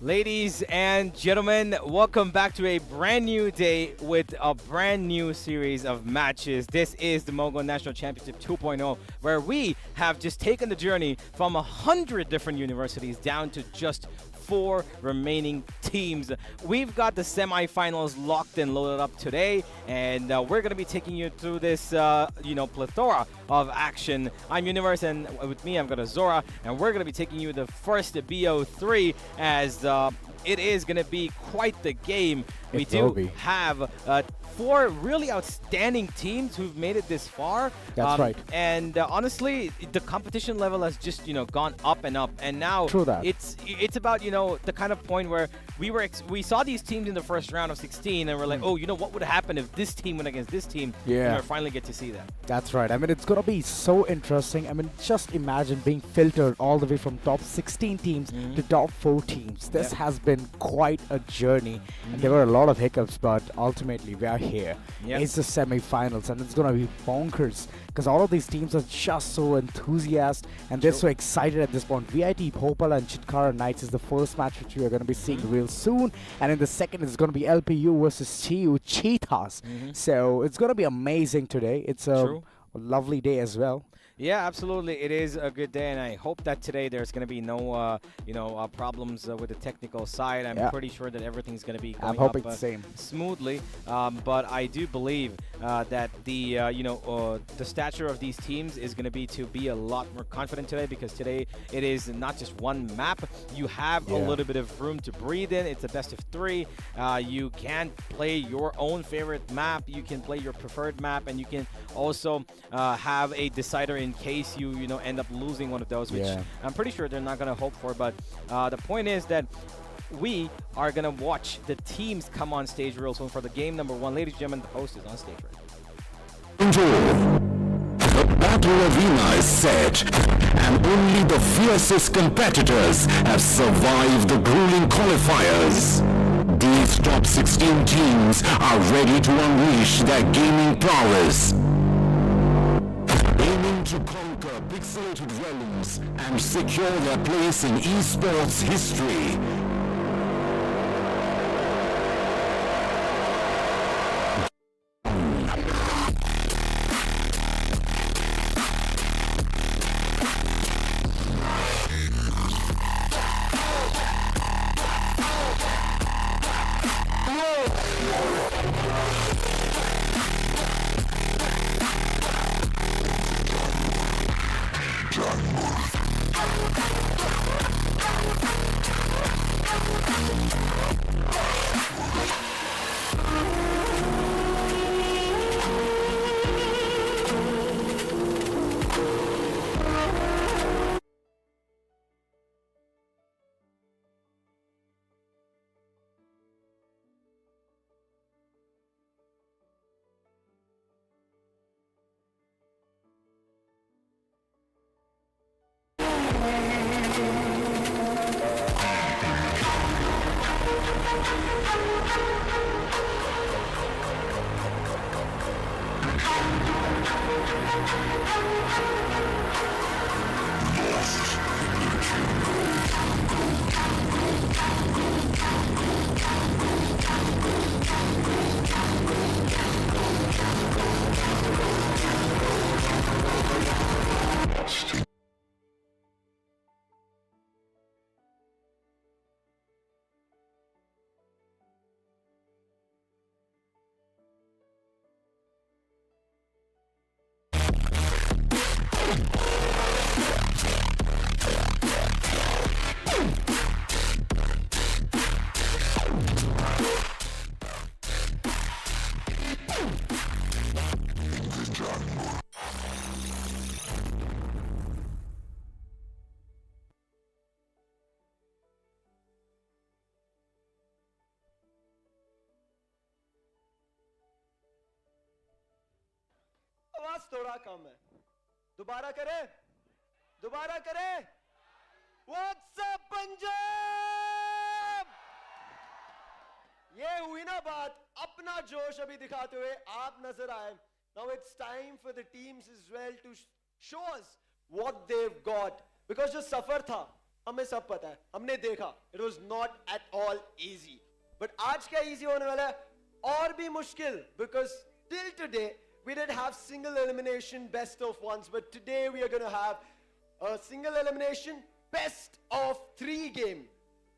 Ladies and gentlemen, welcome back to a brand new day with a brand new series of matches. This is the Mogo National Championship 2.0, where we have just taken the journey from 100 different universities down to just 4 remaining teams. We've got the semifinals locked and loaded up today, and we're going to be taking you through this, plethora of action. I'm Universe, and with me, I've got Azora, and we're going to be taking you the first BO3 as it is going to be quite the game. We do have 4 really outstanding teams who've made it this far. That's right. And honestly, the competition level has just, gone up and up. And now it's about, the kind of point where we saw these teams in the first round of 16 and we're like, oh, what would happen if this team went against this team? Yeah. And we finally get to see that. That's right. I mean, it's going to be so interesting. I mean, just imagine being filtered all the way from top 16 teams to top 4 teams. This has been quite a journey. And there were a lot of hiccups, but ultimately we are here. It's the semi-finals, and it's going to be bonkers because all of these teams are just so enthusiastic and they're so excited at this point. VIT Bhopal and Chitkara Knights is the first match which we are going to be seeing real soon, and in the second it's going to be LPU versus TU Cheetahs. So it's going to be amazing today. It's a lovely day as well. Yeah, absolutely. It is a good day, and I hope that today there's going to be no, problems with the technical side. I'm pretty sure that everything's going to be going up smoothly. But I do believe that the stature of these teams is going to be a lot more confident today, because today it is not just one map. You have a little bit of room to breathe in. It's a best of 3. You can play your own favorite map. You can play your preferred map, and you can also have a decider in case you end up losing one of those, which I'm pretty sure they're not going to hope for. But the point is that we are going to watch the teams come on stage real soon for the game number 1. Ladies and gentlemen, the host is on stage right now. The battle arena is set, and only the fiercest competitors have survived the grueling qualifiers. These top 16 teams are ready to unleash their gaming prowess, aiming to conquer pixelated realms and secure their place in esports history. आवाज थोड़ा कम है. दोबारा करें. दोबारा करें. What's up Punjab? ये हुई ना बात. अपना जोश अभी दिखाते हुए आप नजर आए. Now it's time for the teams as well to show us what they've got. Because जो सफर था हमें सब पता है. हमने देखा. It was not at all easy. But आज क्या easy होने वाला है? और भी मुश्किल. Because till today we didn't have single elimination best of ones, but today we are going to have a single elimination best of 3 game.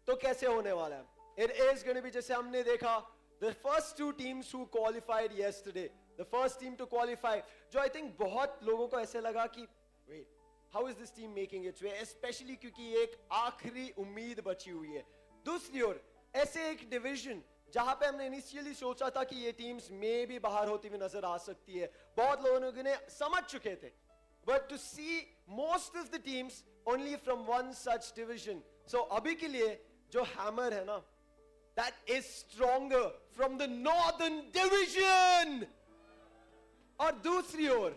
तो कैसे होने वाला है? It is going to be जैसे हमने देखा the first 2 teams who qualified yesterday. The first team to qualify. जो I think बहुत लोगों को ऐसे लगा कि wait, how is this team making its way? Especially क्योंकि एक आखिरी उम्मीद बची हुई है. दूसरी ओर ऐसे एक division जहां पे हमने इनिशियली सोचा था कि ये टीम्स में भी बाहर होती हुई नजर आ सकती है. बहुत लोगों ने समझ चुके थे. But to see most of the teams only from one such division. So अभी के लिए जो hammer है ना, that is stronger from the northern division. और दूसरी ओर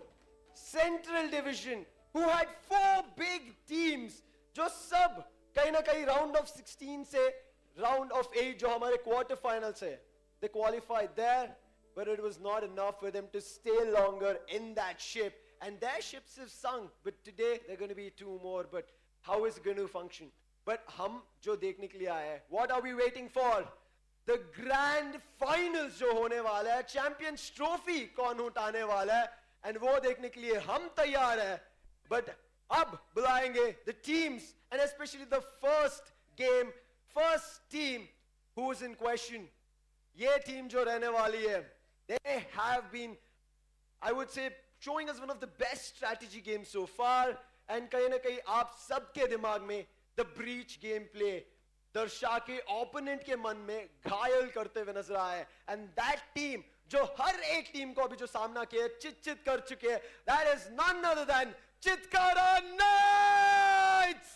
central division who had 4 big teams जो सब कहीं ना कहीं round of 16 से round of 8 जो हमारे quarter finals है, they qualified there, but it was not enough for them to stay longer in that ship, and their ships have sunk. But today they're going to be 2 more. But how is it going to function? But हम जो देखने के लिए आए हैं, what are we waiting for? The grand finals जो होने वाला है, Champions Trophy कौन उठाने वाला है, and वो देखने के लिए हम तैयार हैं. But अब बुलाएंगे the teams, and especially the first game, first team who is in question. ये team जो रहने वाली है, they have been, I would say, showing us one of the best strategy games so far, and कहीं ना कहीं आप सबके दिमाग में the breach gameplay दर्शा के opponent के मन में घायल करते हुए नजर आए. And that team जो हर एक टीम को अभी जो सामना किया चित कर चुके हैं, that is none other than Chitkara Knights.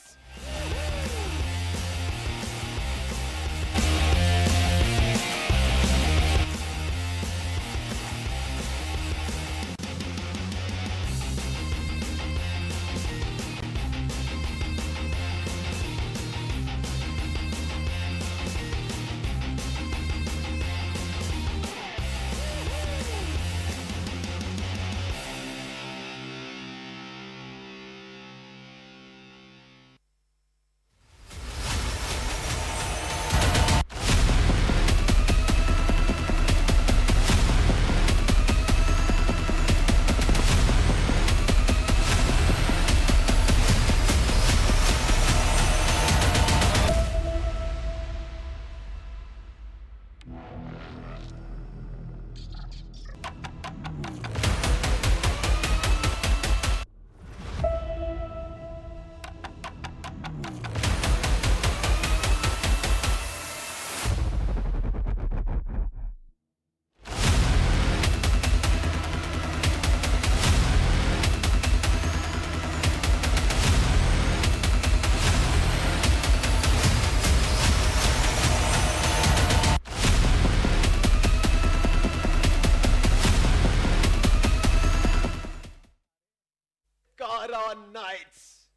Knights,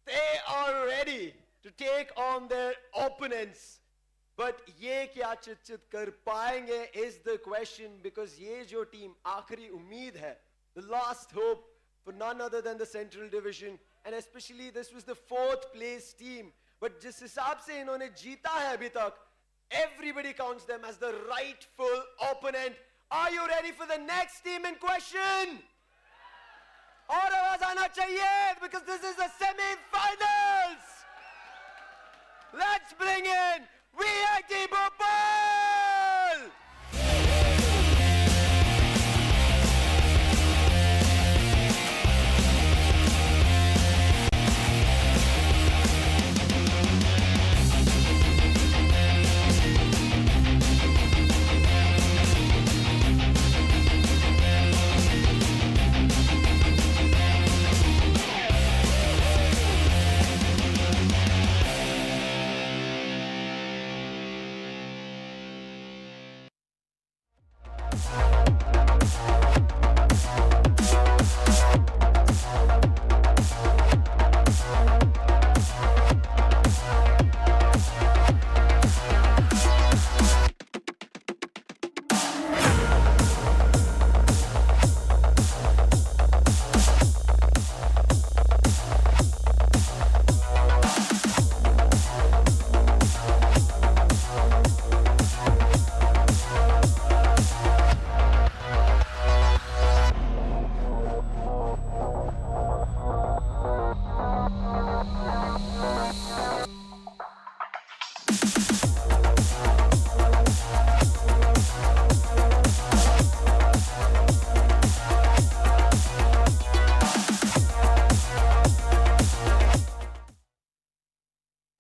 they are ready to take on their opponents. But ये क्या चित कर पाएंगे is the question, because ये जो team आखिरी उम्मीद है, the last hope for none other than the Central Division, and especially this was the 4th place team. But जिस हिसाब से इन्होंने जीता है अभी तक, everybody counts them as the rightful opponent. Are you ready for the next team in question? और आवाज आना चाहिए, because this is the semi-finals. Let's bring in VIT Bhopal!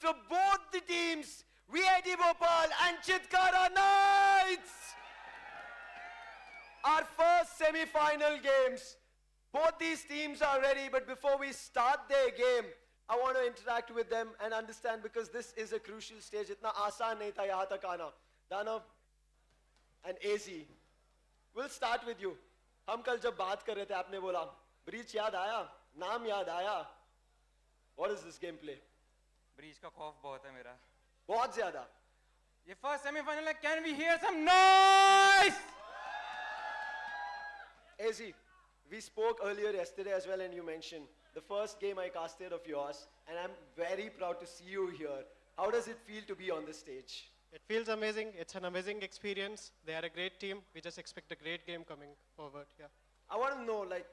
For both the teams, VIT Bhopal and Chitkara Knights! Our first semi-final games. Both these teams are ready, but before we start their game, I want to interact with them and understand, because this is a crucial stage. Itna aasan nahi tha yahan tak aana. Danav and AZ, we'll start with you. हम कल जब बात कर रहे थे, आपने बोला breach याद आया, नाम याद आया. What is this gameplay? Breach का खौफ बहुत है मेरा. बहुत ज़्यादा. ये फर्स्ट सेमीफाइनल है. Can we hear some noise? AZ, we spoke earlier yesterday as well, and you mentioned the first game I casted of yours, and I'm very proud to see you here. How does it feel to be on the stage? It feels amazing. It's an amazing experience. They are a great team. We just expect a great game coming forward. Yeah. I want to know, like,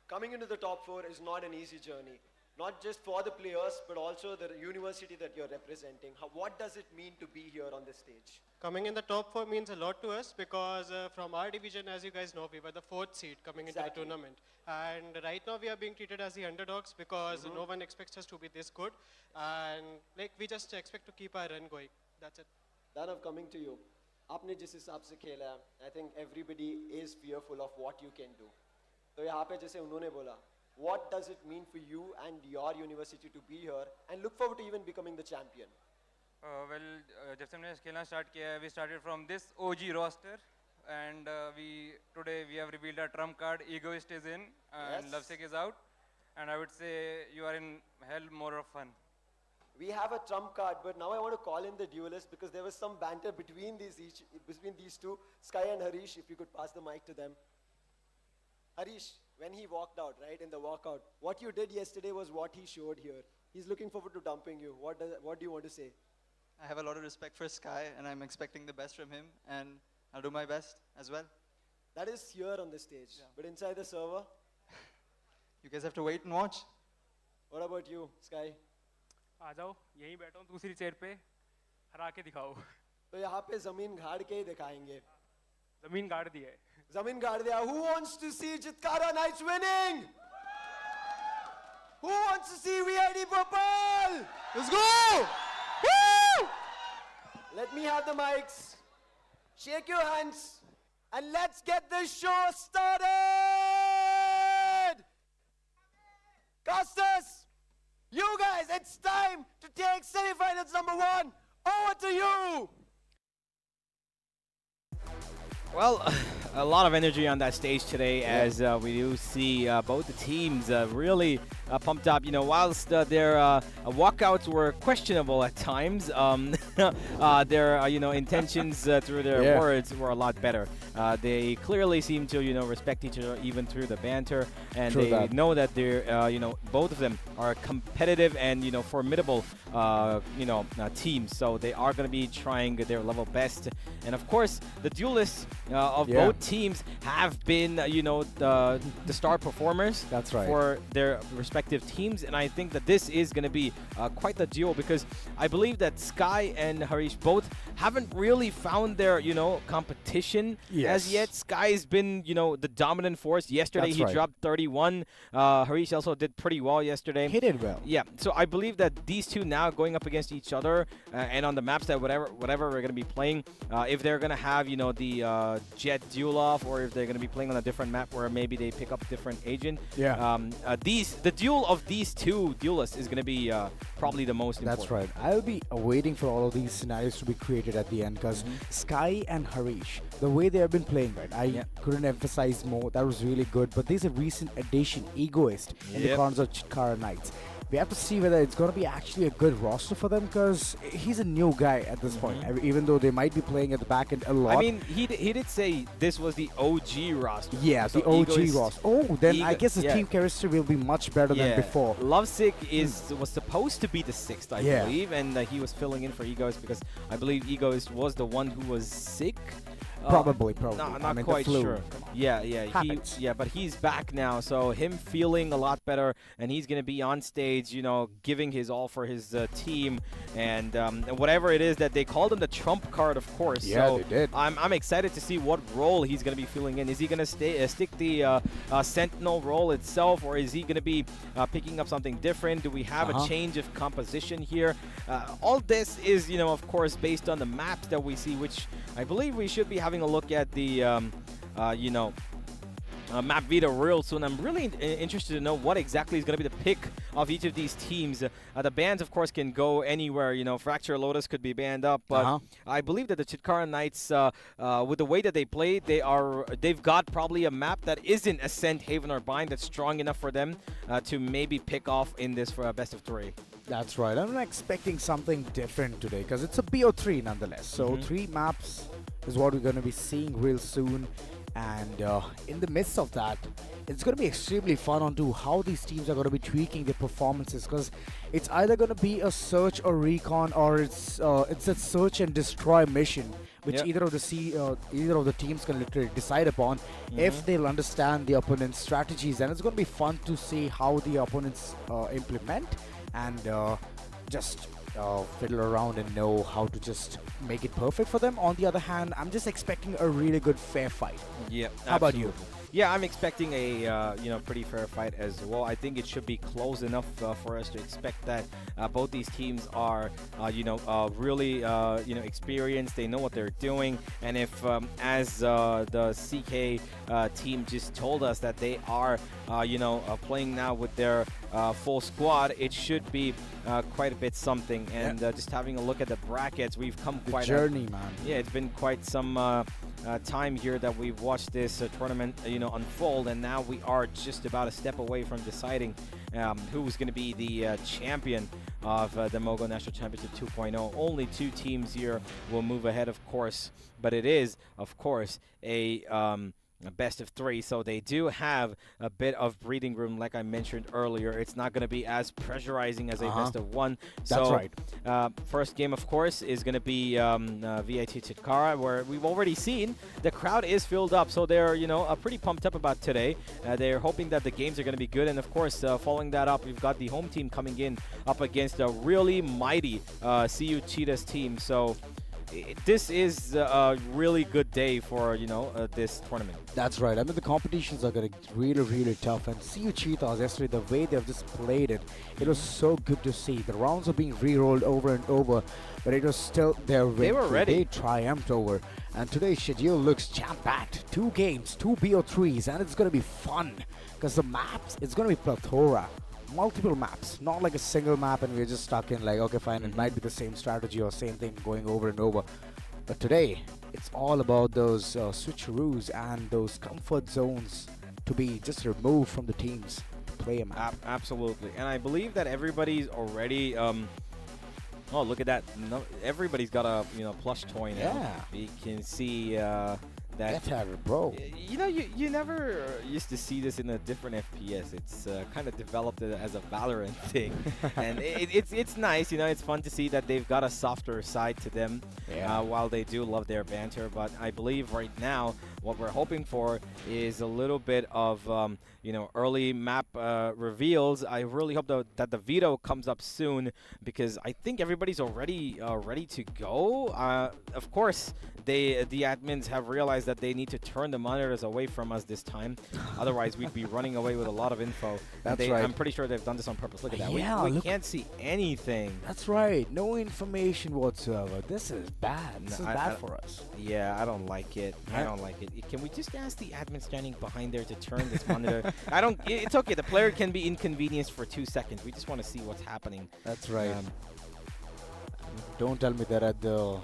coming into the top 4 is not an easy journey. Not just for the players, but also the university that you're representing. What does it mean to be here on this stage? Coming in the top 4 means a lot to us, because from our division, as you guys know, we were the 4th seed coming into the tournament. And right now we are being treated as the underdogs, because no one expects us to be this good. And like, we just expect to keep our run going. That's it. Danav, coming to you. आपने जिस हिसाब से खेला है, I think everybody is fearful of what you can do. तो यहाँ पे जैसे उन्होंने बोला, what does it mean for you and your university to be here and look forward to even becoming the champion? जब से हमने खेलना स्टार्ट किया है, we started from this OG roster, and today we have revealed our trump card. Egoist is in and Lovesick is out, and I would say you are in hell more of fun. We have a trump card, but now I want to call in the duelists, because there was some banter between these two, Sky and Harish. If you could pass the mic to them. Harish, when he walked out, right, in the walkout, what you did yesterday was what he showed here. He's looking forward to dumping you. What do you want to say? I have a lot of respect for Sky, and I'm expecting the best from him, and I'll do my best as well. That is here on the stage, but inside the server? You guys have to wait and watch. What about you, Sky? आ जाओ, यहीं बैठो दूसरी chair पे, हरा के दिखाओ. तो यहाँ पे जमीन गाड़ के ही दिखाएंगे. जमीन गाड़ दी है. जमीन गाड़ दिया. Who wants to see Chitkara Knights winning? Who wants to see VIT Bhopal? Let's go! Woo! Let me have the mics. Shake your hands and let's get this show started. Casters, you guys, it's time to take semifinals number 1. Over to you. Well, a lot of energy on that stage today, as we do see both the teams really pumped up. You know, whilst their walkouts were questionable at times, their intentions through their words were a lot better. They clearly seem to respect each other even through the banter, and they know that they're both of them are competitive and formidable teams. So they are going to be trying their level best, and of course the duelists of both teams have been the star performers. That's right. For their respective teams, and I think that this is going to be quite the duel, because I believe that Sky and Harish both haven't really found their competition as yet. Sky's been the dominant force. Yesterday he dropped 31. Harish also did pretty well yesterday. He did well. Yeah, so I believe that these two now going up against each other and on the maps that whatever we're going to be playing, if they're going to have the jet duel off, or if they're going to be playing on a different map where maybe they pick up a different agent, the duel of these two duelists is going to be probably the most important. That's right. I'll be waiting for all of these scenarios to be created at the end, because Sky and Harish, the way they have been playing, right, I couldn't emphasize more. That was really good. But there's a recent addition, Egoist, in the corners of Chitkara Knights. We have to see whether it's going to be actually a good roster for them, because he's a new guy at this point. I mean, even though they might be playing at the back end a lot. I mean, he did say this was the OG roster. Yeah, so the OG roster. Oh, then I guess the team chemistry will be much better than before. Lovesick was supposed to be the 6th, I believe, and he was filling in for Egoist, because I believe Egoist was the one who was sick. Probably. Not quite sure. Yeah, but he's back now, so him feeling a lot better, and he's going to be on stage, giving his all for his team, and whatever it is that they called him the trump card, of course. Yeah, so they did. I'm excited to see what role he's going to be filling in. Is he going to stick the Sentinel role itself, or is he going to be picking up something different? Do we have a change of composition here? All this is, of course, based on the maps that we see, which I believe we should be having a look at the, map veto real soon. I'm really interested to know what exactly is going to be the pick of each of these teams. The bans, of course, can go anywhere. Fracture Lotus could be banned up, but I believe that the Chitkara Knights, with the way that they play, they've got probably a map that isn't Ascent, Haven, or Bind that's strong enough for them to maybe pick off in this for a best of 3. That's right. I'm expecting something different today, because it's a BO3 nonetheless. So 3 maps is what we're going to be seeing real soon. And in the midst of that, it's going to be extremely fun on how these teams are going to be tweaking their performances, because it's either going to be a search or recon, or it's a search and destroy mission, which either of the teams can literally decide upon if they'll understand the opponent's strategies. And it's going to be fun to see how the opponents implement and just fiddle around and know how to just make it perfect for them. On the other hand, I'm just expecting a really good fair fight. Yeah. How about you? Yeah, I'm expecting a pretty fair fight as well. I think it should be close enough for us to expect that. Both these teams are really experienced. They know what they're doing, and if as the CK team just told us that they are playing now with their full squad, it should be quite a bit something. And just having a look at the brackets, we've come quite a journey, man. Yeah, it's been quite some time here that we've watched this tournament unfold, and now we are just about a step away from deciding who's going to be the champion of the Mogo National Championship 2.0. Only 2 teams here will move ahead, of course, but it is, of course, a best of 3, so they do have a bit of breathing room. Like I mentioned earlier, it's not going to be as pressurizing as a best of 1. That's right. First game, of course, is going to be VIT Chitkara, where we've already seen the crowd is filled up, so they're pretty pumped up about today. They're hoping that the games are going to be good, and of course, following that up, we've got the home team coming in up against a really mighty CU Cheetahs team. So this is a really good day for this tournament. That's right. I mean, the competitions are going to really, really tough. And CU Cheetahs yesterday, the way they've just played it, it was so good to see. The rounds are being re-rolled over and over, but it was still their win. They were ready. They triumphed over. And today's schedule looks jam-packed. 2 games, 2 BO3s, and it's going to be fun because the maps, it's going to be plethora. Multiple maps, not like a single map and we're just stuck in like, okay, fine, it might be the same strategy or same thing going over and over. But today, it's all about those switcheroos and those comfort zones to be just removed from the teams to play a map. Absolutely, and I believe that everybody's already. Oh, look at that! No, everybody's got a plush toy now. Yeah, you can see that. Bro. You never used to see this in a different FPS. It's kind of developed as a Valorant thing, and it's nice. It's fun to see that they've got a softer side to them. Yeah. While they do love their banter, but I believe right now what we're hoping for is a little bit of early map reveals. I really hope that the veto comes up soon, because I think everybody's already ready to go. Of course, the admins have realized that they need to turn the monitors away from us this time. Otherwise, we'd be running away with a lot of info. That's right. I'm pretty sure they've done this on purpose. Look at that. Yeah, we can't see anything. That's right. No information whatsoever. This is bad. This is bad for us. Yeah, I don't like it. I don't like it. Can we just ask the admin standing behind there to turn this monitor? It's okay. The player can be inconvenienced for 2 seconds. We just want to see what's happening. That's right. Don't tell me they're at the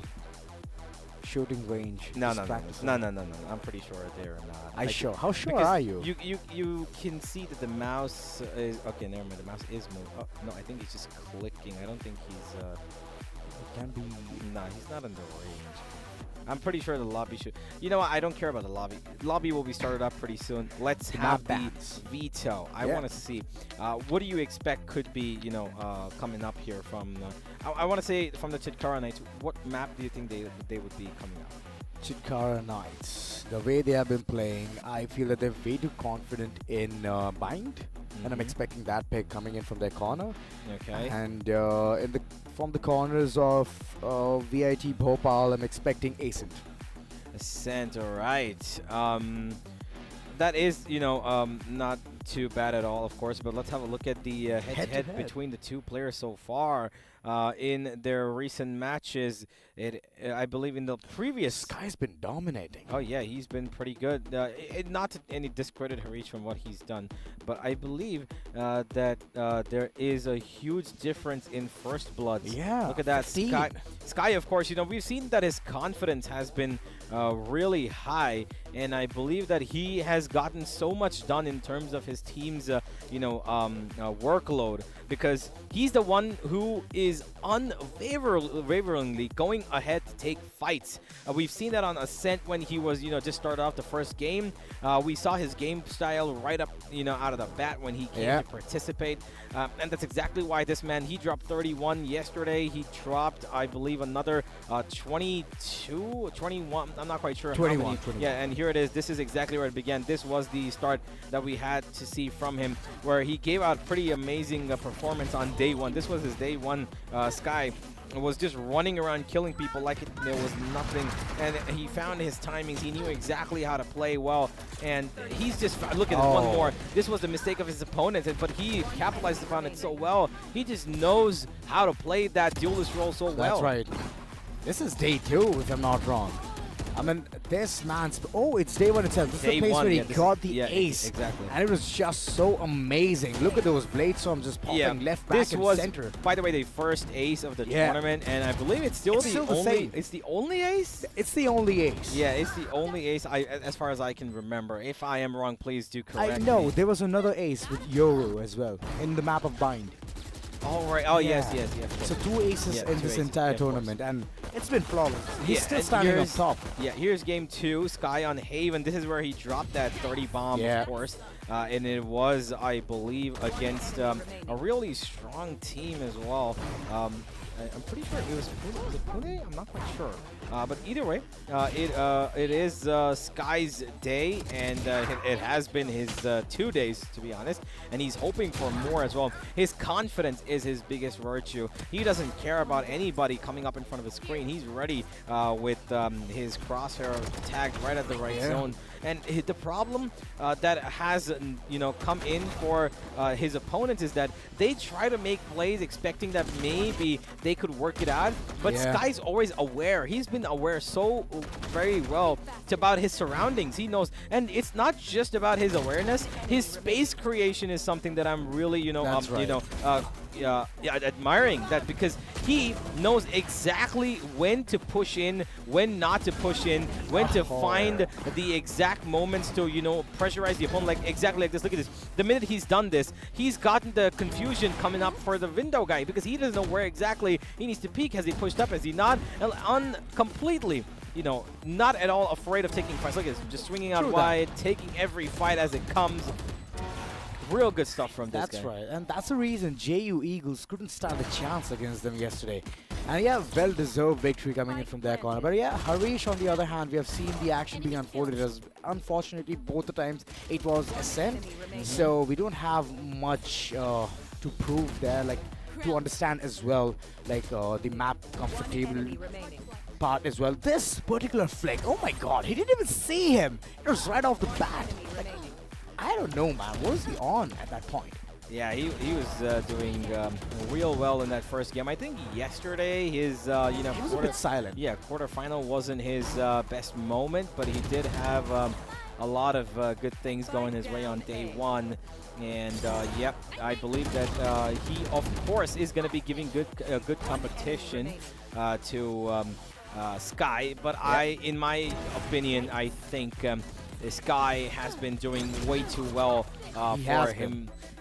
shooting range. No. I'm pretty sure they're not. How sure are you? You can see that the mouse is okay. Never mind. The mouse is moving. Oh no, I think he's just clicking. I don't think he's. It can be. No, he's not in the range. I'm pretty sure the lobby should. You know what? I don't care about the lobby. Lobby will be started up pretty soon. Let's have the veto. I want to see. What do you expect could be, coming up here from? I want to say from the Chitkara Knights. What map do you think they would be coming up? Chitkara Knights. The way they have been playing, I feel that they're way too confident in bind, and I'm expecting that pick coming in from their corner. Okay. And from the corners of VIT Bhopal, I'm expecting Ascent. Ascent, all right. That is, not too bad at all, of course. But let's have a look at the head-to-head between the two players so far. In their recent matches, I believe in the previous... Sky's been dominating. Oh, yeah, he's been pretty good. Not to any discredit Harish from what he's done, but I believe that there is a huge difference in First Bloods. Yeah, look at that. Sky, of course, we've seen that his confidence has been really high, and I believe that he has gotten so much done in terms of his team's, workload, because he's the one who is unwaveringly going ahead to take fights. We've seen that on Ascent when he was, just started off the first game. We saw his game style right up, out of the bat when he came to participate. And that's exactly why this man, he dropped 31 yesterday. He dropped, I believe, another 22, 21. I'm not quite sure. 21. Yeah, and here it is. This is exactly where it began. This was the start that we had to see from him, where he gave out pretty amazing performance on day one. This was his day one. Sky was just running around killing people like there was nothing, and he found his timings. He knew exactly how to play well, and he's just look at one more. This was the mistake of his opponent, but he capitalized upon it so well. He just knows how to play that duelist role so well. That's right. This is day 2, if I'm not wrong. I mean, this man's... Oh, it's day 1 itself. This is the place where he got the ace. Exactly. And it was just so amazing. Look at those blade storms just popping left, back, and center. By the way, the first ace of the tournament, and I believe it's still the only... It's the only ace? It's the only ace. Yeah, it's the only ace, as far as I can remember. If I am wrong, please do correct me. I know. There was another ace with Yoru as well in the map of Bind. Oh, right. Oh, yes. So 2 aces in this entire tournament, and it's been flawless. He's still standing up top. Yeah, here's game 2, Sky on Haven. This is where he dropped that 30 bomb, of course. And it was, I believe, against a really strong team as well. I'm pretty sure it was Pune? I'm not quite sure. But either way, it is Sky's day, and it has been his 2 days, to be honest, and he's hoping for more as well. His confidence is his biggest virtue. He doesn't care about anybody coming up in front of his screen. He's ready with his crosshair tagged right at the right zone. And the problem that has come in for his opponents is that they try to make plays expecting that maybe they could work it out, but Sky's always aware. He's been aware so very well about his surroundings. He knows, and it's not just about his awareness. His space creation is something that I'm really admiring that, because he knows exactly when to push in, when not to push in, when to find the exact moments to, you know, pressurize the opponent, like exactly like this. Look at this. The minute he's done this, he's gotten the confusion coming up for the window guy, because he doesn't know where exactly he needs to peek. Has he pushed up? Has he not? And completely, you know, not at all afraid of taking fights. Look at this, just swinging out wide, taking every fight as it comes. Real good stuff from this guy. That's right, and that's the reason JU Eagles couldn't stand a chance against them yesterday. And yeah, well-deserved victory coming in from their corner. But yeah, Harish, on the other hand, we have seen the action being unfolded as, unfortunately, both the times it was Ascent. So we don't have much to prove there, like to understand as well, like the map comfortable part as well. This particular flick, oh my god, he didn't even see him. It was right off the bat. Like, I don't know, man. What was he on at that point? Yeah, he was doing real well in that first game. I think yesterday his, you know, he was a bit silent. Yeah, quarterfinal wasn't his best moment, but he did have a lot of good things going his way on day one. And yep, I believe that he, of course, is going to be giving good competition to Sky. But in my opinion, I think Sky has been doing way too well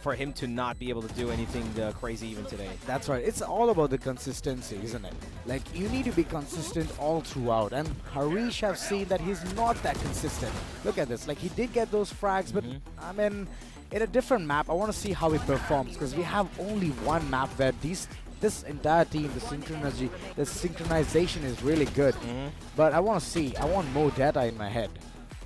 for him to not be able to do anything crazy even today. That's right. It's all about the consistency, isn't it? Like, you need to be consistent all throughout. And Harish have seen that he's not that consistent. Look at this. Like, he did get those frags, but I mean, in a different map, I want to see how he performs, because we have only one map where this entire team, the synchronization is really good. But I want to see. I want more data in my head.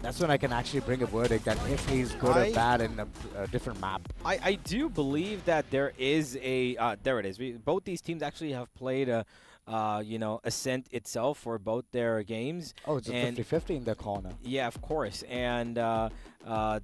That's when I can actually bring a verdict that if he's good or bad in a different map. I do believe that there is a there it is. Both these teams actually have played you know, Ascent itself for both their games. Oh, it's a 50-50 in their corner. Yeah, of course. And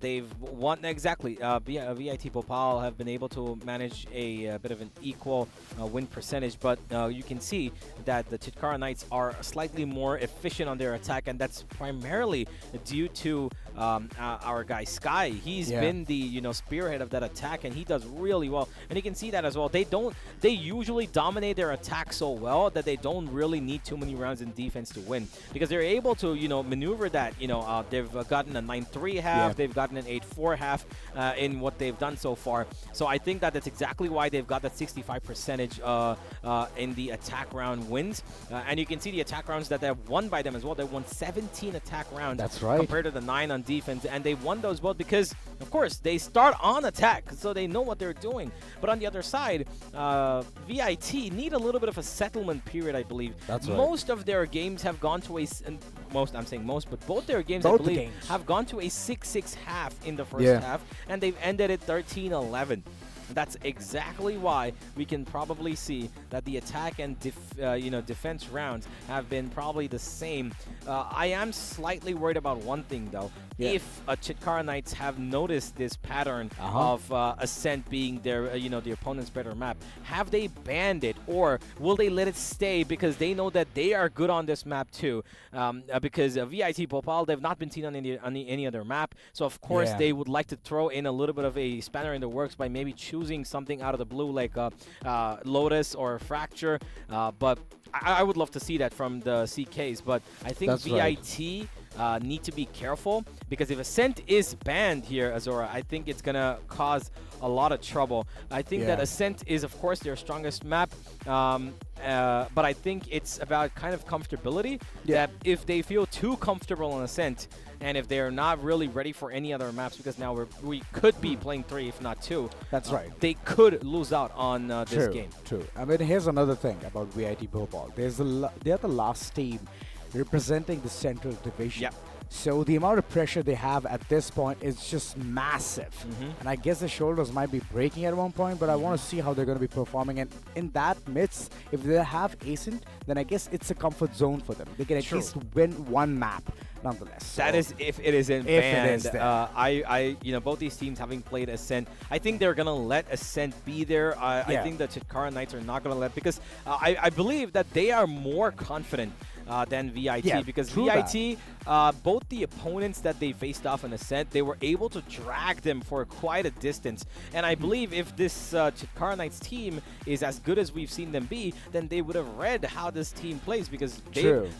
they've won exactly. VIT Bhopal have been able to manage a bit of an equal win percentage, but you can see that the Chitkara Knights are slightly more efficient on their attack, and that's primarily due to our guy Sky. He's been the, you know, spearhead of that attack, and he does really well. And you can see that as well. They usually dominate their attack so well that they don't really need too many rounds in defense to win, because they're able to, you know, maneuver that. You know, they've gotten a 9-3 half, they've gotten an 8-4 half in what they've done so far. So I think that that's exactly why they've got that 65% in the attack round wins. And you can see the attack rounds that they've won by them as well. They won 17 attack rounds. That's right. Compared to the 9 on defense, and they won those both because, of course, they start on attack, so they know what they're doing. But on the other side, VIT need a little bit of a settlement period, I believe. That's right. Most of their games have gone to a I'm saying most, but both their games, I believe, have gone to a 6-6 half in the first half, and they've ended it 13-11. That's exactly why we can probably see that the attack and you know, defense rounds have been probably the same. I am slightly worried about one thing though. If Chitkara Knights have noticed this pattern of Ascent being their, you know, the opponent's better map, have they banned it, or will they let it stay because they know that they are good on this map too? Because VIT Bhopal, they've not been seen on any other map, so of course they would like to throw in a little bit of a spanner in the works by maybe choosing something out of the blue like Lotus or Fracture, but I would love to see that from the CKs. But I think VIT need to be careful, because if Ascent is banned here, Azora, I think it's gonna cause a lot of trouble. I think that Ascent is, of course, their strongest map, but I think it's about kind of comfortability, that if they feel too comfortable on Ascent, and if they're not really ready for any other maps, because now we could be playing 3, if not 2. That's right. They could lose out on this game. True. I mean, here's another thing about VIT Bhopal. They're the last team representing the Central Division. So the amount of pressure they have at this point is just massive. And I guess the shoulders might be breaking at one point, but I want to see how they're going to be performing. And in that midst, if they have Ascent, then I guess it's a comfort zone for them. They can at least win one map nonetheless. So that is if it isn't banned. You know, both these teams having played Ascent, I think they're going to let Ascent be there. I think the Chitkara Knights are not going to let, because I believe that they are more confident than VIT, Yeah, because true VIT, both the opponents that they faced off in Ascent, they were able to drag them for quite a distance. And I believe if this Chitkara Knights team is as good as we've seen them be, then they would have read how this team plays, because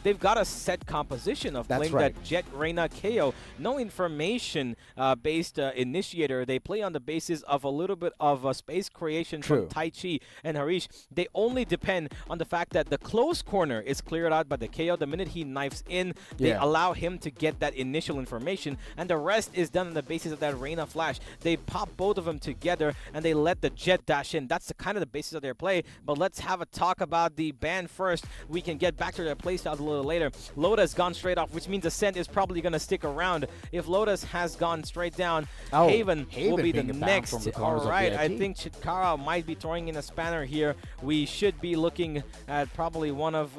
they've got a set composition of playing that Jet, Reina, KO. No information based initiator. They play on the basis of a little bit of space creation from Tai Chi and Harish. They only depend on the fact that the close corner is cleared out by the KO. The minute he knifes in, they allow him to get that initial information, and the rest is done on the basis of that Reina flash. They pop both of them together, and they let the Jet dash in. That's the kind of the basis of their play. But let's have a talk about the ban first. We can get back to their playstyle a little later. Lotus gone straight off, which means Ascent is probably going to stick around. If Lotus has gone straight down, Haven will be the next. All right, I think Chitkara might be throwing in a spanner here. We should be looking at probably one of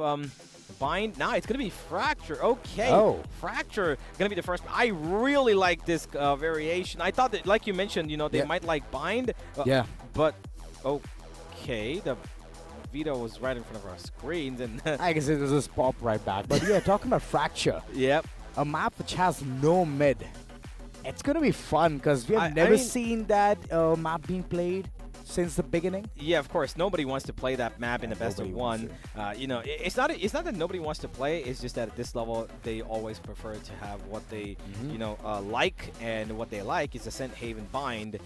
Bind. Nah, it's going to be Fracture. Okay. Fracture going to be the first. I really like this variation. I thought that, like you mentioned, you know, they might like Bind. But, okay. The veto was right in front of our screens. And I guess it was just pop right back. But yeah, talking about Fracture. A map which has no mid. It's going to be fun because we have never seen that map being played since the beginning. Yeah, of course. Nobody wants to play that map in the best of one. You know, it's not that nobody wants to play. It's just that at this level, they always prefer to have what they, you know, like, and what they like is Ascent, Haven, Bind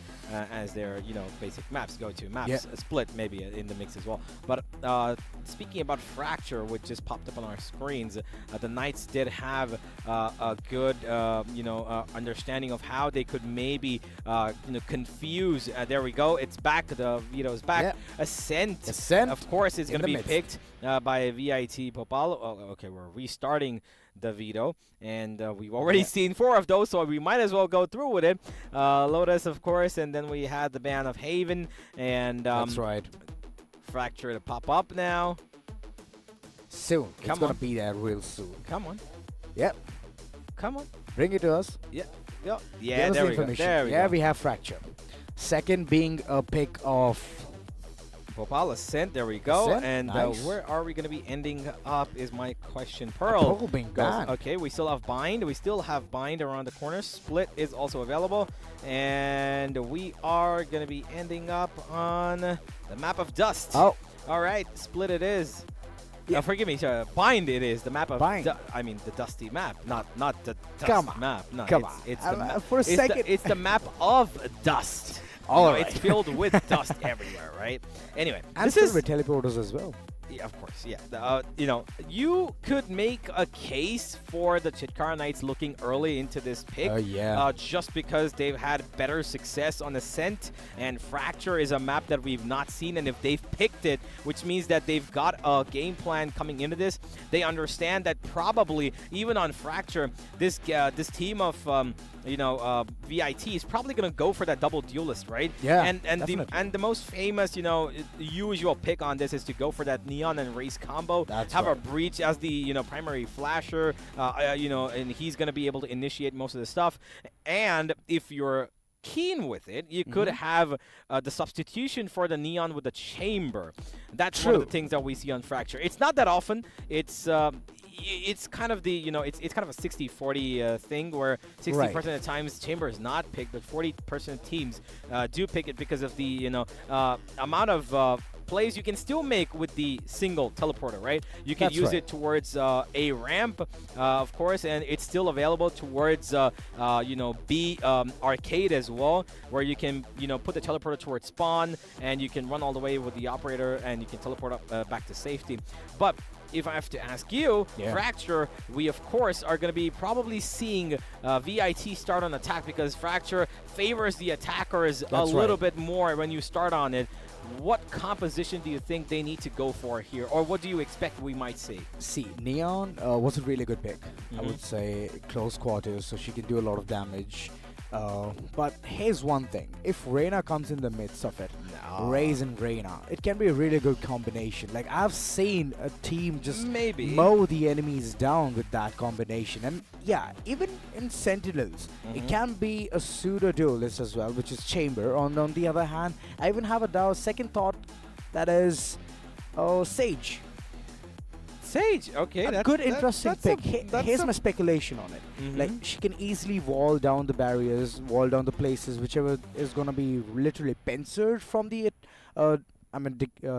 as their, you know, basic maps, go-to maps. Split maybe in the mix as well. But speaking about Fracture, which just popped up on our screens, the Knights did have a good, you know, understanding of how they could maybe, you know, confuse. There we go. It's back. The veto is back. Ascent, of course, is going to be picked by VIT Bhopal. Oh, okay, we're restarting the veto, and we've already seen 4 of those, so we might as well go through with it. Lotus, of course, and then we had the ban of Haven, and that's right. Fracture to pop up now. Soon. It's going to be there real soon. Come on. Come on. Bring it to us. Yeah, there we go. There we go. We have Fracture. Second being a pick of Bhopal Ascent. There we go. And where are we going to be ending up is my question. Pearl being gone. Okay, we still have Bind. We still have Bind around the corner. Split is also available. And we are going to be ending up on the map of Dust. All right, Split it is. Forgive me, Bind it is. The map of I mean the Dusty map, not the Dust map. No, it's the map. For a second. It's the map of Dust. It's filled with dust everywhere, right? Anyway, and this is with teleporters as well. Yeah, of course, yeah. You know, you could make a case for the Chitkara Knights looking early into this pick. Just because they've had better success on Ascent, and Fracture is a map that we've not seen, and if they've picked it, which means that they've got a game plan coming into this, they understand that probably, even on Fracture, this team of you know, VIT is probably going to go for that double duelist, right? Yeah, and the most famous, you know, usual pick on this is to go for that Neon and Race combo. Have a Breach as the, you know, primary flasher, you know, and he's going to be able to initiate most of the stuff. And if you're keen with it, you could have the substitution for the Neon with the Chamber. That's one of the things that we see on Fracture. It's not that often. It's kind of the, you know, it's kind of a 60-40 thing where 60% of the times Chamber is not picked, but 40% of teams do pick it because of the, you know, amount of plays you can still make with the single teleporter, right? You can use it towards a ramp, of course, and it's still available towards, you know, B arcade as well, where you can, you know, put the teleporter towards spawn, and you can run all the way with the operator, and you can teleport up back to safety. But if I have to ask you, Fracture, we of course are going to be probably seeing VIT start on attack because Fracture favors the attackers a little bit more when you start on it. What composition do you think they need to go for here, or what do you expect we might see? Neon was a really good pick. I would say close quarters, so she can do a lot of damage. But here's one thing. If Reina comes in the midst of it, Raze and Reina, it can be a really good combination. Like, I've seen a team just mow the enemies down with that combination. And yeah, even in Sentinels, it can be a pseudo-duelist as well, which is Chamber. On the other hand, I even have a second thought, that is Sage. Sage, okay. A good, interesting pick. Here's my speculation on it. Like, she can easily wall down the barriers, wall down the places, whichever is going to be literally pincered from the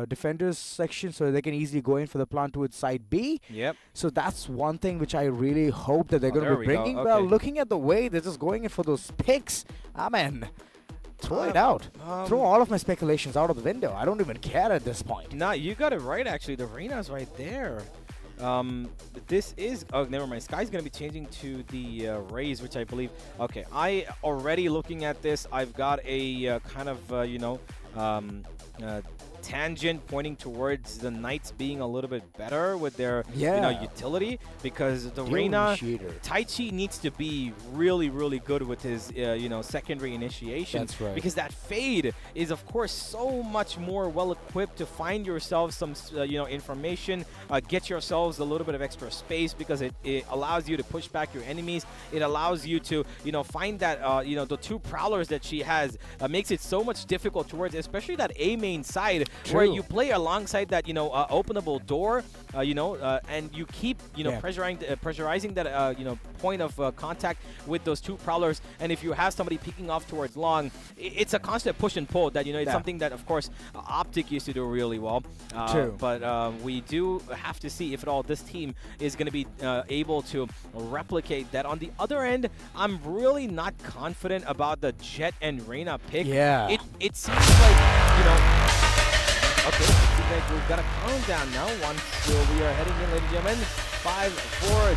defenders section, so they can easily go in for the plant towards side B. Yep. So that's one thing which I really hope that they're going to be bringing. Well, looking at the way they're just going in for those picks, throw it out. Throw all of my speculations out of the window. I don't even care at this point. Nah, you got it right, actually. The Reina's right there. This is... Oh, never mind. Sky's going to be changing to the Rays, which I believe... Okay, I already looking at this, I've got a kind of, tangent pointing towards the Knights being a little bit better with their utility, because the Reina Taichi needs to be really, really good with his secondary initiation. That's right. Because that fade is of course so much more well equipped to find yourselves some information, get yourselves a little bit of extra space, because it allows you to push back your enemies. It allows you to find that the two prowlers that she has makes it so much difficult towards especially that A main side. True. Where you play alongside that, openable door, and you keep, pressurizing that, point of contact with those two prowlers. And if you have somebody peeking off towards long, it's a constant push and pull that, it's something that, of course, Optic used to do really well. True. But we do have to see if at all this team is going to be able to replicate that. On the other end, I'm really not confident about the Jet and Reina pick. Yeah. It seems like, okay, we've got a countdown now. We are heading in, ladies and gentlemen. 5, 4,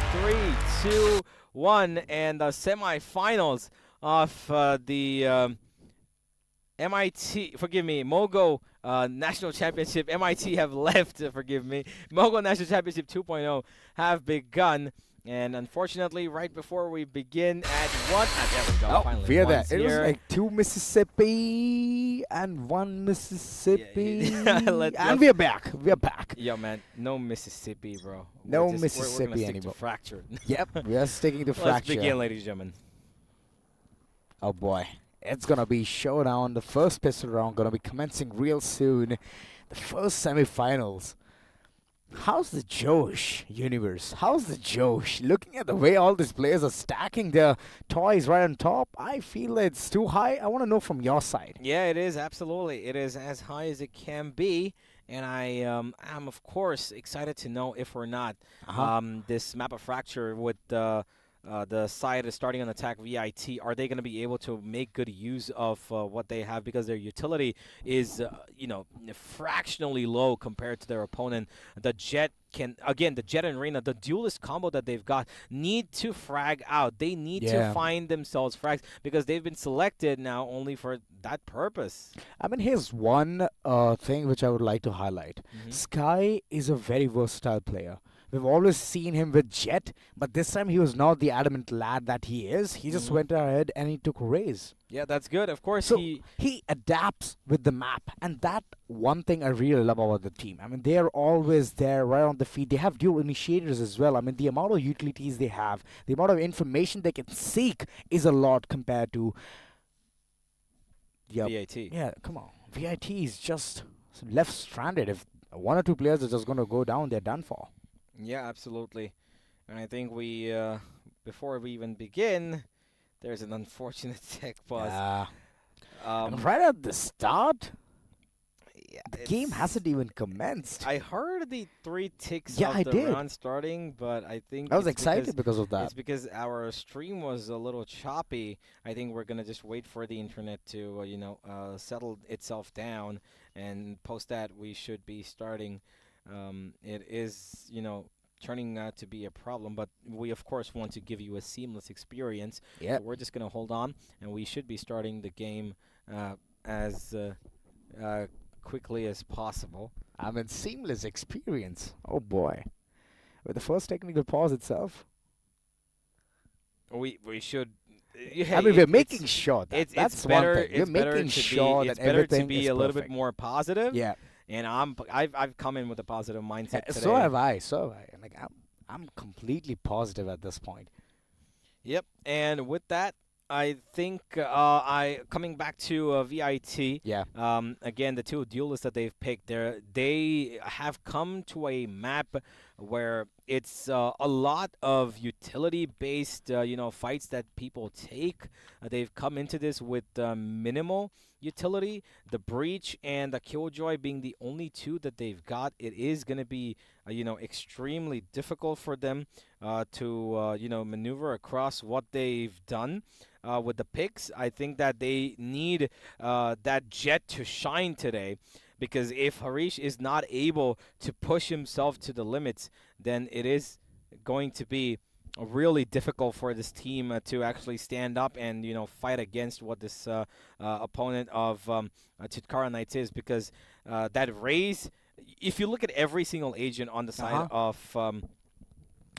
3, 2, 1. And the semifinals of the Mogo National Championship. MIT have left, forgive me. Mogo National Championship 2.0 have begun. And unfortunately, right before we begin at 1, there we go. Finally, via that. It was like 2 Mississippi and 1 Mississippi. And we are back. We are back. Yo, man, no Mississippi, bro. No Mississippi we're anymore. To fracture. Yep, we are sticking to fracture. Let's begin, ladies and gentlemen. Oh boy, it's gonna be showdown. The first pistol round gonna be commencing real soon. The first semifinals. How's the Josh universe? How's the Josh? Looking at the way all these players are stacking their toys right on top, I feel it's too high. I want to know from your side. Yeah, it is, absolutely. It is as high as it can be. And I am, of course, excited to know if or not this map of fracture with the side is starting on attack VIT, are they going to be able to make good use of what they have, because their utility is, fractionally low compared to their opponent. The Jet the Jet and Reina, the duelist combo that they've got, need to frag out. They need to find themselves frags, because they've been selected now only for that purpose. I mean, here's one thing which I would like to highlight. Sky is a very versatile player. We've always seen him with Jet, but this time he was not the adamant lad that he is. He just went ahead and he took a raise. Yeah, that's good. Of course, so he adapts with the map, and that one thing I really love about the team. I mean, they're always there right on the feet. They have dual initiators as well. I mean, the amount of utilities they have, the amount of information they can seek is a lot compared to VIT. Yeah, come on. VIT is just left stranded. If 1 or 2 players are just going to go down, they're done for. Yeah, absolutely. And I think we, before we even begin, there's an unfortunate tech pause. And right at the start, the game hasn't even commenced. I heard the 3 ticks of the round starting, but I think I was excited because of that. It's because our stream was a little choppy. I think we're gonna just wait for the internet to, settle itself down, and post that we should be starting. It is, turning out to be a problem, but we of course want to give you a seamless experience. Yeah. So we're just gonna hold on, and we should be starting the game as quickly as possible. I mean, seamless experience. Oh boy, with the first technical pause itself. We should. I mean, we're making sure that that's better, one thing. We're making sure that everything is perfect. It's better to be a little bit more positive. Yeah. And I've come in with a positive mindset today. So have I. Like I'm completely positive at this point. Yep. And with that, I think coming back to VIT. Yeah. Again, the 2 duelists that they've picked, they have come to a map where it's a lot of utility-based, fights that people take. They've come into this with minimal utility. The Breach and the Killjoy being the only two that they've got, it is going to be, extremely difficult for them to, maneuver across what they've done. With the picks, I think that they need that Jet to shine today, because if Harish is not able to push himself to the limits, then it is going to be really difficult for this team to actually stand up and fight against what this opponent of Chitkara Knights is, because that raise, if you look at every single agent on the side of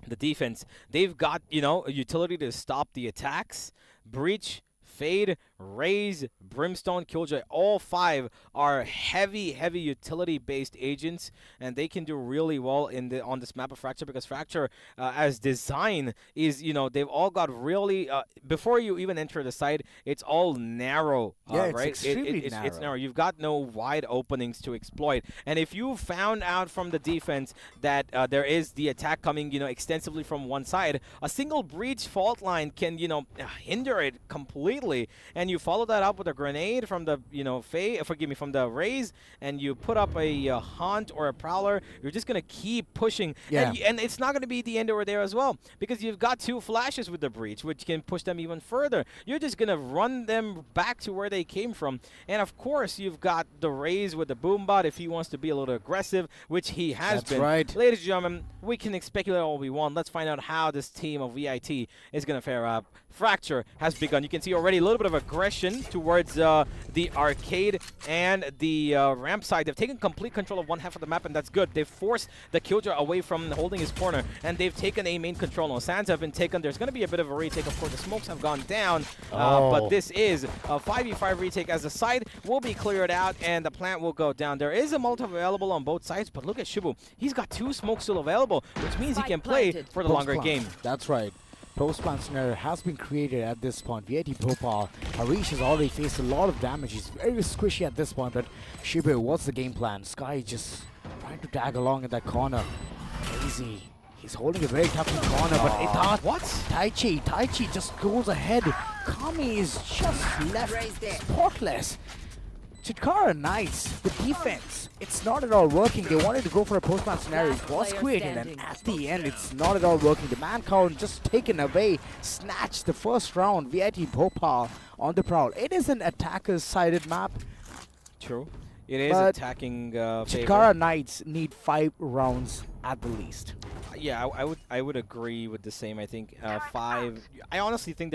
the defense, they've got a utility to stop the attacks. Breach, Fade, Raze, Brimstone, Killjoy, all 5 are heavy utility-based agents, and they can do really well on this map of Fracture, because Fracture, as design, is, they've all got really, before you even enter the site, it's all narrow, it's right? extremely narrow. It's narrow. You've got no wide openings to exploit. And if you found out from the defense that there is the attack coming, extensively from one side, a single Breach fault line can, hinder it completely. And you follow that up with a grenade from the, from the Raze, and you put up a Haunt or a Prowler. You're just going to keep pushing. Yeah. And it's not going to be the end over there as well, because you've got 2 flashes with the Breach, which can push them even further. You're just going to run them back to where they came from. And, of course, you've got the Raze with the Boombot if he wants to be a little aggressive, which he has been. That's right. Ladies and gentlemen, we can speculate all we want. Let's find out how this team of VIT is going to fare up. Fracture has begun. You can see already a little bit of aggression towards the arcade and the ramp side. They've taken complete control of one half of the map, and that's good. They've forced the Killjoy away from holding his corner, and they've taken a main control. No sands have been taken. There's going to be a bit of a retake. Of course, the smokes have gone down, but this is a 5v5 retake, as the side will be cleared out, and the plant will go down. There is a Molotov available on both sides, but look at Shibu. He's got 2 smokes still available, which means he can play for the longer game. That's right. Post-plant scenario has been created at this point. VIT Bhopal, Harish has already faced a lot of damage. He's very squishy at this point, but Shibu, what's the game plan? Sky just trying to tag along in that corner. Easy. He's holding a very tough corner, but Itat, what? Taichi just goes ahead. Kami is just left spotless. Chitkara Knights, the defense, it's not at all working. They wanted to go for a post-plant scenario. It was created, and at the end, it's not at all working. The man count just taken away, snatched the first round. VIT Bhopal on the prowl. It is an attacker-sided map. True. It is attacking Chitkara Knights need 5 rounds at the least. Yeah, I would agree with the same. I think 5. I honestly think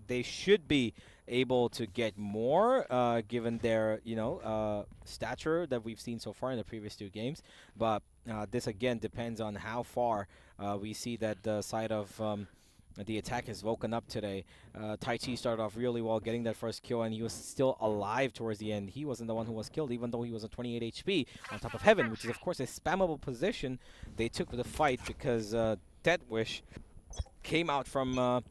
they should be able to get more given their stature that we've seen so far in the previous 2 games. But this again depends on how far we see that the side of the attack has woken up today. Taichi started off really well, getting that first kill, and he was still alive towards the end. He wasn't the one who was killed, even though he was on 28 HP on top of Heaven, which is, of course, a spammable position. They took the fight because Death Wish came out from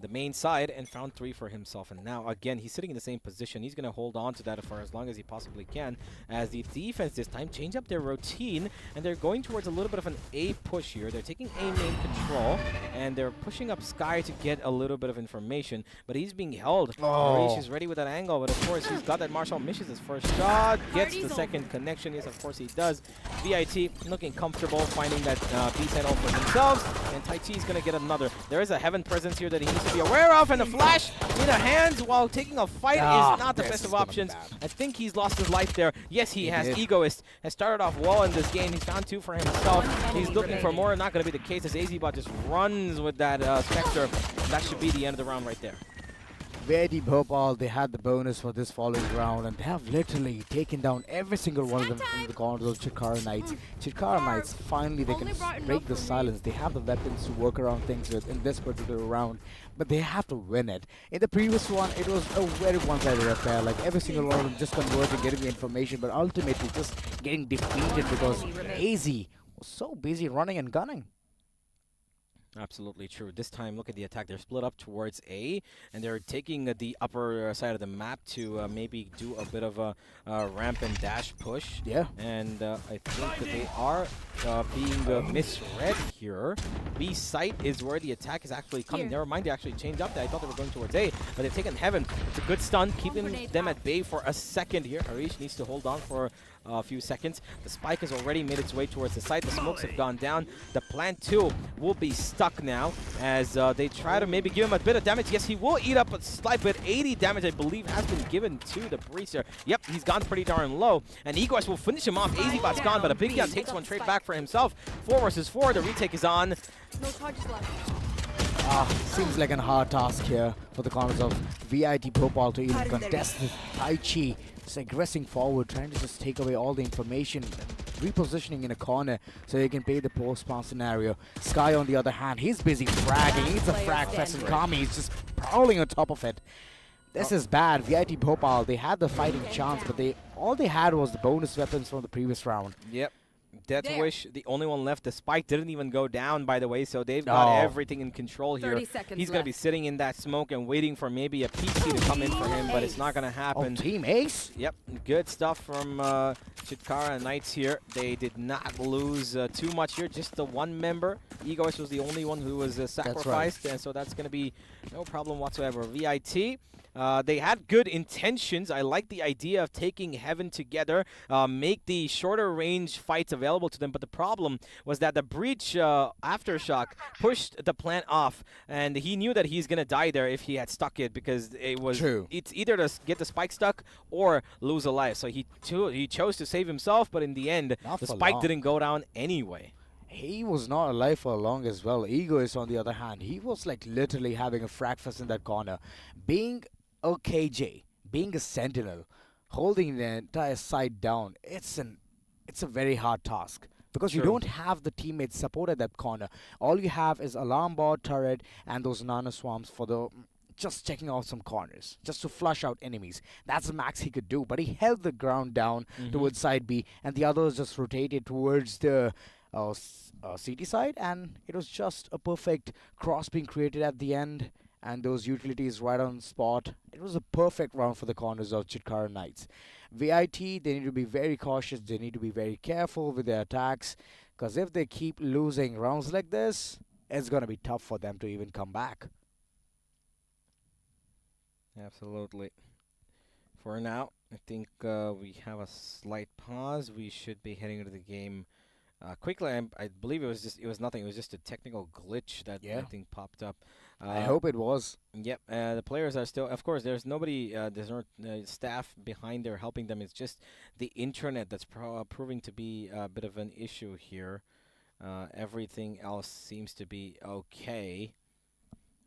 the main side and found 3 for himself. And now, again, he's sitting in the same position. He's going to hold on to that for as long as he possibly can, as the defense this time change up their routine, and they're going towards a little bit of an A push here. They're taking A main control, and they're pushing up Sky to get a little bit of information, but he's being held. Harish is ready with that angle, but of course, he's got that Marshall, misses his first shot, gets the second connection. Yes, of course he does. VIT looking comfortable, finding that B side all for themselves, and Taichi is going to get another. There is a Heaven presence here that he needs to be aware of, and the flash in the hands while taking a fight is not the best of options. I think he's lost his life there. Yes, he has. Egoist has started off well in this game. He's found 2 for himself. He's looking for more. Not going to be the case as AZBot just runs with that Spectre. That should be the end of the round right there. VIT Bhopal, they had the bonus for this following round, and they have literally taken down every single one of them from the corners of Chitkara Knights. Chitkara Knights, finally they can break the silence. They have the weapons to work around things with in this particular round, but they have to win it. In the previous one, it was a very one-sided affair, like every single one of them just converting, getting the information, but ultimately just getting defeated because AZ was so busy running and gunning. Absolutely true. This time, look at the attack. They're split up towards A, and they're taking the upper side of the map to maybe do a bit of a ramp and dash push. Yeah. And I think that they are being misread here. B site is where the attack is actually coming. Never mind, they actually changed up. I thought they were going towards A, but they've taken Heaven. It's a good stun, keeping them at bay for a second here. Harish needs to hold on for a few seconds. The spike has already made its way towards the site. The smokes have gone down. The plant 2 will be stuck now as they try to maybe give him a bit of damage. Yes, he will eat up a slight bit. 80 damage, I believe, has been given to the Breezer. Yep, he's gone pretty darn low. And Egoist will finish him off. AZBot's gone, but a Big Yaw takes one straight back for himself. 4 versus 4. The retake is on. No charges left. Seems like a hard task here for the corners of VIT Bhopal to even contest this Tai Chi. Just aggressing forward, trying to just take away all the information, repositioning in a corner so they can play the post-pass scenario. Sky, on the other hand, he's busy fragging. He's a frag fest, and Kami is just prowling on top of it. This is bad. VIT Bhopal, they had the fighting chance, but all they had was the bonus weapons from the previous round. Yep. Death Wish, the only one left. The spike didn't even go down, by the way, so they've got everything in control here. 30 seconds He's going to be sitting in that smoke and waiting for maybe a PC to come in for him, but it's not going to happen. Oh, Team Ace? Yep, good stuff from Chitkara Knights here. They did not lose too much here, just the one member. Egoist was the only one who was sacrificed, and so that's going to be no problem whatsoever. VIT. They had good intentions. I like the idea of taking Heaven together, make the shorter range fights available to them. But the problem was that the breach aftershock pushed the plant off, and he knew that he's gonna die there if he had stuck it, because it was it's either to get the spike stuck or lose a life. So he chose to save himself, but in the end, the spike didn't go down anyway. He was not alive for long as well. Egoist, on the other hand, he was like literally having a frag fest in that corner, being a KJ, being a sentinel, holding the entire side down. It's a very hard task because you don't have the teammates support at that corner. All you have is alarm bot, turret, and those nano swarms for the just checking out some corners, just to flush out enemies. That's the max he could do, but he held the ground down towards side B, and the others just rotated towards the CT side, and it was just a perfect cross being created at the end, and those utilities right on the spot. It was a perfect round for the corners of Chitkara Knights. VIT, they need to be very cautious, they need to be very careful with their attacks, because if they keep losing rounds like this, it's going to be tough for them to even come back. Absolutely. For now, I think we have a slight pause. We should be heading into the game quickly. I believe it was nothing. It was just a technical glitch that I think popped up. I hope it was. Yep. The players are still, of course, there's nobody, there's no staff behind there helping them. It's just the internet that's proving to be a bit of an issue here. Everything else seems to be okay.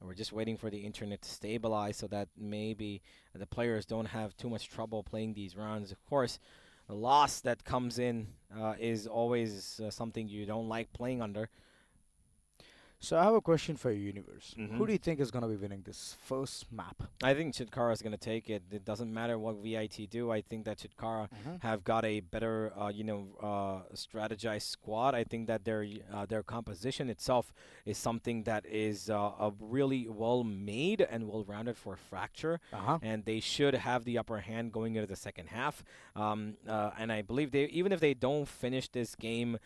We're just waiting for the internet to stabilize so that maybe the players don't have too much trouble playing these rounds. Of course, the loss that comes in is always something you don't like playing under. So I have a question for you, Universe. Who do you think is going to be winning this first map? I think Chitkara is going to take it. It doesn't matter what VIT do. I think that Chitkara have got a better, strategized squad. I think that their composition itself is something that is really well made and well rounded for Fracture, and they should have the upper hand going into the second half. And I believe even if they don't finish this game,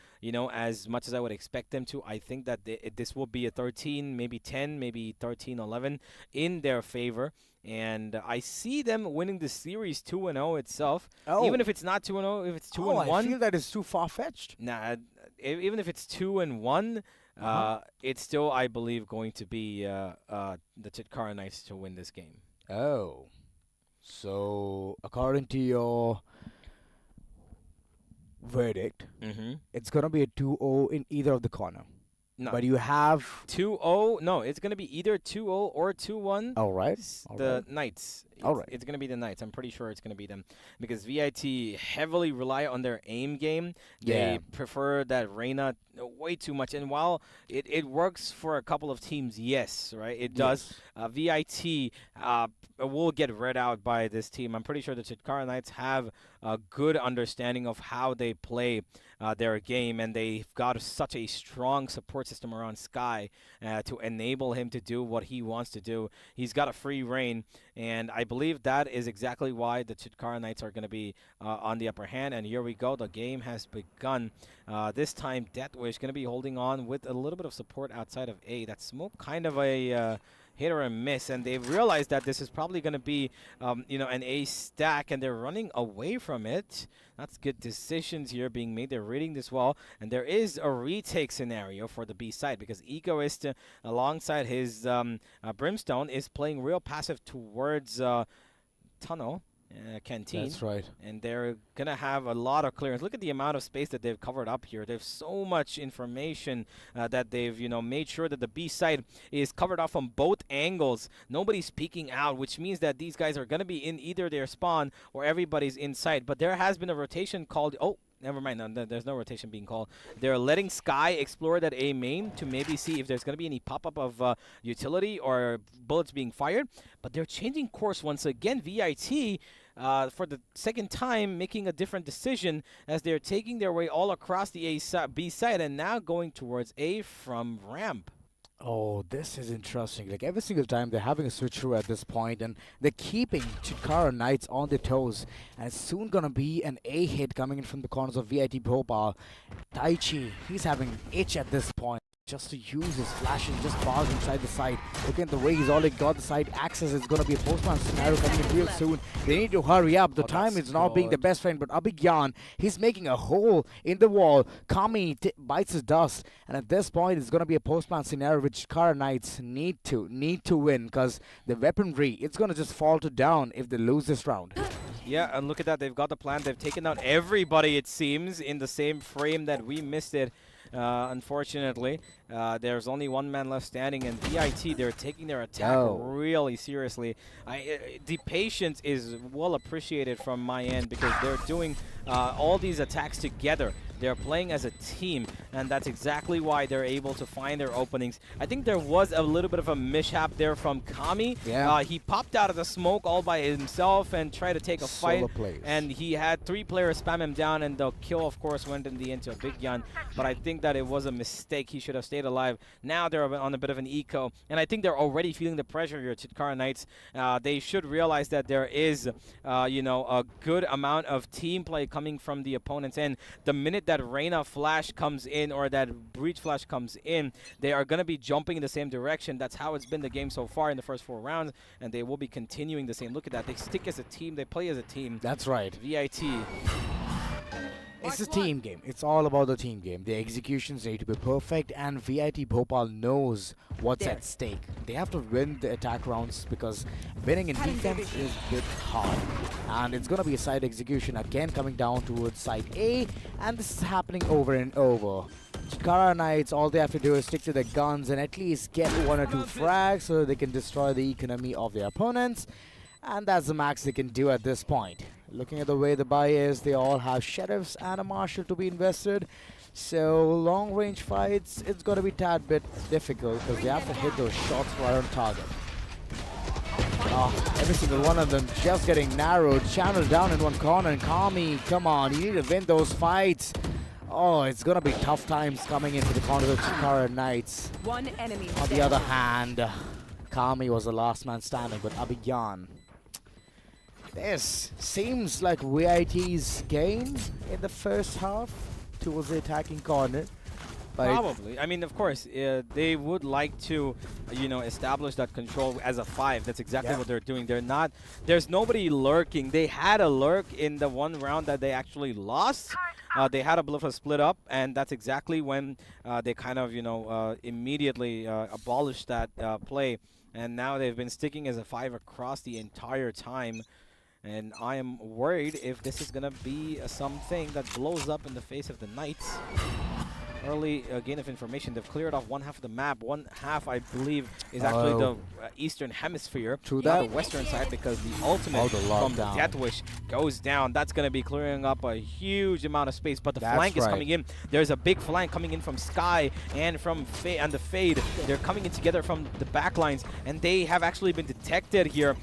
as much as I would expect them to, I think that this will be a 13, maybe 10, maybe 13-11 in their favor. And I see them winning the series 2-0 itself. Even if it's not 2-0, if it's 2-1. I feel that is too far-fetched. Nah, even if it's 2-1, it's still, I believe, going to be the Chitkara Knights to win this game. Oh. So, according to your verdict, it's going to be a 2-0 in either of the corner. No. But you have 2-0. No, it's going to be either 2-0 or 2-1. All right. The Knights. It's going to be the Knights. I'm pretty sure it's going to be them because VIT heavily rely on their aim game. They prefer that Reina way too much. And while it works for a couple of teams, yes, right? It does. VIT will get read out by this team. I'm pretty sure the Chitkara Knights have a good understanding of how they play their game, and they've got such a strong support support system around Sky to enable him to do what he wants to do. He's got a free reign, and I believe that is exactly why the Chitkara Knights are going to be on the upper hand. And here we go. The game has begun. This time, Deathwish going to be holding on with a little bit of support outside of A. That Smoke kind of a hit or a miss, and they've realized that this is probably going to be, you know, an A stack, and they're running away from it. That's good decisions here being made. They're reading this well, and there is a retake scenario for the B side because Egoist, alongside his Brimstone, is playing real passive towards Tunnel. Canteen. That's right. And they're going to have a lot of clearance. Look at the amount of space that they've covered up here. They have so much information that they've, you know, made sure that the B side is covered off from both angles. Nobody's peeking out, which means that these guys are going to be in either their spawn or everybody's inside. But there has been a rotation called... Oh, never mind. No, there's no rotation being called. They're letting Sky explore that A main to maybe see if there's going to be any pop-up of utility or bullets being fired. But they're changing course once again. VIT... for the second time, making a different decision as they're taking their way all across the B side and now going towards A from ramp. Oh, this is interesting. Like every single time they're having a switcheroo at this point, and they're keeping Chitkara Knights on their toes. And it's soon gonna be an A hit coming in from the corners of VIT Bhopal. Taichi, he's having itch at this point just to use his flash and just barge inside the side. Look at the way he's already got the side access. It's going to be a postman scenario coming in real soon. They need to hurry up. The time is not being the best friend, but Abhigyan, he's making a hole in the wall. Kami bites his dust, and at this point, it's going to be a postman scenario which Chitkara Knights need to win, because the weaponry, it's going to just falter down if they lose this round. Yeah, and look at that. They've got the plan. They've taken out everybody, it seems, in the same frame that we missed it. Unfortunately, there's only one man left standing, and VIT, they're taking their attack really seriously. The patience is well appreciated from my end because they're doing all these attacks together. They're playing as a team, and that's exactly why they're able to find their openings. I think there was a little bit of a mishap there from Kami. Yeah. He popped out of the smoke all by himself and tried to take a fight. And he had 3 players spam him down, and the kill, of course, went in the end to Abhigyan. But I think that it was a mistake. He should have stayed alive. Now they're on a bit of an eco, and I think they're already feeling the pressure here, Chitkara Knights. They should realize that there is, you know, a good amount of team play coming from the opponents. And the minute that Reyna flash comes in or that breach flash comes in, they are going to be jumping in the same direction. That's how it's been the game so far in the first 4 rounds, and they will be continuing the same. Look at that. They stick as a team. They play as a team. That's right. VIT. It's a team game. It's all about the team game. The executions need to be perfect, and VIT Bhopal knows what's at stake. They have to win the attack rounds because winning in defense is a bit hard. And it's going to be a side execution again coming down towards side A, and this is happening over and over. Chitkara Knights, all they have to do is stick to their guns and at least get 1 or 2 frags so they can destroy the economy of their opponents. And that's the max they can do at this point. Looking at the way the buy is, they all have sheriffs and a marshal to be invested. So long range fights, it's going to be a tad bit difficult because they have to hit those shots right on target. Every single one of them just getting narrowed, channeled down in one corner. And Kami, come on, you need to win those fights. Oh, it's going to be tough times coming into the corner of the Chitkara Knights. One enemy. On the other hand, Kami was the last man standing, but Abhigyan. This seems like VIT's game in the first half towards the attacking corner. But probably. I mean, of course, they would like to, you know, establish that control as a 5. That's exactly what they're doing. They're not. There's nobody lurking. They had a lurk in the 1 round that they actually lost. They had a bit of a split up, and that's exactly when they kind of, you know, immediately abolished that play. And now they've been sticking as a 5 across the entire time. And I am worried if this is going to be something that blows up in the face of the Knights. Early gain of information. They've cleared off 1/2 of the map. 1/2, I believe, is actually the eastern hemisphere. True that. The western side, because the ultimate from Deathwish goes down. That's going to be clearing up a huge amount of space. But the flank is coming in. There's a big flank coming in from Sky and from the Fade. They're coming in together from the back lines, and they have actually been detected here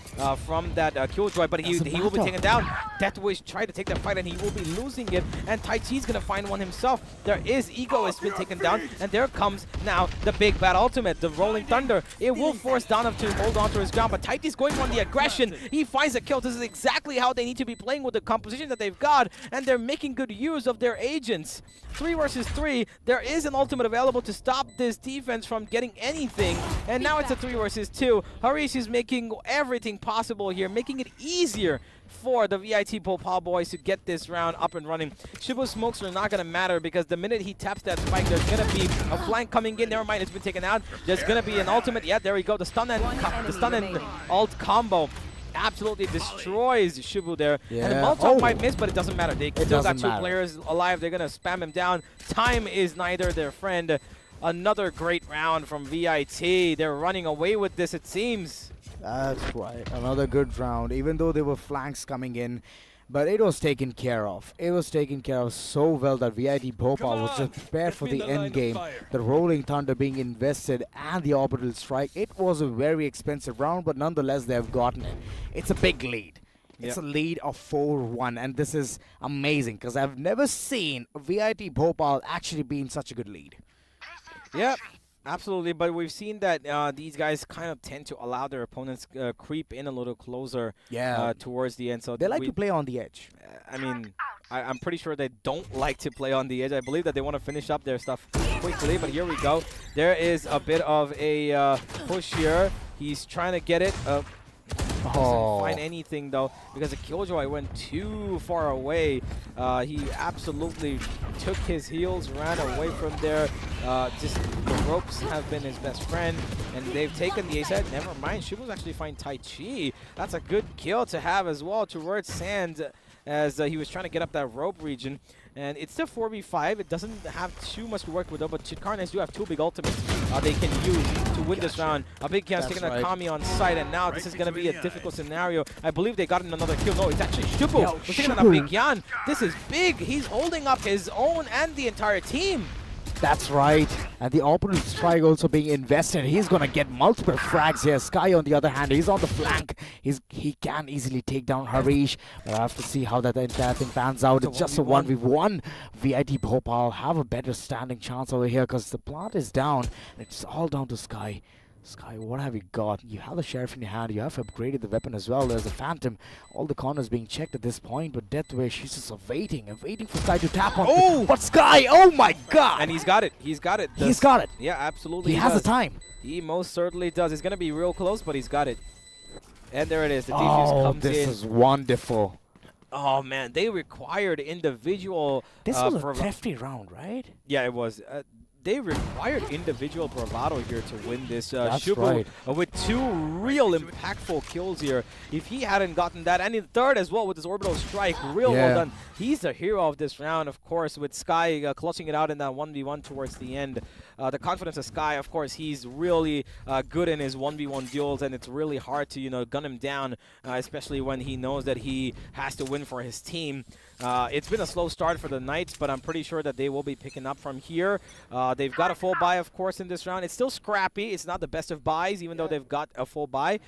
from that Killjoy. But he will be taken down. Deathwish tried to take that fight, and he will be losing it. And Tai Chi's going to find one himself. There is Ego has been taken down, and there comes now the big bad ultimate, the Rolling Thunder. It will force Daanav to hold on to his ground, but Tighty's going on the aggression. He finds a kill. This is exactly how they need to be playing with the composition that they've got, and they're making good use of their agents. 3 versus 3. There is an ultimate available to stop this defense from getting anything, and now it's a 3 versus 2. Harish is making everything possible here, making it easier for the VIT Bhopal boys to get this round up and running. Shibu's smokes are not going to matter because the minute he taps that spike, there's going to be a flank coming in. Never mind, it's been taken out. There's going to be an ultimate. Yeah, there we go. The stun and alt combo absolutely destroys Shibu there. Yeah. And Molotov might miss, but it doesn't matter. They still got 2 players alive. They're going to spam him down. Time is neither their friend. Another great round from VIT. They're running away with this, it seems. That's right. Another good round, even though there were flanks coming in. But it was taken care of. It was taken care of so well that VIT Bhopal was just prepared for the end game. The Rolling Thunder being invested and the Orbital Strike. It was a very expensive round, but nonetheless, they have gotten it. It's a big lead. It's a lead of 4-1, and this is amazing because I've never seen VIT Bhopal actually be in such a good lead. Yep. Absolutely, but we've seen that these guys kind of tend to allow their opponents creep in a little closer towards the end. So they like to play on the edge. I mean, I'm pretty sure they don't like to play on the edge. I believe that they want to finish up their stuff quickly, but here we go. There is a bit of a push here. He's trying to get it. Doesn't find anything though because the Killjoy went too far away. He absolutely took his heels, ran away from there. Just the ropes have been his best friend, and they've taken the ace head. Never mind, Shibu's actually find Tai Chi. That's a good kill to have as well towards Sands as he was trying to get up that rope region. And it's still 4v5. It doesn't have too much to work with though, but Chitkara do have 2 big ultimates they can use to win this round. A big Kyan's taking a Kami on site, and now this is going to be a difficult scenario. I believe they got in another kill. No, it's actually Shibu. We're taking on a big Kyan. This is big. He's holding up his own and the entire team. That's right. And the Orbital Strike also being invested. He's going to get multiple frags here. Sky, on the other hand, he's on the flank. He can easily take down Harish. But I have to see how that entire thing pans out. It's just a 1v1. VIT Bhopal have a better standing chance over here because the plant is down. And it's all down to Sky. Sky, what have you got? You have the Sheriff in your hand. You have upgraded the weapon as well. There's a Phantom. All the corners being checked at this point, but Deathwish, she's just waiting for Sky to tap on. Oh! But Sky, oh my god! And he's got it. He's got it. He's got it. Yeah, absolutely. He has the time. He most certainly does. It's going to be real close, but he's got it. And there it is. The defuse comes in. This is wonderful. Oh, man. They required individual... This was a hefty round, right? Yeah, it was. They required individual bravado here to win this. That's Shibu right. With 2 real impactful kills here. If he hadn't gotten that, and in third as well with his orbital strike, well done. He's the hero of this round, of course, with Sky clutching it out in that 1v1 towards the end. The confidence of Sky, of course, he's really good in his 1v1 duels, and it's really hard to, gun him down, especially when he knows that he has to win for his team. It's been a slow start for the Knights, but I'm pretty sure that they will be picking up from here. They've got a full buy, of course, in this round. It's still scrappy. It's not the best of buys, even though they've got a full buy.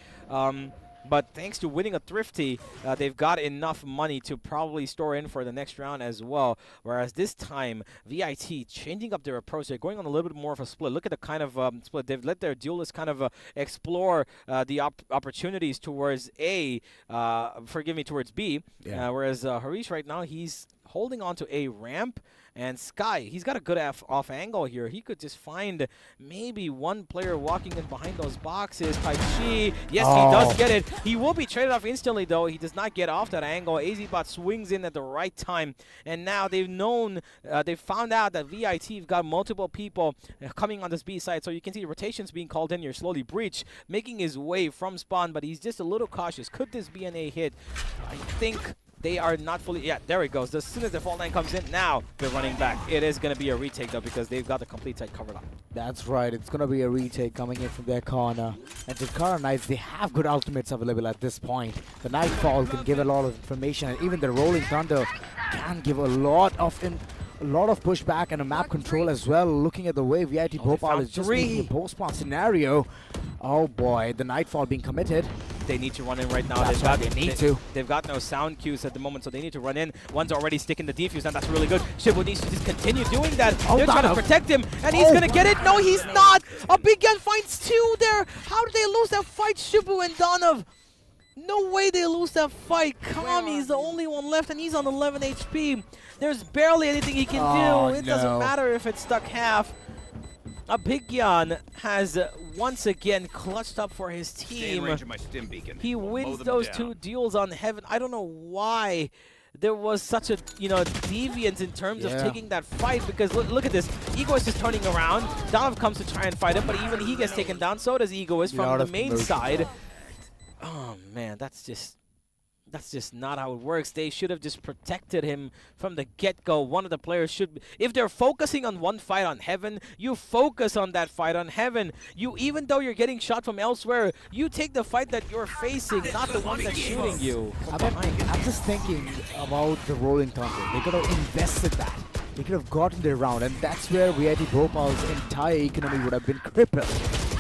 But thanks to winning a Thrifty, they've got enough money to probably store in for the next round as well. Whereas this time, VIT changing up their approach. They're going on a little bit more of a split. Look at the kind of split. They've let their duelists kind of explore the opportunities towards towards B. Whereas Harish right now, he's holding on to a ramp. And Sky, he's got a good off angle here. He could just find maybe one player walking in behind those boxes. Tai Chi, yes, he does get it. He will be traded off instantly, though. He does not get off that angle. AZBot swings in at the right time. And now they've found out that VIT got multiple people coming on this B side. So you can see the rotations being called in here. Slowly Breach making his way from spawn, but he's just a little cautious. Could this be an A hit? I think they are not fully... Yeah, there it goes. As soon as the fault line comes in, now they're running back. It is going to be a retake, though, because they've got the complete side covered up. That's right. It's going to be a retake coming in from their corner. And Chitkara Knights, they have good ultimates available at this point. The Nightfall can give a lot of information, and even the Rolling Thunder can give a lot of pushback and a map control as well. Looking at the way VIT Bhopal is just making a post-spawn scenario. Oh boy, the Nightfall being committed. They need to run in right now. They've got no sound cues at the moment, so they need to run in. One's already sticking the defuse, and that's really good. Shibu needs to just continue doing that. They're trying to protect him, and he's gonna get it. No, he's not. A big gun finds 2 there. How did they lose that fight, Shibu and Donav? No way they lose that fight. Kami's the only one left, and he's on 11 HP. There's barely anything he can do. It doesn't matter if it's stuck half. Abhigyan has once again clutched up for his team. He wins those 2 duels on Heaven. I don't know why there was such a deviance in terms of taking that fight, because look at this. Egoist is turning around. Donav comes to try and fight him, but even he gets taken down. So does Egoist from the main side. Oh man, that's just not how it works. They should have just protected him from the get-go. One of the players should, if they're focusing on one fight on Heaven, you focus on that fight on Heaven. Even though you're getting shot from elsewhere, you take the fight that you're facing, not the one that's shooting you. I'm just thinking about the Rolling Thunder. They could have invested that. They could have gotten their round, and that's where VIT Bhopal's entire economy would have been crippled.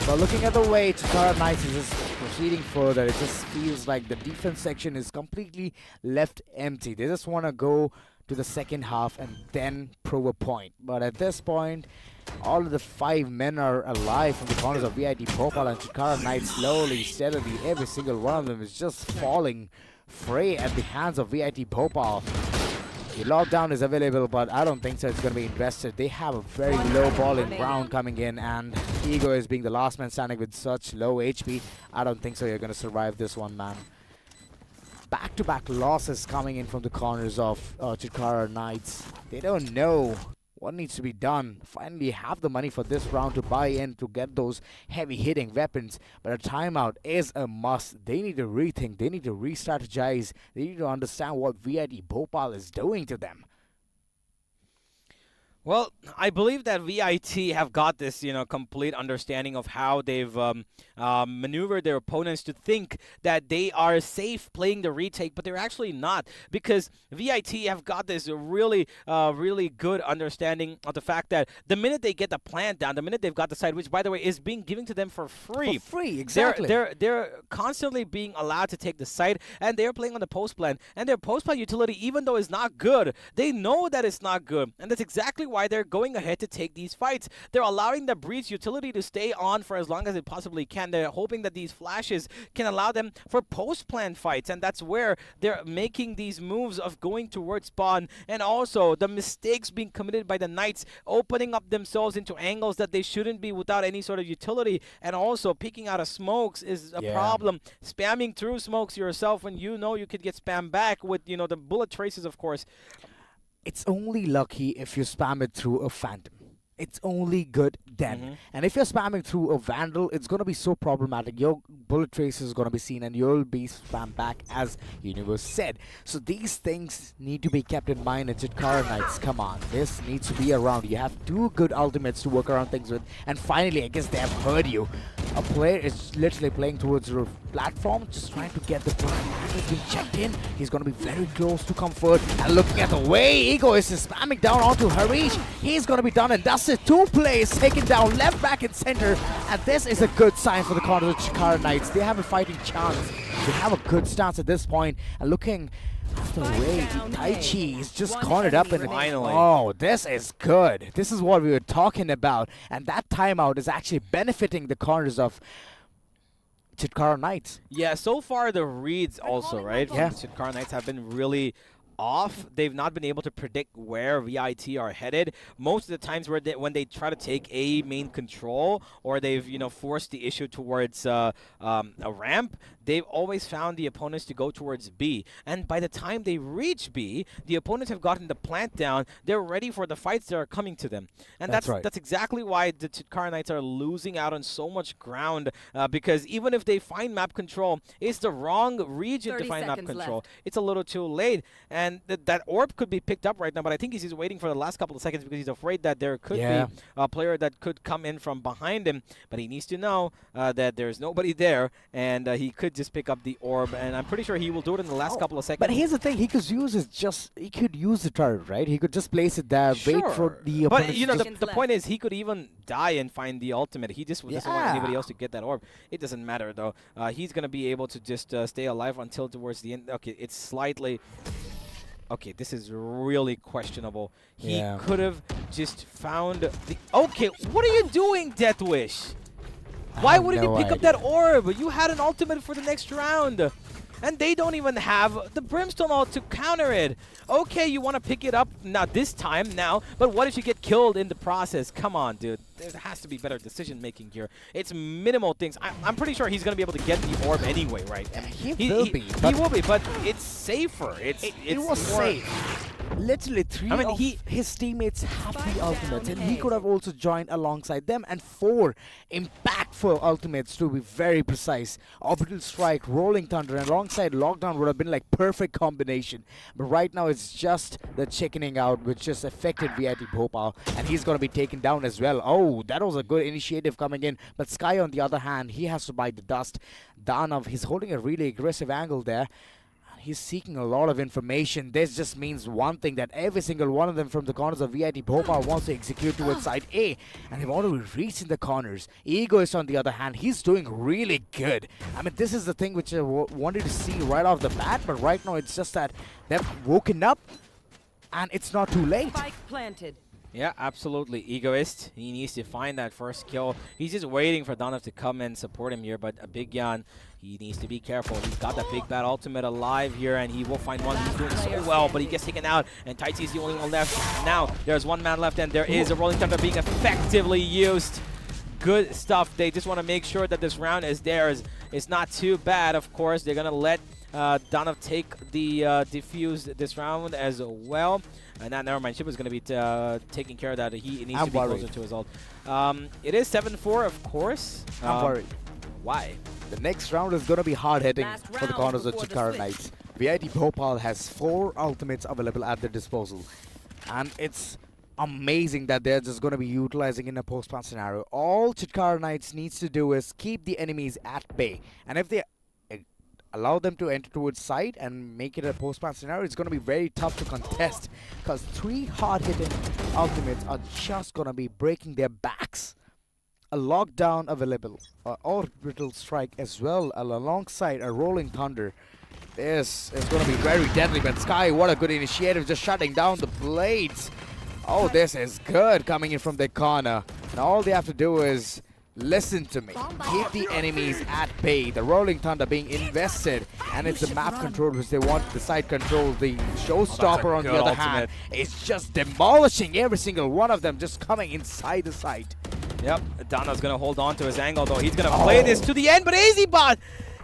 But looking at the way Chitkara Knights is just proceeding further, it just feels like the defense section is completely left empty. They just want to go to the second half and then prove a point. But at this point, all of the 5 men are alive from the corners of VIT Bhopal, and Chitkara Knights slowly, steadily, every single one of them is just falling fray at the hands of VIT Bhopal. The lockdown is available, but I don't think so it's going to be invested. They have a very low balling round coming in, and Ego is being the last man standing with such low HP. I don't think so you're going to survive this one, man. Back-to-back losses coming in from the corners of Chitkara Knights. They don't know what needs to be done. Finally have the money for this round to buy in to get those heavy hitting weapons, but a timeout is a must. They need to rethink, they need to re-strategize, they need to understand what VIT Bhopal is doing to them. Well, I believe that VIT have got this, complete understanding of how they've maneuvered their opponents to think that they are safe playing the retake, but they're actually not, because VIT have got this really, really good understanding of the fact that the minute they get the plant down, the minute they've got the side, which by the way is being given to them for free. For free, exactly. They're constantly being allowed to take the side, and they're playing on the post plan, and their post plan utility, even though it's not good, they know that it's not good, and that's exactly why they're going ahead to take these fights. They're allowing the Breach utility to stay on for as long as it possibly can. They're hoping that these flashes can allow them for post-plan fights, and that's where they're making these moves of going towards spawn, and also the mistakes being committed by the Knights, opening up themselves into angles that they shouldn't be without any sort of utility, and also peeking out of smokes is a problem. Spamming through smokes yourself when you know you could get spammed back with, the bullet traces, of course. It's only lucky if you spam it through a Phantom. It's only good then. And if you're spamming through a Vandal, it's going to be so problematic. Your bullet trace is going to be seen and you'll be spammed back, as Universe said. So these things need to be kept in mind. And Chitkara Knights, come on, this needs to be around. You have 2 good ultimates to work around things with. And finally, I guess they have heard you. A player is literally playing towards the platform, just trying to get the point. He's being checked in. He's going to be very close to comfort. And looking at the way Egoist is spamming down onto Harish, he's going to be done and dusted. 2 players taken down, left, back, and center. And this is a good sign for the corner of the Chitkara Knights. They have a fighting chance. They have a good stance at this point. And looking at the way Taichi is just cornered up. And oh, this is good. This is what we were talking about. And that timeout is actually benefiting the corners of Chitkara Knights. Yeah, so far the reads also, right? Yeah. Chitkara Knights have been really off. They've not been able to predict where VIT are headed. Most of the times when they try to take A main control, or they've forced the issue towards a ramp, they've always found the opponents to go towards B. And by the time they reach B, the opponents have gotten the plant down. They're ready for the fights that are coming to them. And that's right. That's exactly why the Chitkara Knights are losing out on so much ground, because even if they find map control, it's the wrong region to find map control. It's a little too late. and that orb could be picked up right now, but I think he's just waiting for the last couple of seconds because he's afraid that there could be a player that could come in from behind him. But he needs to know that there's nobody there, and he could just pick up the orb, and I'm pretty sure he will do it in the last couple of seconds. But here's the thing, he could use the turret, right? He could just place it there, wait for the opponent. But you know, the point is he could even die and find the ultimate. He just doesn't want anybody else to get that orb. It doesn't matter though. He's gonna be able to just stay alive until towards the end. Okay, it's slightly. Okay, this is really questionable. He could have just found the. Okay, what are you doing, Death Wish? Why wouldn't you pick up that orb? You had an ultimate for the next round. And they don't even have the Brimstone ult to counter it. Okay, you want to pick it up, not this time now, but what if you get killed in the process? Come on, dude. There has to be better decision-making here. It's minimal things. I'm pretty sure he's going to be able to get the orb anyway, right? He will be, but it's safer. It was safe. Literally three of his teammates have the ultimates, and he could have also joined alongside them, and 4 impactful ultimates to be very precise. Orbital Strike, Rolling Thunder, and alongside Lockdown would have been like perfect combination. But right now it's just the chickening out which just affected VIT Bhopal, and he's going to be taken down as well. Oh, that was a good initiative coming in, but Sky on the other hand, he has to bite the dust. Danav, he's holding a really aggressive angle there. He's seeking a lot of information. This just means one thing, that every single one of them from the corners of VIT Bhopal wants to execute towards side A, and they've already reached in the corners. Egoist on the other hand, he's doing really good. I mean, this is the thing which I wanted to see right off the bat, but right now it's just that they've woken up and it's not too late. Spike planted. Yeah, absolutely. Egoist, he needs to find that first kill. He's just waiting for Donav to come and support him here, but Big Yan, he needs to be careful. He's got that big bad ultimate alive here, and he will find one. He's doing so well, but he gets taken out, and Tai Chi's the only one left. Now, there's one man left, and there is a Rolling Thunder being effectively used. Good stuff. They just want to make sure that this round is theirs. It's not too bad, of course. They're going to let Donav take the defuse this round as well. And never mind. Chip is going to be taking care of that. He needs to be closer to his ult. It is 7-4, of course. I'm worried. Why? The next round is going to be hard-hitting for the corners of Chitkara Knights. VIT Bhopal has 4 ultimates available at their disposal. And it's amazing that they're just going to be utilizing in a post-plant scenario. All Chitkara Knights needs to do is keep the enemies at bay. And if they allow them to enter towards side and make it a post-plant scenario, it's going to be very tough to contest, because 3 hard-hitting ultimates are just going to be breaking their backs. A Lockdown available, Orbital Strike as well, alongside a Rolling Thunder. This is going to be very deadly, but Sky, what a good initiative, just shutting down the blades. Oh, this is good coming in from the corner. And all they have to do is listen to me. Keep the enemies at bay. The Rolling Thunder being invested, and it's the map control which they want, the side control. The Showstopper on the other hand is just demolishing every single one of them, just coming inside the site. Yep, Dana's going to hold on to his angle though. He's going to play this to the end, but AZBot,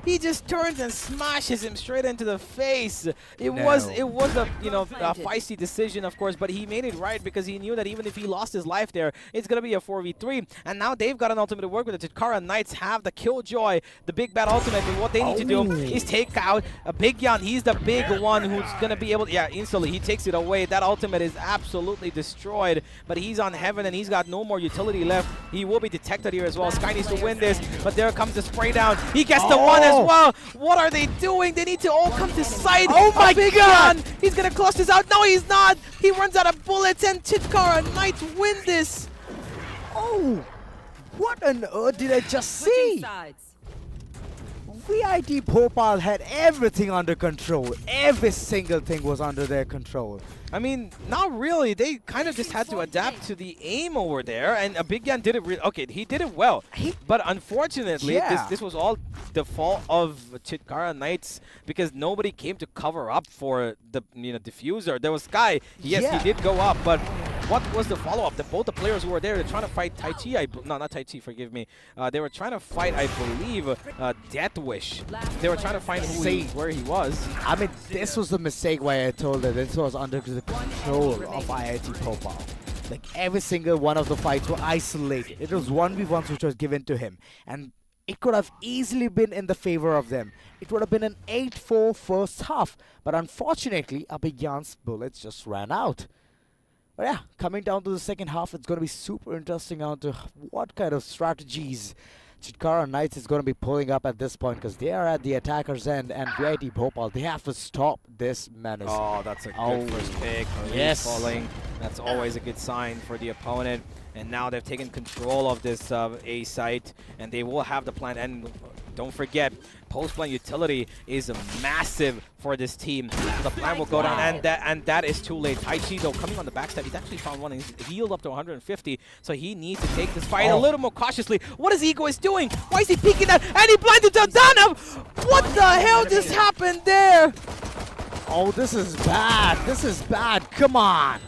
he just turns and smashes him straight into the face. It was a a feisty decision, of course, but he made it right because he knew that even if he lost his life there, it's gonna be a 4v3. And now they've got an ultimate to work with. The Chitkara Knights have the Killjoy, the big bad ultimate. And what they need to do is take out a Big Yan. He's the big one who's gonna be able to, instantly he takes it away. That ultimate is absolutely destroyed, but he's on heaven and he's got no more utility left. He will be detected here as well. Sky needs to win this, but there comes the spray down. He gets the one as well. What are they doing? They need to all come to side. Oh my God! He's gonna clutch this out. No, he's not. He runs out of bullets, and Chitkara Knights win this. Oh, what on earth did I just see? VIT Bhopal had everything under control. Every single thing was under their control. I mean, not really. They kind of just had to adapt to the aim over there, and Big Yan did it okay, he did it well. But unfortunately, this was all the fault of Chitkara Knights because nobody came to cover up for the diffuser. There was Sky. Yes, he did go up, but what was the follow-up? Both the players who were there, they're trying to fight Tai Chi. No, not Tai Chi, forgive me. They were trying to fight, I believe, Death Wish. They were trying to find where he was. I mean, this was the mistake why I told her this was under the control of VIT Bhopal. Like, every single one of the fights were isolated. It was 1v1s which was given to him. And it could have easily been in the favor of them. It would have been an 8-4 first half, but unfortunately, Abhigyan's bullets just ran out. But yeah, coming down to the second half, it's going to be super interesting on to what kind of strategies Chitkara Knights is going to be pulling up at this point, because they are at the attacker's end, and VIT Bhopal, they have to stop this menace. Oh, that's a good first pick. Yes. Falling. That's always a good sign for the opponent. And now they've taken control of this A site, and they will have the plan. And don't forget, post-plant utility is massive for this team. So the plan will go down, and that is too late. Taichi, though, coming on the backstab, he's actually found one, and he's healed up to 150, so he needs to take this fight a little more cautiously. What is Egoist doing? Why is he peeking that? And he blinded Dana! What the hell just happened there? Oh, this is bad. This is bad. Come on.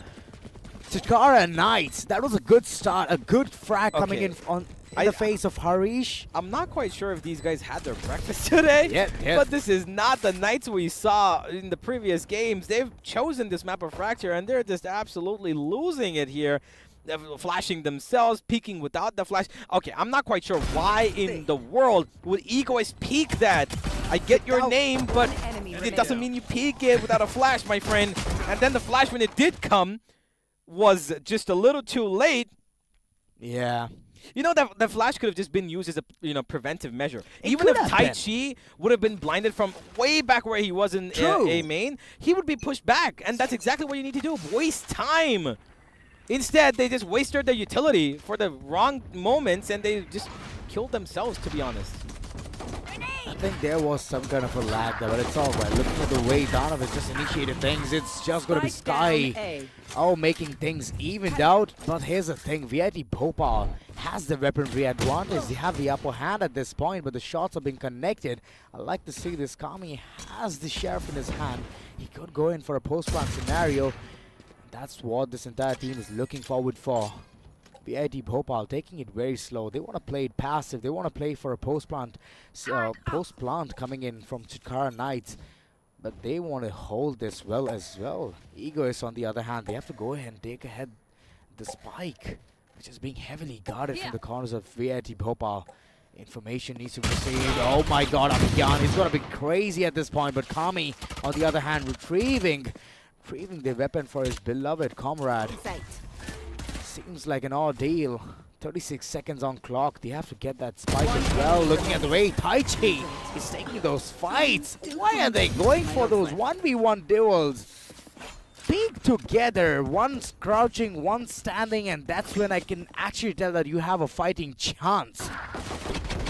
Chitkara Knights, that was a good start, a good frag coming in the face of Harish. I'm not quite sure if these guys had their breakfast today, but this is not the Knights we saw in the previous games. They've chosen this map of Fracture, and they're just absolutely losing it here. They're flashing themselves, peeking without the flash. Okay, I'm not quite sure why in the world would Egoist peek that. I get your name, but it doesn't mean you peek it without a flash, my friend. And then the flash, when it did come, was just a little too late. Yeah. You know, that the flash could have just been used as a preventive measure. Even if Taichi would have been blinded from way back where he was in A main, he would be pushed back. And that's exactly what you need to do. Waste time. Instead, they just wasted their utility for the wrong moments, and they just killed themselves, to be honest. I think there was some kind of a lag there, but it's all right. Looking at the way Donovan has just initiated things, it's just going to be Sky. Oh, making things evened out. But here's the thing, VIT Bhopal has the weaponry advantage. They have the upper hand at this point, but the shots are being connected. I like to see this. Kami has the sheriff in his hand. He could go in for a post-plant scenario. That's what this entire team is looking forward for. VIT Bhopal taking it very slow. They want to play it passive. They want to play for a post-plant coming in from Chitkara Knights. But they want to hold this well as well. Egoist, on the other hand, they have to go ahead and take ahead the spike, which is being heavily guarded from the corners of VIT Bhopal. Information needs to proceed. Oh my god, Abhigyan, he's going to be crazy at this point. But Kami, on the other hand, retrieving the weapon for his beloved comrade. Seems like an ordeal. 36 seconds on clock. They have to get that spike as well. Looking at the way Taichi is taking those fights. Why are they going for those 1v1 duels? Peek together. One's crouching, one's standing, and that's when I can actually tell that you have a fighting chance.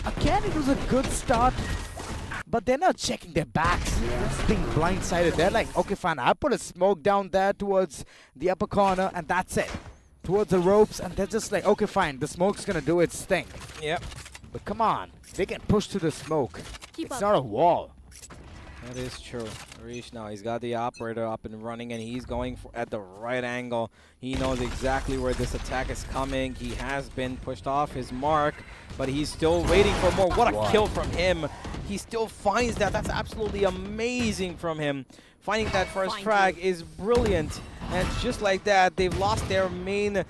Again, it was a good start, but they're not checking their backs. They're just being blindsided. They're like, okay, fine, I put a smoke down there towards the upper corner, and that's it. Towards the ropes, and they're just like, okay, fine, the smoke's gonna do its thing. Yep. But come on, they get pushed to the smoke. It's not a wall. That is true. Harish now, he's got the operator up and running, and he's going at the right angle. He knows exactly where this attack is coming. He has been pushed off his mark, but he's still waiting for more. What a kill from him. He still finds that. That's absolutely amazing from him. Finding that first frag is brilliant. And just like that, they've lost their main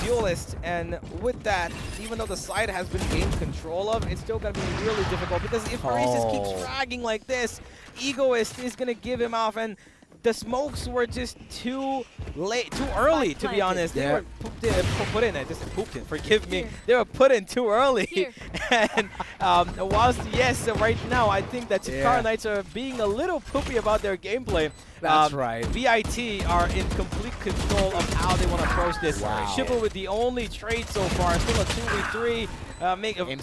duelist. And with that, even though the side has been gained control of, it's still going to be really difficult. Because if Harish just keeps fragging like this, Egoist is going to give him off. And the smokes were just too early, to be honest. They were put in. I just pooped in. Forgive me. They were put in too early. And whilst, yes, right now, I think that Chitkara Knights are being a little poopy about their gameplay. That's right. VIT are in complete control of how they want to approach this. Shipper with the only trade so far. Still a 2v3.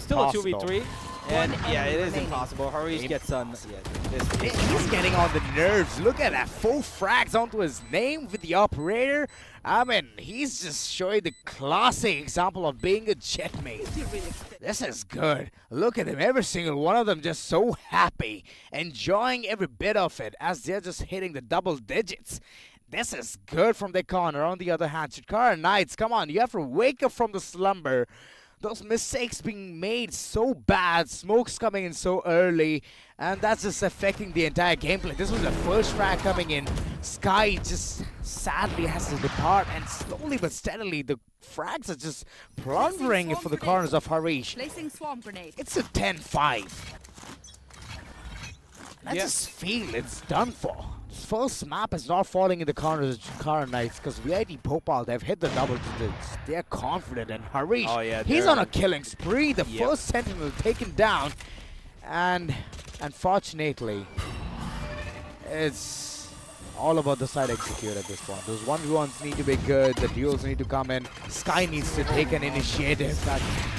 Still a 2v3. And yeah, it is impossible. Harish gets on. He's getting on the nerves. Look at that. 4 frags onto his name with the operator. I mean, he's just showing the classic example of being a checkmate. This is good. Look at him. Every single one of them just so happy, enjoying every bit of it as they're just hitting the double digits. This is good from the corner. On the other hand, Chitkara Knights, come on. You have to wake up from the slumber. Those mistakes being made so bad, smokes coming in so early, and that's just affecting the entire gameplay. This was the first frag coming in. Sky just sadly has to depart, and slowly but steadily the frags are just plundering for the corners of Harish. Placing swarm grenade. It's a 10-5. I just feel it's done for. This first map is not falling in the corners of Chitkara Knights because VIT Bhopal, they've hit the double digits. They're confident, and Harish, he's on a killing spree. The first Sentinel taken down, and unfortunately, it's all about the side execute at this point. Those 1v1s need to be good, the duels need to come in. Sky needs to take an initiative.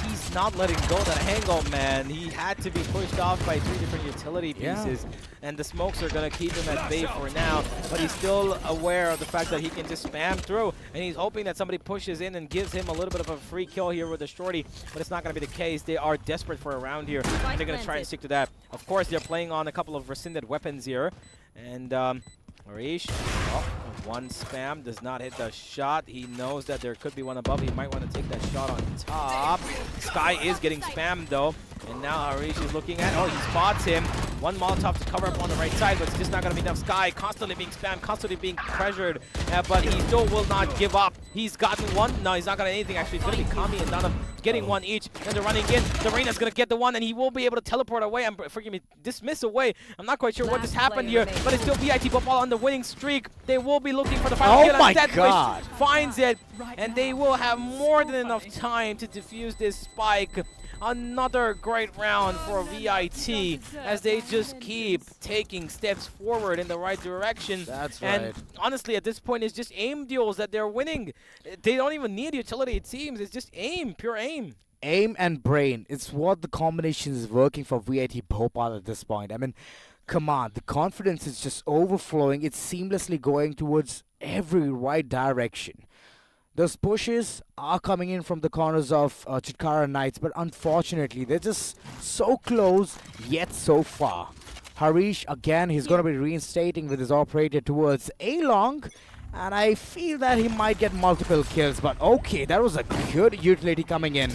He's not letting go of that angle, man. He had to be pushed off by 3 different utility pieces, and the smokes are going to keep him at bay for now, but he's still aware of the fact that he can just spam through, and he's hoping that somebody pushes in and gives him a little bit of a free kill here with the shorty, but it's not going to be the case. They are desperate for a round here, and they're going to try and stick to that. Of course, they're playing on a couple of rescinded weapons here, and Harish, one spam, does not hit the shot. He knows that there could be one above. He might want to take that shot on top. Sky is getting spammed though. And now Harish is looking at, he spots him. One Molotov to cover up on the right side, but it's just not going to be enough. Sky constantly being spammed, constantly being pressured, but he still will not give up. He's gotten one. No, he's not got anything actually. It's going to be Kami and Dana getting one each. And they're running in. The Reina's going to get the one, and he will be able to teleport away. Forgive me, dismiss away. I'm not quite sure what just happened here, but it's still VIT Bhopal on the winning streak. They will be looking for the final kill. Oh my God. Finds it, and they will have more than enough time to defuse this spike. Another great round for VIT as they just keep taking steps forward in the right direction. That's right. And honestly, at this point, it's just aim duels that they're winning. They don't even need utility, it seems. It's just aim, pure aim. Aim and brain. It's what the combination is working for VIT Bhopal at this point. I mean, come on. The confidence is just overflowing. It's seamlessly going towards every right direction. Those pushes are coming in from the corners of Chitkara Knights, but unfortunately, they're just so close, yet so far. Harish, again, he's going to be reinstating with his operator towards A-Long, and I feel that he might get multiple kills, but okay, that was a good utility coming in.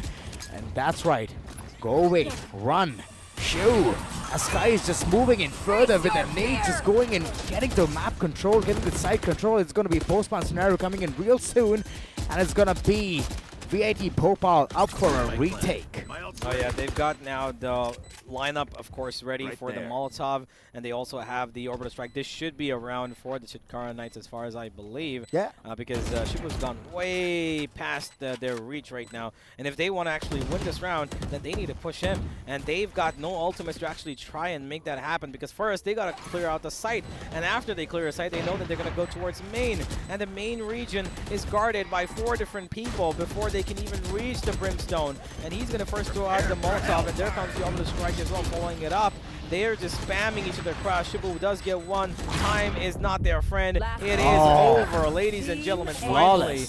And that's right. Go away. Run. Shoo. As Sky is just moving in further with a nade, just going in, getting the map control, getting the side control. It's going to be a post-man scenario coming in real soon, and it's going to be VIT Bhopal up for a retake. Oh yeah, they've got now the lineup, of course, ready for the Molotov, and they also have the Orbital Strike. This should be a round for the Chitkara Knights as far as I believe. Yeah. Because Shibu's gone way past their reach right now, and if they want to actually win this round, then they need to push him, and they've got no ultimates to actually try and make that happen, because first they got to clear out the site, and after they clear a site, they know that they're going to go towards main, and the main region is guarded by 4 different people before they can even reach the Brimstone, and he's going to first throw out the Molotov, and there comes the Orbital Strike as well, following it up. They're just spamming each other across. Shibu does get one. Time is not their friend. It is over, ladies and gentlemen. Finally,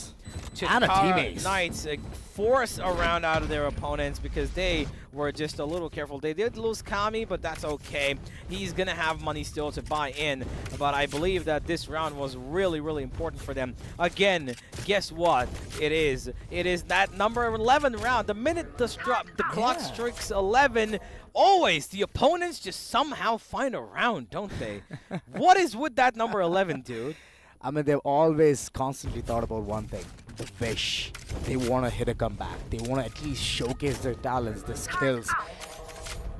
Chitkara Knights force a round out of their opponents because they were just a little careful. They did lose Kami, but that's okay. He's going to have money still to buy in, but I believe that this round was really, really important for them. Again, guess what? It is that number 11 round. The minute the clock strikes 11, always the opponents just somehow find a round, don't they? What is with that number 11, dude? I mean, they've always constantly thought about one thing, the wish. They want to hit a comeback. They want to at least showcase their talents, their skills.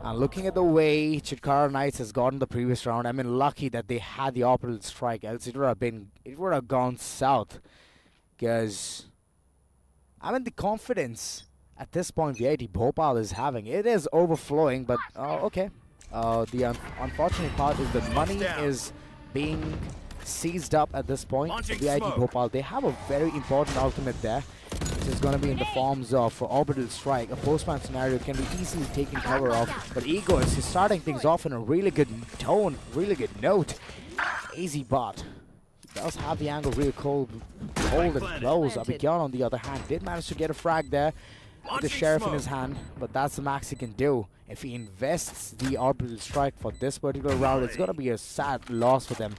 And looking at the way Chitkara Knights has gotten the previous round, I mean, lucky that they had the Orbital Strike, else it would have gone south. Because, I mean, the confidence at this point VIT Bhopal is having, it is overflowing, but okay. The unfortunate part is that money is being seized up at this point. VIT Bhopal, they have a very important ultimate there, which is going to be in the forms of Orbital Strike. A postman scenario can be easily taken cover of, but Ego is starting things off in a really good tone, really good note. Easy bot. He does have the angle real cold and close. Abhigyan, on the other hand, did manage to get a frag there with the Sheriff in his hand, but that's the max he can do. If he invests the Orbital Strike for this particular round, it's going to be a sad loss for them.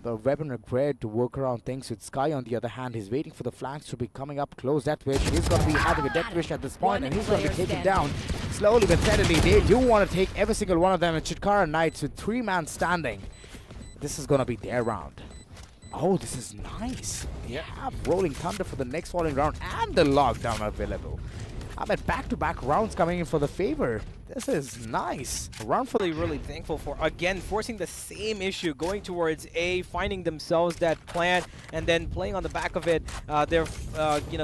The weapon required to work around things. With Sky, on the other hand, he's waiting for the flanks to be coming up close. Death Wish, he's going to be having a Death Wish at this point, and he's going to be taken down slowly but steadily. They do want to take every single one of them, and Chitkara Knights with 3-man standing. This is going to be their round. Oh, this is nice. We have Rolling Thunder for the next following round and the lockdown available. I mean, back-to-back rounds coming in for the favor. This is nice. Round for really thankful for, again, forcing the same issue, going towards A, finding themselves that plant, and then playing on the back of it. They're,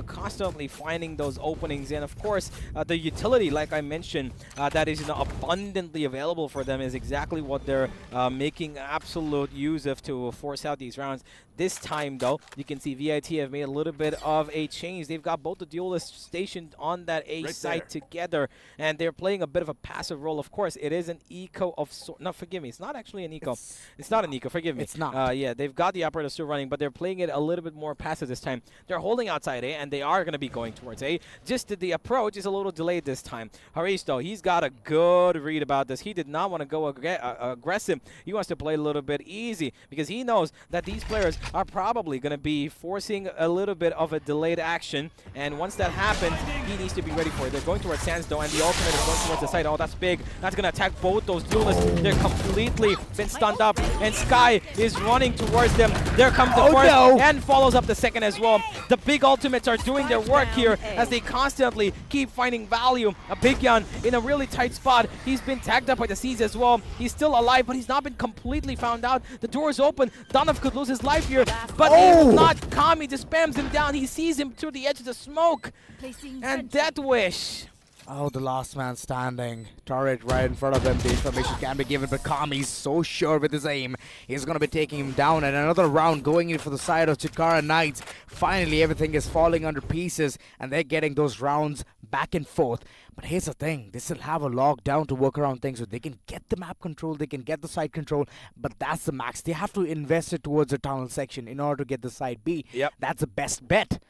constantly finding those openings. And, of course, the utility, like I mentioned, that is abundantly available for them is exactly what they're making absolute use of to force out these rounds. This time, though, you can see VIT have made a little bit of a change. They've got both the duelists stationed on that A site together, and they're playing a bit of a passive role. Of course, it is an eco of sort. No, forgive me. It's not actually an eco. It's not an eco. Forgive me. It's not. Yeah, they've got the operator still running, but they're playing it a little bit more passive this time. They're holding outside A, and they are going to be going towards A. Just the approach is a little delayed this time. Harish, though, he's got a good read about this. He did not want to go aggressive. He wants to play a little bit easy because he knows that these players are probably going to be forcing a little bit of a delayed action, and once that happens, he needs to be ready for it. They're going towards Sands, though, and the ultimate is going towards the side. Oh, that's big. That's going to attack both those duelists. They're completely been stunned up, and Sky is running towards them. There comes the first, and follows up the second as well. The big ultimates are doing their work here as they constantly keep finding value. A Big Yan in a really tight spot. He's been tagged up by the Seas as well. He's still alive, but he's not been completely found out. The door is open. Donav could lose his life here, but he's not. Kami just spams him down. He sees him through the edge of the smoke. And Death Wish. Oh, the last man standing. Turret right in front of him. The information can be given, but Kami's so sure with his aim. He's going to be taking him down. And another round going in for the side of Chitkara Knights. Finally, everything is falling under pieces, and they're getting those rounds back and forth. But here's the thing. They still have a lockdown to work around things, so they can get the map control, they can get the side control, but that's the max. They have to invest it towards the tunnel section in order to get the side B. Yep. That's the best bet.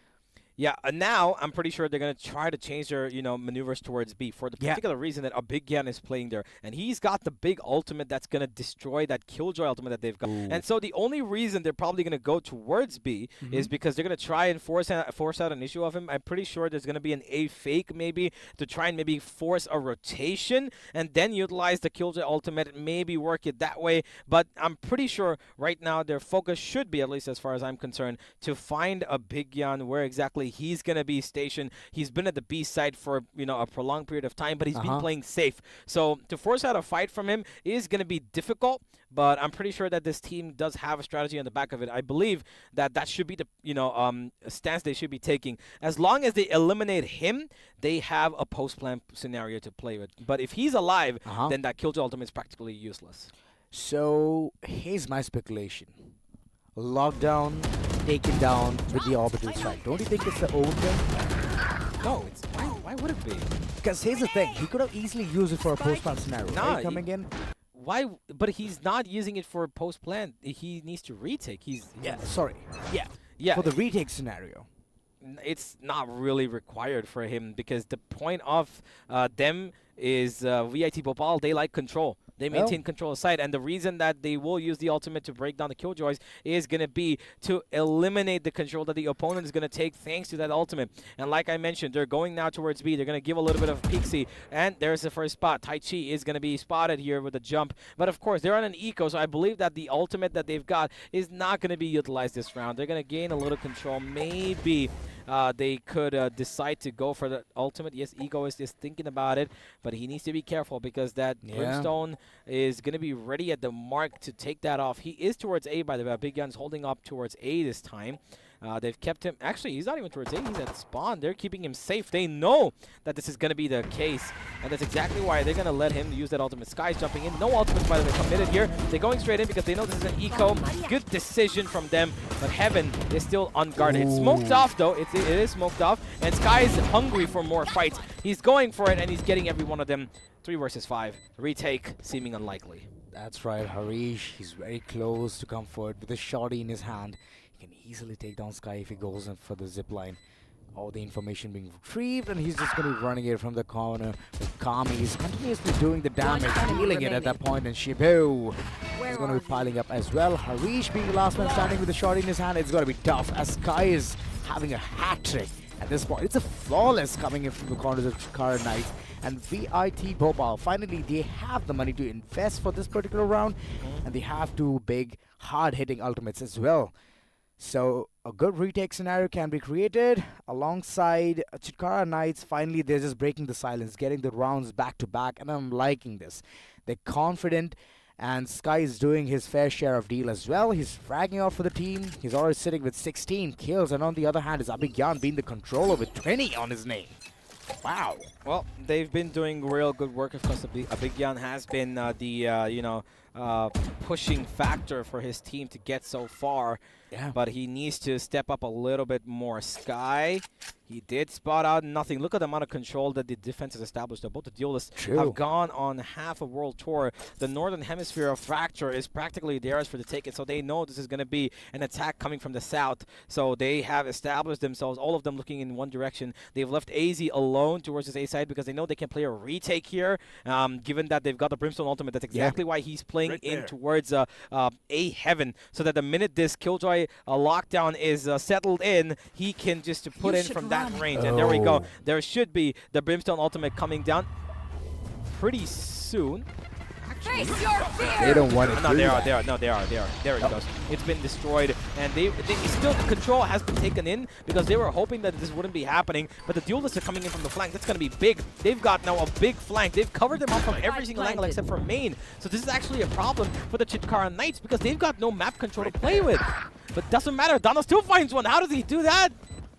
Yeah, now I'm pretty sure they're going to try to change their, maneuvers towards B for the particular reason that a Big Yan is playing there. And he's got the big ultimate that's going to destroy that Killjoy ultimate that they've got. And so the only reason they're probably going to go towards B is because they're going to try and force out an issue of him. I'm pretty sure there's going to be an A fake maybe to try and maybe force a rotation and then utilize the Killjoy ultimate, maybe work it that way. But I'm pretty sure right now their focus should be, at least as far as I'm concerned, to find a Big Yan where exactly he's going to be stationed. He's been at the B side for, a prolonged period of time, but he's been playing safe. So to force out a fight from him is going to be difficult, but I'm pretty sure that this team does have a strategy on the back of it. I believe that should be the, stance they should be taking. As long as they eliminate him, they have a post-plan scenario to play with. But if he's alive, then that Killjoy ultimate is practically useless. So here's my speculation. Lockdown taken down with the orbital strike. Don't you think it's the old thing? No, it's why would it be? Because here's the thing. He could have easily used it for a post-plan scenario. Nah, right? Coming in. Why? But he's not using it for post-plan. He needs to retake. For the retake scenario. It's not really required for him because the point of them is VIT Bhopal. They like control. They maintain control of side, and the reason that they will use the ultimate to break down the Killjoys is going to be to eliminate the control that the opponent is going to take thanks to that ultimate. And like I mentioned, they're going now towards B. They're going to give a little bit of Pixie, and there's the first spot. Tai Chi is going to be spotted here with a jump, but of course, they're on an eco, so I believe that the ultimate that they've got is not going to be utilized this round. They're going to gain a little control. Maybe they could decide to go for the ultimate. Yes, Ego is just thinking about it, but he needs to be careful because that Brimstone is going to be ready at the mark to take that off. He is towards A, by the way. Big Gun's holding up towards A this time. They've kept him. Actually, he's not even towards A. He's at spawn. They're keeping him safe. They know that this is going to be the case, and that's exactly why they're going to let him use that ultimate. Sky's jumping in. No ultimates, by the way, committed here. They're going straight in because they know this is an eco. Good decision from them, but Heaven is still unguarded. It's smoked off, though. It is smoked off, and Sky is hungry for more fights. He's going for it, and he's getting every one of them. 3 versus 5. Retake seeming unlikely. That's right, Harish. He's very close to comfort with a shotty in his hand. He can easily take down Sky if he goes in for the zip line. All the information being retrieved, and he's just going to be running it from the corner. With Kami, he's continuously doing the damage, dealing it at that point, and Shibu is going to be piling up as well. Harish being the last man standing with a shot in his hand. It's going to be tough as Sky is having a hat trick at this point. It's a flawless coming in from the corners of Chitkara Knights. And VIT Bhopal, finally they have the money to invest for this particular round, and they have 2 big hard-hitting ultimates as well. So a good retake scenario can be created alongside Chitkara Knights. Finally, they're just breaking the silence, getting the rounds back to back, and I'm liking this. They're confident, and Sky is doing his fair share of deal as well. He's fragging out for the team. He's already sitting with 16 kills, and on the other hand is Abhigyan being the controller with 20 on his name. Wow. Well, they've been doing real good work. Of course, Abhigyan has been pushing factor for his team to get so far. Yeah. But he needs to step up a little bit more. Sky, he did spot out nothing. Look at the amount of control that the defense has established. Both the duelists have gone on half a world tour. The northern hemisphere of Fracture is practically theirs for the taking, so they know this is going to be an attack coming from the south. So they have established themselves, all of them looking in one direction. They've left AZ alone towards his A side because they know they can play a retake here, given that they've got the Brimstone ultimate. That's exactly why he's playing in towards A heaven, so that the minute this Killjoy lockdown is settled in, he can just put in from that range. And there we go. There should be the Brimstone ultimate coming down pretty soon. Face your fear! They don't want it. No, they are. There it goes. It's been destroyed, and they still, control has been taken in because they were hoping that this wouldn't be happening. But the duelists are coming in from the flank. That's going to be big. They've got now a big flank. They've covered them up from every single angle except for main. So this is actually a problem for the Chitkara Knights because they've got no map control to play with. But doesn't matter. Dana still finds one. How does he do that?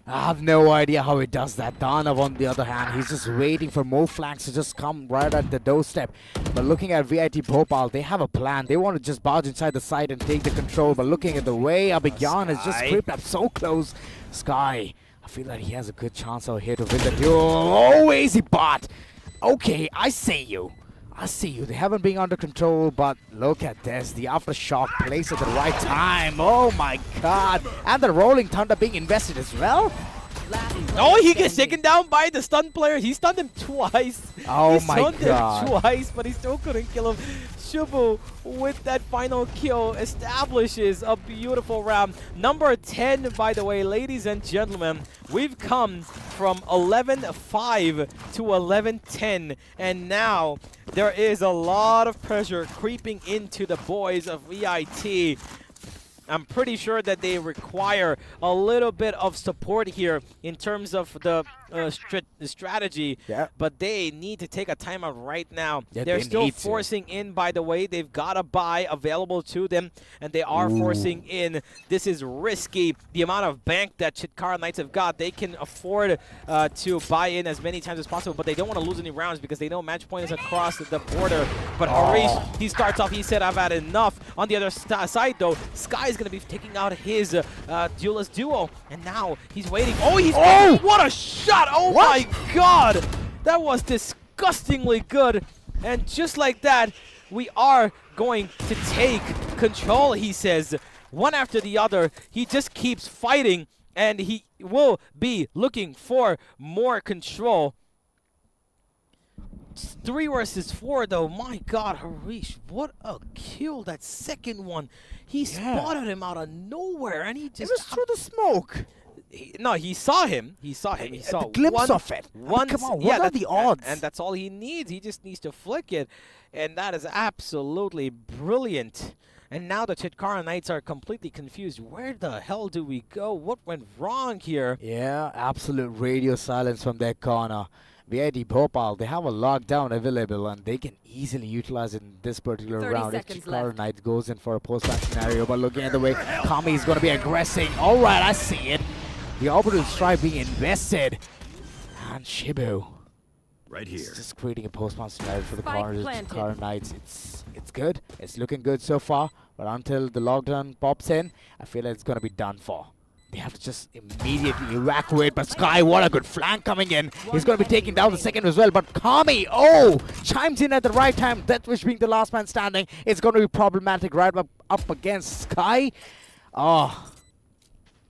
I have no idea how he does that. Danav, on the other hand, he's just waiting for more flanks to just come right at the doorstep. But looking at VIT Bhopal, they have a plan. They want to just barge inside the site and take the control. But looking at the way Abhigyan has just creeped up so close. Sky, I feel like he has a good chance out here to win the duel. Oh, easy bot. Okay, I see you. I see you. They haven't been under control, but look at this. The aftershock placed at the right time. Oh my god. And the Rolling Thunder being invested as well. Oh, he gets taken down by the stun player. He stunned him twice. Oh he my stunned god. him twice, but he still couldn't kill him. Shubu, with that final kill, establishes a beautiful round. Number 10, by the way, ladies and gentlemen. We've come from 11-5 to 11-10, and now there is a lot of pressure creeping into the boys of VIT. I'm pretty sure that they require a little bit of support here in terms of the strategy, but they need to take a timeout right now. They're still forcing in, by the way. They've got a buy available to them, and they are forcing in. This is risky. The amount of bank that Chitkara Knights have got, they can afford to buy in as many times as possible, but they don't want to lose any rounds because they know match point is across the border. But Harish, he starts off, he said, I've had enough. On the other side, though, Sky is going to be taking out his duelist duo, and now he's waiting. Oh, he's what a shot! Oh my god! That was disgustingly good. And just like that, we are going to take control, he says. One after the other, he just keeps fighting, and he will be looking for more control. 3 versus 4 though. My god, Harish, what a kill. That second one, he spotted him out of nowhere, and he just... It was through the smoke. No, he saw him. He saw him. He saw the glimpse of it. One, come on, what are the odds? And that's all he needs. He just needs to flick it, and that is absolutely brilliant. And now the Chitkara Knights are completely confused. Where the hell do we go? What went wrong here? Yeah, absolute radio silence from their corner. VIT Bhopal, they have a lockdown available, and they can easily utilize it in this particular round. If Chitkara Knight goes in for a post-match scenario, but looking at the way Kami is going to be aggressing. All right, I see it. The orbital strike being invested. And Shibu. Right here. It's just creating a post-match scenario for the Chitkara Knights. It's good. It's looking good so far. But until the lockdown pops in, I feel like it's going to be done for. They have to just immediately evacuate, but Sky, what a good flank coming in. He's going to be taking down the second as well, but Kami, chimes in at the right time. Deathwish being the last man standing. It's going to be problematic right up against Sky.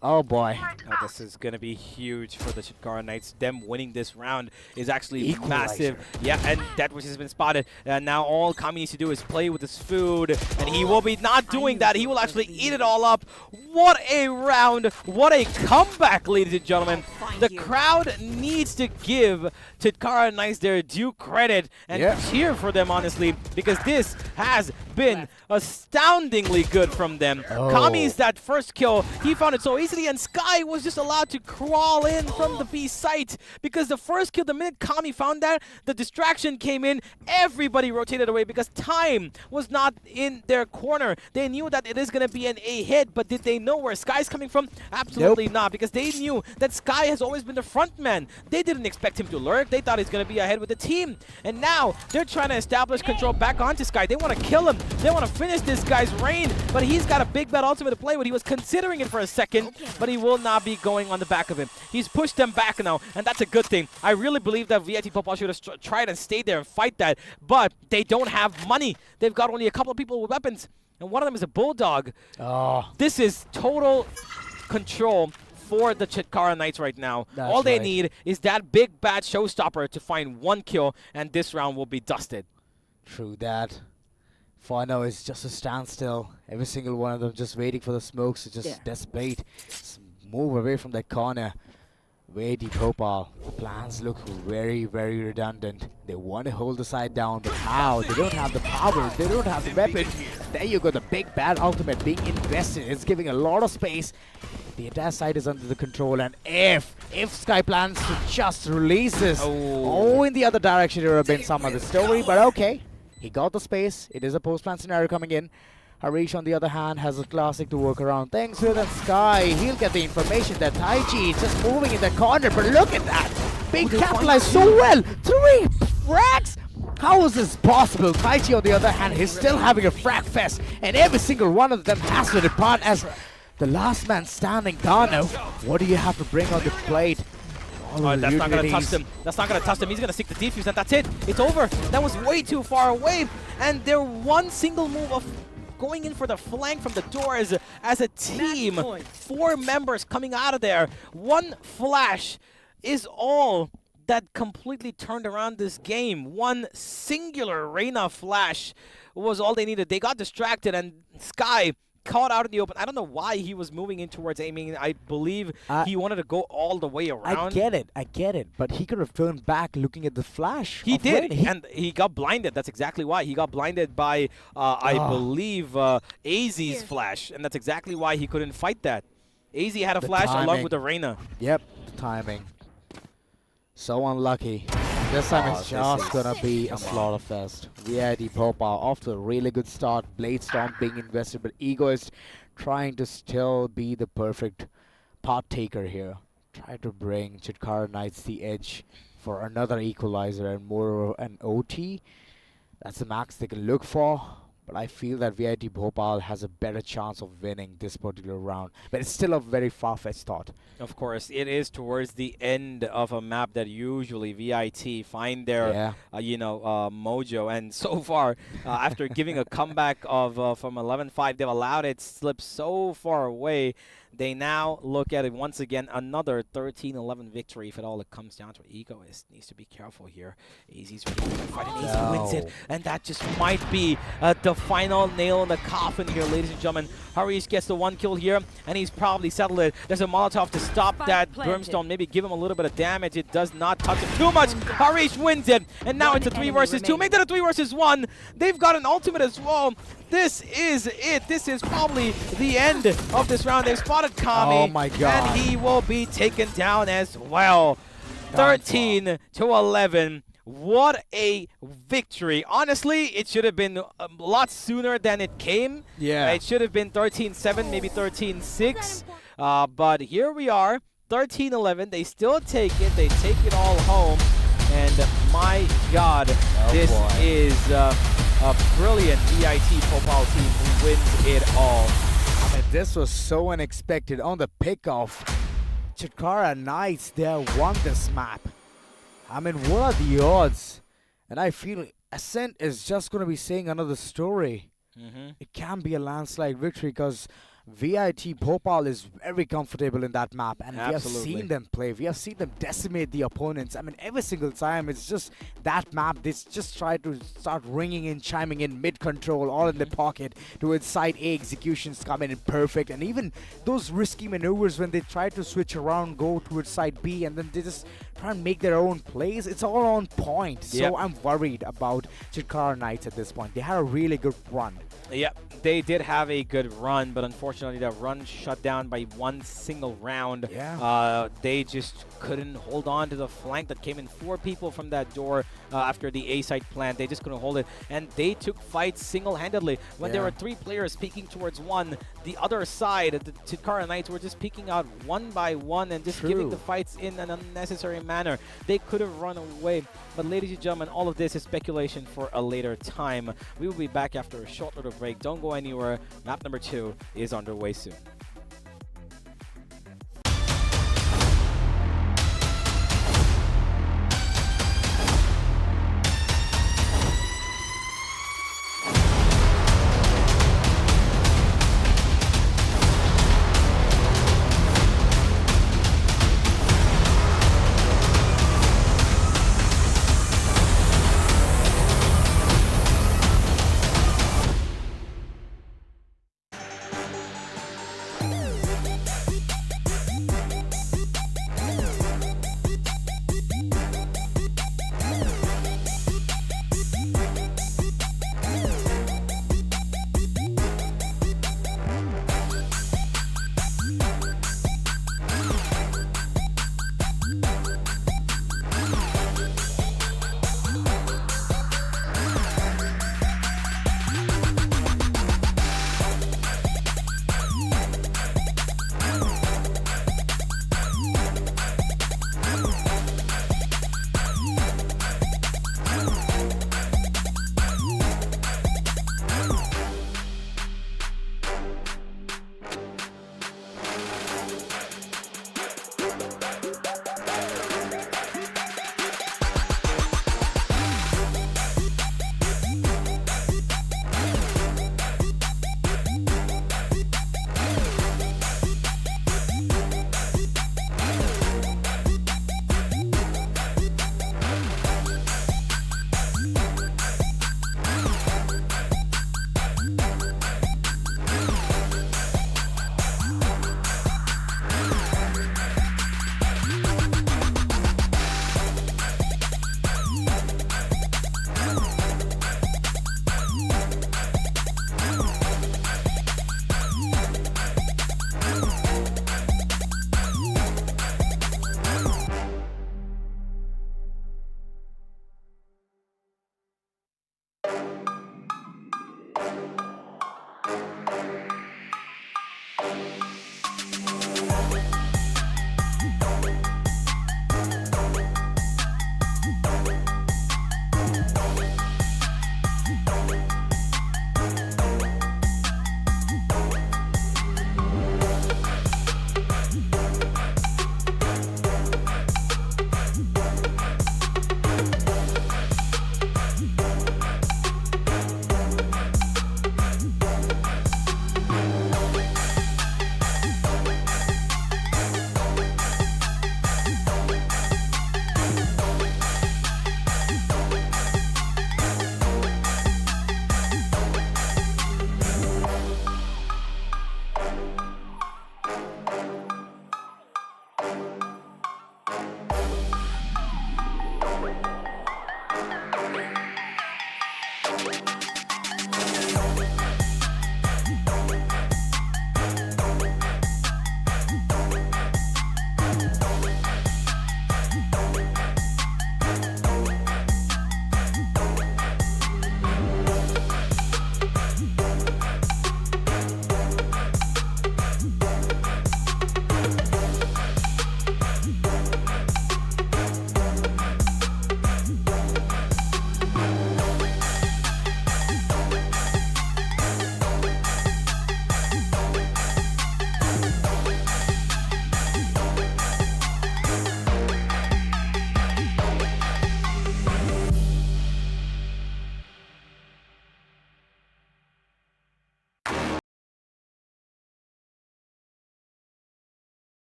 Oh boy. This is going to be huge for the Chitkara Knights. Them winning this round is actually massive. Yeah, and Deathwish has been spotted. And now all Kami needs to do is play with his food. And he will be not doing that. He will actually eat it all up. What a round. What a comeback, ladies and gentlemen. the crowd needs to give Chitkara Knights their due credit and cheer for them, honestly, because this has been astoundingly good from them. Kami's that first kill, he found it so easily, and Sky was just allowed to crawl in from the B site because the first kill, the minute Kami found that, the distraction came in, everybody rotated away because time was not in their corner. They knew that it is going to be an A hit, but did they know where Sky's coming from? Absolutely not, because they knew that Sky has always been the front man. They didn't expect him to lurk. They thought he's going to be ahead with the team. And now they're trying to establish control back onto Sky. They want to kill him. They want to finish this guy's reign, but he's got a big bad ultimate to play with. He was considering it for a second, but he will not be going on the back of him. He's pushed them back now, and that's a good thing. I really believe that VIT Bhopal should have tried and stayed there and fight that, but they don't have money. They've got only a couple of people with weapons, and one of them is a bulldog. This is total control for the Chitkara Knights right now. All they need is that big bad showstopper to find one kill, and this round will be dusted. True that. For now, it's just a standstill. Every single one of them just waiting for the smokes to just dissipate. Move away from that corner. Way deep Bhopal. The plans look very, very redundant. They want to hold the side down, but how? They don't have the power. They don't have the weapon. There you go, the big bad ultimate being invested. It's giving a lot of space. The entire side is under the control, and if Sky plans to just release this, in the other direction, there would have been some other story, but okay. He got the space. It is a post-plan scenario coming in. Harish, on the other hand, has a classic to work around. Thanks to that Sky, he'll get the information that Taichi is just moving in the corner, but look at that! Being capitalized so well! 3 frags! How is this possible? Taichi, on the other hand, is still having a frag fest, and every single one of them has to depart as the last man standing. Dano, what do you have to bring on the plate? That's not going to touch him. That's not going to touch him. He's going to seek the defuse, and that's it. It's over. That was way too far away. And they're one single move of going in for the flank from the door as a team. 4 members coming out of there. One flash is all that completely turned around this game. One singular Reyna flash was all they needed. They got distracted, and Sky caught out in the open. I don't know why he was moving in towards aiming. I believe he wanted to go all the way around. I get it. But he could have turned back looking at the flash. He did, and he got blinded. That's exactly why. He got blinded by, I believe, AZ's flash, and that's exactly why he couldn't fight that. AZ had a flash along with the Reyna. Yep, the timing. So unlucky. This time it's just gonna be a slaughter fest. VIT Bhopal off to a really good start. Bladestorm being invested, but Egoist trying to still be the perfect partaker here. Try to bring Chitkara Knights the edge for another equalizer and more an OT. That's the max they can look for. But I feel that VIT Bhopal has a better chance of winning this particular round. But it's still a very far-fetched thought. Of course, it is towards the end of a map that usually VIT find their, mojo. And so far, after giving a comeback of from 11-5, they've allowed it slip so far away. They now look at it once again, another 13-11 victory if it all comes down to it. Egoist needs to be careful here. AZ's ready to fight, and AZ wins it. And that just might be the final nail in the coffin here, ladies and gentlemen. Harish gets the 1 kill here, and he's probably settled it. There's a Molotov to stop that Brimstone, maybe give him a little bit of damage. It does not touch him too much. Harish wins it, and now it's a 3 versus 2. Make that a 3 versus 1. They've got an ultimate as well. This is it. This is probably the end of this round. They've spotted Kami. Oh my god. And he will be taken down as well. 13-11. What a victory. Honestly, it should have been a lot sooner than it came. Yeah. It should have been 13-7, maybe 13-6. But here we are, 13-11. They still take it. They take it all home. And my god, this is a brilliant VIT Bhopal team who wins it all. I mean, this was so unexpected. On the pickoff, Chitkara Knights, they won this map. I mean, what are the odds? And I feel Ascent is just going to be saying another story. It can be a landslide victory because VIT Bhopal is very comfortable in that map, and we have Absolutely. seen them play. We have seen them decimate the opponents. I mean, every single time it's just that map. They just try to start ringing in, chiming in, mid-control, all in the pocket. Towards side A, executions come in perfect, and even those risky maneuvers when they try to switch around, go towards side B, and then they just try and make their own plays. It's all on point. So Yep. I'm worried about Chitkara Knights at this point. They had a really good run. Yeah, they did have a good run, but unfortunately that run shut down by one single round. Yeah. They just couldn't hold on to the flank that came in. 4 people from that door after the A site plant. They just couldn't hold it, and they took fights single-handedly. When there were 3 players peeking towards one, the other side, the Chitkara Knights, were just peeking out one by one and just giving the fights in an unnecessary manner. They could have run away, but ladies and gentlemen, all of this is speculation for a later time. We will be back after a short little break. Don't go anywhere. Map number 2 is underway soon.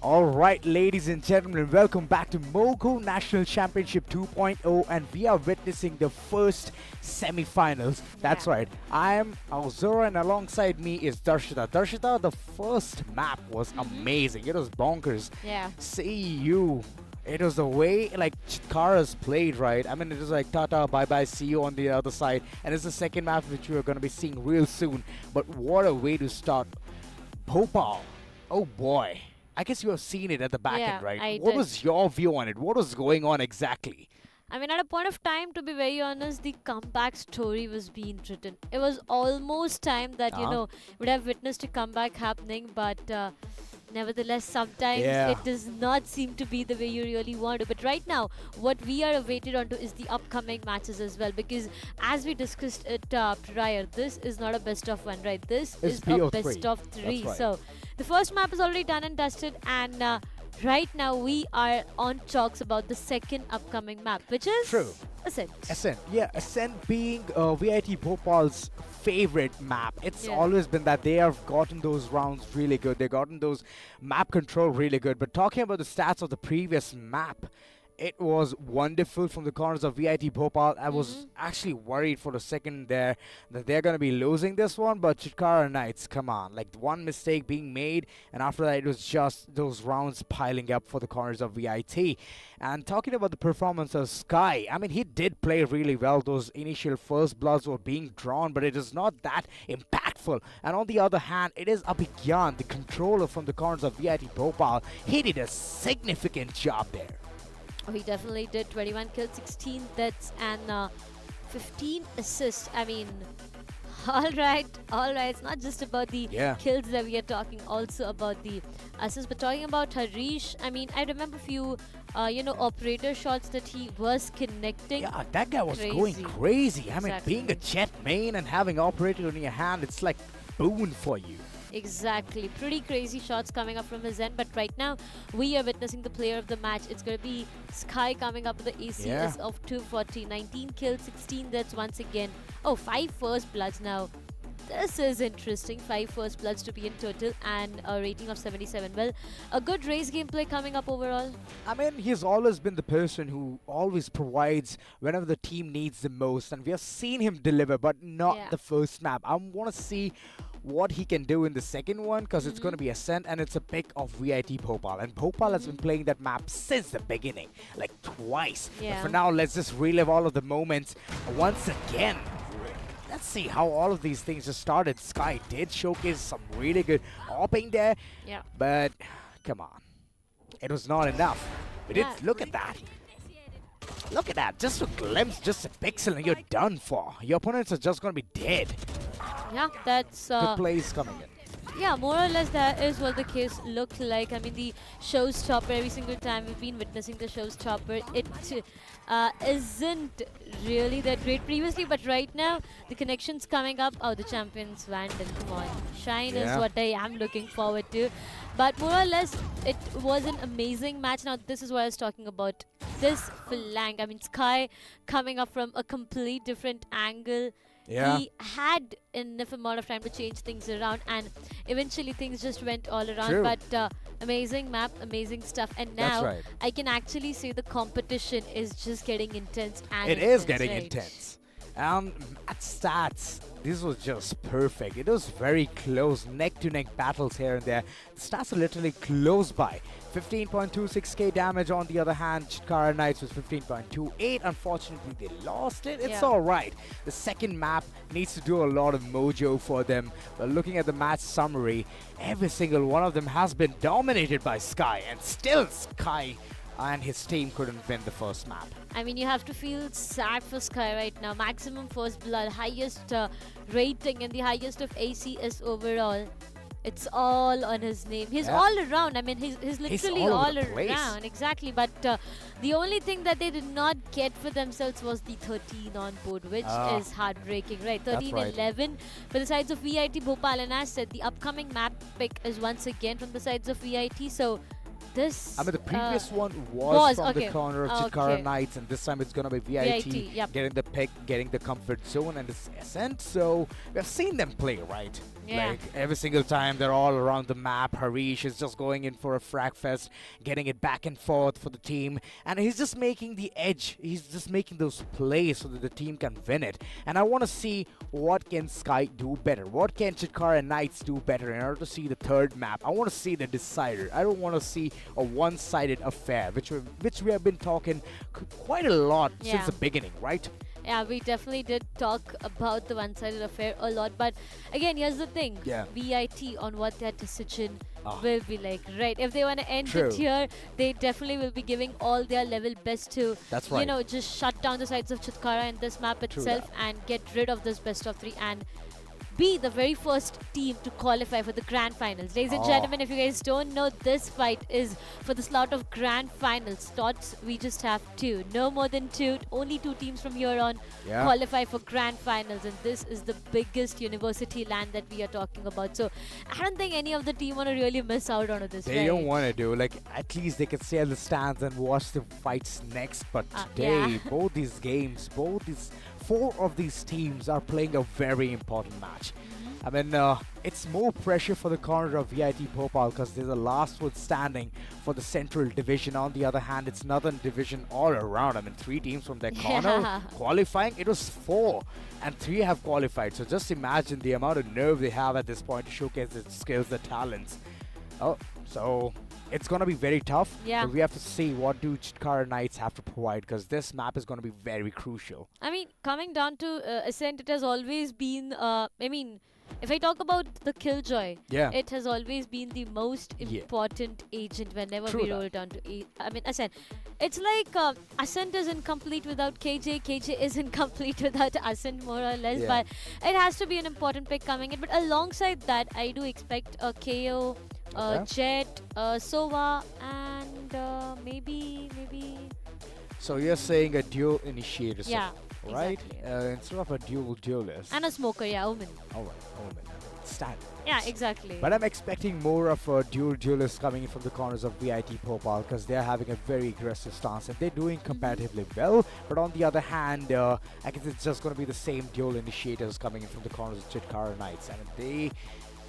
All right, ladies and gentlemen, welcome back to Mogo National Championship 2.0, and we are witnessing the first semi-finals. That's right. I am Alzora, and alongside me is Darshita. Darshita, the first map was amazing. It was bonkers. Yeah. See you. It was the way like Chitkara's played, right? I mean, it was like tata, bye-bye, see you on the other side. And it's the second map which we are going to be seeing real soon. But what a way to start. Bhopal. Oh boy. I guess you have seen it at the back end, right? What was your view on it? What was going on exactly? I mean, at a point of time, to be very honest, the comeback story was being written. It was almost time that, you know, would have witnessed a comeback happening, but nevertheless, sometimes it does not seem to be the way you really want to. But right now, what we are awaited onto is the upcoming matches as well. Because as we discussed it prior, this is not a best of one, right? This is a best of three. Right. So the first map is already done and dusted, and right now we are on talks about the second upcoming map, which is Ascent. Ascent, yeah. Ascent being VIT Bhopal's favorite map. It's always been that they have gotten those rounds really good. They've gotten those map control really good. But talking about the stats of the previous map, it was wonderful from the corners of VIT Bhopal. I was actually worried for a second there that they're going to be losing this one, but Chitkara Knights, come on. Like, one mistake being made, and after that, it was just those rounds piling up for the corners of VIT. And talking about the performance of Sky, I mean, he did play really well. Those initial first bloods were being drawn, but it is not that impactful. And on the other hand, it is Abhigyan, the controller from the corners of VIT Bhopal. He did a significant job there. Oh, he definitely did. 21 kills, 16 deaths, and 15 assists. I mean, all right. It's not just about the kills that we are talking, also about the assists. But talking about Harish, I mean, I remember a few, operator shots that he was connecting. Yeah, that guy was going crazy. I mean, being a jet main and having operator in your hand, it's like boon for you. Exactly. Pretty crazy shots coming up from his end. But right now, we are witnessing the player of the match. It's going to be Sky coming up with the ACS of 240. 19 kills, 16 deaths once again. Oh, 5 first bloods now. This is interesting. 5 first bloods to be in total and a rating of 77. Well, a good race gameplay coming up overall. I mean, he's always been the person who always provides whenever the team needs the most. And we have seen him deliver, but not the first map. I want to see what he can do in the second one, because it's going to be Ascent, and it's a pick of VIT Bhopal. And Bhopal has been playing that map since the beginning, like twice. But for now, let's just relive all of the moments once again. Let's see how all of these things just started. Sky did showcase some really good opping there, but come on, it was not enough. We did look at that. Look at that, just a glimpse, just a pixel, and you're done for. Your opponents are just going to be dead. Yeah, that's good plays coming in. Yeah, more or less that is what the case looked like. I mean, the showstopper, every single time we've been witnessing the showstopper, it isn't really that great previously, but right now, the connections coming up. Oh, the champions Vandal, come on. Shine is what I am looking forward to. But more or less, it was an amazing match. Now, this is what I was talking about. This flank, I mean, Sky coming up from a complete different angle. He had enough amount of time to change things around, and eventually things just went all around. But amazing map, amazing stuff. And now I can actually say the competition is just getting intense. And it is getting intense. At stats, this was just perfect. It was very close, neck-to-neck battles here and there. The stats are literally close by. 15.26k damage on the other hand. Chitkara Knights was 15.28. Unfortunately, they lost it. It's alright. The second map needs to do a lot of mojo for them. But looking at the match summary, every single one of them has been dominated by Sky. And still Sky and his team couldn't win the first map. I mean, you have to feel sad for Sky right now. Maximum first blood, highest rating, and the highest of ACS overall. It's all on his name. He's all around. I mean, he's literally all around. Exactly. But the only thing that they did not get for themselves was the 13 on board, which is heartbreaking, right? 13-11 for the sides of VIT Bhopal. And as said, the upcoming map pick is once again from the sides of VIT. So this... I mean, the previous one was from the corner of Chitkara Knights, and this time it's going to be VIT getting the pick, getting the comfort zone and the Ascent. So we've seen them play, right? Yeah. Like every single time they're all around the map. Harish is just going in for a frag fest, getting it back and forth for the team, and he's just making the edge. He's just making those plays so that the team can win it. And I want to see what can Sky do better. What can Chitkara Knights do better in order to see the third map. I want to see the decider. I don't want to see a one-sided affair, which we have been talking quite a lot since the beginning, right? Yeah, we definitely did talk about the one-sided affair a lot, but again, here's the thing. Yeah. VIT on what their decision will be like, right? If they want to end it here, they definitely will be giving all their level best to, you know, just shut down the sides of Chitkara and this map itself and get rid of this best of 3 and be the very first team to qualify for the grand finals. Ladies and gentlemen, if you guys don't know, this fight is for the slot of grand finals. Slots, we just have 2. No more than 2. Only 2 teams from here on qualify for grand finals. And this is the biggest university land that we are talking about. So I don't think any of the team want to really miss out on this. They don't want to do. Like, at least they can stay in the stands and watch the fights next. But today, both these games, 4 of these teams are playing a very important match. I mean, it's more pressure for the corner of VIT Bhopal because they're the last one standing for the Central Division. On the other hand, it's Northern Division all around. I mean, 3 teams from their corner qualifying. It was 4 and 3 have qualified. So just imagine the amount of nerve they have at this point to showcase their skills, their talents. So it's going to be very tough. Yeah. But we have to see what do Chitkara Knights have to provide because this map is going to be very crucial. I mean, coming down to Ascent, it has always been, if I talk about the Killjoy, it has always been the most important agent whenever we roll down to Ascent. It's like Ascent is incomplete without KJ. KJ is incomplete without Ascent, more or less. But it has to be an important pick coming in. But alongside that, I do expect a KO, Jet, Sova, and maybe. So you're saying a dual initiator, right? Exactly. Instead of a duelist. And a smoker, Omen. Alright, Omen. Standard. Yeah, exactly. But I'm expecting more of a duelist coming in from the corners of VIT Bhopal because they're having a very aggressive stance and they're doing comparatively well. But on the other hand, I guess it's just going to be the same dual initiators coming in from the corners of Chitkara Knights. And they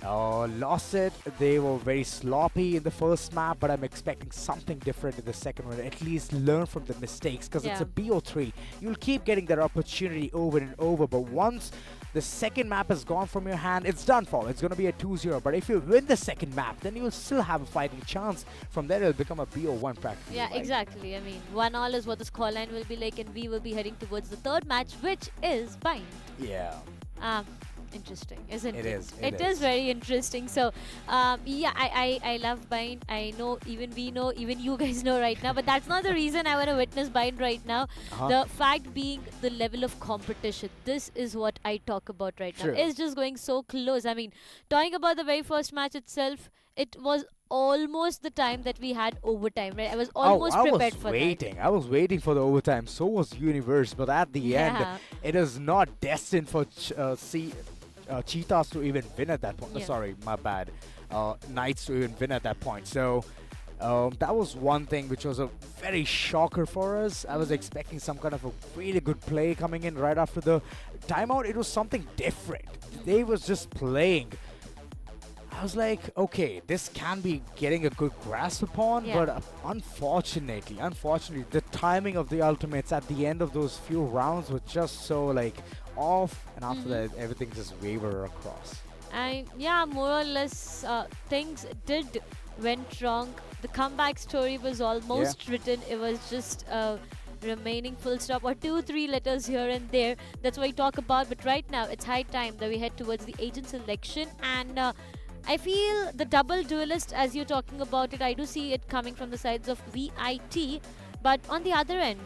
lost it. They were very sloppy in the first map, but I'm expecting something different in the second one. At least learn from the mistakes because it's a BO3. You'll keep getting that opportunity over and over, but once the second map has gone from your hand, it's done for. It's going to be a 2-0. But if you win the second map, then you'll still have a fighting chance. From there, it'll become a BO1 practically. Yeah, exactly. I mean, 1-1 is what the scoreline will be like, and we will be heading towards the third match, which is Bind. Yeah. Interesting, isn't it? It is very interesting. So, I love Bind. I know, even you guys know right now. But that's not the reason I want to witness Bind right now. The fact being the level of competition. This is what I talk about right now. It's just going so close. I mean, talking about the very first match itself, it was almost the time that we had overtime, right? I was almost prepared for that. I was waiting for the overtime. So was Universe. But at the end, it is not destined for Cheetahs to even win at that point. Sorry, my bad. Knights to even win at that point. So that was one thing which was a very shocker for us. I was expecting some kind of a really good play coming in right after the timeout. It was something different. They was just playing. I was like, okay, this can be getting a good grasp upon, but unfortunately, the timing of the ultimates at the end of those few rounds was just so like off, and after that, everything just wavered across. And more or less, things did went wrong. The comeback story was almost written. It was just remaining full stop or 2-3 letters here and there. That's what we talk about. But right now, it's high time that we head towards the agent selection, and I feel the double duelist, as you're talking about it, I do see it coming from the sides of VIT. But on the other end,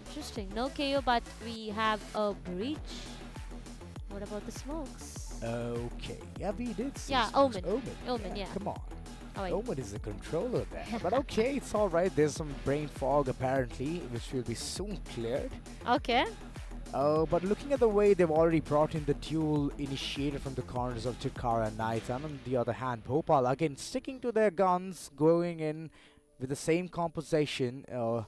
interesting. No KO, but we have a breach. What about the smokes? Okay. Yeah, we did see Omen. Omen, yeah. Come on. Oh, Omen is the controller there. But okay, it's alright. There's some brain fog apparently, which will be soon cleared. Okay. But looking at the way they've already brought in the dual initiator from the corners of Chitkara Knights, and on the other hand, Bhopal again sticking to their guns, going in with the same composition. Tai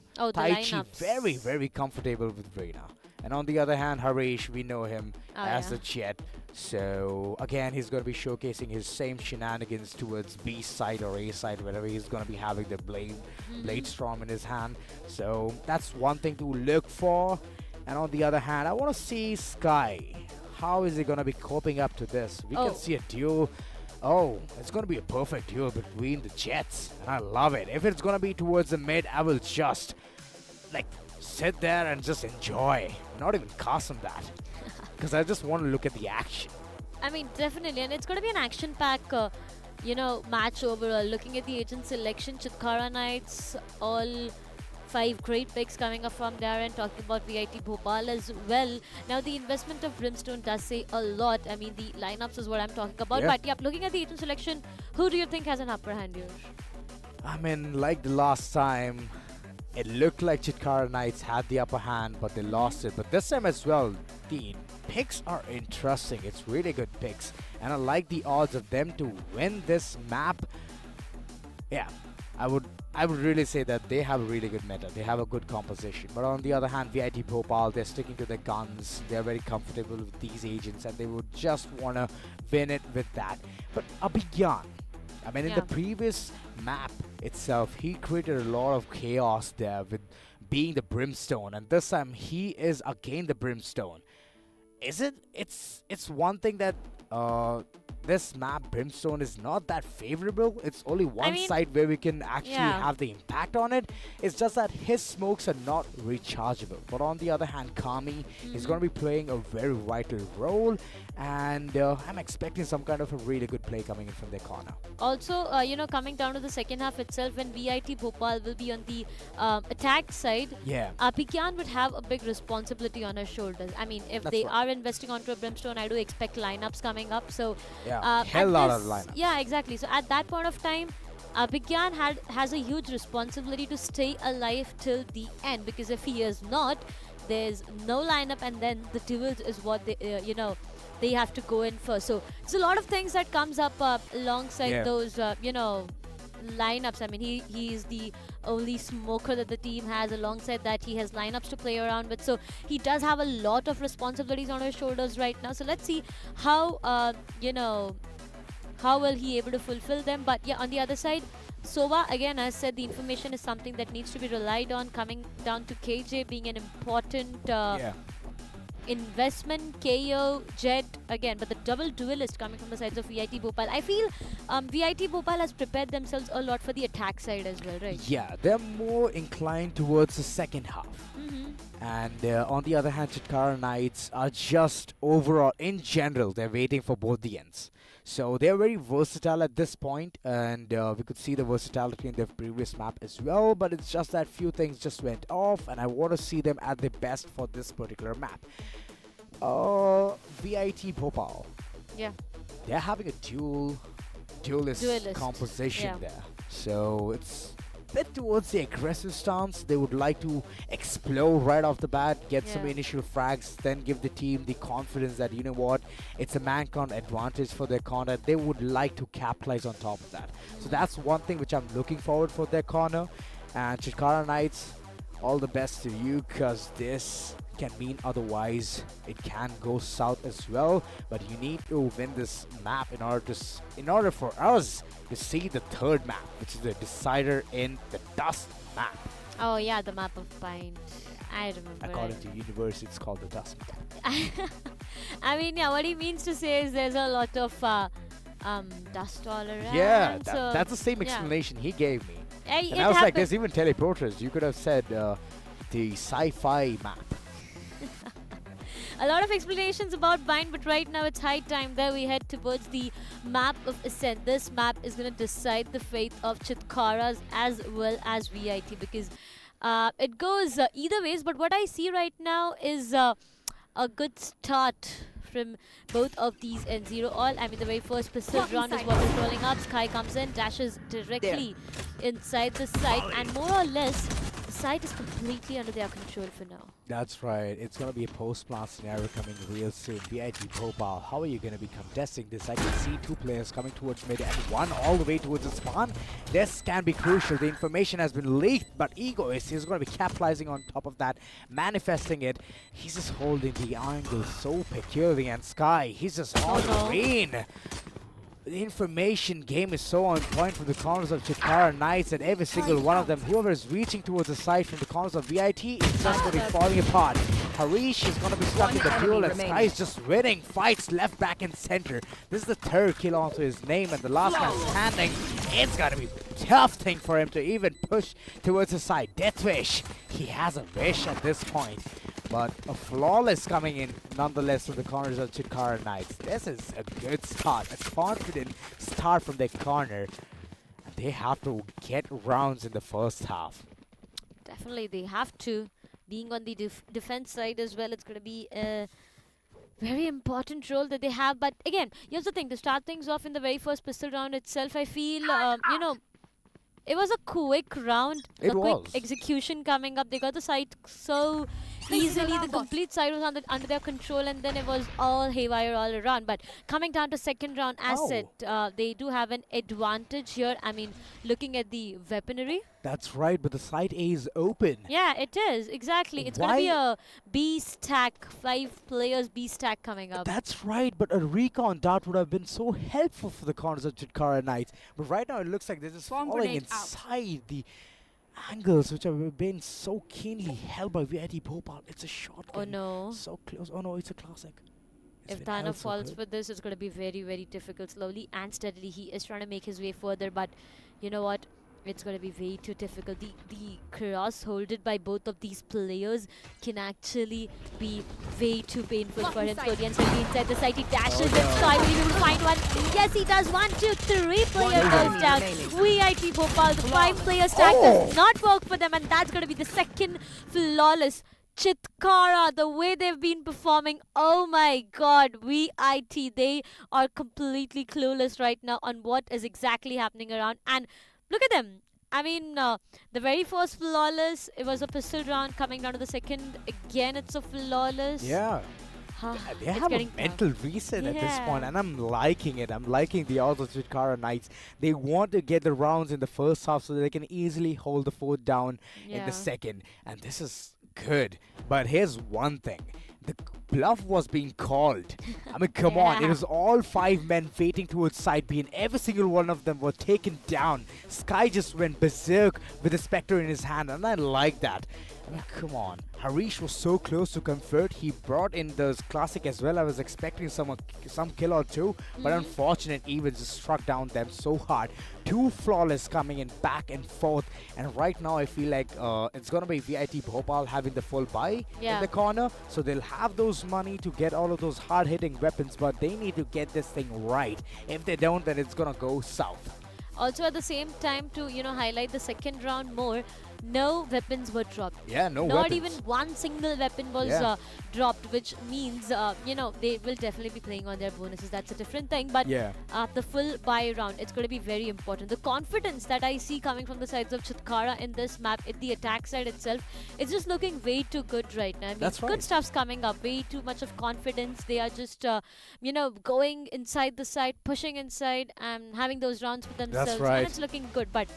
Chi very, very comfortable with Reina. And on the other hand, Harish, we know him as yeah. a Jet. So again, he's going to be showcasing his same shenanigans towards B side or A side, wherever he's going to be having the blade storm in his hand. So that's one thing to look for. And on the other hand, I want to see Sky. How is he going to be coping up to this? We can see a duel. Oh, it's going to be a perfect duel between the Jets. And I love it. If it's going to be towards the mid, I will just like sit there and just enjoy. Not even cast him that. Because I just want to look at the action. I mean, definitely. And it's going to be an action-packed, match overall. Looking at the agent selection, Chitkara Knights, all 5 great picks coming up from there, and talking about VIT Bhopal as well. Now, the investment of Brimstone does say a lot. I mean, the lineups is what I'm talking about. Yeah. But, yeah, looking at the agent selection, who do you think has an upper hand here? I mean, like the last time, it looked like Chitkara Knights had the upper hand, but they lost it. But this time as well, the picks are interesting. It's really good picks. And I like the odds of them to win this map. Yeah, I would really say that they have a really good meta. They have a good composition. But on the other hand, VIT Bhopal, they're sticking to their guns. They're very comfortable with these agents, and they would just want to win it with that. But Abhigyan, I mean, in the previous map itself, he created a lot of chaos there with being the Brimstone. And this time, he is again the Brimstone. Is it? It's one thing that this map Brimstone is not that favorable. It's only one side where we can actually have the impact on it. It's just that his smokes are not rechargeable. But on the other hand, Kami is going to be playing a very vital role, and I'm expecting some kind of a really good play coming in from their corner. Also, coming down to the second half itself, when VIT Bhopal will be on the attack side, Abhigyan would have a big responsibility on his shoulders. I mean, if they are investing onto a Brimstone, I do expect lineups coming up. So, hell lot of lineups. Yeah, exactly. So at that point of time, Abhigyan has a huge responsibility to stay alive till the end, because if he is not, there's no lineup, and then the duels is what they have to go in for. So it's a lot of things that comes up alongside those lineups. I mean, he is the only smoker that the team has. Alongside that, he has lineups to play around with. So he does have a lot of responsibilities on his shoulders right now. So let's see how how will he able to fulfill them. But yeah, on the other side, Sova, again, as said, the information is something that needs to be relied on, coming down to KJ being an important investment. KO, Jet, again, but the double duelist coming from the sides of VIT Bhopal. I feel VIT Bhopal has prepared themselves a lot for the attack side as well, right? Yeah, they're more inclined towards the second half. And on the other hand, Chitkara Knights are just overall, in general, they're waiting for both the ends. So they're very versatile at this point, and we could see the versatility in their previous map as well, but it's just that few things just went off, and I want to see them at their best for this particular map. VIT Bhopal. Yeah. They're having a duelist composition there. So it's bit towards the aggressive stance. They would like to explode right off the bat, get some initial frags, then give the team the confidence that, you know what, it's a man count advantage for their corner. They would like to capitalize on top of that. So that's one thing which I'm looking forward for their corner. And Chitkara Knights, all the best to you, because this can mean otherwise. It can go south as well, but you need to win this map in order for us to see the third map, which is the decider in the Dust map. Oh yeah, the map of Pint. I remember. According to Universe, it's called the Dust map. I mean, yeah, what he means to say is there's a lot of dust all around. Yeah, so that's the same explanation he gave me. And I was like, like, there's even teleporters. You could have said the sci-fi map. A lot of explanations about Bind, but right now it's high time that we head towards the map of Ascent. This map is going to decide the fate of Chitkara's as well as VIT, because it goes either ways. But what I see right now is a good start from both of these N0 all. I mean, the very first pistol round is what is rolling up. Sky comes in, dashes directly inside the site, and more or less site is completely under their control for now. That's right. It's going to be a post-plant scenario coming real soon. VIT Bhopal, how are you going to be contesting this? I can see 2 players coming towards mid and 1 all the way towards the spawn. This can be crucial. The information has been leaked, but Egoist is going to be capitalizing on top of that, manifesting it. He's just holding the angle so peculiar, and Sky, he's just on green. The information game is so on point from the corners of Chitkara Knights, and every single one of them, whoever is reaching towards the side from the corners of VIT, is just going to be falling apart. Harish is going to be stuck in the duel, and Sky is just winning fights left, back, and center. This is the 3rd kill onto his name, and the last man standing. It's going to be a tough thing for him to even push towards the side. Deathwish, he has a wish at this point. But a flawless coming in nonetheless from the corners of Chitkara Knights. This is a good start, a confident start from their corner. And they have to get rounds in the first half. Definitely, they have to. Being on the defense side as well, it's going to be a very important role that they have. But again, here's the thing, to start things off in the very first pistol round itself, I feel, you know, it was a quick round, quick execution coming up. They got the site so easily. The complete side was under their control, and then it was all haywire all around. But coming down to second round asset, they do have an advantage here. I mean, looking at the weaponry. That's right, but the site A is open. Yeah, it is. Exactly. It's going to be a B stack, 5 players B stack coming up. That's right, but a recon dart would have been so helpful for the corners of Chitkara Knights. But right now it looks like they're just falling inside the angles which have been so keenly held by VIT Bhopal. It's a shotgun. Oh no. So close. Oh no, it's a classic. If Thana falls for this, it's going to be very, very difficult. Slowly and steadily, he is trying to make his way further, but you know what? It's going to be way too difficult. The cross holded by both of these players can actually be way too painful for him. Slowly and steadily inside the site, he dashes in. Sky will be able to find one. Yes, he does. 1, 2, 3 players goes down. VIT Bhopal, the 5-player stack does not work for them, and that's going to be the second flawless. Chitkara, the way they've been performing, oh my god, VIT, they are completely clueless right now on what is exactly happening around. And look at them. I mean, the very first flawless, it was a pistol round. Coming down to the second, again, it's a flawless. Yeah. They have a mental reset at this point, and I'm liking it. I'm liking the odds of Chitkara Knights. They want to get the rounds in the first half so they can easily hold the fort down in the second. And this is good. But here's one thing. The bluff was being called. I mean, come on. It was all 5 men waiting towards side B, and every single one of them were taken down. Sky just went berserk with the Spectre in his hand, and I like that. I mean, come on. Harish was so close to convert. He brought in the classic as well. I was expecting some kill or two, but unfortunate even just struck down them so hard. 2 flawless coming in back and forth, and right now I feel like it's gonna be VIT Bhopal having the full buy in the corner, so they'll have those money to get all of those hard-hitting weapons, but they need to get this thing right. If they don't, then it's gonna go south. Also, at the same time, to highlight the second round more, no weapons were dropped. Yeah, no weapons. Not even one single weapon was dropped, which means, they will definitely be playing on their bonuses. That's a different thing. But the full buy round, it's going to be very important. The confidence that I see coming from the sides of Chitkara in this map, at the attack side itself, it's just looking way too good right now. I mean, that's right. Good stuff's coming up. Way too much of confidence. They are just, going inside the side, pushing inside, and having those rounds for themselves. That's right. And it's looking good. But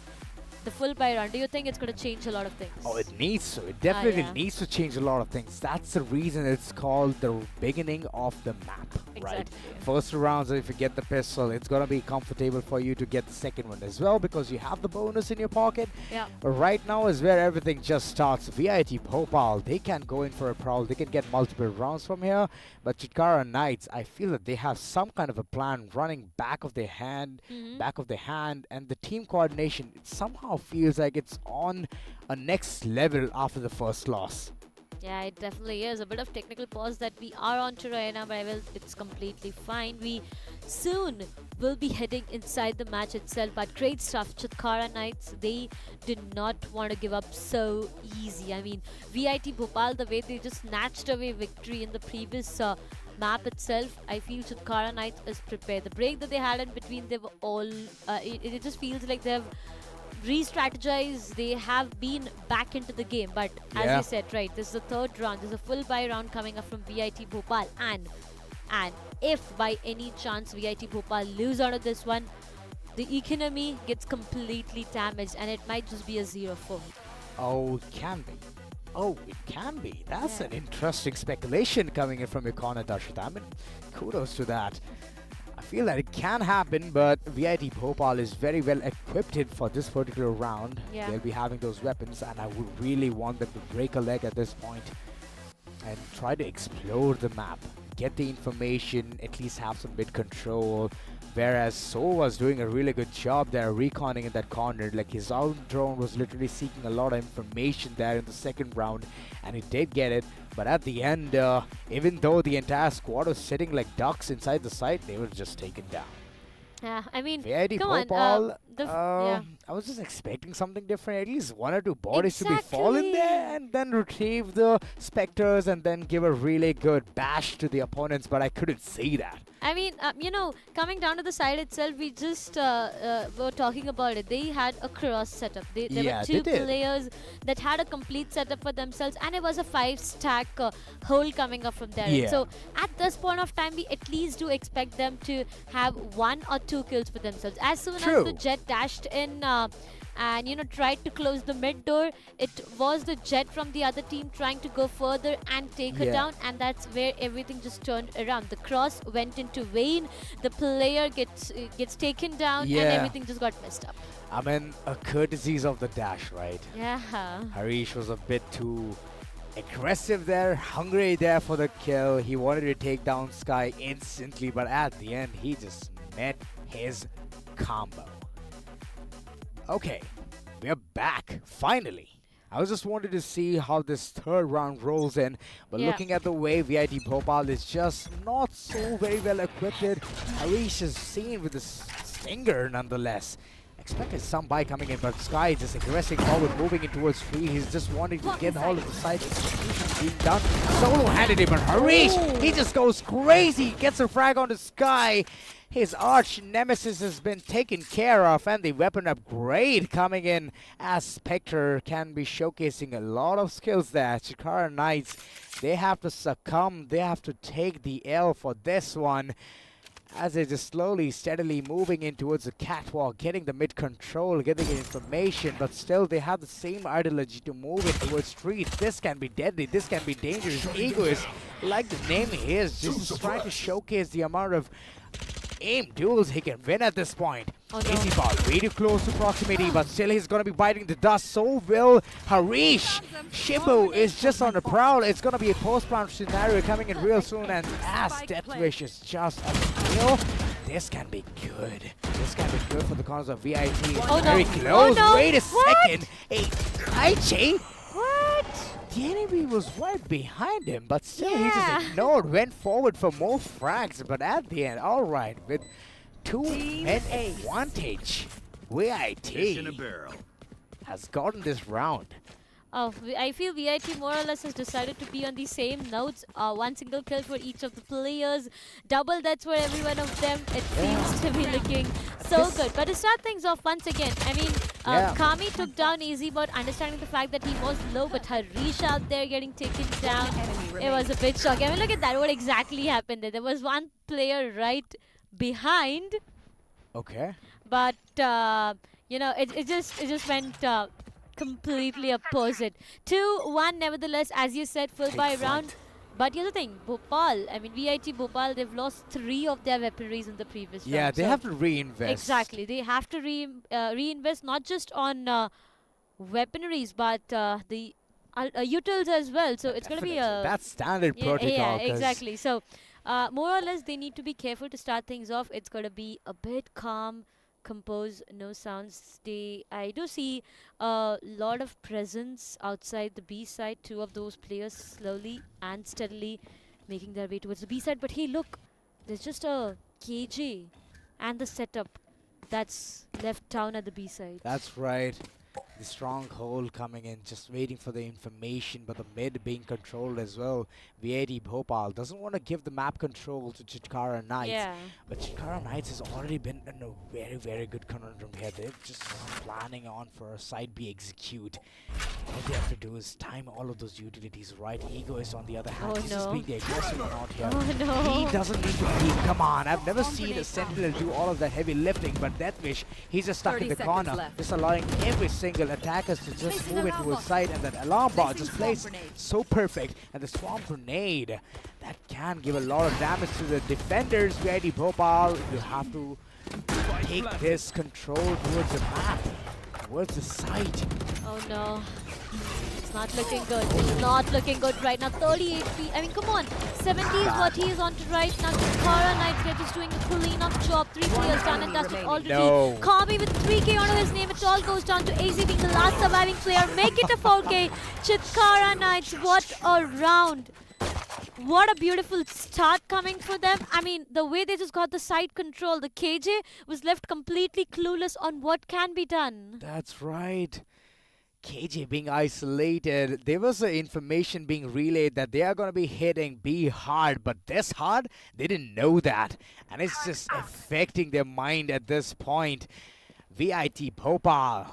the full buy round, do you think it's going to change a lot of things? Oh, it needs to. It definitely needs to change a lot of things. That's the reason it's called the beginning of the map, right? First rounds, if you get the pistol, it's going to be comfortable for you to get the second one as well because you have the bonus in your pocket. Yeah. But right now is where everything just starts. VIT Bhopal, they can go in for a prowl. They can get multiple rounds from here. But Chitkara Knights, I feel that they have some kind of a plan running back of their hand, and the team coordination, it somehow feels like it's on a next level after the first loss. Yeah, it definitely is. A bit of technical pause that we are on to right now, but it's completely fine. We soon will be heading inside the match itself, but great stuff. Chitkara Knights, they did not want to give up so easy. I mean, VIT Bhopal, the way they just snatched away victory in the previous map itself, I feel Chitkara Knights is prepared. The break that they had in between, they were all, it just feels like they've re-strategize. They have been back into the game. But as you said, right, this is the third round. There's a full buy round coming up from VIT Bhopal. And if by any chance VIT Bhopal lose out of this one, the economy gets completely damaged and it might just be a 0-4. Oh, it can be. Oh, it can be. That's an interesting speculation coming in from your corner, Darshita. I mean, kudos to that. I feel that it can happen, but VIT Bhopal is very well equipped for this particular round. Yeah. They'll be having those weapons, and I would really want them to break a leg at this point and try to explore the map, get the information, at least have some mid control. Whereas So was doing a really good job there reconning in that corner. Like, his own drone was literally seeking a lot of information there in the second round, and he did get it. But at the end, even though the entire squad was sitting like ducks inside the site, they were just taken down. Yeah, I mean, VIT come on. Bhopal, Yeah. I was just expecting something different. At least one or two bodies to be fallen there and then retrieve the Spectres and then give a really good bash to the opponents, but I couldn't see that. I mean, you know, coming down to the side itself, we just were talking about it. They had a cross setup. There were two players that had a complete setup for themselves, and it was a 5-stack hole coming up from there. Yeah. So at this point of time, we at least do expect them to have 1 or 2 kills for themselves. As soon as the Jet dashed in and, you know, tried to close the mid door, it was the Jet from the other team trying to go further and take her down, and that's where everything just turned around. The cross went into vain, the player gets taken down, and everything just got messed up. I mean, courtesies of the dash, right? Yeah. Harish was a bit too aggressive there, hungry there for the kill. He wanted to take down Sky instantly, but at the end, he just met his combo. Okay, we're back, finally. I was just wanted to see how this third round rolls in, but looking at the way VIT Bhopal is just not so very well equipped. Harish is seen with this stinger nonetheless. Expected some buy coming in, but Sky is just aggressing forward, moving in towards 3. He's just wanting to get hold of the side. Execution being done. Solo-handed him, but Harish, he just goes crazy. Gets a frag on the Sky. His arch nemesis has been taken care of, and the weapon upgrade coming in as Spectre can be showcasing a lot of skills there. Chitkara Knights, they have to succumb. They have to take the L for this one, as they're just slowly, steadily moving in towards the catwalk, getting the mid control, getting the information, but still they have the same ideology to move in towards street. This can be deadly, this can be dangerous. Egoist, like the name is, just trying to showcase the amount of aim duels he can win at this point. Easy ball, way too close to proximity, but still he's going to be biting the dust. So will Harish. Shibu is just on the prowl. It's going to be a post-round scenario coming in real soon, and as Deathwish is just a kill, this can be good. This can be good for the corners of VIT. Very close. Wait a second. Hey, Aichi. What? The enemy was right behind him, but still he just ignored, went forward for more frags, but at the end, all right, with 2 men advantage, VIT has gotten this round. Oh, I feel VIT more or less has decided to be on the same notes. 1 single kill for each of the players. Double deaths for every one of them. It seems to be looking so good. But to start things off once again, I mean, Kami took down EasyBot, understanding the fact that he was low, but Harish out there getting taken down. It was a bit shocking. I mean, look at that. What exactly happened there? There was one player right behind. Okay. But, you know, it just went completely opposite. 2-1 nevertheless, as you said, full buy round. But here's the thing, Bhopal, I mean VIT Bhopal, they've lost 3 of their weaponries in the previous round. Yeah, they have to reinvest. Exactly, they have to reinvest not just on weaponries, but the utils as well. So it's going to be a... That's standard protocol. Yeah, exactly. So more or less, they need to be careful to start things off. It's going to be a bit calm, compose, no sounds. I do see a lot of presence outside the B side. 2 of those players slowly and steadily making their way towards the B side. But hey, look, there's just a KJ and the setup that's left down at the B side. That's right. The stronghold coming in, just waiting for the information, but the mid being controlled as well. VIT Bhopal doesn't want to give the map control to Chitkara Knights. Yeah. But Chitkara Knights has already been in a very, very good conundrum here. They're just planning on for a side B execute. What they have to do is time all of those utilities right. Ego is on the other hand. He's just being the aggressive one out here. Oh no. He doesn't need to be. Come on, I've never seen a Sentinel do all of that heavy lifting, but Deathwish, he's just stuck in the corner, just allowing every single attacker to just move into his side, and that alarm bar just plays so perfect. And the Swarm Grenade, that can give a lot of damage to the defenders. VIT Bhopal, you have to take this control towards the map, towards the site. Oh no. It's not looking good. It's not looking good right now. 30 HP. I mean, come on. 70 is what he is on to right now. Chitkara Knights just doing a cool enough job. 3 players done and dusted already. No. Kami with 3k onto his name. It all goes down to AZ being the last surviving player. Make it a 4k. Chitkara Knights, what a round. What a beautiful start coming for them. I mean, the way they just got the side control. The KJ was left completely clueless on what can be done. That's right. KJ being isolated. There was information being relayed that they are going to be hitting B hard, but this hard, they didn't know that. And it's just affecting their mind at this point. VIT Bhopal,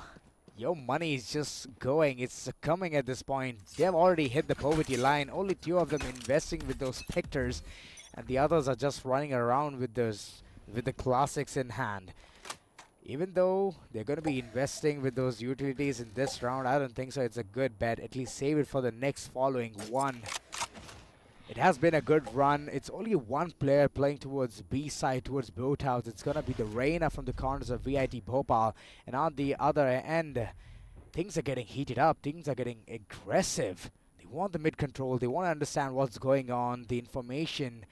your money is just going. It's succumbing at this point. They have already hit the poverty line. Only 2 of them investing with those Spectres, and the others are just running around with the classics in hand. Even though they're going to be investing with those utilities in this round, I don't think so. It's a good bet. At least save it for the next following one. It has been a good run. It's only one player playing towards B side, towards Boathouse. It's going to be the Reina from the corners of VIT Bhopal. And on the other end, things are getting heated up. Things are getting aggressive. They want the mid control. They want to understand what's going on. The information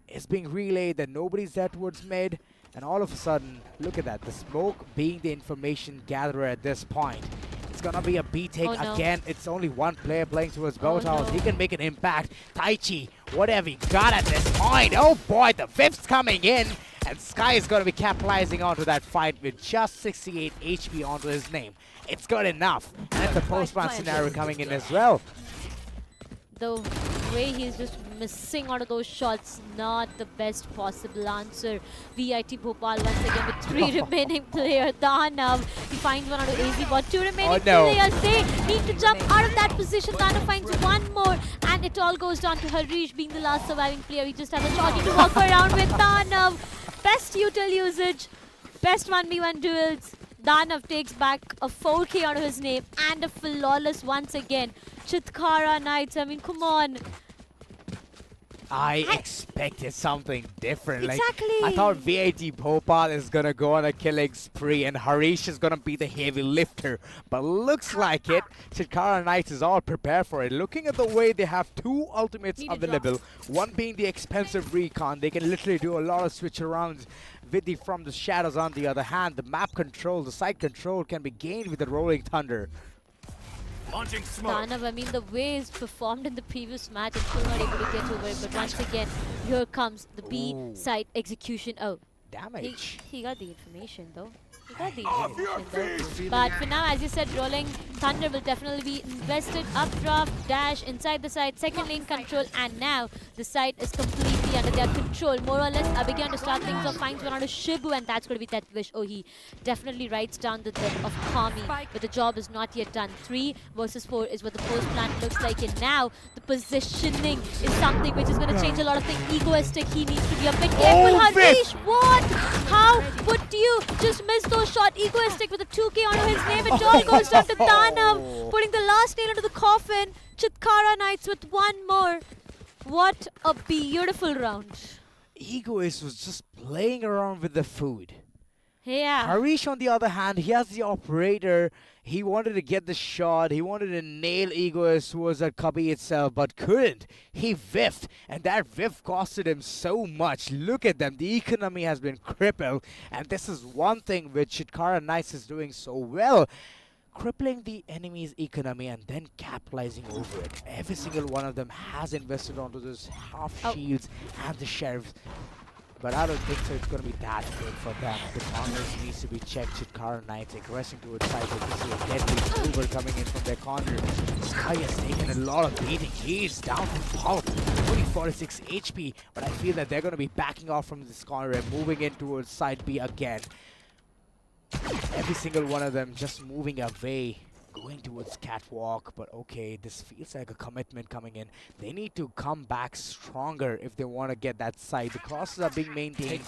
is being relayed that nobody's there towards mid. And all of a sudden, look at that. The smoke being the information gatherer at this point. It's going to be a B take again. It's only one player playing towards Boathouse. He can make an impact. Taichi, what have he got at this point? Oh boy, the fifth's coming in. And Sky is going to be capitalizing onto that fight with just 68 HP onto his name. It's good enough. And the post-match scenario coming in as well. The way he's just missing out of those shots, not the best possible answer. VIT Bhopal once again with 3 remaining players. Danav, he finds one out of AZ bot. 2 remaining players. They need to jump out of that position. Danav finds one more, and it all goes down to Harish being the last surviving player. He just has a shot to walk around with. Danav, best util usage, best 1v1 duels. Danav takes back a 4k out of his name and a flawless once again. Chitkara Knights, I mean, come on. I expected something different. Exactly. Like, I thought VIT Bhopal is going to go on a killing spree and Harish is going to be the heavy lifter. But looks like it. Chitkara Knights is all prepared for it. Looking at the way they have 2 ultimates available, one being the expensive recon. They can literally do a lot of switch arounds. Vidhi from the shadows on the other hand. The map control, the side control can be gained with the Rolling Thunder. Danav, I mean, the way he's performed in the previous match, I'm still not able to get over it. But once again, here comes the B side execution. Oh, damage. He got the information though. He got the information though. But for now, as you said, Rolling Thunder will definitely be invested. Updraft, dash, inside the side, second lane control, and now the side is completely under their control. More or less, began to start things off, finds one out of Shibu, and that's going to be Deathwish. Oh, he definitely writes down the death of Kami, but the job is not yet done. 3 versus 4 is what the post plan looks like, and now the positioning is something which is going to change a lot of things. Egoistic, he needs to be a bit careful. Harish, what? How would you just miss those shots? Egoistic with a 2k onto his name. It all goes down to Danav, putting the last nail into the coffin. Chitkara Knights with one more. What a beautiful round. Egoist was just playing around with the food. Yeah. Harish, on the other hand, he has the operator. He wanted to get the shot. He wanted to nail Egoist, who was at Cubby itself, but couldn't. He whiffed, and that whiff costed him so much. Look at them. The economy has been crippled, and this is one thing which Chitkara Knights is doing so well. Crippling the enemy's economy and then capitalizing over it. Every single one of them has invested onto those half shields and the sheriffs. But I don't think so it's going to be that good for them. The corners needs to be checked. Chitkara Knights aggressing towards side. This is a deadly maneuver coming in from their corner. Sky has taken a lot of beating. He is down to pulp. 25 46 HP, but I feel that they're going to be backing off from this corner and moving in towards side B again. Every single one of them just moving away, going towards catwalk, but okay, this feels like a commitment coming in. They need to come back stronger if they want to get that side. The crosses are being maintained.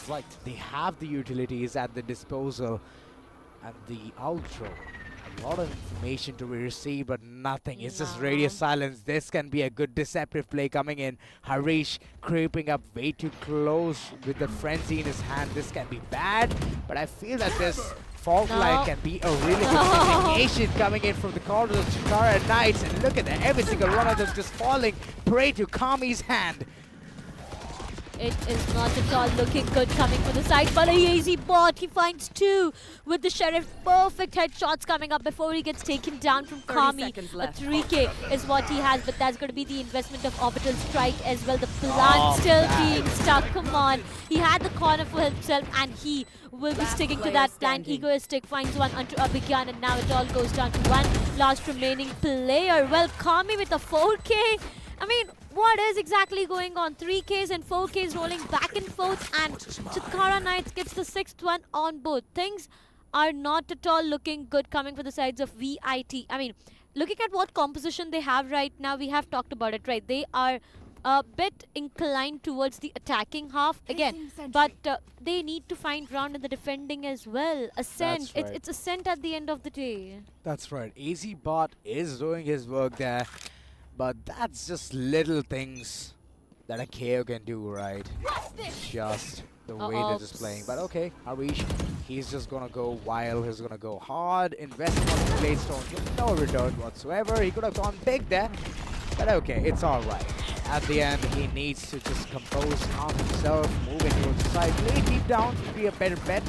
They have the utilities at the disposal, and the outro. A lot of information to be received, but nothing. It's just radio silence. This can be a good deceptive play coming in. Harish creeping up way too close with the frenzy in his hand. This can be bad, but I feel that this fault line can be a really good indication coming in from the corners of Chitkara Knights. And look at that, every single one of them just falling prey to Kami's hand. It is not at all looking good coming for the side, but a easy bot. He finds 2 with the Sheriff. Perfect headshots coming up before he gets taken down from Kami. A 3K is what he has, but that's going to be the investment of Orbital Strike as well. The plant still being stuck. Come on. He had the corner for himself, and he will be sticking to that plan. Egoistic finds one onto Abhigyan, and now it all goes down to one last remaining player. Well, Kami with a 4K. I mean, what is exactly going on? 3Ks and 4Ks rolling back and forth, and Chitkara Knights gets the 6th one on both. Things are not at all looking good coming for the sides of VIT. I mean, looking at what composition they have right now, we have talked about it, right? They are a bit inclined towards the attacking half again, but they need to find ground in the defending as well. Ascent, right. it's Ascent at the end of the day. That's right. AZ Bot is doing his work there. But that's just little things that a KO can do, right? Just the way they're just playing. But okay, Harish, he's just gonna go wild. He's gonna go hard, investing on the Gladestone. No return whatsoever. He could have gone big there. But okay, it's alright. At the end, he needs to just compose, calm himself, move into the side, play deep down to be a better bet.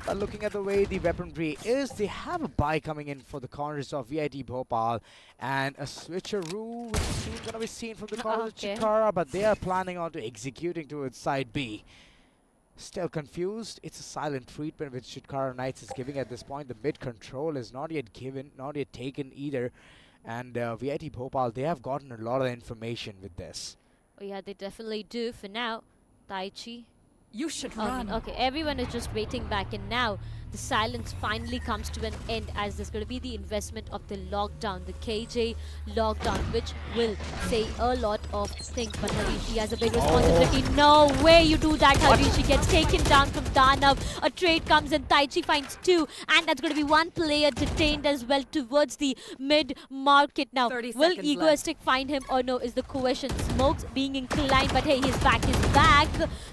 But looking at the way the weaponry is, they have a buy coming in for the corners of VIT Bhopal, and a switcheroo which is soon going to be seen from the corners of Chitkara, but they are planning on to executing towards side B. Still confused. It's a silent treatment which Chitkara Knights is giving at this point. The mid control is not yet given, not yet taken either. And VIT Bhopal, they have gotten a lot of information with this. Oh yeah, they definitely do. For now, Taichi. You should run. Okay, everyone is just waiting back, and now the silence finally comes to an end as there's going to be the investment of the lockdown, the KJ lockdown, which will say a lot of things. But Harishi has a big responsibility. No way you do that, Harishi gets taken down from Danav. A trade comes in, Taichi finds 2, and that's going to be 1 player detained as well towards the mid-market. Now, will Egoistic find him or no is the question. Smokes being inclined, but hey, his back is back.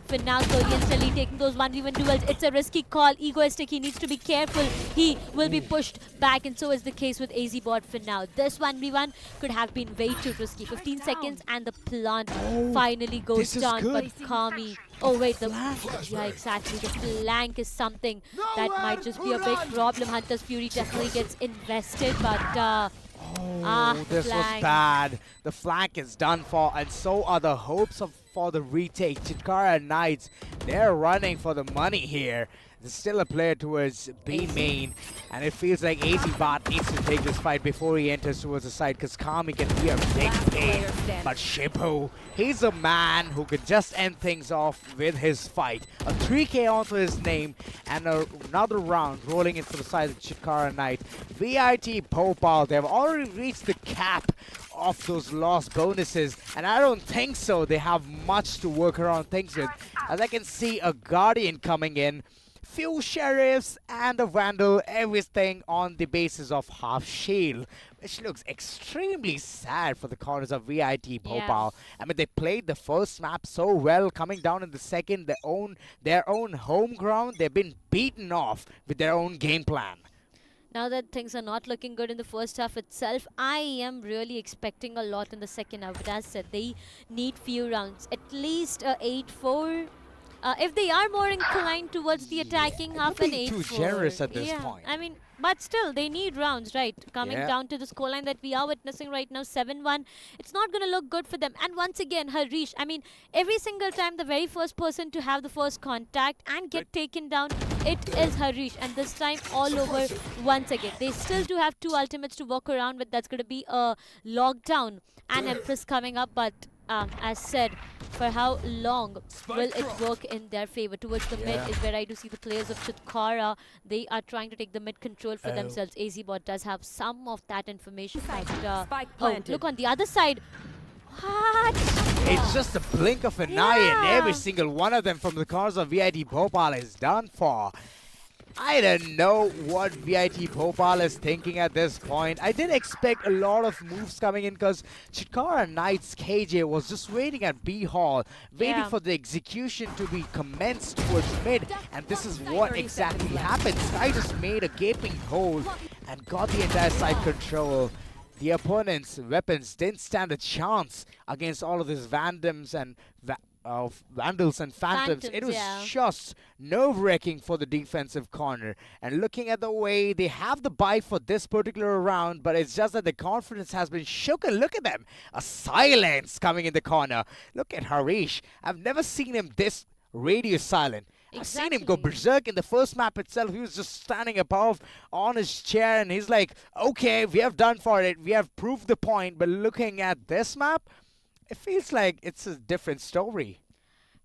For now, so instantly taking those 1v1 duels. It's a risky call. Egoistic, he needs to be careful. He will be pushed back, and so is the case with AZ Bot for now. This 1v1 could have been way too risky. 15 seconds and the plant finally goes down, but Kami. Oh wait, yeah, exactly. The flank is something that might just be a big problem. Hunter's Fury definitely gets invested, but this was bad. The flank is done for, and so are the hopes for the retake. Chitkara Knights, they're running for the money here. There's still a player towards B main, and it feels like AZ Bot needs to take this fight before he enters towards the side, because Kami can be a big pain. But Shippo, he's a man who could just end things off with his fight. A 3K onto his name, and another round rolling into the side of Chitkara Knight. VIT Bhopal, they've already reached the cap of those lost bonuses, and I don't think so they have much to work around things with, as I can see a Guardian coming in, few Sheriffs and a Vandal, everything on the basis of half shield, which looks extremely sad for the corners of VIT Bhopal. I mean, they played the first map so well, coming down in the second, their own home ground, they've been beaten off with their own game plan. Now that things are not looking good in the first half itself, I am really expecting a lot in the second half. But as said, they need few rounds, at least 8-4. If they are more inclined towards the attacking half, an 8-4. Too generous at this point. I mean, but still, they need rounds, right? Coming down to the scoreline that we are witnessing right now, 7-1. It's not going to look good for them. And once again, Harish, I mean, every single time the very first person to have the first contact and get taken down, it is Harish. And this time, all over once again. They still do have 2 ultimates to walk around with. That's going to be a lockdown and Empress coming up, but as said, for how long will it work in their favor? Towards the mid is where I do see the players of Chitkara. They are trying to take the mid control for themselves. AZBot does have some of that information. But, oh, look on the other side. What? It's just a blink of an eye and every single one of them from the corners of VIT Bhopal is done for. I don't know what VIT Bhopal is thinking at this point. I did expect a lot of moves coming in because Chitkara Knights KJ was just waiting at B Hall, waiting for the execution to be commenced towards mid, and this is what exactly happened. Sky just made a gaping hole and got the entire side control. The opponent's weapons didn't stand a chance against all of these Vandals and Vandals and Phantoms. It was just nerve-wracking for the defensive corner. And looking at the way they have the bye for this particular round, but it's just that the confidence has been shooken. Look at them. A silence coming in the corner. Look at Harish. I've never seen him this radio silent. I've seen him go berserk in the first map itself. He was just standing above on his chair and he's like, okay, we have done for it. We have proved the point. But looking at this map, it feels like it's a different story.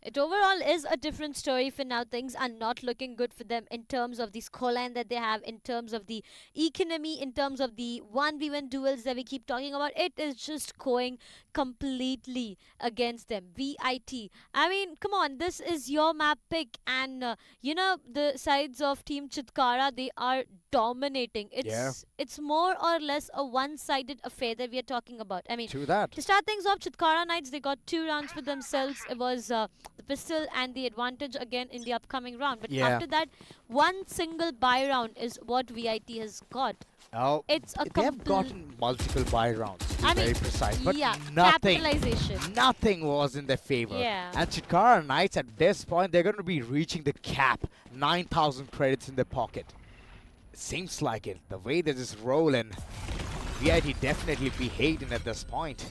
It overall is a different story for now. Things are not looking good for them in terms of the scoreline that they have, in terms of the economy, in terms of the 1v1 duels that we keep talking about. It is just going completely against them. VIT. I mean, come on, this is your map pick. And, you know, the sides of Team Chitkara, they are dominating. It's more or less a one-sided affair that we are talking about. I mean, to start things off, Chitkara Knights, they got 2 rounds for themselves. It was the pistol and the advantage again in the upcoming round. But after that, one single buy round is what VIT has got. Oh, it's a they have gotten multiple buy rounds, to be very precise, but capitalization. Nothing was in their favor. And Chitkara Knights at this point, they're going to be reaching the cap, 9,000 credits in their pocket. It seems like it, the way they're just rolling. VIT definitely be hating at this point.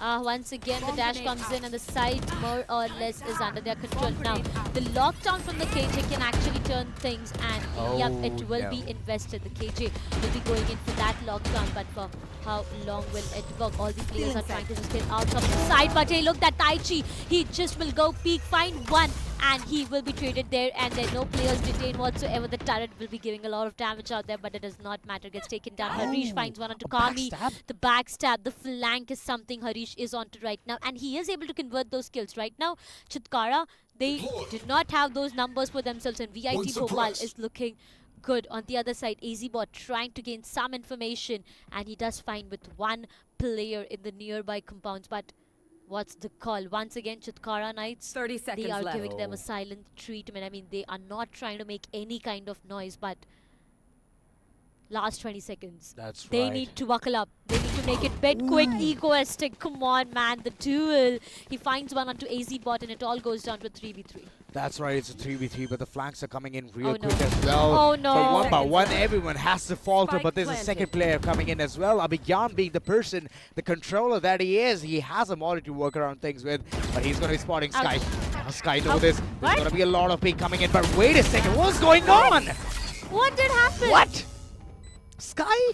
Once again, the dash comes in and the side more or less is under their control. Now, the lockdown from the KJ can actually turn things and it will be invested. The KJ will be going in for that lockdown, but for how long will it work? All the players are trying to just get out of the side, but hey, look, that Taichi, he just will go peek, find one, and he will be traded there, and there are no players detained whatsoever. The turret will be giving a lot of damage out there, but it does not matter. Gets taken down. Harish finds one onto Kami. The backstab, the flank is something Harish is onto right now, and he is able to convert those kills. Right now, Chitkara, they do not have those numbers for themselves, and VIT Bhopal is looking good. On the other side, AZBot trying to gain some information, and he does find with one player in the nearby compounds, but what's the call? Once again, Chitkara Knights, 30 seconds they are left. giving them a silent treatment. I mean, they are not trying to make any kind of noise, but last 20 seconds. They need to buckle up. They need to make it bit quick, egoistic. Come on, man. The duel. He finds one onto AZBot, and it all goes down to a 3v3. That's right, it's a 3v3, but the flanks are coming in real quick as well. Oh no. But one by one, everyone has to falter, but there's a second player coming in as well. Abhigyan being the person, the controller that he is, he has a model to work around things with, but he's going to be spotting Sky. Sky know this. There's going to be a lot of ping coming in, but wait a second, what's going on? What did happen? What? Sky?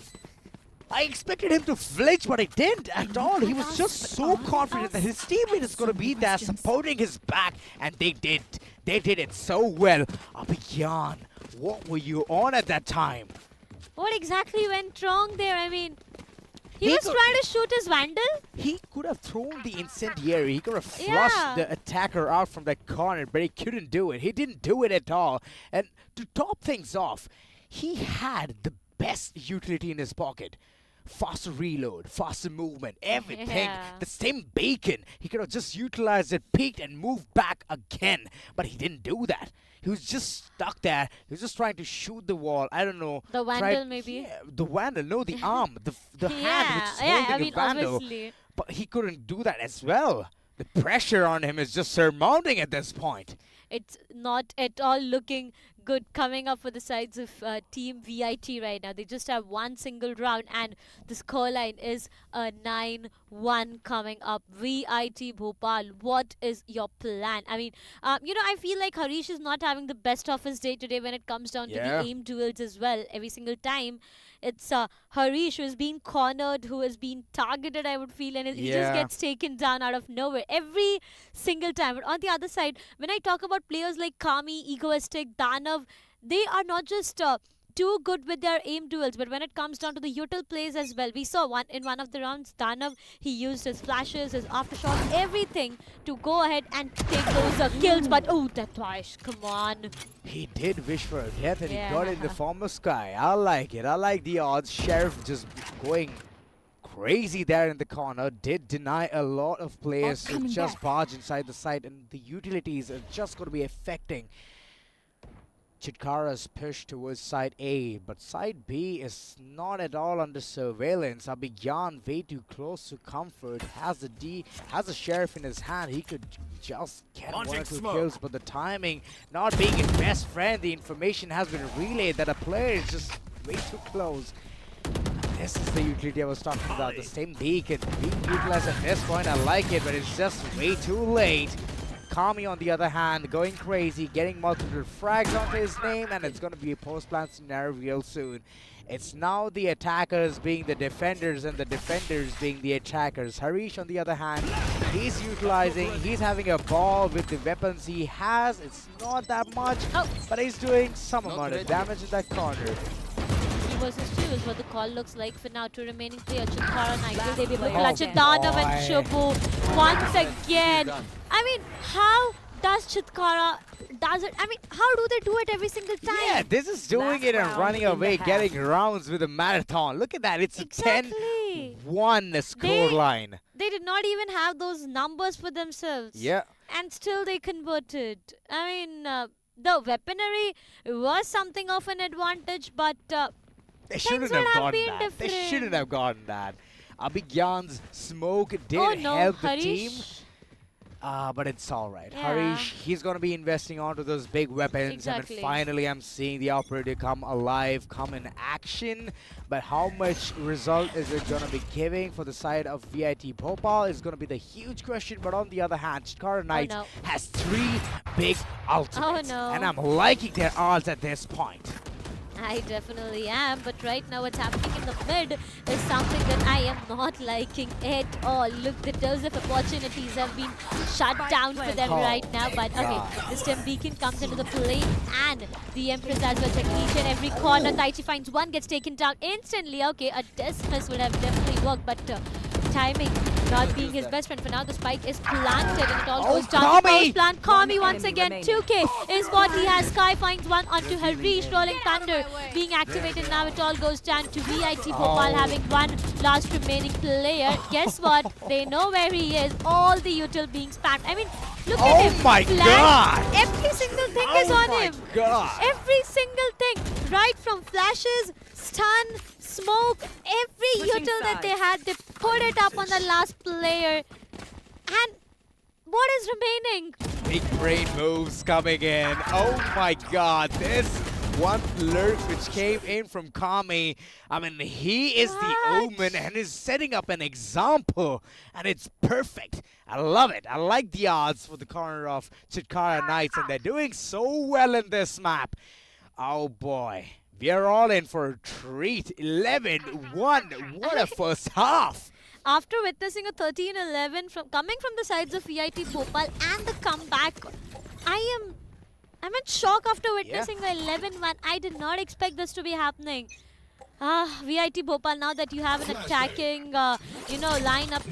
I expected him to flinch, but he didn't at all. He was just so confident that his teammate is going to be there supporting his back, and they did. They did it so well. Abhigyan, what were you on at that time? What exactly went wrong there? I mean, he was trying to shoot his Vandal. He could have thrown the incendiary. He could have flushed the attacker out from that corner, but he couldn't do it. He didn't do it at all. And to top things off, he had the best utility in his pocket. Faster reload, faster movement, everything. The same bacon. He could have just utilized it, peeked, and moved back again. But he didn't do that. He was just stuck there. He was just trying to shoot the wall. I don't know. The Vandal, maybe? Yeah, the Vandal. No, the arm. The hand which is holding the Vandal. Obviously. But he couldn't do that as well. The pressure on him is just surmounting at this point. It's not at all looking good coming up for the sides of Team VIT right now. They just have one single round, and the scoreline is a 9-1 coming up. VIT Bhopal, what is your plan? I mean, I feel like Harish is not having the best of his day today when it comes down to the aim duels as well. Every single time, it's Harish who is being cornered, who is being targeted, I would feel, and he just gets taken down out of nowhere every single time. But on the other side, when I talk about players like Kami, Egoistic, Danav, they are not just too good with their aim duels, but when it comes down to the util plays as well, we saw in one of the rounds, Danav, he used his flashes, his aftershocks, everything to go ahead and take those kills. But oh, that twice, come on. He did wish for a death, and he got it in the form of Sky. I like it. I like the odds. Sheriff just going crazy there in the corner. Did deny a lot of players to just barge inside the site, and the utilities are just going to be affecting Chitkara's push towards side A, but side B is not at all under surveillance. Abhigyan way too close to comfort. Has a sheriff in his hand. He could just get one or two kills, but the timing not being his best friend, the information has been relayed that a player is just way too close. This is the utility I was talking about. The same beacon being utilized at this point. I like it, but it's just way too late. Kami, on the other hand, going crazy, getting multiple frags onto his name, and it's going to be a post-plan scenario real soon. It's now the attackers being the defenders and the defenders being the attackers. Harish, on the other hand, he's utilizing, he's having a ball with the weapons he has. It's not that much, but he's doing some amount of damage in that corner. Versus 2 is what the call looks like for now. Two remaining players, Chitkara and will they be able to clutch it? Danav and Shubu once again. I mean, how does Chitkara does it? I mean, how do they do it every single time? Yeah, this is doing it and running away, getting rounds with a marathon. Look at that. It's a 10-1 scoreline. They did not even have those numbers for themselves. Yeah. And still they converted. I mean, the weaponry was something of an advantage, but they shouldn't have gotten that. They shouldn't have gotten that. Abhigyan's smoke did help the team. But it's all right. Yeah. Harish, he's going to be investing onto those big weapons. Exactly. And finally, I'm seeing the operator come alive, come in action. But how much result is it going to be giving for the side of VIT Bhopal is going to be the huge question. But on the other hand, Chitkara Knights has 3 big ultimates. And I'm liking their odds at this point. I definitely am, but right now what's happening in the mid is something that I am not liking at all. Look, the doors of opportunities have been shut down for them right now, but okay, this time Beacon comes into the play and the Empress as well checking each and every corner. Taichi finds one, gets taken down instantly. Okay, a dismiss would have definitely worked, but timing not being his best friend. For now, the spike is planted and it all goes down to post plant. Kami once again, 2K is what he has. Sky finds one onto Harish. Rolling Thunder being activated now. It all goes down to VIT Bhopal having one last remaining player. Guess what? They know where he is. All the util being spammed. I mean, look at him. Oh my god! Every single thing is on him. Every single thing. Right from flashes, stun, smoke, every util that they had, they put it up on the last player. And what is remaining? Big brain moves coming in. Oh my god, this one lurk which came in from Kami. I mean, he is the omen and is setting up an example. And it's perfect. I love it. I like the odds for the corner of Chitkara Knights. And they're doing so well in this map. Oh boy. We are all in for a treat. 11-1. What a first half. After witnessing a 13-11 coming from the sides of VIT Bhopal and the comeback, I'm in shock after witnessing the 11-1. I did not expect this to be happening. VIT Bhopal, now that you have an attacking, lineup,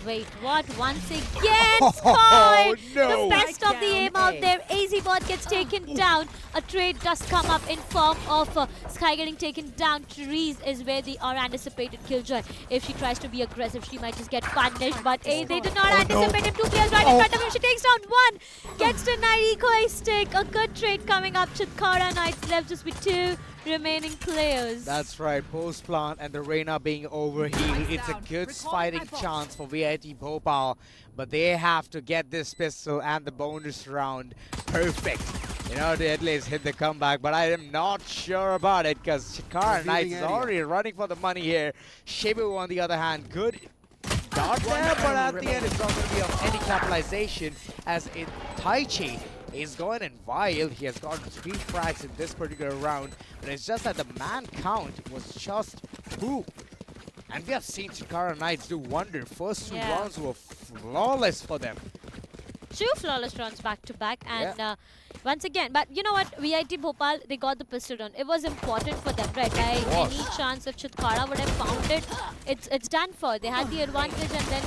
wait, what? Once again, Sky! No. The best of the aim out there. AZBot gets taken down. A trade does come up in form of Sky getting taken down. Therese is where they are anticipated Killjoy. If she tries to be aggressive, she might just get punished. But they did not anticipate him. 2 players right in front of him. She takes down one. Gets denied Egoistic. A good trade coming up. Chitkara Knights left just with 2 remaining players. That's right, post plant and the Reina being overhealed. It's a good fighting chance for VIT Bhopal, but they have to get this pistol and the bonus round perfect you know, to at least hit the comeback, but I am not sure about it because Chitkara Knights is already running for the money here. Shibu, on the other hand, good dot there, but at the end it's not going to be of any capitalization as Taichi is going in wild. He has gotten 3 frags in this particular round, but it's just that the man count was just 2. And we have seen Chitkara Knights do wonder. First 2 rounds were flawless for them. 2 flawless rounds back to back, and once again, but you know what, VIT Bhopal, they got the pistol round. It was important for them, right? By any chance if Chitkara would have found it, it's done for. They had the advantage, and then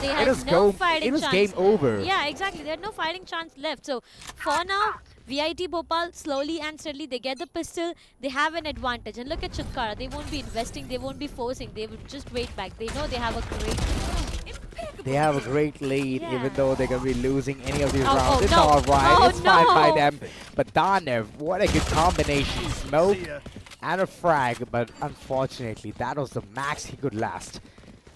they had no fighting chance. It was game over. Yeah, exactly. They had no fighting chance left. So for now, VIT Bhopal, slowly and steadily, they get the pistol, they have an advantage. And look at Chitkara, they won't be investing, they won't be forcing, they will just wait back. They know they have a great lead, even though they're going to be losing any of these rounds. It's alright, it's fine by them. But Danev, what a good combination. Smoke and a frag, but unfortunately, that was the max he could last.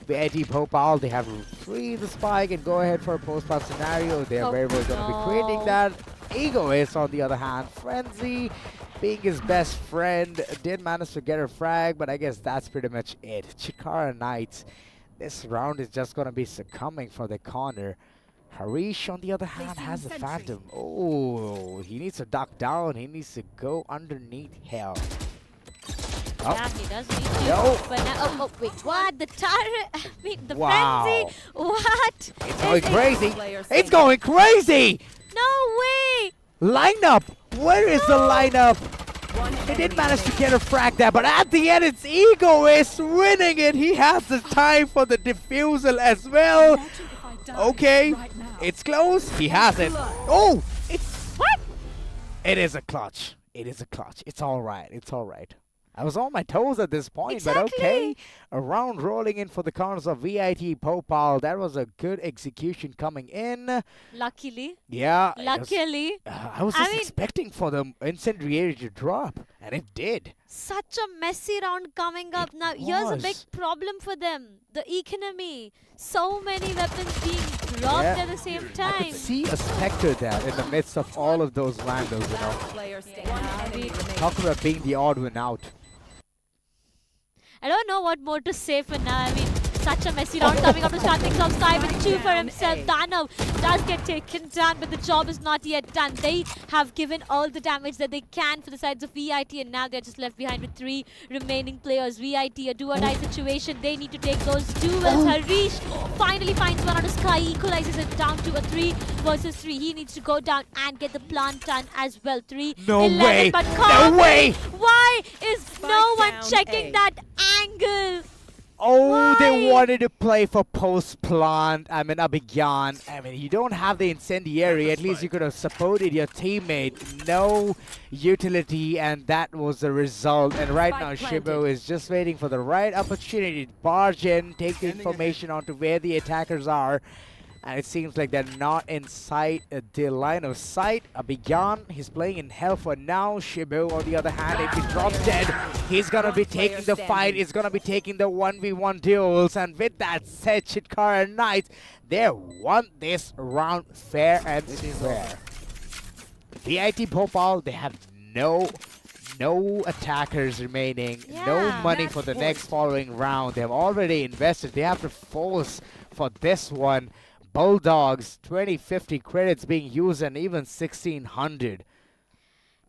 VIT Bhopal, they have to free the spike and go ahead for a post-pop scenario. They're very well going to be creating that. Egoist, on the other hand, Frenzy, being his best friend, did manage to get a frag, but I guess that's pretty much it. Chitkara Knights, this round is just going to be succumbing for the corner. Harish, on the other hand, has a Phantom. Oh, he needs to duck down. He needs to go underneath hell. Yeah, he does need to. But now, wait, what? The turret? I mean, the Frenzy? What? It's going crazy. It's going crazy. No way. Lineup. Where is the lineup? He did manage to get a frag there, but at the end, it's Egoist winning it. He has the time for the defusal as well. Okay, it's close. He has it. Oh, it's... What? It is a clutch. It is a clutch. It's all right. It's all right. I was on my toes at this point, but okay. A round rolling in for the corners of VIT Bhopal. That was a good execution coming in. Luckily. Yeah. Luckily. I was just expecting for the incendiary to drop, and it did. Such a messy round coming up. Now, here's a big problem for them. The economy. So many weapons being dropped at the same time. I could see a Spectre there in the midst of all of those randos, you know. Talk about being the odd one out. I don't know what more to say for now. I mean, such a messy round coming up to start things off. Sky with 2 for himself. Danav does get taken down, but the job is not yet done. They have given all the damage that they can for the sides of VIT, and now they're just left behind with 3 remaining players. VIT, a do-or-die situation. They need to take those duels. Harish finally finds one on the Sky, equalizes it down to a 3 versus 3. He needs to go down and get the plant done as well. 3-11, way. But no way! Why is no one checking that angle? Oh, they wanted to play for post-plant. I mean, Abhigyan. I mean, you don't have the incendiary. At least you could have supported your teammate. No utility, and that was the result. And right now, Shibu is just waiting for the right opportunity to barge in, take the information onto where the attackers are. And it seems like they're not inside the line of sight. Abhigyan, he's playing in hell for now. Shibu, on the other hand, if he drops dead, he's going to be taking the fight. He's going to be taking the 1v1 duels. And with that said, Chitkara Knights, they won this round fair and square. VIT Bhopal, they have no attackers remaining, no money for the next following round. They've already invested. They have to force for this one. Bulldogs, 2050 credits being used, and even 1600.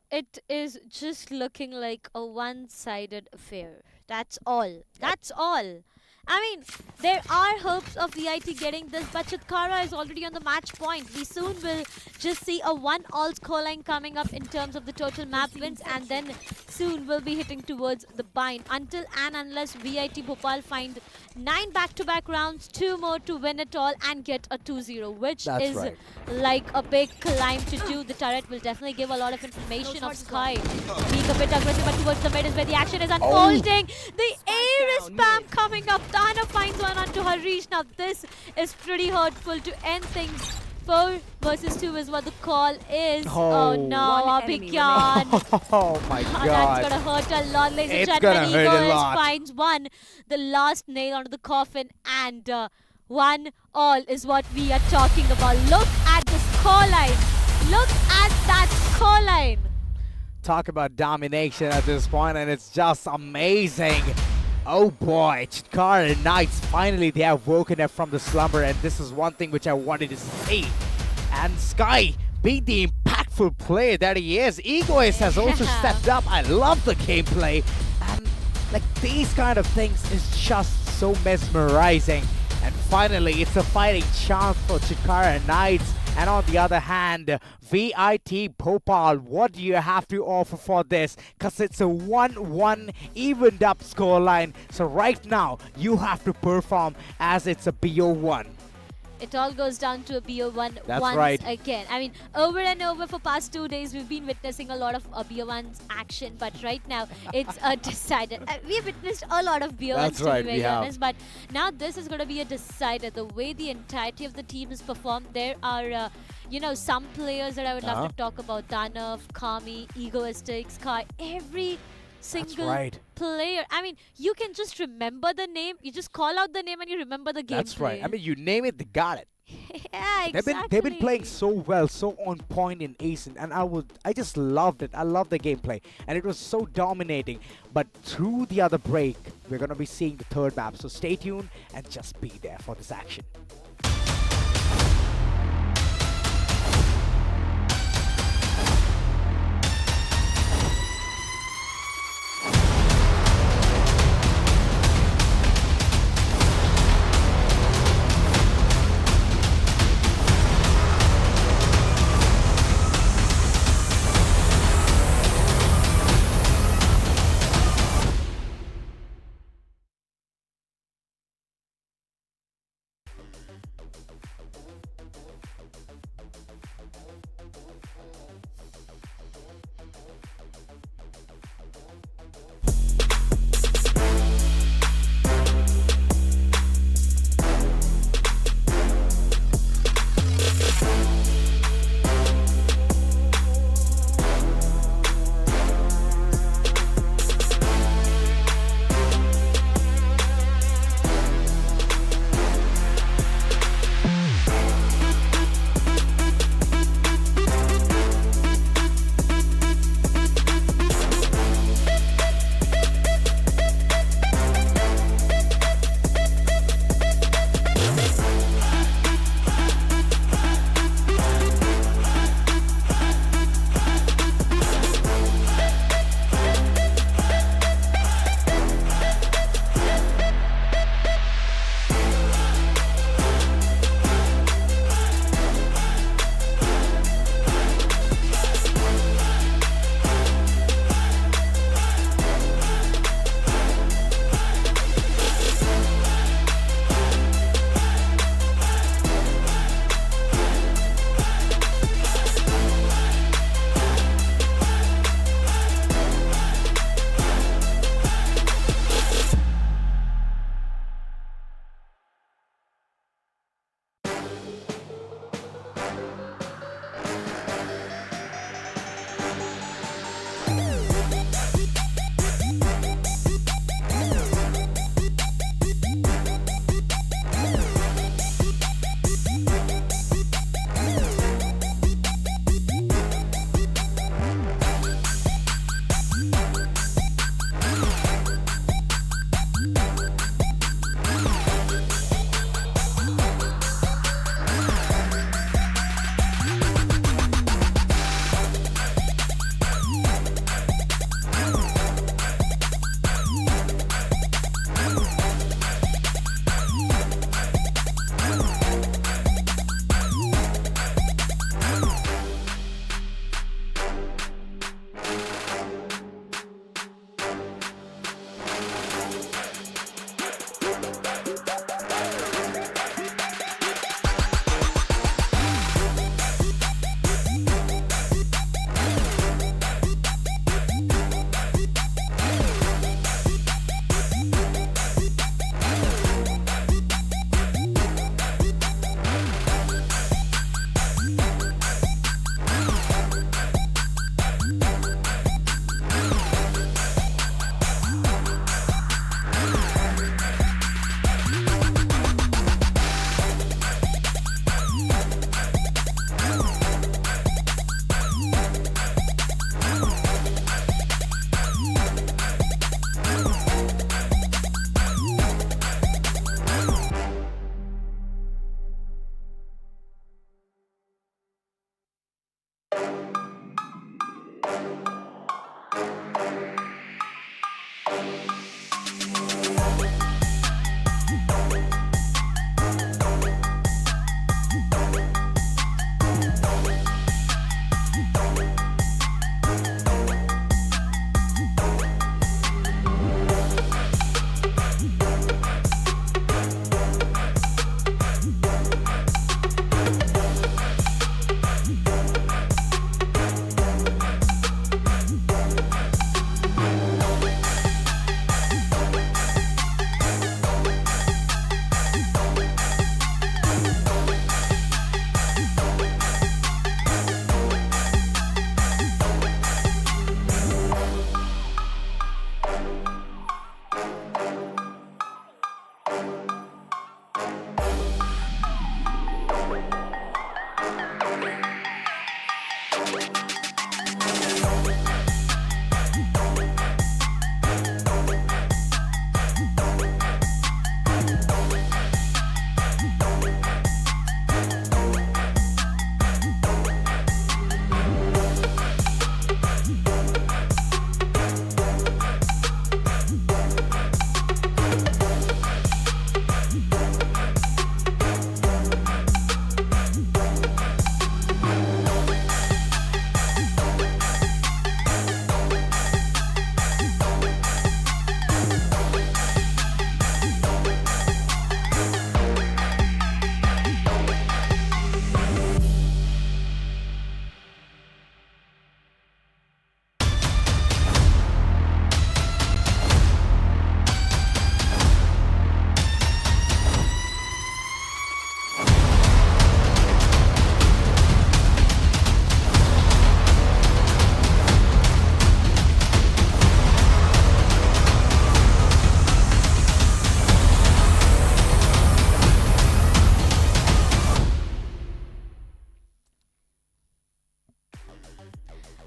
It is just looking like a one-sided affair. That's all. That's all. I mean, there are hopes of VIT getting this, but Chitkara is already on the match point. We soon will just see a 1-all scoreline coming up in terms of the total map wins, and then soon we'll be hitting towards the bind. Until and unless VIT Bhopal find 9 back-to-back rounds, 2 more to win it all and get a 2-0, which is like a big climb to do. The turret will definitely give a lot of information of Sky being a bit aggressive, but towards the mid is where the action is unfolding. The air is spam coming up. Dana finds one onto Harish. Now this is pretty hurtful to end things. 4 versus 2 is what the call is. Oh no, Abhigyan. Oh my god. That's gonna hurt a lot, ladies and gentlemen. Egoist finds one, the last nail onto the coffin, and 1-all is what we are talking about. Look at the scoreline. Look at that scoreline. Talk about domination at this point, and it's just amazing. Oh boy, Chitkara Knights, finally they have woken up from the slumber, and this is one thing which I wanted to see. And Sky, being the impactful player that he is, Egoist has also stepped up. I love the gameplay, and like these kind of things is just so mesmerizing. And finally, it's a fighting chance for Chitkara Knights. And on the other hand, VIT Bhopal, what do you have to offer for this? Because it's a 1-1 evened up scoreline. So right now, you have to perform as it's a BO1. It all goes down to a BO1 That's once right. again. I mean, over and over for past 2 days, we've been witnessing a lot of BO1's action, but right now, it's a decided. We've witnessed a lot of BO1s, That's to right, be we very have. honest, but now this is going to be a decider. The way the entirety of the team is performed, there are, some players that I would love to talk about. Danav, Kami, Egoistic, Sky, every single right. player. I mean, you can just remember the name. You just call out the name and you remember the game. That's right. I mean, you name it, they got it. Yeah, exactly. They've been playing so well, so on point in Ace, and I just loved it. I loved the gameplay, and it was so dominating. But through the other break, we're gonna be seeing the third map. So stay tuned and just be there for this action.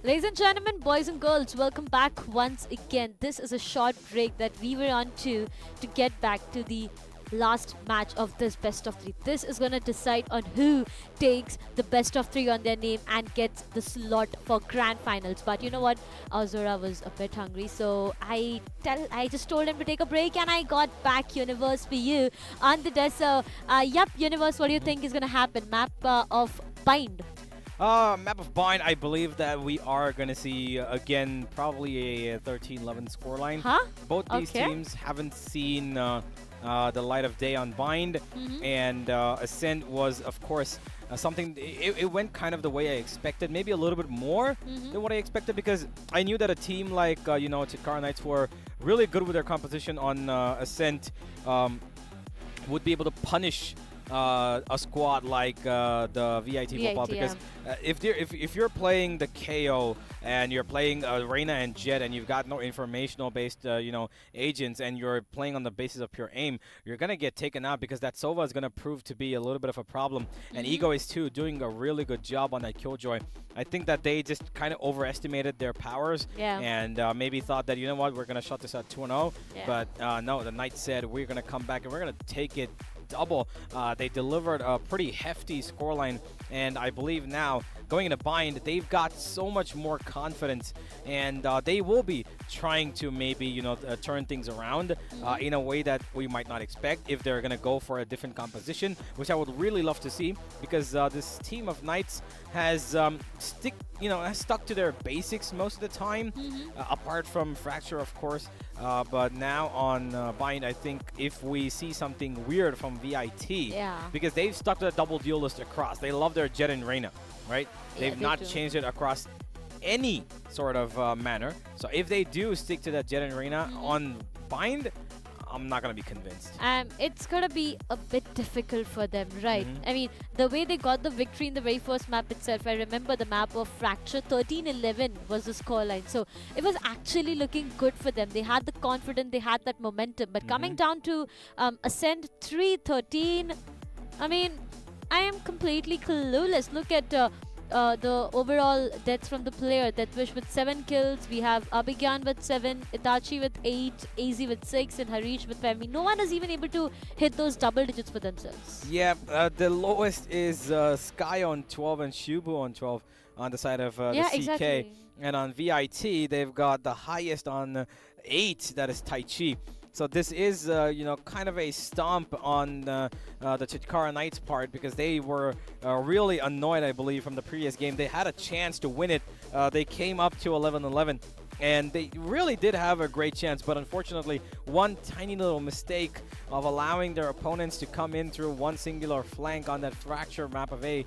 Ladies and gentlemen, boys and girls, welcome back once again. This is a short break that we were on to get back to the last match of this best of 3. This is going to decide on who takes the best of 3 on their name and gets the slot for grand finals. But you know what? Azura was a bit hungry, so I just told him to take a break, and I got back Universe for you on the desk. So, yep, Universe, what do you think is going to happen? Map of Bind. Map of Bind, I believe that we are going to see, again, probably a 13-11 scoreline. Huh? Both these teams haven't seen the light of day on Bind, and Ascent was, of course, something. It went kind of the way I expected, maybe a little bit more than what I expected, because I knew that a team like, Chitkara Knights, who are really good with their composition on Ascent, would be able to punish a squad like the VIT Bhopal, because if you're playing the KO and you're playing Reina and Jet, and you've got no informational based agents, and you're playing on the basis of pure aim, you're gonna get taken out, because that Sova is gonna prove to be a little bit of a problem. And Ego is too doing a really good job on that Killjoy. I think that they just kind of overestimated their powers, and maybe thought that, you know what, we're gonna shut this at 2-0, but no, the Knights said we're gonna come back and we're gonna take it double. They delivered a pretty hefty scoreline, and I believe now going into Bind, they've got so much more confidence, and they will be trying to maybe turn things around in a way that we might not expect if they're gonna go for a different composition, which I would really love to see, because this team of Knights has stuck to their basics most of the time, apart from Fracture, of course. But now on Bind, I think if we see something weird from VIT, because they've stuck to the double duelist across. They love their Jet and Reina, right? They've not changed it across any sort of manner. So if they do stick to that Jet and Reina on Bind, I'm not going to be convinced. It's going to be a bit difficult for them, right? I mean, the way they got the victory in the very first map itself, I remember the map of Fracture, 13-11 was the scoreline. So it was actually looking good for them. They had the confidence, they had that momentum. But coming down to Ascent 3-13, I mean, I am completely clueless. Look at the overall deaths from the player. Deathwish with 7 kills. We have Abhigyan with 7, Itachi with 8, AZ with 6, and Harish with 5. I mean, no one is even able to hit those double digits for themselves. Yeah, the lowest is Sky on 12 and Shubu on 12 on the side of the CK. Exactly. And on VIT, they've got the highest on 8, that is Tai Chi. So this is, kind of a stomp on the Chitkara Knights part, because they were really annoyed, I believe, from the previous game. They had a chance to win it. They came up to 11-11, and they really did have a great chance. But unfortunately, one tiny little mistake of allowing their opponents to come in through one singular flank on that Fracture map of A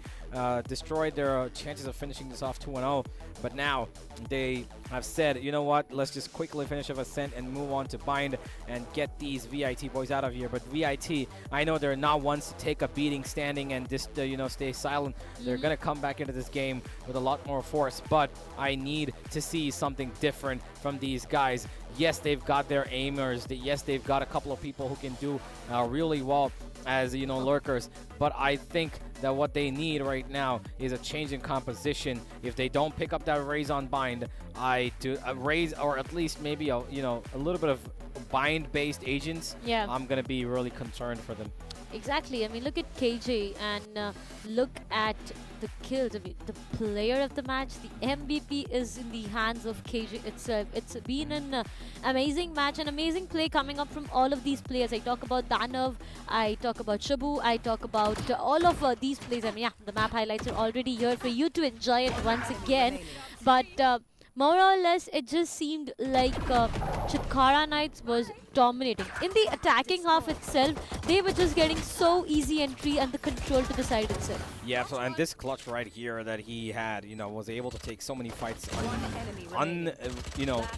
destroyed their chances of finishing this off 2-0. But now they have said, you know what, let's just quickly finish off Ascent and move on to Bind and get these VIT boys out of here. But VIT, I know they're not ones to take a beating standing and just, stay silent. They're going to come back into this game with a lot more force. But I need to see something different from these guys. Yes, they've got their aimers. Yes, they've got a couple of people who can do really well as, lurkers. But I think that what they need right now is a change in composition. If they don't pick up that raise on Bind, I do a raise, or at least maybe a little bit of Bind-based agents. I'm gonna be really concerned for them. Exactly. I mean, look at KJ and look at the kills. I mean, the player of the match, the MVP is in the hands of KJ itself. It's been an amazing match, an amazing play coming up from all of these players. I talk about Danav, I talk about Shabu, I talk about all of these plays. I mean, the map highlights are already here for you to enjoy it once again. But more or less, it just seemed like Chitkara Knights was dominating. In the attacking half itself, they were just getting so easy entry and the control to the side itself. Yeah, so and this clutch right here that he had, was able to take so many fights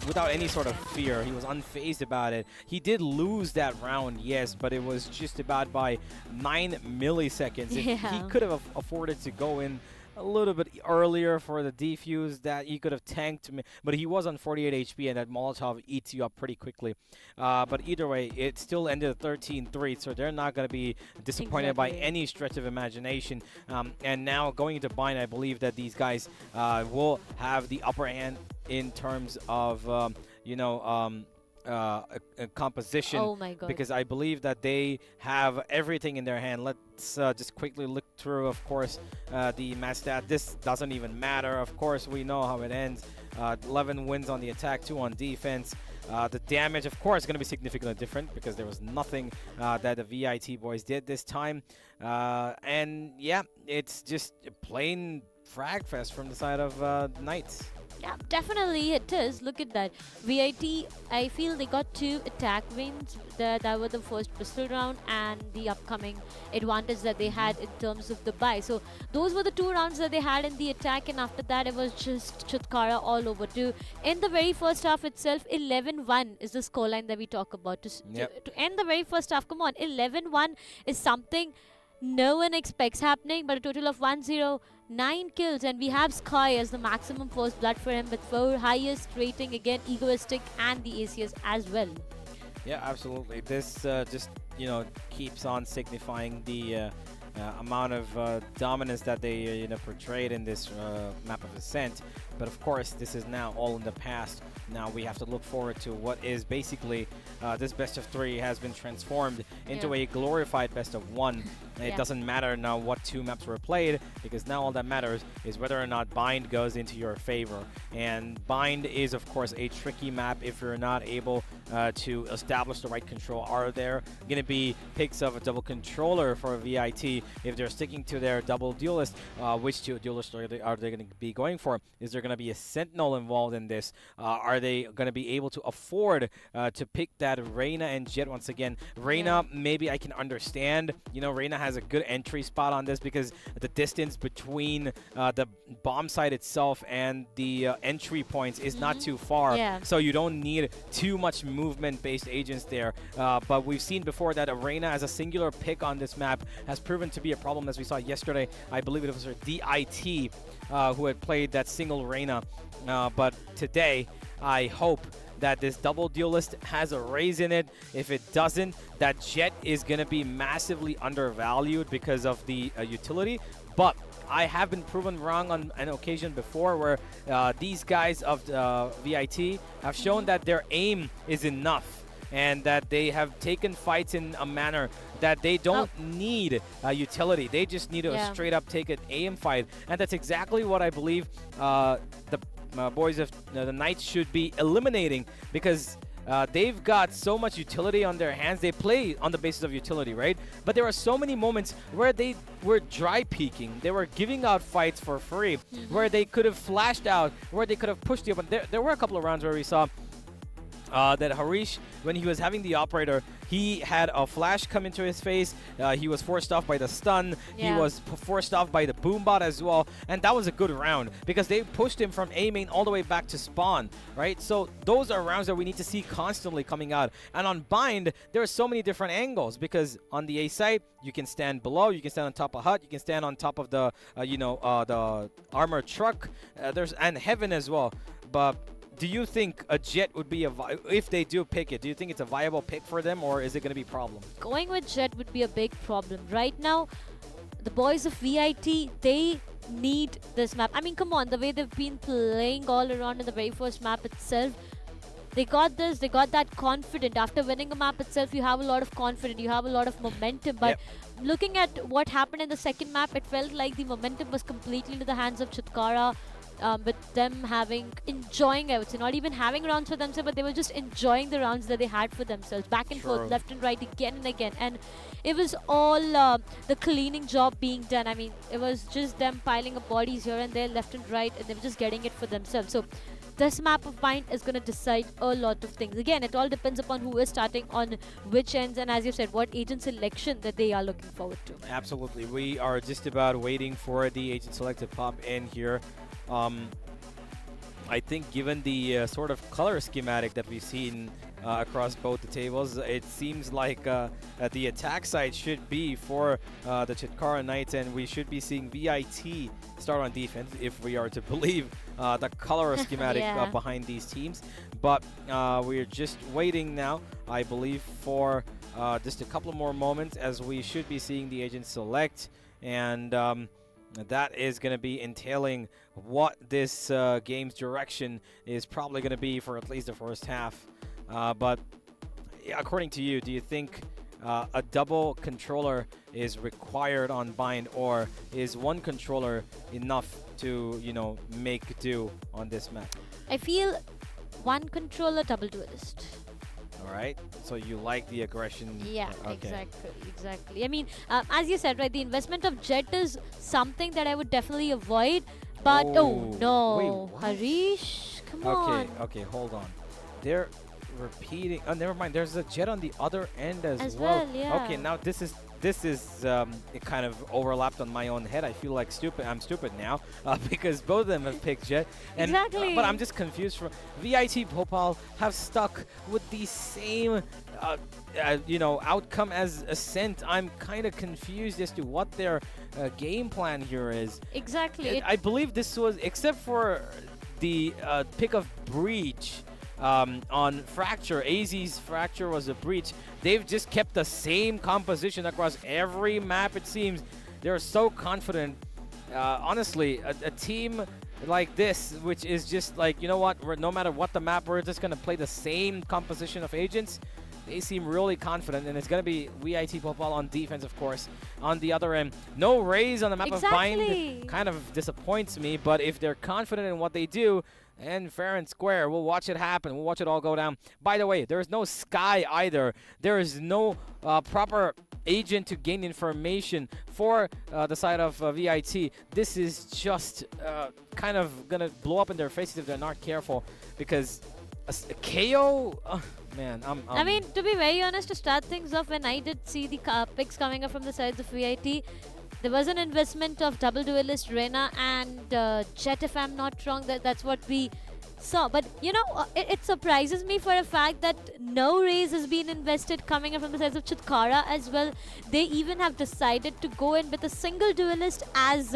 without any sort of fear. He was unfazed about it. He did lose that round, yes, but it was just about by 9 milliseconds. If he could have afforded to go in a little bit earlier for the defuse that he could have tanked me, but he was on 48 HP, and that Molotov eats you up pretty quickly. But either way, it still ended 13-3, so they're not going to be disappointed by any stretch of imagination. And now going into Bind, I believe that these guys will have the upper hand in terms of, a composition. Oh my god. Because I believe that they have everything in their hand. Let's just quickly look through, of course, the match stat. This doesn't even matter. Of course, we know how it ends. 11 wins on the attack, 2 on defense. The damage, of course, is going to be significantly different because there was nothing that the VIT boys did this time. And yeah, it's just a plain frag fest from the side of Knights. Yeah, definitely it is. Look at that. VIT, I feel they got 2 attack wins. That were the first pistol round and the upcoming advantage that they had in terms of the buy. So those were the 2 rounds that they had in the attack, and after that it was just Chitkara all over. In the very first half itself, 11-1 is the scoreline that we talk about. To end the very first half, come on, 11-1 is something no one expects happening, but a total of 1-0, 9 kills, and we have Sky as the maximum first blood for him with 4 highest rating, again egoistic, and the ACS as well. Yeah, absolutely. This just, keeps on signifying the amount of dominance that they portrayed in this map of Ascent. But of course, this is now all in the past. Now we have to look forward to what is basically this best of 3 has been transformed into a glorified best of 1. It doesn't matter now what 2 maps were played, because now all that matters is whether or not Bind goes into your favor. And Bind is, of course, a tricky map if you're not able to establish the right control. Are there going to be picks of a double controller for a VIT if they're sticking to their double duelist? Which 2 duelists are they going to be going for? Is there going to be a Sentinel involved in this? Are they going to be able to afford to pick that Reyna and Jet once again? Reyna, maybe I can understand. Reyna has a good entry spot on this because the distance between the bomb site itself and the entry points is not too far. So you don't need too much movement-based agents there. But we've seen before that Reyna as a singular pick on this map has proven to be a problem, as we saw yesterday. I believe it was her DIT who had played that single Reyna. But today, I hope that this double duelist has a raise in it. If it doesn't, that Jet is going to be massively undervalued because of the utility. But I have been proven wrong on an occasion before where these guys of VIT have shown that their aim is enough and that they have taken fights in a manner that they don't need utility. They just need to straight up take an aim fight. And that's exactly what I believe the boys of the Knights should be eliminating, because they've got so much utility on their hands. They play on the basis of utility, right? But there are so many moments where they were dry peeking. They were giving out fights for free, where they could have flashed out, where they could have pushed you up. And there were a couple of rounds where we saw that Harish, when he was having the operator, he had a flash come into his face. He was forced off by the stun. He was forced off by the boombot as well. And that was a good round because they pushed him from A main all the way back to spawn, right? So those are rounds that we need to see constantly coming out. And on Bind, there are so many different angles because on the A site, you can stand below, you can stand on top of hut, you can stand on top of the, the armored truck. And heaven as well. But do you think a Jet would be if they do pick it, do you think it's a viable pick for them, or is it going to be a problem? Going with Jet would be a big problem. Right now, the boys of VIT, they need this map. I mean, come on, the way they've been playing all around in the very first map itself, they got this, they got that confident. After winning a map itself, you have a lot of confidence, you have a lot of momentum. But looking at what happened in the second map, it felt like the momentum was completely into the hands of Chitkara. With them enjoying, I would say, not even having rounds for themselves, but they were just enjoying the rounds that they had for themselves, back and forth, left and right, again and again. And it was all the cleaning job being done. I mean, it was just them piling up bodies here and there, left and right, and they were just getting it for themselves. So this map of Bind is going to decide a lot of things. Again, it all depends upon who is starting on which ends, and as you said, what agent selection that they are looking forward to. Absolutely. We are just about waiting for the agent select to pop in here. I think given the sort of color schematic that we've seen across both the tables. It seems like the attack side should be for the Chitkara Knights, and we should be seeing VIT start on defense if we are to believe the color schematic behind these teams. But we're just waiting now, I believe, for just a couple more moments as we should be seeing the agents select, and that is going to be entailing what this game's direction is probably going to be for at least the first half. But according to you, do you think a double controller is required on Bind, or is one controller enough to, you know, make do on this map? I feel one controller double duelist. All right, so you like the aggression. Yeah, okay. exactly. I mean, as you said, right, the investment of Jet is something that I would definitely avoid. But oh no, wait, Harish, come on. Okay, hold on. They're repeating. Oh, never mind. There's a Jet on the other end as well. Yeah. Okay, now this is it kind of overlapped on my own head. I feel like I'm stupid now because both of them have picked Jet. And, exactly. But I'm just confused. From VIT Bhopal have stuck with the same you know, outcome as Ascent. I'm kind of confused as to what their game plan here is. Exactly. I believe this was, except for the pick of Breach. On Fracture, AZ's Fracture was a breach. They've just kept the same composition across every map, it seems. They're so confident. Honestly, a team like this, which is just like, you know what, no matter what the map, we're just going to play the same composition of agents. They seem really confident, and it's going to be VIT Bhopal on defense, of course. On the other end, no raise on the map of Bind kind of disappoints me, but if they're confident in what they do, and fair and square, we'll watch it happen. We'll watch it all go down. By the way, there is no Sky either. There is no proper agent to gain information for the side of VIT. This is just kind of going to blow up in their faces if they're not careful, because a KO... man, I mean, to be very honest, to start things off, when I did see the picks coming up from the sides of VIT, there was an investment of double duelist Rena and Jet, if I'm not wrong. That's what we saw. But, you know, it surprises me for a fact that no raise has been invested coming up from the sides of Chitkara as well. They even have decided to go in with a single duelist as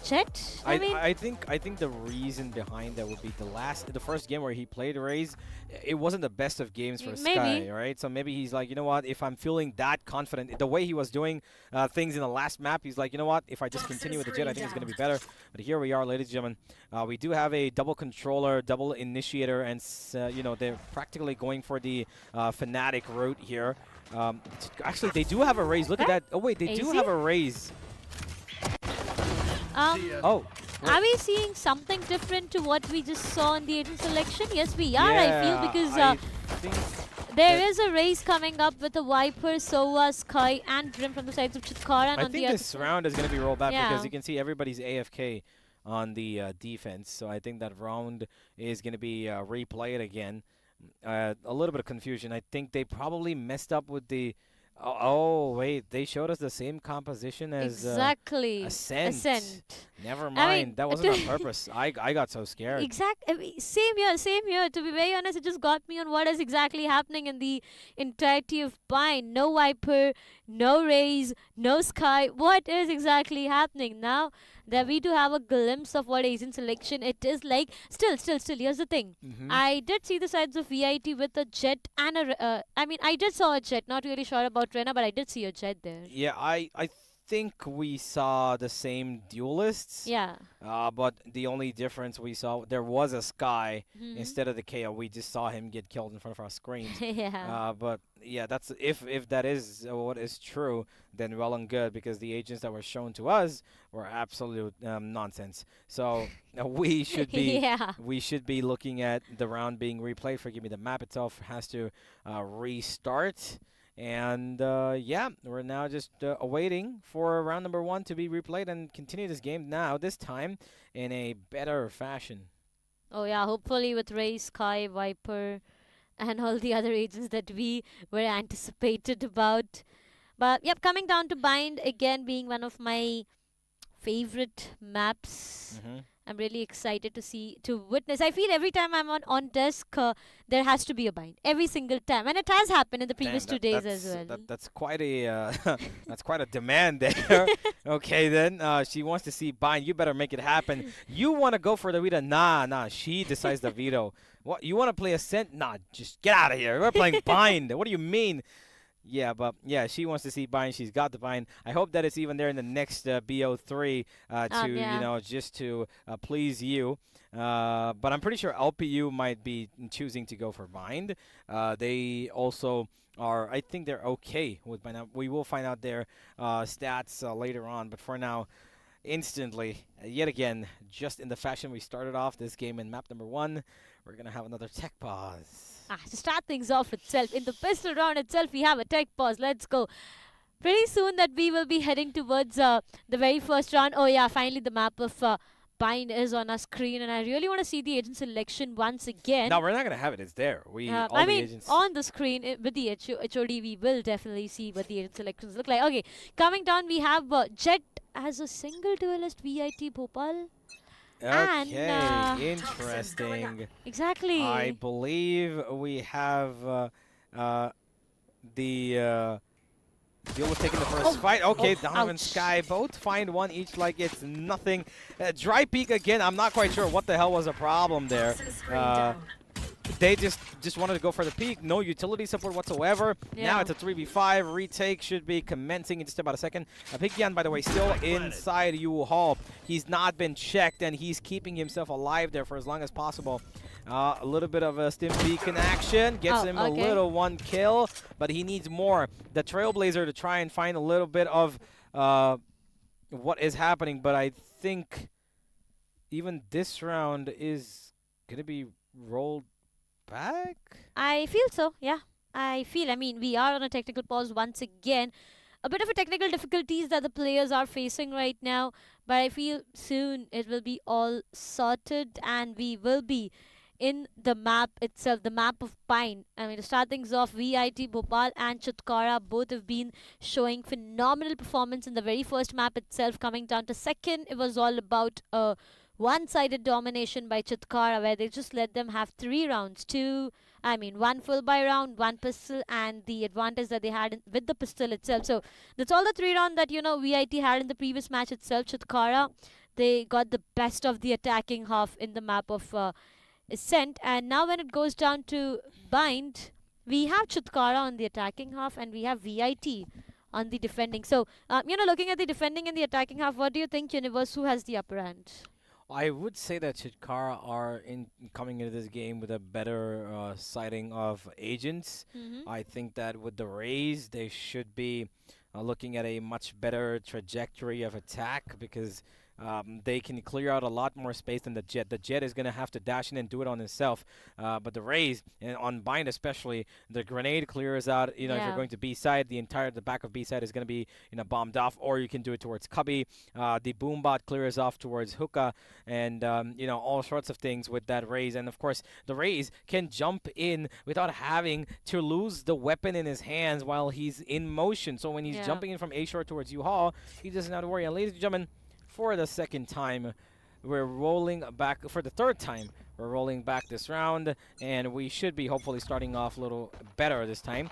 Jet. I think the reason behind that would be the first game where he played Raze, it wasn't the best of games for Sky, right? So maybe he's like, you know what, if I'm feeling that confident, the way he was doing things in the last map, he's like, you know what, if I just continue with the Jet, I think it's going to be better. But here we are, ladies and gentlemen. We do have a double controller, double initiator, and you know, they're practically going for the Fnatic route here. Actually, they do have a Raze. Look at that. Oh wait, they do have a Raze. Are we seeing something different to what we just saw in the agent selection? Yes, we are, I feel, because there is a race coming up with a Viper, Sova, Sky, and Grim from the sides of Chitkara. And I think this round is going to be rolled back because you can see everybody's AFK on the defense. So I think that round is going to be replayed again. A little bit of confusion. I think they probably messed up with the... Oh, wait, they showed us the same composition as Ascent. Never mind, I mean, that wasn't on purpose. I got so scared. Exactly. Same here. To be very honest, it just got me on what is exactly happening in the entirety of Bind. No Viper, no Raze, no Sky. What is exactly happening now? That we do have a glimpse of what agent selection it is like. Still, here's the thing. I did see the sides of VIT with a Jet and a... I mean, I did saw a Jet. Not really sure about Rena, but I did see a Jet there. Yeah, I think we saw the same duelists. Yeah. But the only difference we saw, there was a Sky instead of the KO. We just saw him get killed in front of our screens. Yeah. But yeah, that's if that is what is true, then well and good, because the agents that were shown to us were absolute nonsense. So we should be we should be looking at the round being replayed. Forgive me, the map itself has to restart. And yeah, we're now just awaiting for round number 1 to be replayed and continue this game now, this time in a better fashion. Oh yeah, hopefully with Ray, Sky, Viper, and all the other agents that we were anticipated about. But yep, coming down to Bind, again being one of my favorite maps. I'm really excited to witness. I feel every time I'm on desk, there has to be a bind every single time, and it has happened in the previous 2 days as well. That's quite a that's quite a demand there. Okay, then she wants to see bind. You better make it happen. You want to go for the veto? Nah. She decides the veto. What, you want to play Ascent? Nah, just get out of here. We're playing bind. What do you mean? Yeah, but yeah, she wants to see bind. She's got the bind. I hope that it's even there in the next BO3 just to please you. But I'm pretty sure LPU might be choosing to go for bind. They also are, I think they're okay with bind. Now, we will find out their stats later on, but for now, instantly, yet again, just in the fashion we started off this game in map number 1, we're going to have another tech pause. To start things off itself, in the pistol round itself, we have a tech pause. Let's go. Pretty soon that we will be heading towards the very first round. Oh yeah, finally the map of bind is on our screen, and I really want to see the agent selection once again. No, we're not going to have it. It's there. I mean, on the screen with the HOD, we will definitely see what the agent selections look like. Okay, coming down, we have Jet as a single duelist VIT Bhopal. Okay, and, interesting. Exactly. I believe we have the deal with taking the first fight. Okay, Donovan and Sky both find one each like it's nothing. Dry peek again. I'm not quite sure what the hell was a problem there. They just wanted to go for the peak. No utility support whatsoever. Yeah. Now it's a 3v5. Retake should be commencing in just about a second. Pigyan, by the way, still inside U-Haul. He's not been checked, and he's keeping himself alive there for as long as possible. A little bit of a stim beacon action. Gets him a little one kill, but he needs more. The Trailblazer to try and find a little bit of what is happening, but I think even this round is going to be rolled back? I feel so, yeah. I mean, we are on a technical pause once again. A bit of a technical difficulties that the players are facing right now, but I feel soon it will be all sorted and we will be in the map itself, the map of Pine. I mean, to start things off, VIT, Bhopal and Chitkara both have been showing phenomenal performance in the very first map itself. Coming down to second, it was all about a one-sided domination by Chitkara, where they just let them have 3 rounds. One full buy round, 1 pistol, and the advantage that they had with the pistol itself. So that's all the 3 rounds that, VIT had in the previous match itself. Chitkara, they got the best of the attacking half in the map of Ascent. And now when it goes down to bind, we have Chitkara on the attacking half and we have VIT on the defending. So, looking at the defending and the attacking half, what do you think, Universe? Who has the upper hand? I would say that Chitkara are coming into this game with a better sighting of agents. I think that with the Rays, they should be looking at a much better trajectory of attack because they can clear out a lot more space than the Jet. The Jet is going to have to dash in and do it on himself. But the Rays, and on bind especially, the grenade clears out. If you're going to B-side, the back of B-side is going to be bombed off, or you can do it towards Cubby. The Boombot clears off towards Hookah, and all sorts of things with that Rays. And of course, the Rays can jump in without having to lose the weapon in his hands while he's in motion. So when he's jumping in from A-Shore towards U-Haul, he doesn't have to worry. And ladies and gentlemen, for the second time, we're rolling back. For the third time, we're rolling back this round, and we should be hopefully starting off a little better this time.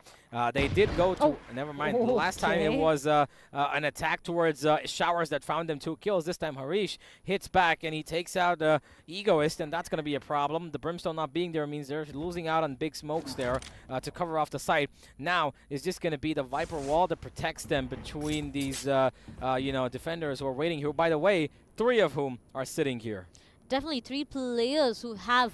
They did go to, never mind, last time it was an attack towards Showers that found them 2 kills. This time Harish hits back, and he takes out Egoist, and that's going to be a problem. The Brimstone not being there means they're losing out on big smokes there to cover off the site. Now is just going to be the Viper wall that protects them between these defenders who are waiting here. By the way, 3 of whom are sitting here. Definitely 3 players who have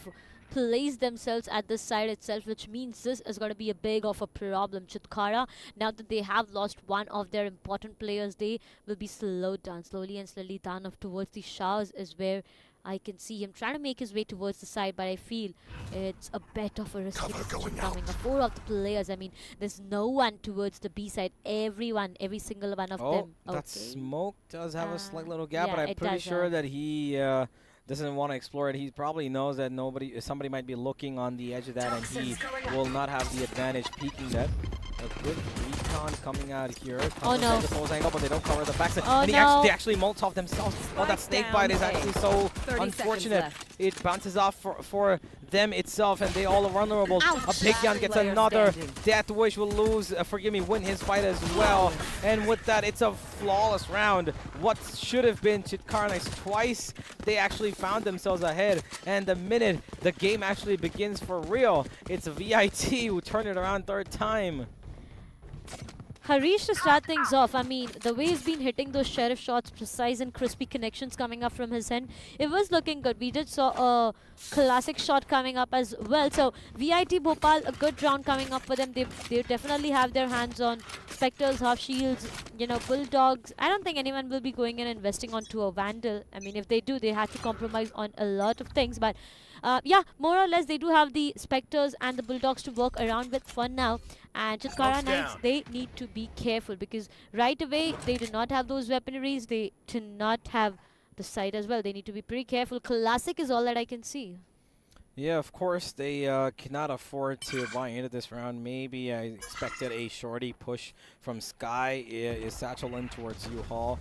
placed themselves at this side itself, which means this is going to be a big of a problem. Chitkara, now that they have lost one of their important players, they will be slowed down, slowly and slowly down off towards the Showers is where I can see him trying to make his way towards the side, but I feel it's a bit of a risky decision coming up. 4 of the players, I mean, there's no one towards the B side. Every single one of them. That smoke does have a slight little gap, but I'm pretty sure that he doesn't want to explore it. He probably knows that somebody might be looking on the edge of that, and he will not have the advantage peeking that. A good recon coming out here. Oh no. The pulls angle, but they don't cover the backside. Oh and no. they actually Molotov themselves. Oh, that snake bite is actually so unfortunate. It bounces off for them itself, and they all are vulnerable. A Big Yan gets another. Death Wish will lose, win his fight as well. And with that, it's a flawless round. What should have been Chitkara twice, they actually found themselves ahead. And the minute the game actually begins for real, it's VIT who turn it around third time. Harish, to start things off, I mean, the way he's been hitting those sheriff shots, precise and crispy connections coming up from his end, it was looking good. We did saw a classic shot coming up as well. So VIT Bhopal, a good round coming up for them. They definitely have their hands on Spectres, half shields, you know, bulldogs. I don't think anyone will be going and investing onto a Vandal. I mean, if they do, they had to compromise on a lot of things. But yeah, more or less, they do have the Spectres and the bulldogs to work around with for now. And Chitkara Knights, they need to be careful because right away they do not have those weaponaries. They do not have the sight as well. They need to be pretty careful. Classic is all that I can see. Yeah, of course, they cannot afford to buy into this round. Maybe I expected a shorty push from Sky. Is Satchel in towards U-Haul.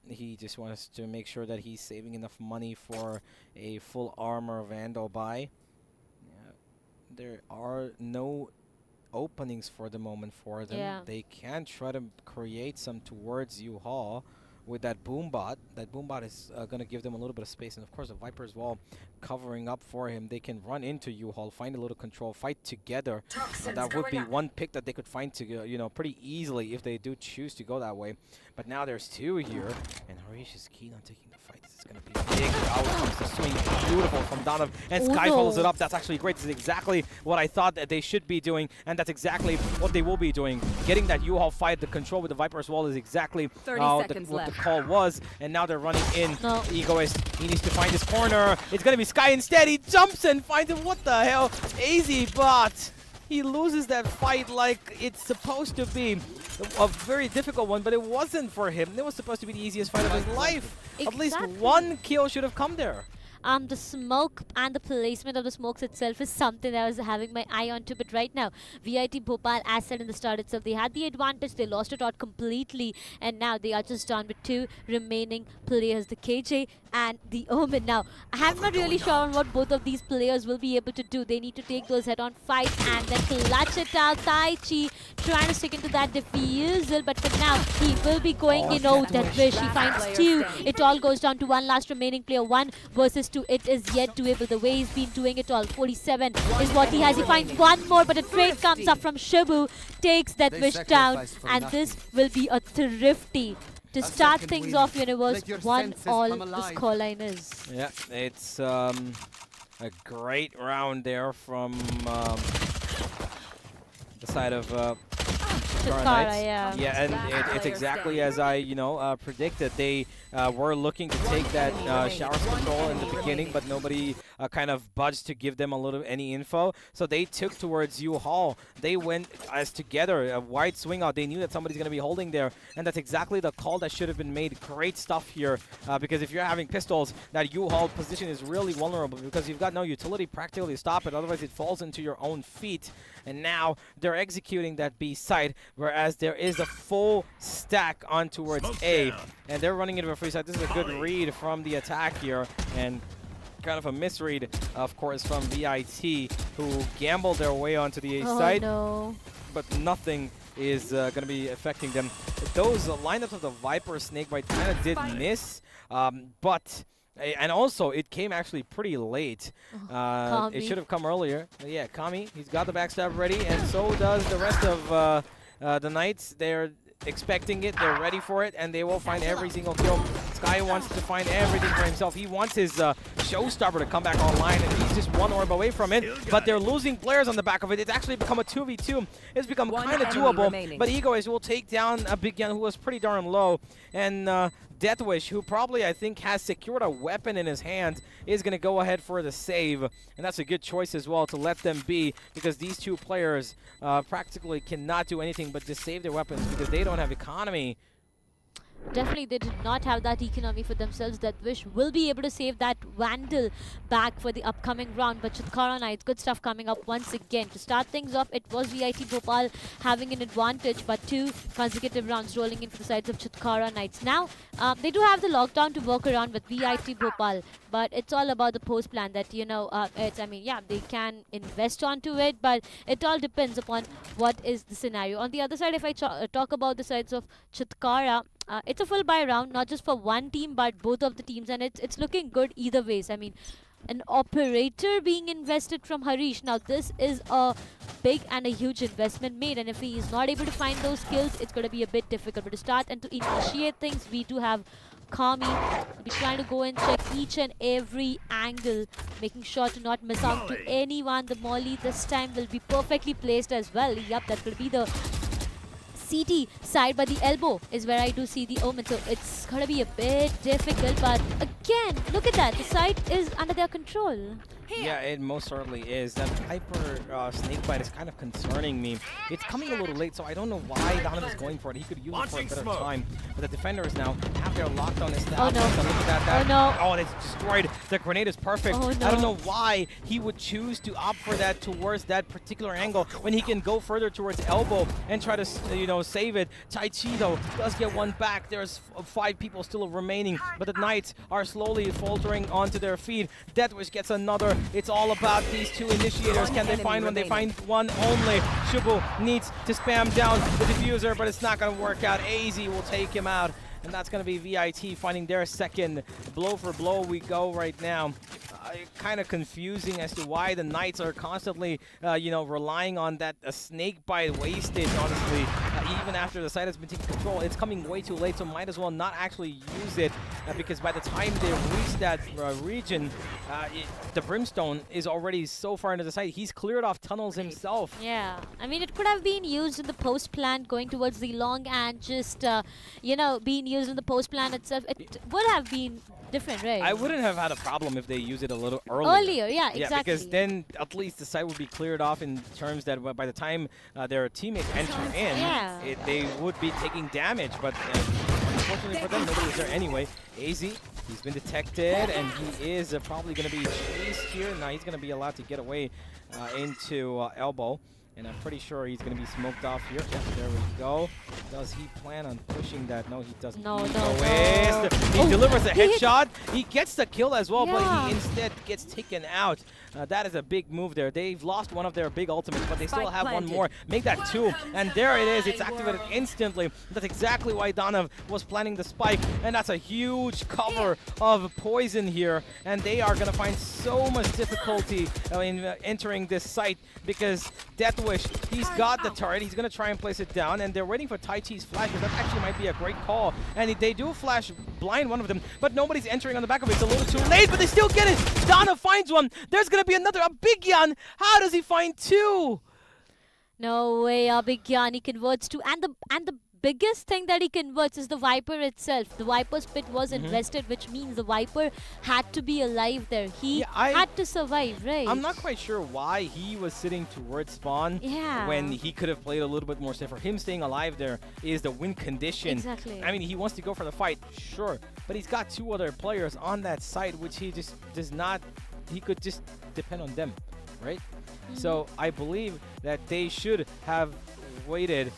He just wants to make sure that he's saving enough money for a full armor Vandal buy. There are no openings for the moment for them. Yeah. They can try to create some towards U-Haul with that boombot. That boombot is going to give them a little bit of space, and of course the Viper's wall covering up for him. They can run into U-Haul, find a little control, fight together. That would be one pick that they could find to pretty easily if they do choose to go that way. But now there's two here, and Harish is keen on taking the fight. This is going to be big. Out comes the swing, beautiful from Donav, and Sky follows it up. That's actually great. This is exactly what I thought that they should be doing, and that's exactly what they will be doing. Getting that U-Haul fight, the control with the Viper's wall is exactly what the call was, and now they're running in. No. Egoist, he needs to find his corner. It's going to be Sky instead. He jumps and finds him. What the hell? Easy, but he loses that fight like it's supposed to be a very difficult one, but it wasn't for him. It was supposed to be the easiest fight of his life. Exactly. At least one kill should have come there. The smoke and the placement of the smokes itself is something that I was having my eye on to. But right now, VIT Bhopal, as said in the start itself, they had the advantage. They lost it out completely. And now they are just down with two remaining players, the KJ and the Omen. Now, I'm not really sure on what both of these players will be able to do. They need to take those head-on fights and then clutch it out. Tai Chi trying to stick into that defusal. But for now, he will be going, that wish. He finds two. It all goes down to one last remaining player. 1 versus 2. It is yet doable. The way he's been doing it all. 47 is what he has. He finds one more, but a trade comes up from Shibu. Takes that wish down. And this will be a thrifty to start things off, Universe. 1-all the scoreline is. Yeah, it's a great round there from the side of Chitkara, yeah, and it's exactly as I predicted. They were looking to take that shower control in the beginning, but nobody kind of budged to give them any info. So they took towards U-Haul. They went as together, a wide swing out. They knew that somebody's going to be holding there, and that's exactly the call that should have been made. Great stuff here, because if you're having pistols, that U-Haul position is really vulnerable because you've got no utility practically to stop it. Otherwise, it falls into your own feet. And now they're executing that B side, whereas there is a full stack on towards A, and they're running into a free side. This is a good read from the attack here, and kind of a misread, of course, from VIT, who gambled their way onto the A side. No. But nothing is going to be affecting them. Those lineups of the Viper Snakebite kind of did miss, but... And also, it came actually pretty late. It should have come earlier. Yeah, Kami, he's got the backstab ready, and so does the rest of the Knights. They're expecting it, they're ready for it, and they will find every single kill. Sky wants to find everything for himself. He wants his showstopper to come back online, and he's just one orb away from it. But they're losing players on the back of it. It's actually become a 2v2. It's become kind of doable, but Egoist will take down a Big Yan who was pretty darn low. And Deathwish, who probably, I think, has secured a weapon in his hand, is going to go ahead for the save. And that's a good choice as well to let them be, because these two players practically cannot do anything but just save their weapons because they don't have economy. definitely they did not have that economy for themselves. That Wish will be able to save that Vandal back for the upcoming round. But Chitkara Knights, good stuff coming up once again. To start things off, it was VIT Bhopal having an advantage, but 2 consecutive rounds rolling in for the sides of Chitkara Knights. Now, they do have the lockdown to work around with VIT Bhopal, but it's all about the post plan that, they can invest onto it, but it all depends upon what is the scenario. On the other side, if I talk about the sides of Chitkara, it's a full buy round, not just for one team, but both of the teams, and it's looking good either ways. I mean, an operator being invested from Harish. Now, this is a big and a huge investment made, and if he is not able to find those skills, it's going to be a bit difficult. But to start and to initiate things, we do have Kami. We'll be trying to go and check each and every angle, making sure to not miss out to anyone. The Molly this time will be perfectly placed as well. Yup, that will be the CT side, but the elbow is where I do see the omen, so it's gonna be a bit difficult. But again, look at that, the side is under their control. Yeah, it most certainly is. That hyper snake bite is kind of concerning me. It's coming a little late, so I don't know why Donovan is going for it. He could use it for a better time. But the defenders now have their lockdown established. Oh no. Look at that. Oh no. Oh, it's destroyed. The grenade is perfect. Oh, no. I don't know why he would choose to opt for that towards that particular angle when he can go further towards elbow and try to, save it. Tai Chi, though, does get one back. There's 5 people still remaining, but the Knights are slowly faltering onto their feet. Deathwish gets another. It's all about these 2 initiators. Can they find one? They find one only. Shubu needs to spam down the diffuser, but it's not going to work out. AZ will take him out, and that's going to be VIT finding their second. Blow for blow we go right now. Kind of confusing as to why the Knights are constantly, relying on that snake bite wastage, honestly. Even after the side has been taking control, it's coming way too late, so might as well not actually use it, because by the time they reach that region, the Brimstone is already so far into the site. He's cleared off tunnels himself. Yeah, I mean, it could have been used in the post plan going towards the long and just, being used in the post plan itself. It would have been different, right? I wouldn't have had a problem if they use it a little earlier. Earlier, yeah, exactly. Yeah, because then at least the site would be cleared off in terms that by the time their teammates enter in, they would be taking damage. But unfortunately for them, nobody was there anyway. AZ, he's been detected, and he is probably going to be chased here. Now he's going to be allowed to get away into elbow. And I'm pretty sure he's going to be smoked off here. Yep, there we go. Does he plan on pushing that? No, he doesn't. No. He delivers a headshot. He gets the kill as well, but he instead gets taken out. That is a big move there. They've lost one of their big ultimates, but they still have one more. Make that 2. And there it is. It's activated instantly. That's exactly why Donav was planning the spike. And that's a huge cover of poison here. And they are going to find so much difficulty in entering this site because Deathwish, he's got the turret. He's going to try and place it down. And they're waiting for Tai Chi's flash, because that actually might be a great call. And they do flash blind one of them, but nobody's entering on the back of it. It's a little too late, but they still get it. Donna finds one. There's going to be another. Abigyan. How does he find 2? No way, Abigyan. He converts 2. And the biggest thing that he converts is the Viper itself. The Viper's pit was invested, which means the Viper had to be alive there. He had to survive, right? I'm not quite sure why he was sitting towards spawn when he could have played a little bit more safe. For him staying alive there is the win condition. Exactly. I mean, he wants to go for the fight, sure, but he's got 2 other players on that side, which he just does not. He could just depend on them, right? So I believe that they should have waited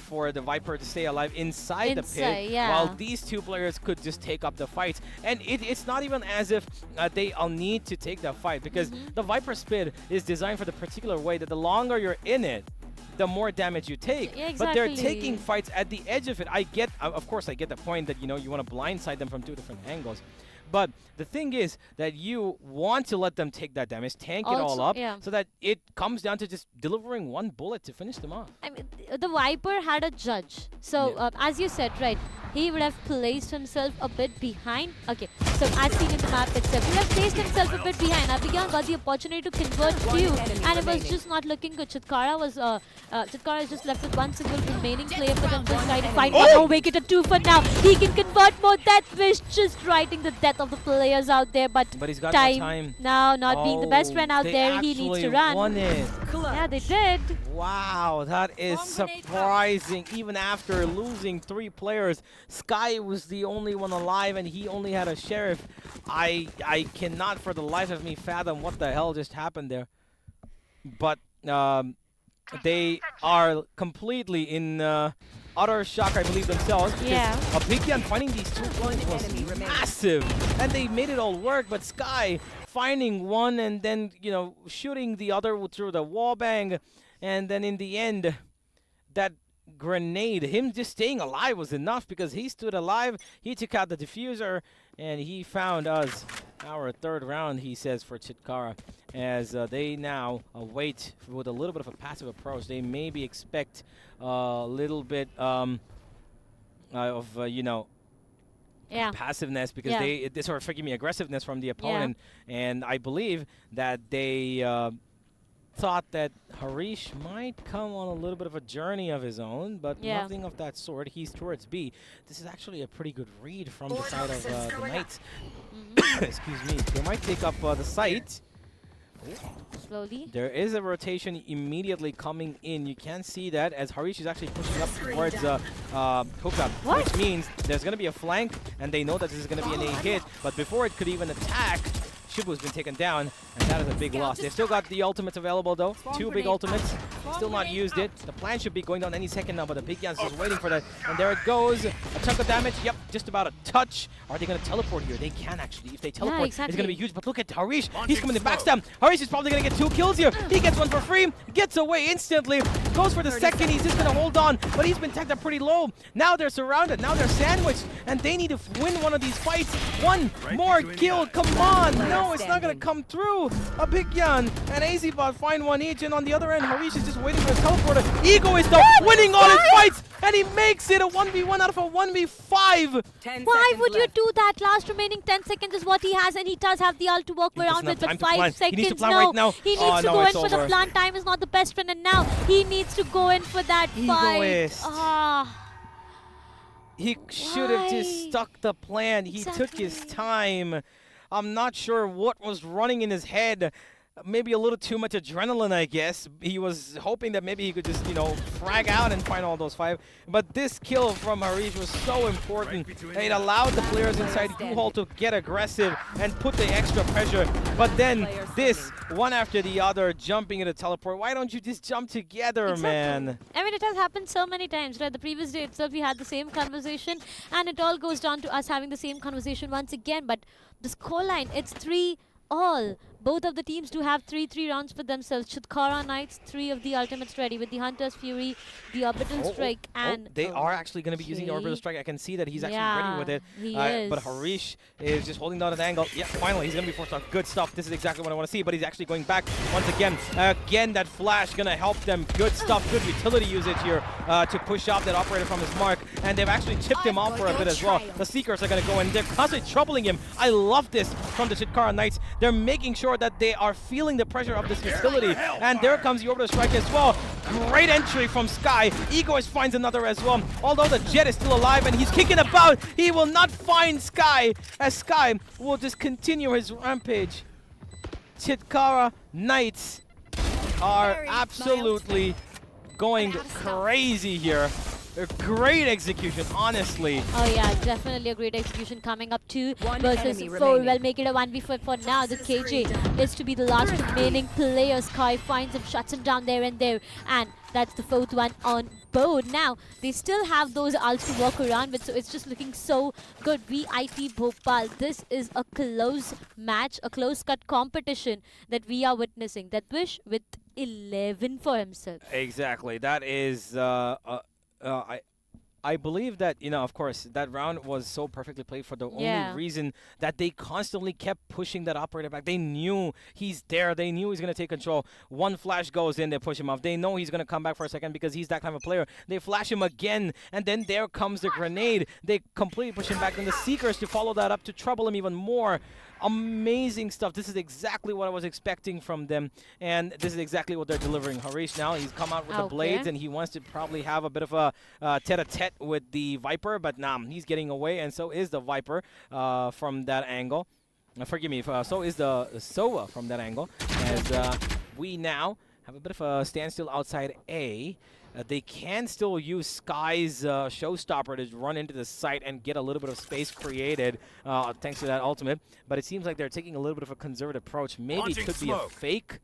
for the Viper to stay alive inside the pit, while these 2 players could just take up the fight. And it's not even as if they all need to take the fight, because the Viper's pit is designed for the particular way that the longer you're in it, the more damage you take. Yeah, exactly. But they're taking fights at the edge of it. Of course, I get the point that, you want to blindside them from 2 different angles. But the thing is that you want to let them take that damage, tank it all up, so that it comes down to just delivering 1 bullet to finish them off. I mean, the Viper had a judge. So, as you said, right, he would have placed himself a bit behind. Okay, so as seen in the map itself, he would have placed himself a bit behind. Abigyan got the opportunity to convert 2, and it was just not looking good. Chitkara is just left with 1 single remaining player for them to try to find one. Oh, make it a 2 for now. He can convert more. Deathwish just writing the death of the players out there, but he's got no time. Now, not being the best friend out there, he needs to run. Won it. Yeah, they did. Wow, that is surprising. Even after losing 3 players, Sky was the only one alive, and he only had a sheriff. I cannot for the life of me fathom what the hell just happened there. But they are completely in utter shock, I believe, themselves. Yeah. Bigyan finding these 2 points was massive, and they made it all work. But Sky finding one and then, you know, shooting the other through the wall bang, and then in the end, that grenade, him just staying alive was enough because he stood alive. He took out the diffuser, and he found us. Our 3rd round, he says, for Chitkara, as they now await with a little bit of a passive approach. They maybe expect a little bit of, you know, passiveness, because they sort of, forgive me, aggressiveness from the opponent. And I believe that they thought that Harish might come on a little bit of a journey of his own, but nothing of that sort. He's towards B. This is actually a pretty good read from the side of the Knights. Excuse me. They might take up the site. Slowly. There is a rotation immediately coming in. You can see that as Harish is actually pushing up towards hookup, which means there's going to be a flank, and they know that this is going to be an A hit. But before it could even attack, Shibu's been taken down, and that is a big loss. They've still got the ultimates available, though. 2 big ultimates. Still not used it. The plan should be going down any second now, but the Bigyan's just waiting for that. And there it goes. A chunk of damage. Yep, just about a touch. Are they going to teleport here? They can, actually. If they teleport, it's going to be huge. But look at Harish. He's coming to backstab. Harish is probably going to get 2 kills here. He gets one for free. Gets away instantly. Goes for the second. He's just going to hold on. But he's been tagged up pretty low. Now they're surrounded. Now they're sandwiched. And they need to win one of these fights. One more kill. Come on. No, it's not going to come through. A Bigyan and AZBot find one each. And on the other end, Harish is just waiting for a teleporter. Ego is though winning all his fights. And he makes it a 1v1 out of a 1v5. Why would you do that? Last remaining 10 seconds is what he has, and he does have the ult to work around with, but 5 seconds. He needs to plan right now. He needs to go in for the plan. Time is not the best friend, and now he needs to go in for that fight. He should have just stuck the plan. He took his time. I'm not sure what was running in his head. Maybe a little too much adrenaline, I guess. He was hoping that maybe he could just, you know, frag out and find all those 5. But this kill from Harish was so important. It allowed the players inside U-Hall to get aggressive and put the extra pressure. But then this, one after the other, jumping into teleport. Why don't you just jump together, man? I mean, it has happened so many times, right? The previous day itself, we had the same conversation, and it all goes down to us having the same conversation once again. But the scoreline, it's 3-all. Both of the teams do have 3 rounds for themselves. Chitkara Knights, 3 of the ultimates ready with the Hunter's Fury, the Orbital Strike, and... they are actually going to be using the Orbital Strike. I can see that he's actually ready with it. He is. But Harish is just holding down an angle. Yeah, finally, he's going to be forced off. Good stuff. This is exactly what I want to see, but he's actually going back once again. Again, that flash going to help them. Good stuff. Good utility usage here to push off that operator from his mark. And they've actually chipped him off for a bit as well. The Seekers are going to go in. They're constantly troubling him. I love this from the Chitkara Knights. They're making sure that they are feeling the pressure of this facility. And there comes the Orbital Strike as well. Great entry from Sky. Egoist finds another as well. Although the Jet is still alive and he's kicking about, he will not find Sky, as Sky will just continue his rampage. Chitkara Knights are absolutely going crazy here. A great execution, honestly. Oh yeah, definitely a great execution coming up 2 versus 4. Well, make it a 1v4 for now. The KJ is to be the last remaining player. Sky finds him, shuts him down there and there. And that's the 4th one on board. Now, they still have those ults to walk around with, so it's just looking so good. VIT Bhopal, this is a close match, a close-cut competition that we are witnessing. That Wish with 11 for himself. Exactly. That is... I believe that, you know, of course, that round was so perfectly played for the only reason that they constantly kept pushing that operator back. They knew he's there. They knew he's going to take control. One flash goes in, they push him off. They know he's going to come back for a second because he's that kind of player. They flash him again, and then there comes the grenade. They completely push him back. Then the Seekers to follow that up to trouble him even more. Amazing stuff. This is exactly what I was expecting from them, and this is exactly what they're delivering. Harish now, he's come out with the blades, and he wants to probably have a bit of a tete-a-tete with the Viper, but nah, he's getting away, and so is the Viper from that angle. Forgive me, so is the Sova from that angle, as we now have a bit of a standstill outside A. They can still use Sky's showstopper to run into the site and get a little bit of space created thanks to that ultimate. But it seems like they're taking a little bit of a conservative approach. Maybe it could be a fake.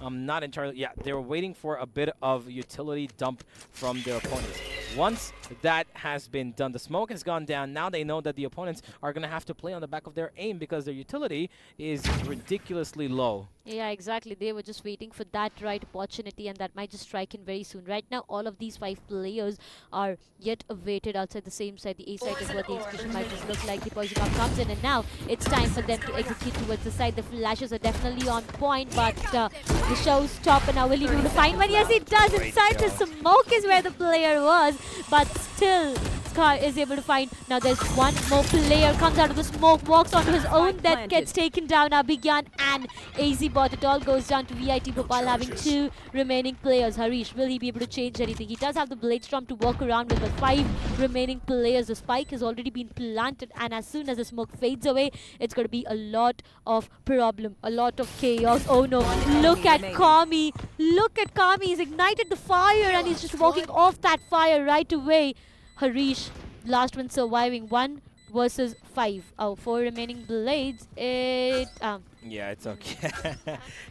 Not entirely. Yeah, they were waiting for a bit of utility dump from their opponents. Once that has been done, the smoke has gone down. Now they know that the opponents are going to have to play on the back of their aim because their utility is ridiculously low. Yeah, exactly. They were just waiting for that right opportunity, and that might just strike in very soon. Right now, all of these 5 players are yet awaited outside the same side. The A side is what the execution might just look like. The poison arm comes in, and now it's time for them to execute towards the side. The flashes are definitely on point, but the showstopper now, will he be able to find one? Yes, he does. Inside the smoke is where the player was, but still Scar is able to find. Now there's one more player, comes out of the smoke, walks onto his own, that gets taken down. Abhigyan and AZ Bot. It all goes down to VIT Bhopal having 2 remaining players. Harish, will he be able to change anything? He does have the Blade Storm to walk around with, but 5 remaining players. The spike has already been planted, and as soon as the smoke fades away, it's going to be a lot of problem, a lot of chaos. Oh no, look at Kami. Look at Kami. He's ignited the fire and he's just walking off that fire right away. Harish, last one surviving. 1 versus 5. 4 remaining blades. Yeah, it's okay.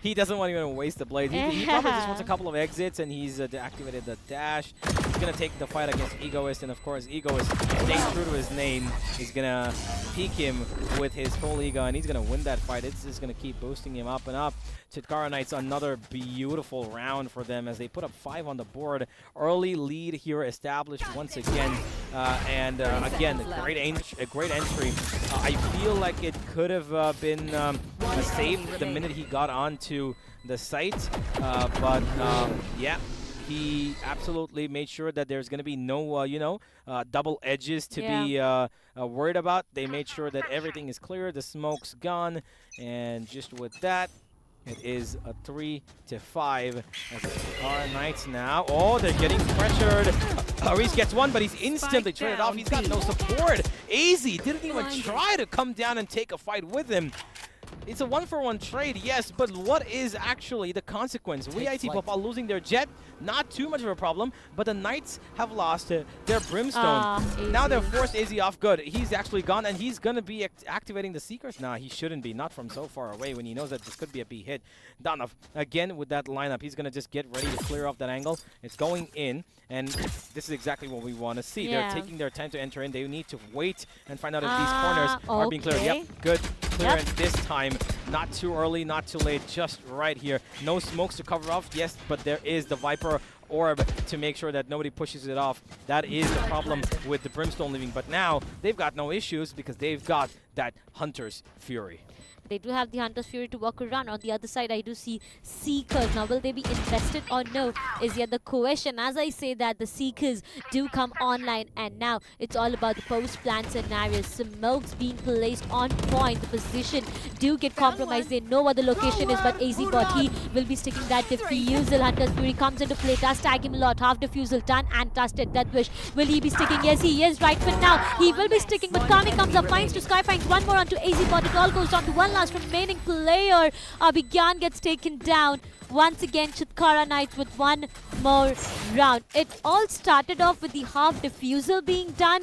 He doesn't want to even waste the blade. He probably just wants a couple of exits, and he's deactivated the dash. He's going to take the fight against Egoist, and of course, Egoist, staying true to his name, is going to peak him with his full ego, and he's going to win that fight. It's just going to keep boosting him up and up. Chitkara Knights, another beautiful round for them as they put up 5 on the board. Early lead here established once again. Again, a great entry. I feel like it could have been saved the minute he got onto the site. Yeah, he absolutely made sure that there's going to be no, double edges to be worried about. They made sure that everything is clear, the smoke's gone, and just with that, it is a 3-5 as the Chitkara Knights now. Oh, they're getting pressured. Harish gets one, but he's instantly traded off. He's got no support. AZ didn't even try to come down and take a fight with him. It's a 1-for-1 trade, yes, but what is actually the consequence? VIT Bhopal losing their jet, not too much of a problem, but the Knights have lost their Brimstone. Now they're forced AZ off good. He's actually gone, and he's going to be activating the Seekers. Nah, he shouldn't be, not from so far away when he knows that this could be a B hit. Danav, again with that lineup, he's going to just get ready to clear off that angle. It's going in, and this is exactly what we want to see. They're taking their time to enter in. They need to wait and find out if these corners are being cleared. Yep, good clearance this time. Not too early, not too late, just right here. No smokes to cover off, yes, but there is the Viper Orb to make sure that nobody pushes it off. That is the problem with the Brimstone leaving, but now they've got no issues because they've got that Hunter's Fury. They do have the Hunter's Fury to walk around. On the other side, I do see Seekers. Now, will they be invested or no is yet the question. As I say that, the Seekers do come online, and now it's all about the post-plan scenarios. Smokes being placed on point. The position do get compromised. They know what the location is, but AZ Bot, he will be sticking that defusal. Hunter's Fury comes into play. Does tag him a lot. Half defusal done and dusted. Death Wish. Will he be sticking? Yes, he is. Right for now. He will be sticking, but Kami comes up, finds to Sky, finds one more onto AZ Bot. It all goes down to one last remaining player. Abhigyan gets taken down. Once again, Chitkara Knights with one more round. It all started off with the half defusal being done.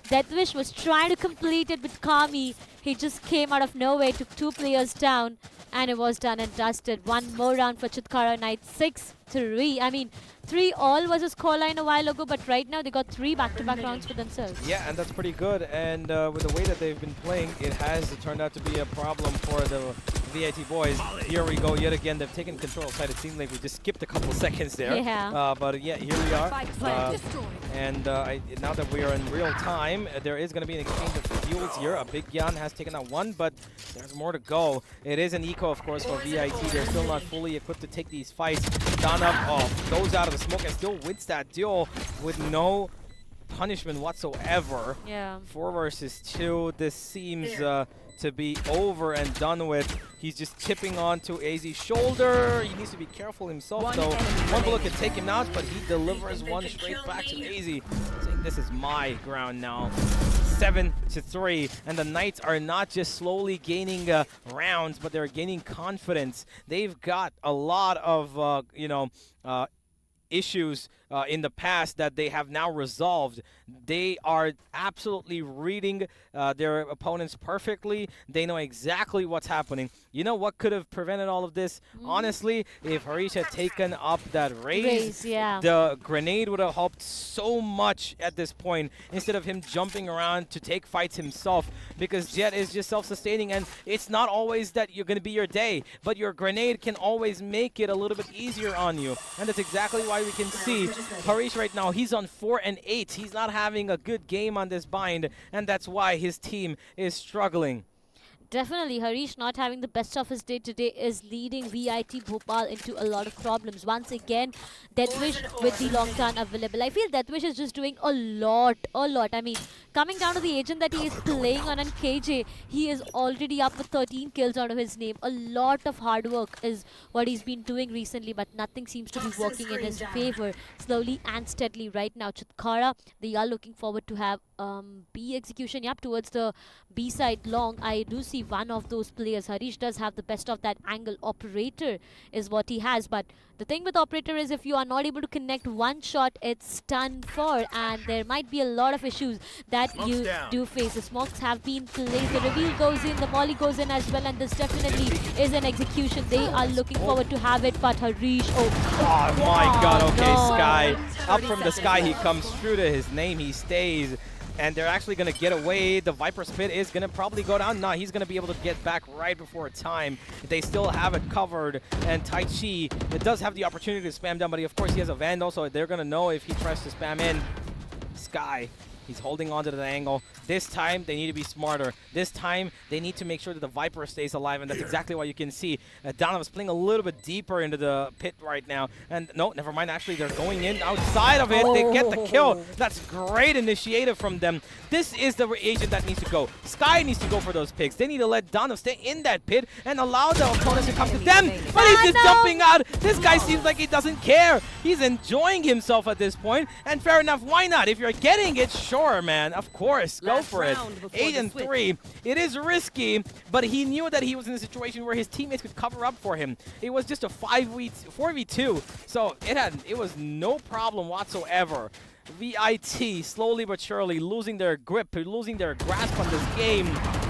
Deathwish was trying to complete it with Kami. He just came out of nowhere, took 2 players down, and it was done and dusted. One more round for Chitkara Knights. 6-3. I mean, 3-all was a scoreline a while ago, but right now they got 3 back-to-back rounds for themselves. Yeah, and that's pretty good. And with the way that they've been playing, it has turned out to be a problem for the VIT boys. Here we go yet again. They've taken control side. It seemed like we just skipped a couple of seconds there. Yeah. But yeah, here we are. Now that we are in real time, there is going to be an exchange of fuels here. Abhigyan has taken out one, but there's more to go. It is an eco, of course, for VIT. They're still not fully equipped to take these fights. Danav goes out of the smoke and still wins that duel with no punishment whatsoever. Yeah. 4 versus 2. This seems to be over and done with. He's just tipping onto AZ's shoulder. He needs to be careful himself, though. One bullet can take him out, but he delivers one straight back to AZ. Saying this is my ground now. 7-3, and the Knights are not just slowly gaining rounds, but they're gaining confidence. They've got a lot of, issues in the past that they have now resolved. They are absolutely reading their opponents perfectly. They know exactly what's happening. You know what could have prevented all of this? Honestly, if Harish had taken up that raise, the grenade would have helped so much at this point instead of him jumping around to take fights himself, because Jet is just self-sustaining, and it's not always that you're going to be your day, but your grenade can always make it a little bit easier on you. And that's exactly why we can see Harish right now, he's on 4-8. He's not having a good game on this bind, and that's why his team is struggling. Definitely, Harish not having the best of his day today is leading VIT Bhopal into a lot of problems. Once again, Deathwish with the long turn available. I feel Deathwish is just doing a lot. I mean, coming down to the agent that he is playing on KJ, he is already up with 13 kills out of his name. A lot of hard work is what he's been doing recently, but nothing seems to be working in his favor. Slowly and steadily right now, Chitkara, they are looking forward to have B execution. Yep, towards the B side long, I do see one of those players. Harish does have the best of that angle. Operator is what he has, but the thing with Operator is if you are not able to connect one shot, it's done for, and there might be a lot of issues that you do face. The smokes have been placed, the reveal goes in, the molly goes in as well, and this definitely is an execution. They are looking forward to have it, but Harish, oh my god, okay, no. Sky, up from the sky, he comes true to his name, he stays. And they're actually going to get away. The Viper Spit is going to probably go down. Nah, he's going to be able to get back right before time. They still have it covered. And Tai Chi, it does have the opportunity to spam down, but of course he has a Vandal, so they're going to know if he tries to spam in. Sky, he's holding on to the angle. This time, they need to be smarter. This time, they need to make sure that the Viper stays alive, and that's exactly what you can see. Donovan's playing a little bit deeper into the pit right now. And no, never mind, actually, they're going in outside of it. They get the kill. That's great initiative from them. This is the agent that needs to go. Sky needs to go for those picks. They need to let Donovan stay in that pit and allow the opponents to come to them. But he's just jumping out. This guy seems like he doesn't care. He's enjoying himself at this point. And fair enough, why not? If you're getting it, sure, man. Of course, go for it. 8-3. It is risky, but he knew that he was in a situation where his teammates could cover up for him. It was just a 4v2, so it was no problem whatsoever. VIT slowly but surely losing their grip, losing their grasp on this game.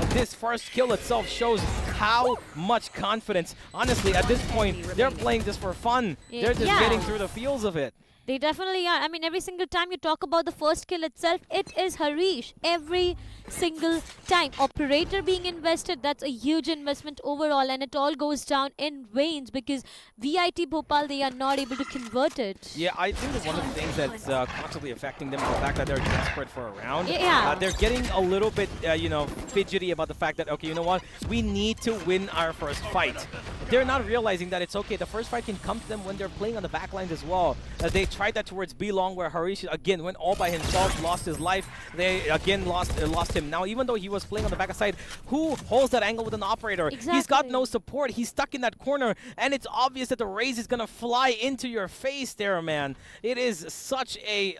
This first kill itself shows how much confidence. Honestly, at this point, they're playing this for fun. They're just getting through the feels of it. They definitely are. I mean, every single time you talk about the first kill itself, it is Harish. Every single time. Operator being invested, that's a huge investment overall, and it all goes down in veins because VIT Bhopal, they are not able to convert it. Yeah, I think that one of the things that's constantly affecting them is the fact that they're desperate for a round. They're getting a little bit, fidgety about the fact that, okay, you know what? We need to win our first fight. They're not realizing that it's okay. The first fight can come to them when they're playing on the back lines as well. They tried that towards B long, where Harish again went all by himself, lost his life. They again lost him. Now, even though he was playing on the back side, who holds that angle with an operator? Exactly. He's got no support. He's stuck in that corner, and it's obvious that the raise is gonna fly into your face there, man. It is such a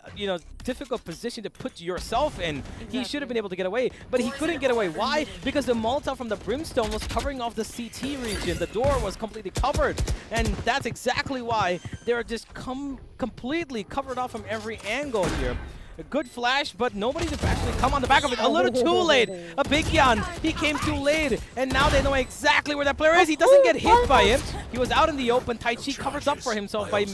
difficult position to put yourself in. Exactly. He should have been able to get away, but he couldn't get away. Why? Because the Molotov from the Brimstone was covering off the CT region. The door was completely covered, and that's exactly why they're just completely covered off from every angle here. A good flash, but nobody to actually come on the back of it. A little too late. A big Yan, he came too late, and now they know exactly where that player is. He doesn't get hit by him. He was out in the open. Tai Chi covers up for himself by,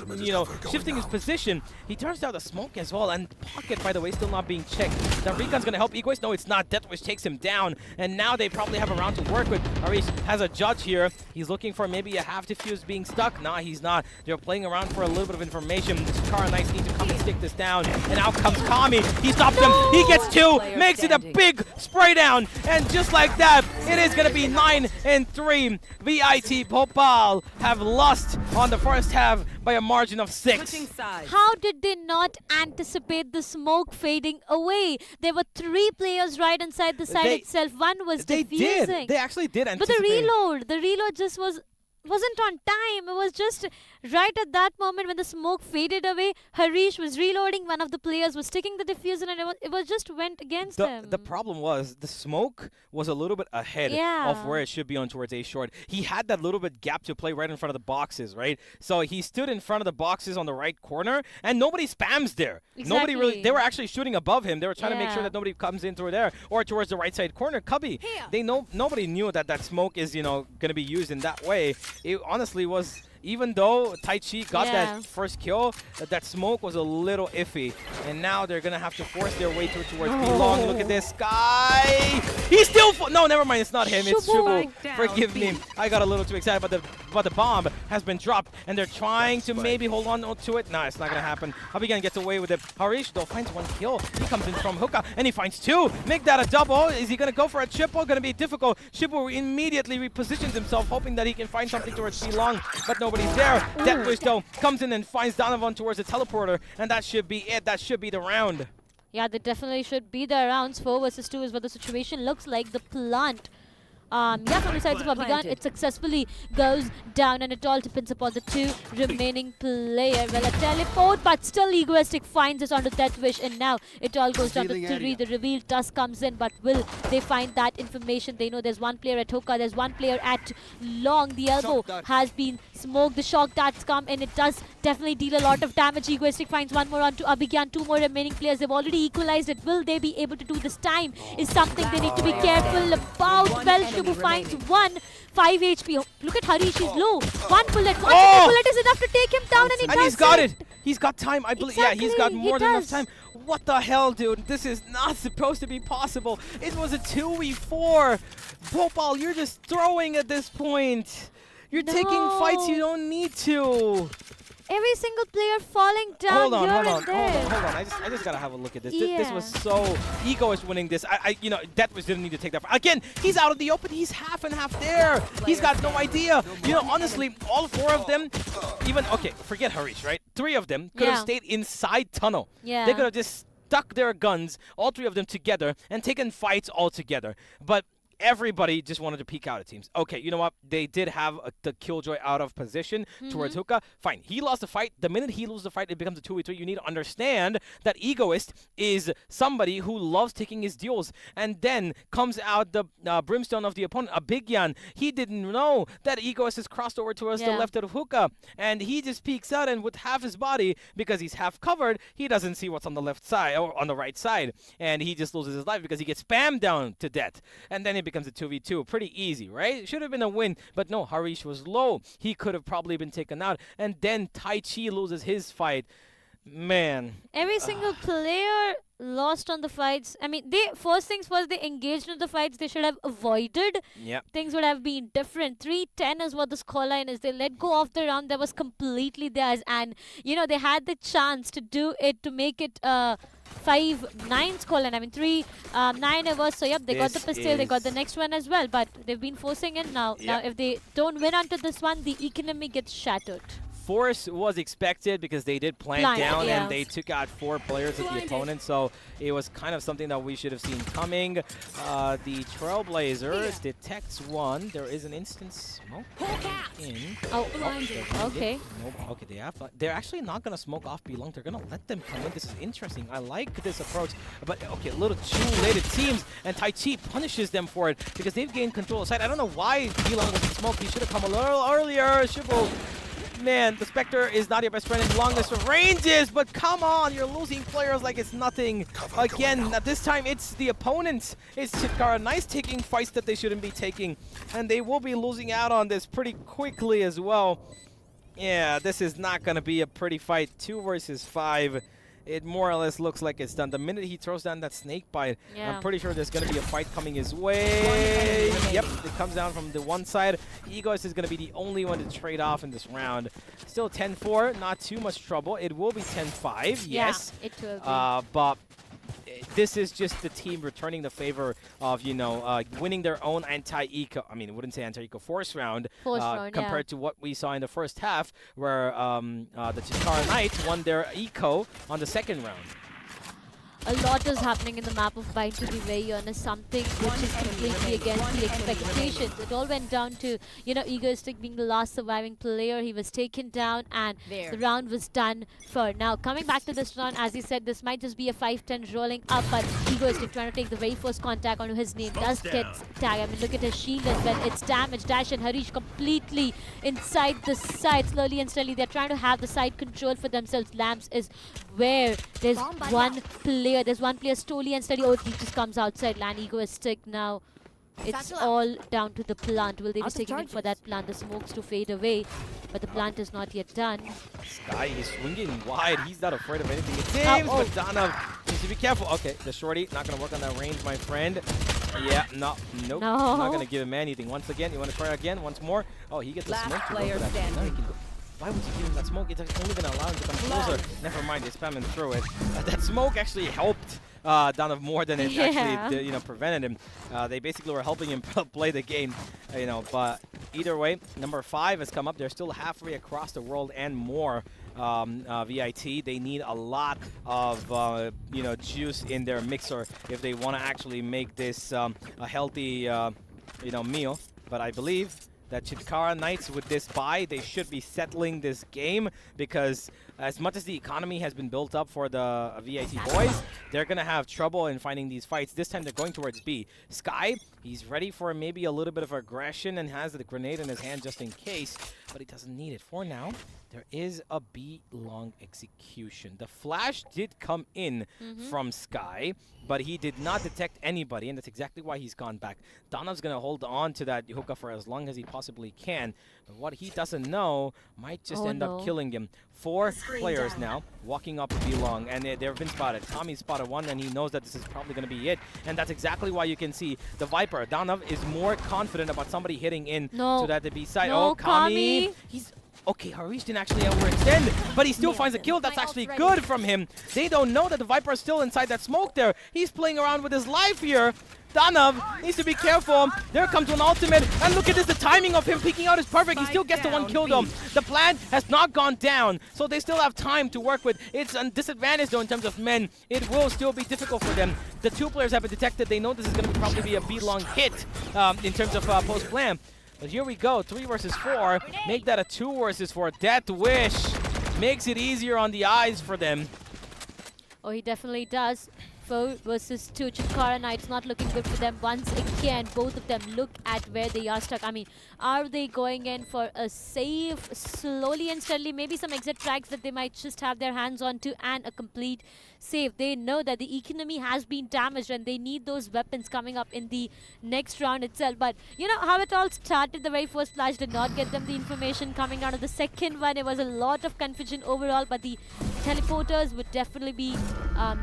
shifting his position. He turns down the smoke as well, and Pocket, by the way, still not being checked. That Recon's gonna help Egoist. No, it's not. Deathwish takes him down, and now they probably have a round to work with. Arish has a judge here. He's looking for maybe a half defuse being stuck. Nah, he's not. They're playing around for a little bit of information. The Chitkara Knights need to come and stick this down, and out comes Kami. He stops him. He gets two, makes it a big spray down, and just like that, it is going to be 9-3. VIT Bhopal have lost on the first half by a margin of 6. How did they not anticipate the smoke fading away? There were 3 players right inside the side itself. One was defusing. They actually did anticipate. But the reload just was wasn't on time. It was just right at that moment when the smoke faded away. Harish was reloading. One of the players was sticking the diffuser, and it was just went against him. The problem was the smoke was a little bit ahead of where it should be on towards A short. He had that little bit gap to play right in front of the boxes, right? So he stood in front of the boxes on the right corner, and nobody spams there. Exactly. Nobody really. They were actually shooting above him. They were trying to make sure that nobody comes in through there or towards the right side corner. Cubby, nobody knew that smoke is going to be used in that way. It honestly was. Even though Tai Chi got that first kill, that smoke was a little iffy. And now they're going to have to force their way through towards B-Long. Look at this guy. He's still... No, never mind. It's not him. It's Shubu. Forgive me. I got a little too excited, but the bomb has been dropped. And they're trying to maybe hold on to it. Nah, it's not going to happen. Abigan gets away with it. Harish, though, finds one kill. He comes in from hookah, and he finds two. Make that a double. Is he going to go for a triple? Going to be difficult. Shibu immediately repositions himself, hoping that he can find something towards B-Long, but nobody's there. Deathwish, though, comes in and finds Donovan towards the teleporter, and that should be it. That should be the round. Yeah, they definitely should be the rounds. 4 versus 2 is what the situation looks like. The plant. From the sides of Abigan, it successfully goes down, and it all depends upon the 2 remaining player. Well, a teleport, but still Egoistic finds us onto Deathwish, and now it all goes down to 3. The reveal dust comes in, but will they find that information? They know there's one player at hookah, there's one player at long. The elbow has been smoked. The shock darts come, and it does definitely deal a lot of damage. Egoistic finds one more onto Abigan. 2 more remaining players. They've already equalized it. Will they be able to do this time? Is something they need to be careful about. Well, Shubu finds 1, 5 HP. Look at Harish, he's low. One bullet is enough to take him down, and he's got it. He's got time, I believe. Exactly. Yeah, he's got more than enough time. What the hell, dude? This is not supposed to be possible. It was a 2v4. Bhopal, you're just throwing at this point. You're taking fights you don't need to. Every single player falling down hold on. I just gotta have a look at this. This was so Ego is winning this. Deathwish didn't need to take that. Again, he's out of the open. He's half and half there. He's got no idea. Honestly, all 4 of them, forget Harish, right? 3 of them could have stayed inside tunnel. Yeah. They could have just stuck their guns, all 3 of them together, and taken fights all together. But everybody just wanted to peek out at teams. Okay, you know what? They did have the Killjoy out of position towards hookah. Fine. He lost the fight. The minute he loses the fight, it becomes a 2v3. You need to understand that Egoist is somebody who loves taking his duels. And then comes out the brimstone of the opponent, Abigyan. He didn't know that Egoist has crossed over towards the left of hookah. And he just peeks out, and with half his body, because he's half covered, he doesn't see what's on the left side or on the right side. And he just loses his life because he gets spammed down to death. And then it becomes a 2v2. Pretty easy, right? Should have been a win, but no, Harish was low. He could have probably been taken out. And then Tai Chi loses his fight. Man. Every single player lost on the fights. I mean, first things first, they engaged in the fights they should have avoided. Yep. Things would have been different. 3-10 is what the scoreline is. They let go of the round that was completely theirs, and they had the chance to do it, to make it 5-9 scoreline. I mean, 3-9 it was. So yep, they got the pistol, they got the next one as well, but they've been forcing it now. Now if they don't win onto this one, the economy gets shattered. Force was expected because they did plant down and they took out 4 players of the opponent, so it was kind of something that we should have seen coming. The Trailblazers detects 1. There is an instant smoke in. Okay. They're actually not going to smoke off B-Long. They're going to let them come in. This is interesting. I like this approach, but a little too late it seems, and Tai Chi punishes them for it because they've gained control of the site. I don't know why B-Long wasn't smoked. He should have come a little earlier. Shibu. Man, the Spectre is not your best friend in longest ranges, but come on, you're losing players like it's nothing. Again, this time it's the opponents. It's Chitkara. Nice taking fights that they shouldn't be taking, and they will be losing out on this pretty quickly as well. Yeah, this is not going to be a pretty fight. 2 versus 5. It more or less looks like it's done. The minute he throws down that snake bite, I'm pretty sure there's going to be a fight coming his way. Yep, it comes down from the one side. Egoist is going to be the only one to trade off in this round. Still 10-4, not too much trouble. It will be 10-5, yes. Yeah, it will be. But this is just the team returning the favor of, winning their own anti-eco. I mean, I wouldn't say anti-eco force round compared to what we saw in the first half, where the Chitkara Knights won their eco on the second round. a lot is happening in the map of Bind, to be very honest. Something which is completely against the expectations. It all went down to, you know, Egoistic being the last surviving player. He was taken down and the round was done for. Now, coming back to this round, as he said, this might just be a 5-10 rolling up, but Egoistic trying to take the very first contact on his name does get tagged. I mean, look at his shield as well. It's damaged. Dash and Harish completely inside the side. Slowly and steadily, they're trying to have the side control for themselves. Lamps is where there's one player. There's one player slowly and steady. Oh, he just comes outside. Land Egoistic now. It's all down to the plant. Will they be taking in for that plant? The smokes to fade away, but the plant is not yet done. Sky is swinging wide. He's not afraid of anything, it seems, but Danav needs to be careful. Okay, the shorty not going to work on that range, my friend. Yeah, nope, not going to give him anything. Once again, you want to try again, once more. Oh, he gets the smoke to go for that. No, he can go. Why would you give him that smoke? It's only going to allow him to come closer. Never mind, he's spamming through it. That smoke actually helped Danav more than it actually, you know, prevented him. They basically were helping him play the game, you know. But either way, number 5 has come up. They're still halfway across the world and more. VIT, they need a lot of you know, juice in their mixer if they want to actually make this a healthy you know, meal. But I believe that Chitkara Knights, with this buy, they should be settling this game, because as much as the economy has been built up for the VIT boys, they're going to have trouble in finding these fights. This time they're going towards B. Sky, he's ready for maybe a little bit of aggression and has the grenade in his hand just in case, but he doesn't need it. For now, there is a B-long execution. The flash did come in from Sky, but he did not detect anybody, and that's exactly why he's gone back. Danav's going to hold on to that hookah for as long as he possibly can, but what he doesn't know might just end up killing him. 4 players now walking up B-long, and they've been spotted. Tommy spotted one, and he knows that this is probably going to be it, and that's exactly why you can see the Viper. Danav is more confident about somebody hitting in to that B side. Oh, Kami! He's... Okay, Harish didn't actually overextend, but he still finds a kill. That's actually good from him. They don't know that the Viper is still inside that smoke there. He's playing around with his life here. Danav needs to be careful. There comes one ultimate, and look at this. The timing of him peeking out is perfect. He still gets the one kill though. The plant has not gone down, so they still have time to work with. It's a disadvantage though in terms of men. It will still be difficult for them. The 2 players have been detected. They know this is going to probably be a B-long hit in terms of post-plan. But here we go, 3 versus 4. Make that a 2 versus 4. Death Wish makes it easier on the eyes for them. Oh, he definitely does. 4 versus 2. Chitkara Knights not looking good for them once again. Both of them look at where they are stuck. I mean, are they going in for a save slowly and steadily? Maybe some exit tracks that they might just have their hands on to, and a complete save. They know that the economy has been damaged and they need those weapons coming up in the next round itself. But you know how it all started. The very first flash did not get them the information. Coming out of the second one, it was a lot of confusion overall, but the teleporters would definitely be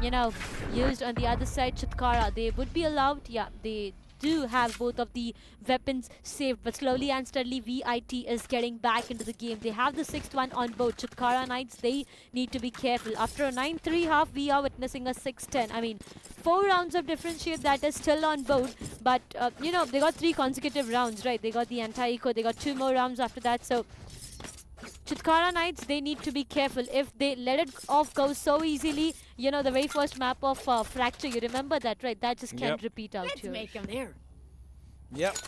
you know, used on the other side. Chitkara, they would be allowed. Yeah, they do have both of the weapons saved, but slowly and steadily VIT is getting back into the game. They have the 6th one on board. Chitkara Knights, they need to be careful. After a 9-3 half, we are witnessing a 6-10. I mean, 4 rounds of differentiate that is still on board, but you know, they got 3 consecutive rounds, right? They got the anti-eco, they got 2 more rounds after that, so Chitkara Knights, they need to be careful. If they let it off go so easily, you know, the very first map of Fracture, you remember that, right? That just can't repeat out here. Let's make them there. Yep.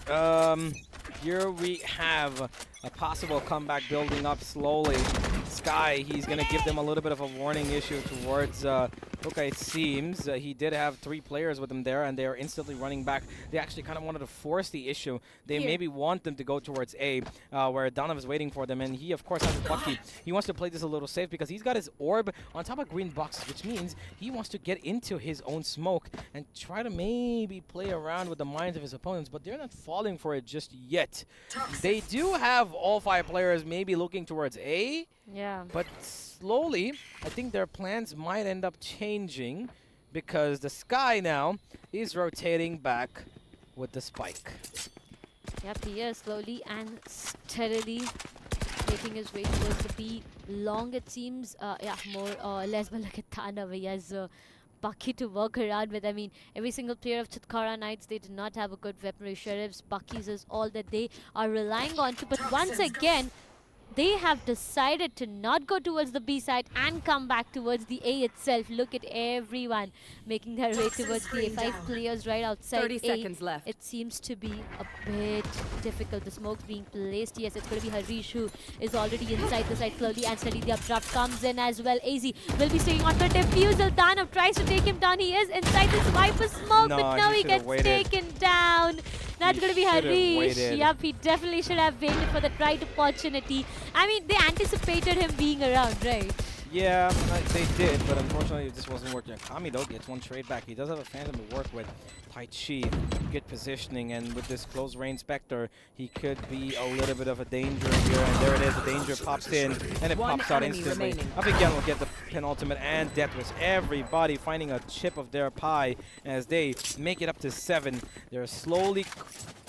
Here we have a possible comeback building up slowly. Sky, he's going to give them a little bit of a warning issue towards Hookah, it seems. He did have 3 players with him there, and they are instantly running back. They actually kind of wanted to force the issue. They maybe want them to go towards A, where Donav is waiting for them, and he, of course, has a Bucky. He wants to play this a little safe because he's got his orb on top of green boxes, which means he wants to get into his own smoke and try to maybe play around with the minds of his opponents, but they're not falling for it just yet. They do have all 5 players maybe looking towards A. Yeah. But slowly, I think their plans might end up changing because the Sky now is rotating back with the spike. Yep, he is slowly and steadily making his way towards the B long, it seems. Yeah, more or less, but look at Tanav. He has Bucky to work around with. I mean, every single player of Chitkara Knights, they do not have a good weaponry. Sheriffs, Buckies is all that they are relying on to. But once again, they have decided to not go towards the B side and come back towards the A itself. Look at everyone making their way towards the A. 5 players right outside 30 A. seconds left. It seems to be a bit difficult. The smoke's being placed. Yes, it's going to be Harish who is already inside the side slowly and steady. The updraft comes in as well. AZ will be staying on the defusal. Danav tries to take him down. He is inside this Viper smoke, but now he gets taken down. That's going to be Harish. Yep, he definitely should have waited for the right opportunity. I mean, they anticipated him being around, right? Yeah, they did, but unfortunately it just wasn't working. Kami, though, gets one trade back. He does have a Phantom to work with. Tai Chi, good positioning, and with this close range Spectre, he could be a little bit of a danger here. And there it is, the danger pops in, and it pops out instantly. Abigail will get the penultimate and Death Wish. Everybody finding a chip of their pie as they make it up to 7. They're slowly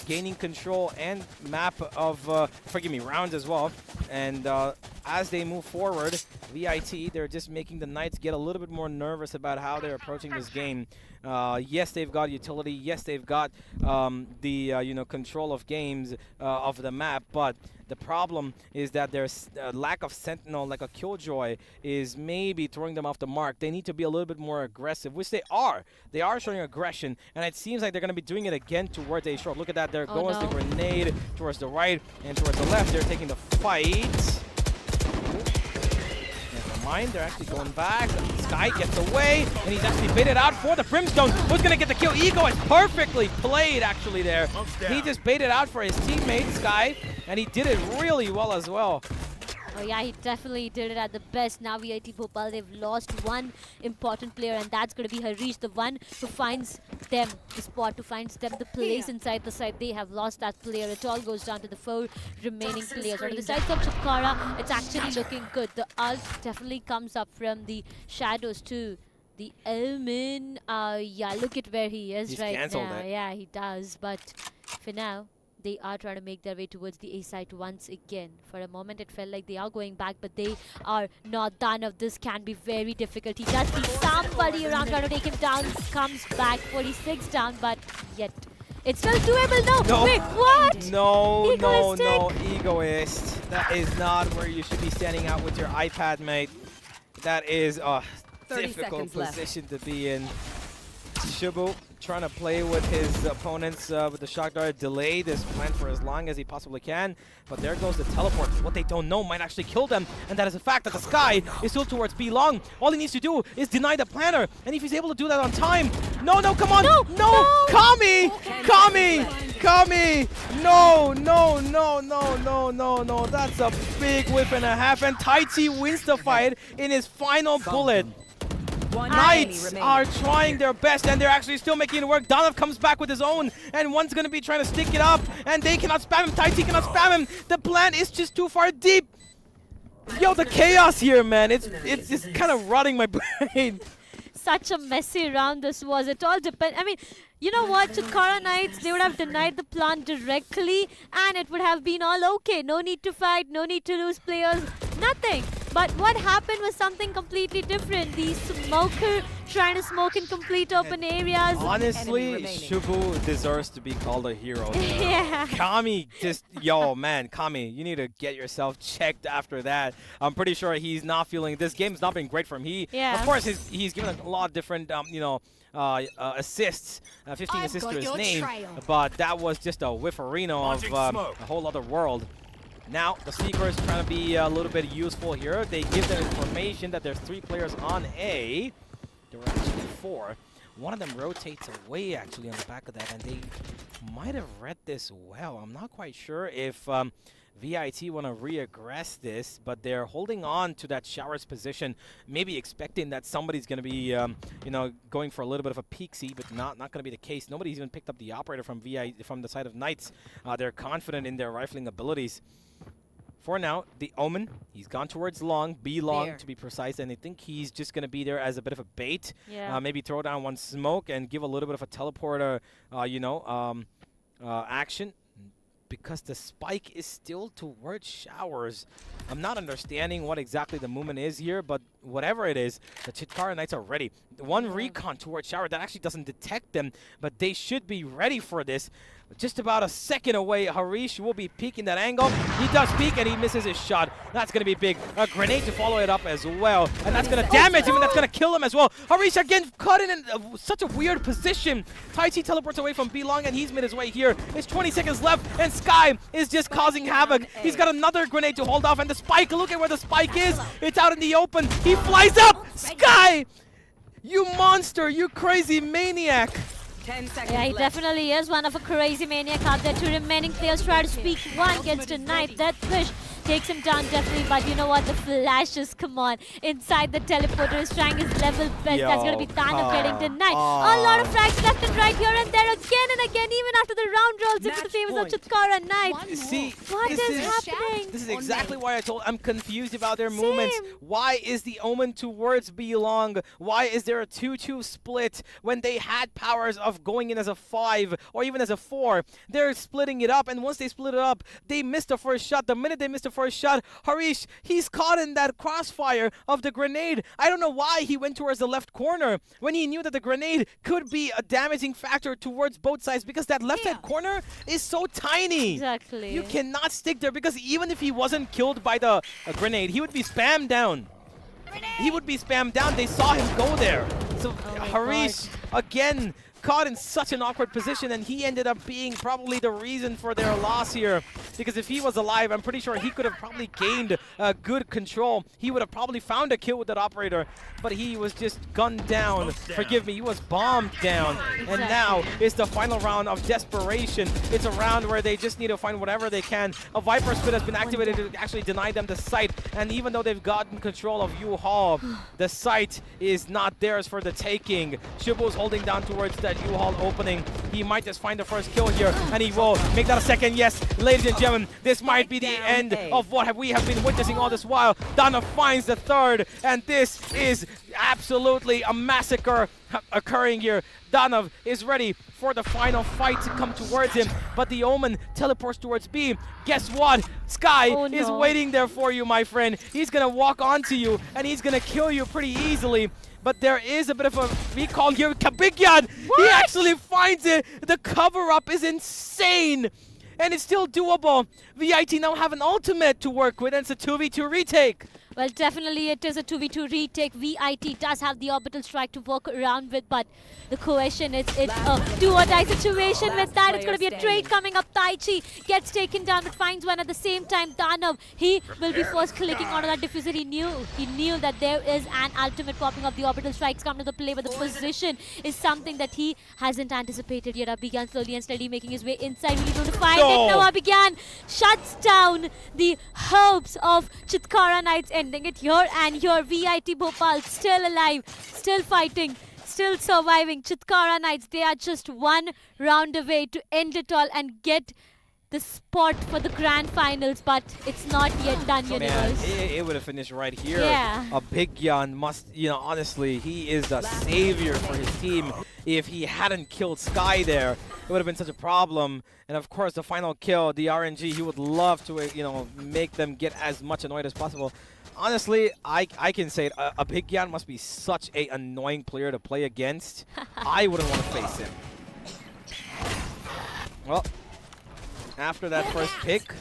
gaining control and map of, forgive me, rounds as well. And as they move forward, VIT, they're just making the Knights get a little bit more nervous about how they're approaching this game. Yes, they've got utility. Yes, they've got the control of games of the map, but the problem is that there's a lack of Sentinel, like a Killjoy, is maybe throwing them off the mark. They need to be a little bit more aggressive, which they are. They are showing aggression, and it seems like they're going to be doing it again towards A short. Look at that. There goes the grenade towards the right and towards the left. They're taking the fight. They're actually going back. Sky gets away, and he's actually baited out for the Brimstone. Who's going to get the kill? Ego is perfectly played, actually, there. He just baited out for his teammate, Sky, and he did it really well as well. Oh yeah, he definitely did it at the best. Now VIT Bhopal, they've lost one important player, and that's going to be Harish, the one who finds them the spot, who finds them the place inside the side. They have lost that player. It all goes down to the 4 remaining players. On the side of Chitkara, it's actually looking good. The ult definitely comes up from the shadows too. The Elmin, yeah, look at where he is right now. Yeah, he does. But for now, they are trying to make their way towards the A side once again. For a moment, it felt like they are going back, but they are not done. This can be very difficult. He does see somebody around trying to take him down. Comes back, 46 down, but yet it's still doable. No, wait, what? No, Egoist. That is not where you should be standing out with your iPad, mate. That is a difficult position to be in. Shubu trying to play with his opponents with the shock dart, delay this plan for as long as he possibly can. But there goes the teleport. What they don't know might actually kill them, and that is the fact that the Sky is still towards B long. All he needs to do is deny the planner, and if he's able to do that on time, no, come on, no, Kami, no, that's a big whip and a half, and Tai Chi wins the fight in his final bullet. Knights are trying their best, and they're actually still making it work. Danav comes back with his own, and one's going to be trying to stick it up, and they cannot spam him. Tai Chi cannot spam him. The plan is just too far deep. Yo, the chaos here, man. It's just kind of rotting my brain. Such a messy round this was. It all depends. I mean, you know what? Chitkara Knights, they would have denied the plant directly, and it would have been all okay. No need to fight, no need to lose players, nothing. But what happened was something completely different. The smoker trying to smoke in complete open areas. Honestly, Shubu deserves to be called a hero. Yeah. Kami just, yo, man, Kami, you need to get yourself checked after that. I'm pretty sure he's not feeling, this game's not been great for him. Of course, he's given a lot of different, assists, 15 assists to his name, but that was just a whifferino of a whole other world. Now, the Seeker is trying to be a little bit useful here. They give them information that there's 3 players on A. There were actually 4. One of them rotates away, actually, on the back of that, and they might have read this well. I'm not quite sure if VIT want to re-aggress this, but they're holding on to that Shower's position, maybe expecting that somebody's going to be, going for a little bit of a peek-see, but not going to be the case. Nobody's even picked up the operator from the side of Knights. They're confident in their rifling abilities. For now, the Omen, he's gone towards long, B long to be precise, and I think he's just going to be there as a bit of a bait. Yeah. Maybe throw down one smoke and give a little bit of a teleporter, action, because the spike is still towards Showers. I'm not understanding what exactly the movement is here, but whatever it is, the Chitkara Knights are ready. One recon towards Shower that actually doesn't detect them, but they should be ready for this. Just about a second away, Harish will be peeking that angle. He does peek and he misses his shot. That's going to be big. A grenade to follow it up as well. And that's going to damage him and that's going to kill him as well. Harish again caught in such a weird position. Taichi teleports away from B-Long and he's made his way here. There's 20 seconds left and Sky is just causing havoc. He's got another grenade to hold off and the spike, look at where the spike is. It's out in the open. He flies up. Sky! You monster, you crazy maniac. 10 seconds Yeah, he left. definitely is one of a crazy maniac out there. Two remaining players try to speak. One gets denied. That push takes him down definitely, but you know what? The flashes, come on. Inside the teleporter is trying his level best. That's going to be Thanos getting denied. A lot of frags left and right here and there again and again, even after the round rolls into the favors of Chitkara Knights. See, What is happening? This is exactly why I'm confused about their movements. Why is the Omen towards Belong? Why is there a 2-2 split when they had powers of going in as a 5 or even as a 4? They're splitting it up, and once they split it up, they missed the first shot. The minute they missed the first shot, Harish, he's caught in that crossfire of the grenade. I don't know why he went towards the left corner when he knew that the grenade could be a damaging factor towards both sides because that left-hand corner is so tiny. Exactly. You cannot stick there because even if he wasn't killed by the grenade, he would be spammed down. He would be spammed down. They saw him go there. So Harish, again, caught in such an awkward position, and he ended up being probably the reason for their loss here. Because if he was alive, I'm pretty sure he could have probably gained good control. He would have probably found a kill with that operator, but he was just gunned down. Forgive me, he was bombed down. And now it's the final round of desperation. It's a round where they just need to find whatever they can. A Viper Spit has been activated to actually deny them the site, and even though they've gotten control of U-Haul, the site is not theirs for the taking. Shibu's holding down towards that U-Haul opening. He might just find the first kill here, and he will make that a second. Yes, ladies and gentlemen, this might be the end of what we have been witnessing all this while. Dana finds the third, and this is absolutely a massacre occurring here. Danav is ready for the final fight to come towards him, but the Omen teleports towards B. Guess what? Sky is waiting there for you, my friend. He's gonna walk onto you, and he's gonna kill you pretty easily. But there is a bit of a recall here. Kabigyan! He actually finds it! The cover-up is insane! And it's still doable. VIT now have an ultimate to work with, and it's a 2v2 retake. Well, definitely it is a 2v2 retake. VIT does have the orbital strike to work around with, but the question is it's a do-or-die situation with that. It's going to be a trade coming up. Taichi gets taken down but finds one at the same time. Danav, he will be first clicking onto that diffuser. He knew that there is an ultimate popping up. The orbital strikes come to the play, but the position is something that he hasn't anticipated yet. Abhigyan slowly and steadily making his way inside. Really going to find it now. Abhigyan shuts down the hopes of Chitkara Knights, ending it here and here. VIT Bhopal still alive, still fighting, still surviving. Chitkara Knights, they are just one round away to end it all and get the spot for the grand finals, but it's not yet done, Universe. It would have finished right here. Yeah. Abhigyan must, honestly, he is the savior for his team. If he hadn't killed Sky there, it would have been such a problem. And of course, the final kill, the RNG, he would love to, make them get as much annoyed as possible. Honestly, I can say it. Abhigyan must be such an annoying player to play against. I wouldn't want to face him. Well, after that first pick,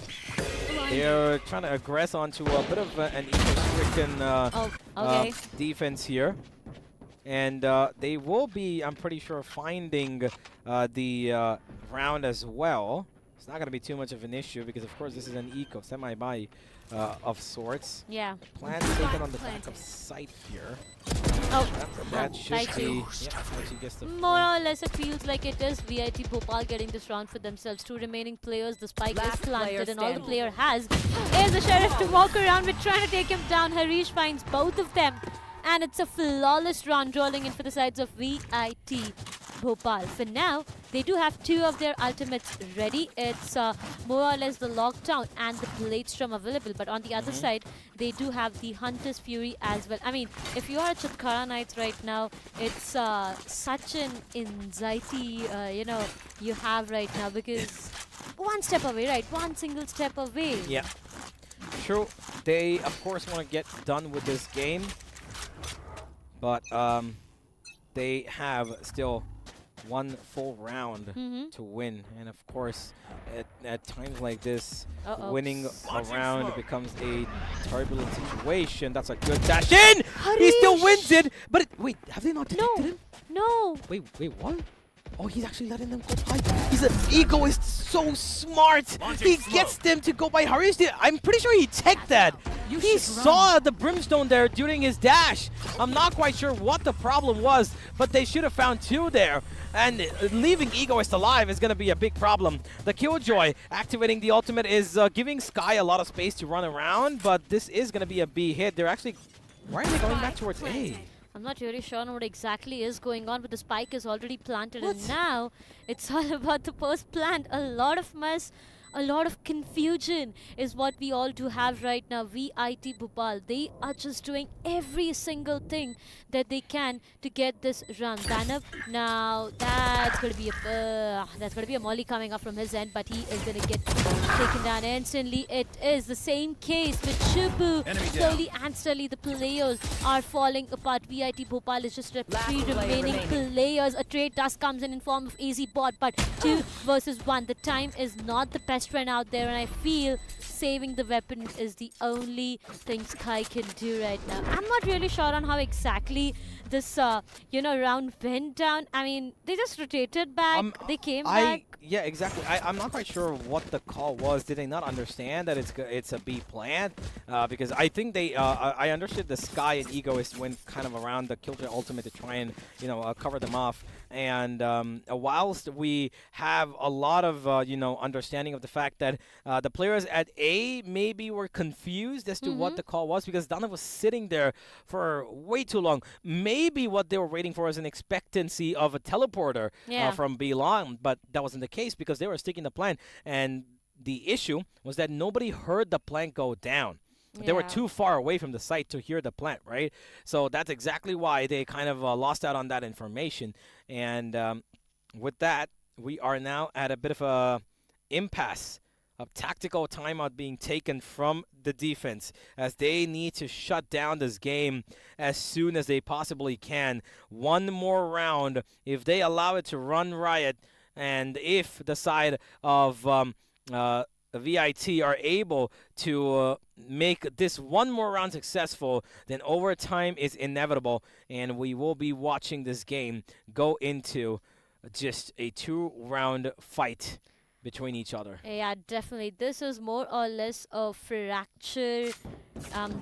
they're trying to aggress onto a bit of an eco-stricken defense here. And they will be, I'm pretty sure, finding the round as well. It's not going to be too much of an issue because, of course, this is an eco semi-buy of sorts. Yeah. Plans taken on the back of sight here. That should be. More or less, it feels like it is VIT Bhopal getting this round for themselves. Two remaining players. The spike is planted, and all the player has is the Sheriff to walk around with, trying to take him down. Harish finds both of them, and it's a flawless round rolling in for the sides of VIT Bhopal. For now, they do have two of their ultimates ready. It's more or less the Lockdown and the Blade Storm available. But on the other side, they do have the Hunter's Fury as well. I mean, if you are a Chitkara Knights right now, it's such an anxiety, you have right now, because one step away, right? One single step away. Yeah. True. They, of course, want to get done with this game. but they have still one full round to win. And of course, at times like this, winning a round becomes a turbulent situation. That's a good dash in! He still wins it! But wait, have they not detected him? No. Wait, what? Oh, he's actually letting them go by. He's an egoist, so smart. He gets them to go by Harish. I'm pretty sure he teched that. He saw the brimstone there during his dash. I'm not quite sure what the problem was, but they should have found two there. And leaving Egoist alive is going to be a big problem. The Killjoy activating the ultimate is giving Sky a lot of space to run around, but this is going to be a B hit. They're actually... Why are they going back towards A? I'm not really sure on what exactly is going on, but the spike is already planted, and now it's all about the post-plant. A lot of mess, a lot of confusion is what we all do have right now. VIT Bhopal, they are just doing every single thing that they can to get this run. Banner, now that's going to be a molly coming up from his end, but he is going to get taken down instantly. It is the same case with Chubu. Slowly and steadily, the players are falling apart. VIT Bhopal is just three remaining players. A trade dust comes in form of easy bot, but 2 versus 1. The time is not the best friend out there, and I feel saving the weapon is the only thing Sky can do right now. I'm not really sure on how exactly this round went down. I mean, they just rotated back, they came back. Yeah, exactly. I'm not quite sure what the call was. Did they not understand that it's a B plant? Because I think they I understood the Sky and Egoist went kind of around the Killjoy ultimate to try and cover them off. And whilst we have a lot of understanding of the fact that the players at A maybe were confused as to what the call was, because Dana was sitting there for way too long. Maybe what they were waiting for is an expectancy of a teleporter from B long, but that wasn't the case because they were sticking the plan. And the issue was that nobody heard the plant go down. They were too far away from the site to hear the plant, right? So that's exactly why they kind of lost out on that information. And with that, we are now at a bit of a impasse of tactical timeout being taken from the defense as they need to shut down this game as soon as they possibly can. One more round. If they allow it to run riot, and if the side of VIT are able to make this one more round successful, then overtime is inevitable, and we will be watching this game go into just a 2-round fight between each other. Yeah, definitely. This is more or less a fracture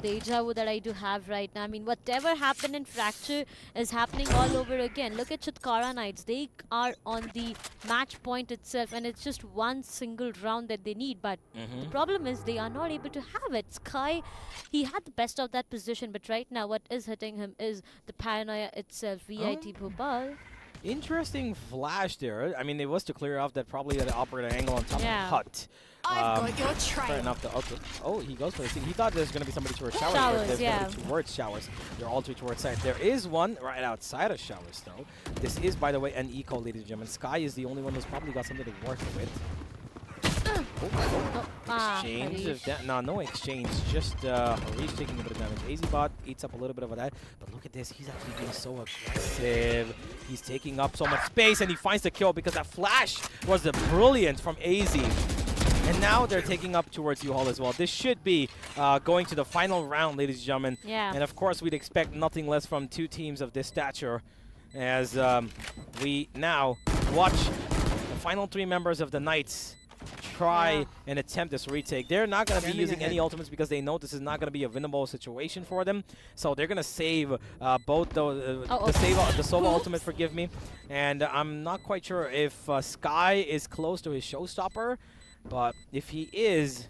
deja vu that I do have right now. I mean, whatever happened in fracture is happening all over again. Look at Chitkara Knights. They are on the match point itself, and it's just one single round that they need. But the problem is they are not able to have it. Sky, he had the best of that position, but right now what is hitting him is the paranoia itself. VIT Bhopal. Interesting flash there. I mean, it was to clear off that probably the operator angle on top of the hut. I've got your trail. Fair enough. Okay. Oh, he goes for the scene. He thought there's going to be somebody towards showers. Showers, towards showers. They're all towards side. There is one right outside of showers, though. This is, by the way, an eco, ladies and gentlemen. Sky is the only one who's probably got something to work with. Exchange. No exchange. Just Harish taking a bit of damage. AZBot eats up a little bit of that. But look at this. He's actually being so aggressive. He's taking up so much space, and he finds the kill because that flash was brilliant from AZ. And now they're taking up towards U-Haul as well. This should be going to the final round, ladies and gentlemen. Yeah. And of course, we'd expect nothing less from two teams of this stature as we now watch the final 3 members of the Knights try and attempt this retake. They're not going to be using any ultimates because they know this is not going to be a winnable situation for them. So they're going to save both the solo ultimate, forgive me. And I'm not quite sure if Sky is close to his showstopper, but if he is,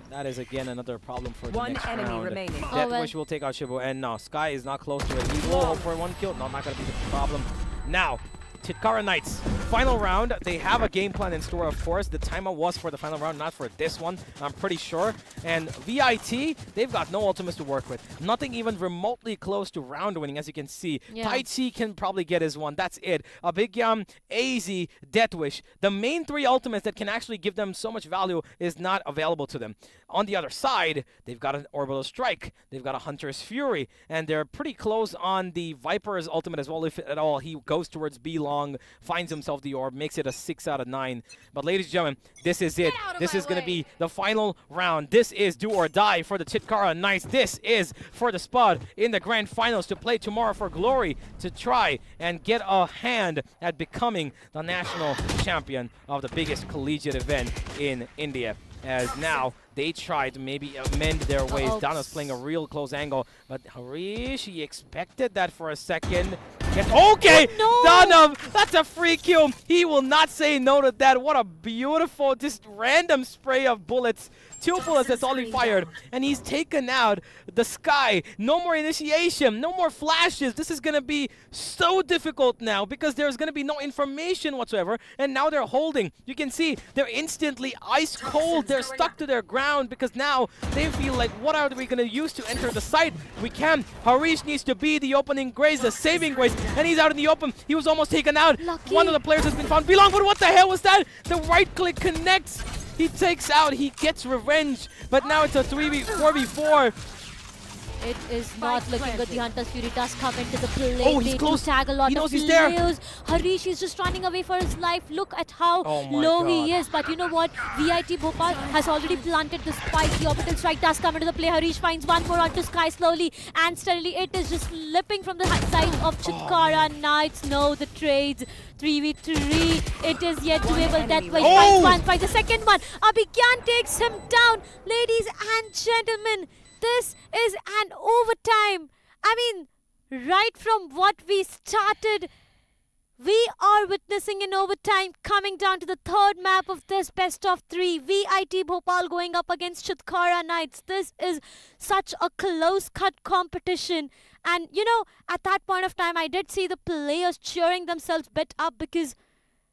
that is again another problem for the next round. One enemy remaining. Death Wish will take out Shibu, and no, Sky is not close to it. He will hope for 1 kill. No, not going to be the problem. Now, Chitkara Knights final round, they have a game plan in store, of course. The timeout was for the final round, not for this one, I'm pretty sure. And VIT, they've got no ultimates to work with. Nothing even remotely close to round winning, as you can see. Tai Chi can probably get his one. That's it. A Big Yam, AZ, Death Wish. The main three ultimates that can actually give them so much value is not available to them. On the other side, they've got an Orbital Strike. They've got a Hunter's Fury. And they're pretty close on the Viper's ultimate as well, if at all. He goes towards B long, finds himself the orb, makes it a 6 out of 9. But ladies and gentlemen, this is it. This is going to be the final round. This is do or die for the Chitkara Knights. This is for the spot in the grand finals to play tomorrow for glory, to try and get a hand at becoming the national champion of the biggest collegiate event in India. As now they try to maybe amend their ways. Dana's playing a real close angle, but Harish, he expected that for a second. Okay, Dana, that's a free kill. He will not say no to that. What a beautiful, just random spray of bullets. 2 bullets, that's all he fired. And he's taken out the sky. No more initiation, no more flashes. This is going to be so difficult now because there's going to be no information whatsoever. And now they're holding. You can see they're instantly ice cold. They're stuck to their ground because now they feel like, what are we going to use to enter the site? We can. Harish needs to be the opening grace, the saving grace. And he's out in the open. He was almost taken out. Lucky. One of the players has been found. Belong, but what the hell was that? The right click connects. He takes out, he gets revenge, but now it's a 4v4. It is not looking good. The Hunter's Fury does come into the play. Oh, he's close. Tag a lot he knows of he's there. players. Harish is just running away for his life. Look at how low he is. But you know what? VIT Bhopal has already planted the spike. The orbital strike does come into the play. Harish finds one more onto Sky slowly and steadily. It is just slipping from the side of Chitkara Knights. No, the trades. 3v3. It is yet to be able. That way finds one. Finds the second one. Abhigyan takes him down. Ladies and gentlemen, this is an overtime. I mean, right from what we started, we are witnessing an overtime coming down to the third map of this best of 3. VIT Bhopal going up against Chitkara Knights. This is such a close-cut competition. And, you know, at that point of time, I did see the players cheering themselves bit up because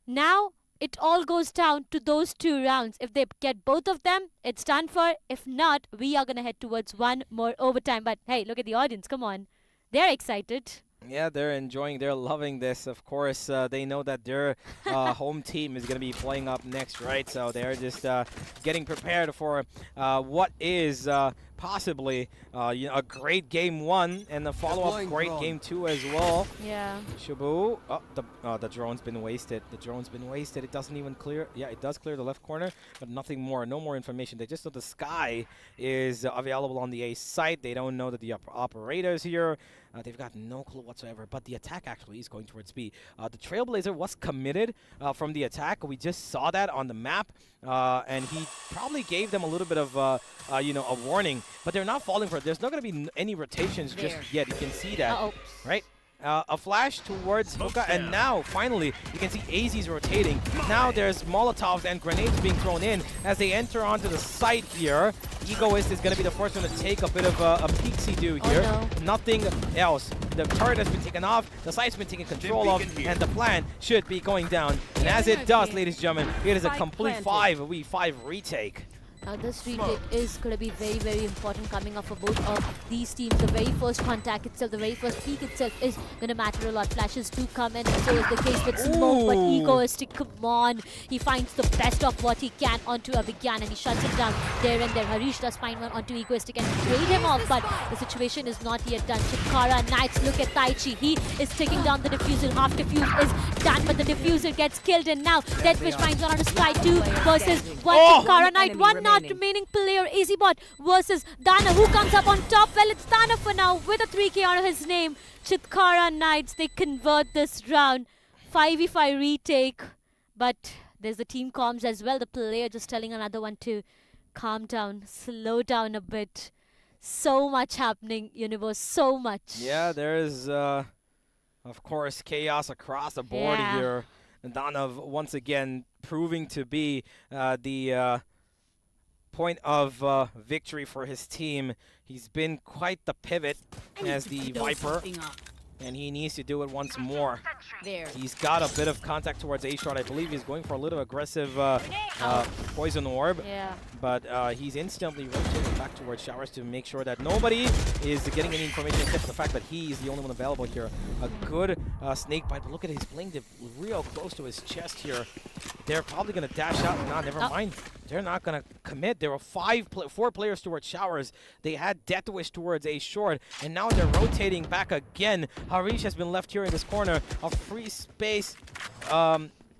now it all goes down to those 2 rounds. If they get both of them, it's done for. If not, we are going to head towards one more overtime. But hey, look at the audience. Come on. They're excited. Yeah, they're enjoying, they're loving this. Of course, they know that their home team is going to be playing up next, right? So they're just getting prepared for what is possibly a great game 1 and the follow-up great game 2 as well. Yeah. Shabu, the drone's been wasted. The drone's been wasted. It doesn't even clear. Yeah, it does clear the left corner, but nothing more. No more information. They just know the sky is available on the A site. They don't know that the operator's here. They've got no clue whatsoever, but the attack actually is going towards B. The Trailblazer was committed from the attack. We just saw that on the map, and he probably gave them a little bit of, a warning, but they're not falling for it. There's not going to be any rotations just yet. You can see that, right? A flash towards Hookah, and now, finally, you can see AZ's rotating. Now there's Molotovs and grenades being thrown in as they enter onto the site here. Egoist is going to be the first one to take a bit of a peeksy-do here. Nothing else. The turret has been taken off, the site's been taken control of, and the plan should be going down. And as it does, ladies and gentlemen, it is a complete 5v5 retake. Now this retake is going to be very, very important coming up for both of these teams. The very first contact itself, the very first peak itself is going to matter a lot. Flashes do come in, so is the case with Smoke, but Egoistic, come on. He finds the best of what he can onto Abhigyan and he shuts it down there and there. Harish does find one onto Egoistic and trade him off, but the situation is not yet done. Chitkara Knights, look at Taichi. He is taking down the diffusal. Half diffuse is done, but the diffuser gets killed, and now Deathwish finds one on Sky 2 versus one Chitkara Knight. One not remaining player. EasyBot versus Dana. Who comes up on top? Well, it's Dana for now with a 3k on his name. Chitkara Knights, they convert this round. 5v5 retake. But there's the team comms as well. The player just telling another one to calm down, slow down a bit. So much happening, Universe, so much. Yeah, there is, of course, chaos across the board here. And Dana once again proving to be the point of victory for his team. He's been quite the pivot as the Viper. and he needs to do it once more. There. He's got a bit of contact towards A-Shot. I believe he's going for a little aggressive poison orb. Yeah. But he's instantly rotating back towards Showers to make sure that nobody is getting any information except for the fact that he is the only one available here. A good snake bite, but look at it, he's playing it real close to his chest here. They're probably going to dash out. Nah, never mind. They're not going to commit. There were 4 players towards Showers. They had Death Wish towards A Short, and now they're rotating back again. Harish has been left here in this corner. A free space.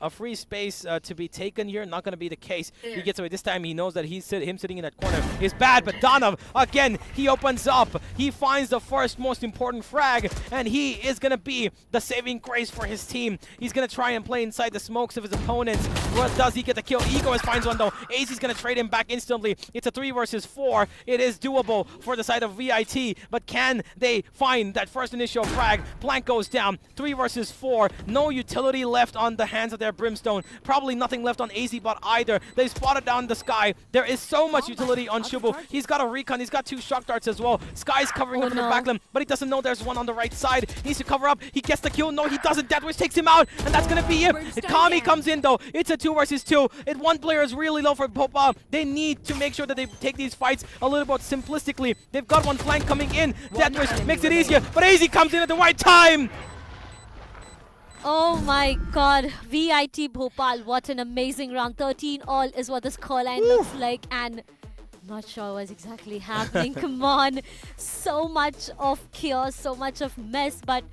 To be taken here, not going to be the case. He gets away. This time he knows that him sitting in that corner is bad, but Danav, again, he opens up. He finds the first most important frag, and he is going to be the saving grace for his team. He's going to try and play inside the smokes of his opponents. What does he get the kill? Egoist finds one though. AZ's going to trade him back instantly. It's a 3 versus 4. It is doable for the side of VIT, but can they find that first initial frag? Plank goes down. 3 versus 4. No utility left on the hands of their Brimstone. Probably nothing left on AZ bot either. They spotted down the Sky. There is so much utility on Shubu. He's got a recon. He's got 2 shock darts as well. Sky's covering up in the back limb, but he doesn't know there's one on the right side. He needs to cover up. He gets the kill. No, he doesn't. Deathwish takes him out, and that's going to be it. Kami comes in though. It's a 2 versus 2. If one player is really low for Bhopal, they need to make sure that they take these fights a little bit simplistically. They've got one flank coming in. Deathwish makes it easier, but AZ comes in at the right time. Oh my god, VIT Bhopal, what an amazing round. 13 all is what the scoreline looks like, and not sure what's exactly happening. Come on, so much of chaos, so much of mess, but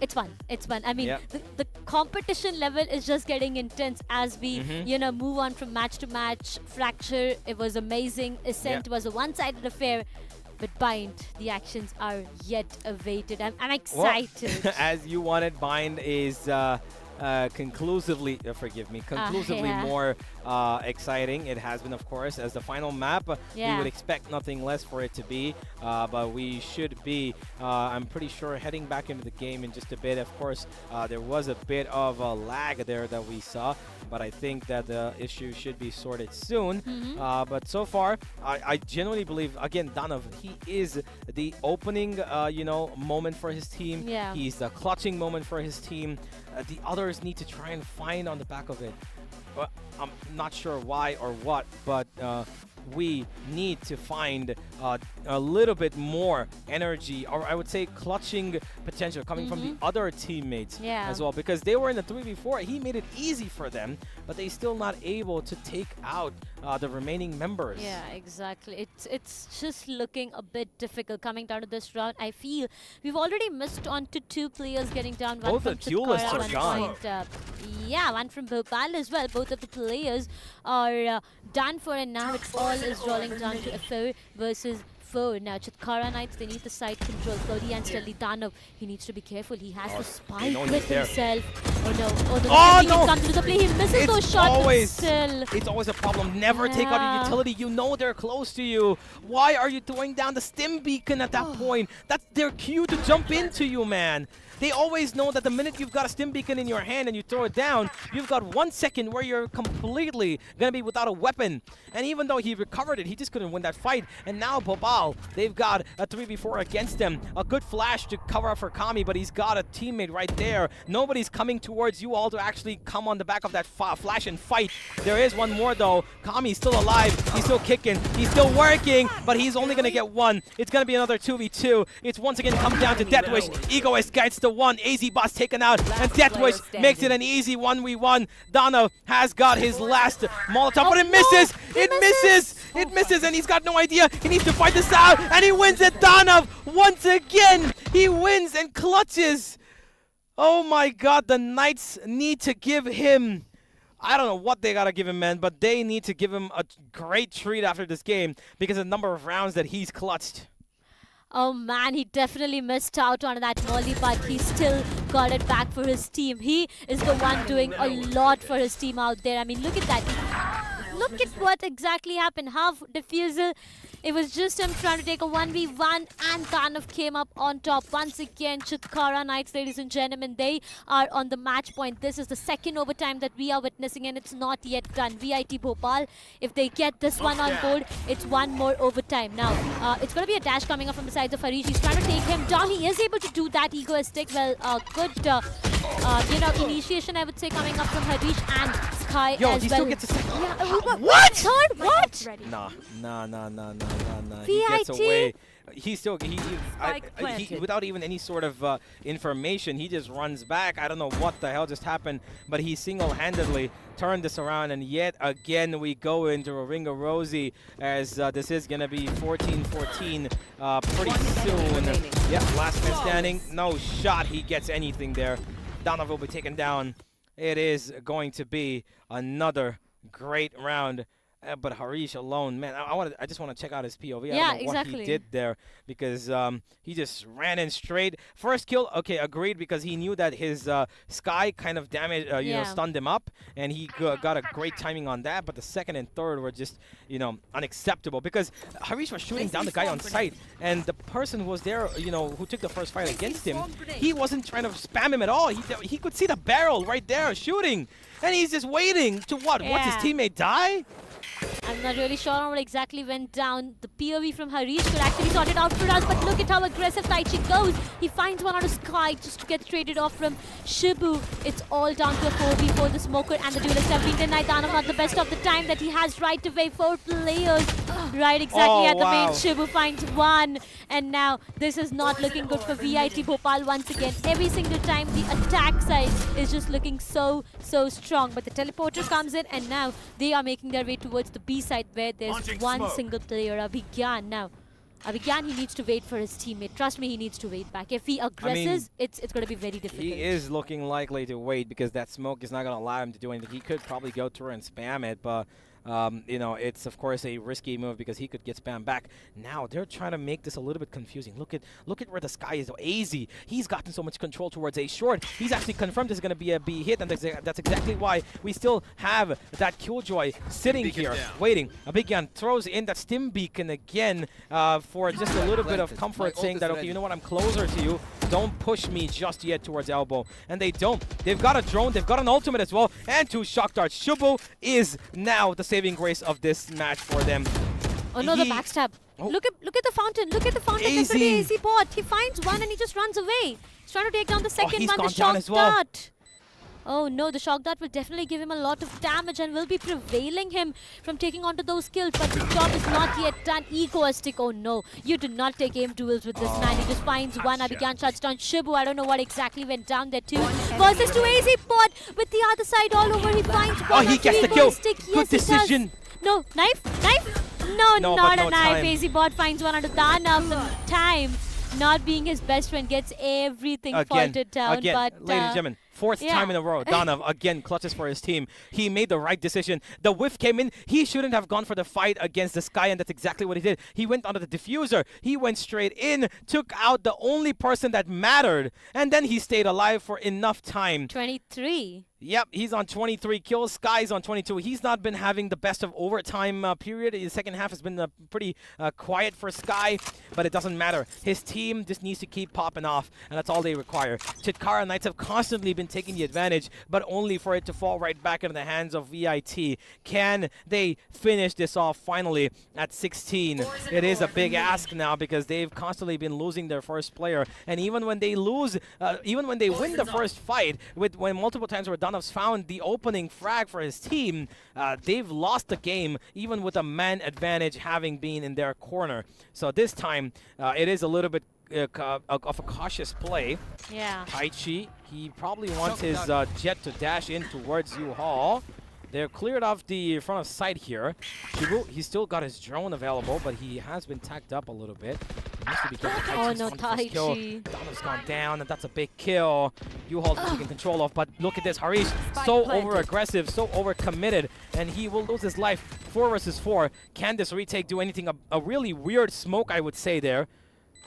it's fun. It's fun. I mean, the competition level is just getting intense as we, move on from match to match. Fracture, it was amazing. Ascent was a one-sided affair. But Bind, the actions are yet awaited. I'm excited. Well, as you wanted, Bind is conclusively more exciting. It has been, of course, as the final map. We would expect nothing less for it to be, but we should be, I'm pretty sure, heading back into the game in just a bit. Of course, there was a bit of a lag there that we saw, but I think that the issue should be sorted soon. But so far, I genuinely believe, again, Danav, he is the opening, moment for his team. He's the clutching moment for his team. The others need to try and find on the back of it. I'm not sure why or what, but we need to find a little bit more energy, or I would say clutching potential coming from the other teammates as well, because they were in the 3v4. He made it easy for them, but they still not able to take out the remaining members. Yeah, exactly. It's just looking a bit difficult coming down to this round. I feel we've already missed on to 2 players getting down. One Both from the duelists Chitkara, are gone. One from Bhopal as well. Both of the players are done for, and now it's all is rolling down to a 4 versus 4. Now Chitkara Knights, they need the side control. Cody and Stelly Danav, he needs to be careful. He has to spike with himself. Oh no, comes into the play. He misses those shots, but still. It's always a problem. Never take out your utility. You know they're close to you. Why are you throwing down the stim beacon at that point? That's their cue to jump into you, man. They always know that the minute you've got a stim beacon in your hand and you throw it down, you've got 1 second where you're completely going to be without a weapon. And even though he recovered it, he just couldn't win that fight. And now Bhopal, they've got a 3v4 against him. A good flash to cover up for Kami, but he's got a teammate right there. Nobody's coming towards you all to actually come on the back of that flash and fight. There is one more though. Kami's still alive. He's still kicking. He's still working, but he's only going to get 1. It's going to be another 2v2. It's once again come down to Deathwish. Egoist gets the 1. AZ boss taken out, and Deathwish makes it an easy 1v1. Dana has got his last Molotov, but it misses! It misses! It misses, and he's got no idea. He needs to fight this out, and he wins it. Danav, once again, he wins and clutches. Oh my god, the Knights need to give him, I don't know what they gotta give him, man, but they need to give him a great treat after this game because of the number of rounds that he's clutched. Oh man, he definitely missed out on that molly, but he still got it back for his team. He is the one doing a lot for his team out there. I mean, look at that. look at what exactly happened. Half defusal. It was just him trying to take a 1v1, and Danav came up on top. Once again, Chitkara Knights, ladies and gentlemen, they are on the match point. This is the second overtime that we are witnessing, and it's not yet done. VIT Bhopal, if they get this one on board, it's one more overtime. Now, it's going to be a dash coming up from the sides of Harish. He's trying to take him down. He is able to do that egoistic. Well, good, initiation, I would say, coming up from Harish and Sky Yo, as he well. still gets a What? Third? What? Nah. VIT? He gets away. He still, he without even any sort of information, he just runs back. I don't know what the hell just happened, but he single-handedly turned this around, and yet again we go into a ring of rosy, as this is going to be 14-14 pretty soon. Yep, last man standing. No shot he gets anything there. Danav will be taken down. It is going to be another great round. But Harish alone, man, I just want to check out his POV. Yeah, I don't know what he did there, because he just ran in straight. First kill, okay, agreed, because he knew that his Sky kind of damaged, stunned him up, and he got a great timing on that. But the second and third were just, unacceptable, because Harish was shooting down the guy on sight, and the person who was there, who took the first fight against him, he wasn't trying to spam him at all. He could see the barrel right there shooting, and he's just waiting to what? Watch his teammate die? I'm not really sure on what exactly went down. The POV from Harish could actually sort it out for us, but look at how aggressive Taichi goes. He finds one out of Sky just to get traded off from Shibu. It's all down to a 4v4. The Smoker and the Duelist have been denied. Danav not the best of the time that he has right away. 4 players right exactly at the main. Shibu finds one, and now this is not looking good for VIT Bhopal once again. Every single time the attack side is just looking so strong, but the teleporter comes in, and now they are making their way towards the B side, where there's one single player, Abhigyan. Now, Abhigyan, he needs to wait for his teammate. Trust me, he needs to wait back. If he aggresses, it's going to be very difficult. He is looking likely to wait, because that smoke is not going to allow him to do anything. He could probably go through and spam it, but it's of course a risky move, because he could get spammed back. Now they're trying to make this a little bit confusing. Look at where the Sky is. AZ, he's gotten so much control towards A short. He's actually confirmed this is going to be a B hit, and that's exactly why we still have that Killjoy sitting here waiting. Abhigyan throws in that stim beacon again for just a little bit of comfort, saying that, okay, you know what, I'm closer to you. Don't push me just yet towards elbow. And they don't. They've got a drone. They've got an ultimate as well. And 2 shock darts. Shibu is now the saving grace of this match for them. Oh no, the backstab. Oh. Look at the fountain. Look at the fountain. That's the AZ bot. He finds one and he just runs away. He's trying to take down the second one, the shock dart. Oh no, the shock dart will definitely give him a lot of damage and will be prevailing him from taking onto those kills, but the job is not yet done. Egoistic, oh no, you do not take aim duels with this man. He just finds one. Abhigyan shuts down Shibu. I don't know what exactly went down there too. Versus to AZ bot with the other side all over. He finds one. Oh, he gets the kill. Yes, good decision. No, knife? No, not a knife. AZ bot finds one out of Danav. Time not being his best friend, gets everything faulted down. But ladies and gentlemen, fourth time in a row, Danav again clutches for his team. He made the right decision. The whiff came in. He shouldn't have gone for the fight against the Sky, and that's exactly what he did. He went onto the diffuser. He went straight in, took out the only person that mattered, and then he stayed alive for enough time. 23. Yep, he's on 23 kills. Sky's on 22. He's not been having the best of overtime period. The second half has been pretty quiet for Sky, but it doesn't matter. His team just needs to keep popping off, and that's all they require. Chitkara Knights have constantly been taking the advantage, but only for it to fall right back into the hands of VIT. Can they finish this off finally at 16? It is a big ask now, because they've constantly been losing their first player, and even when they lose, even when they win the first fight, when multiple times where Danav's found the opening frag for his team, they've lost the game, even with a man advantage having been in their corner. So this time, it is a little bit of a cautious play. Yeah. Taichi, he probably wants his jet to dash in towards U-Haul. They're cleared off the front of sight here. Shibu, he's still got his drone available, but he has been tacked up a little bit. He needs to be careful. Oh no, Taichi. Donald's gone down, and that's a big kill. U-Haul's taking control of, but look at this. Harish, so over-aggressive, so over-committed, and he will lose his life. 4 versus 4. Can this retake do anything? A really weird smoke, I would say there.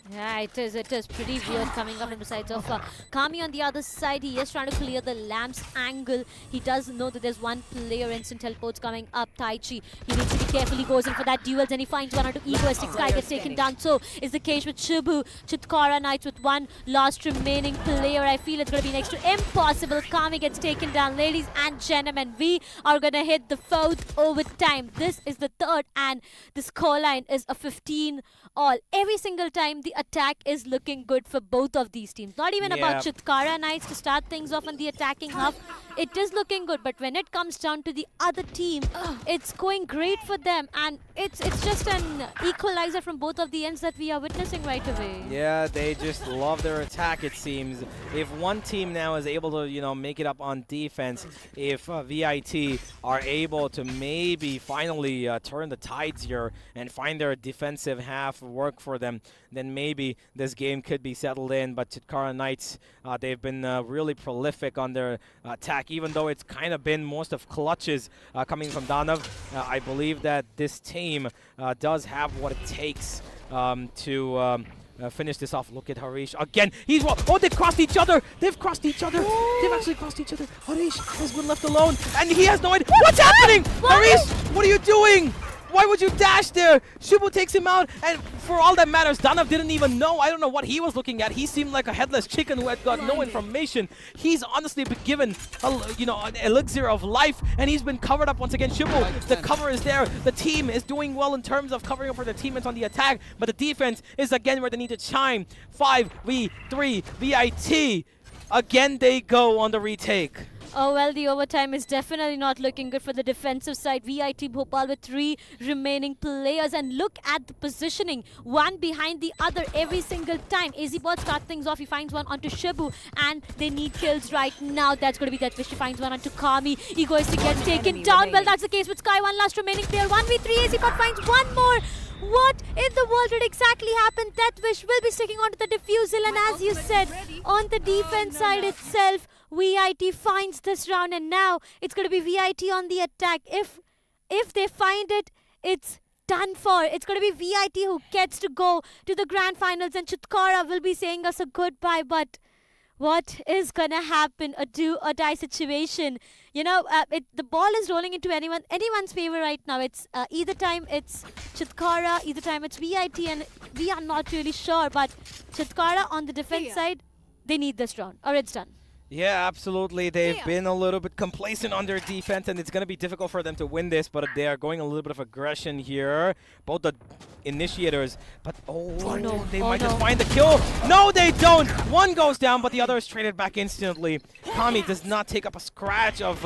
Yeah, it is. It is pretty weird coming up from the sides of Kami on the other side. He is trying to clear the Lamb's angle. He does know that there's one player instant teleports coming up, Taichi. He needs to be careful. He goes in for that duels and he finds one onto Egoistic. Sky gets taken down. So is the case with Shibu. Chitkara Knights with one last remaining player. I feel it's going to be next to impossible. Kami gets taken down. Ladies and gentlemen, we are going to hit the fourth overtime. This is the third and the scoreline is a 15 all. Every single time the attack is looking good for both of these teams. Not even about Chitkara Knights to start things off on the attacking half. It is looking good, but when it comes down to the other team, it's going great for them, and it's just an equalizer from both of the ends that we are witnessing right away. Yeah, they just love their attack, it seems. If one team now is able to, you know, make it up on defense, if VIT are able to maybe finally turn the tides here and find their defensive half work for them, then maybe this game could be settled in. But Chitkara Knights, they've been really prolific on their attack, even though it's kind of been most of clutches coming from Danav. I believe that this team does have what it takes to finish this off. Look at Harish again. He's oh, they've crossed each other. They've crossed each other. They've actually crossed each other. Harish has been left alone, and he has no idea what's happening. Harish, what are you doing? Why would you dash there? Shibu takes him out, and for all that matters, Danav didn't even know. I don't know what he was looking at. He seemed like a headless chicken who had got no information. He's honestly been given, an elixir of life, and he's been covered up once again. Shibu, the cover is there. The team is doing well in terms of covering up for their teammates on the attack, but the defense is again where they need to chime. 5v3 VIT. Again, they go on the retake. Oh, well, the overtime is definitely not looking good for the defensive side. VIT Bhopal with 3 remaining players. And look at the positioning. One behind the other every single time. AZBot starts things off. He finds one onto Shibu. And they need kills right now. That's going to be that wish. He finds one onto Kami. Egoistic gets taken down. Remaining. Well, that's the case with Sky. One last remaining player. 1v3. AZBot finds one more. What in the world did exactly happen? That wish will be sticking onto the defusal. And as you said, on the defense side itself, VIT finds this round, and now it's going to be VIT on the attack. If they find it, it's done for. It's going to be VIT who gets to go to the grand finals, and Chitkara will be saying us a goodbye. But what is going to happen? A do or die situation. You know, the ball is rolling into anyone's favor right now. It's either time it's Chitkara, either time it's VIT, and we are not really sure. But Chitkara on the defense side, they need this round, or it's done. Yeah, absolutely. They've been a little bit complacent on their defense, and it's going to be difficult for them to win this, but they are going a little bit of aggression here. Both the initiators, but no, they might just find the kill. No, they don't. One goes down, but the other is traded back instantly. Kami does not take up a scratch of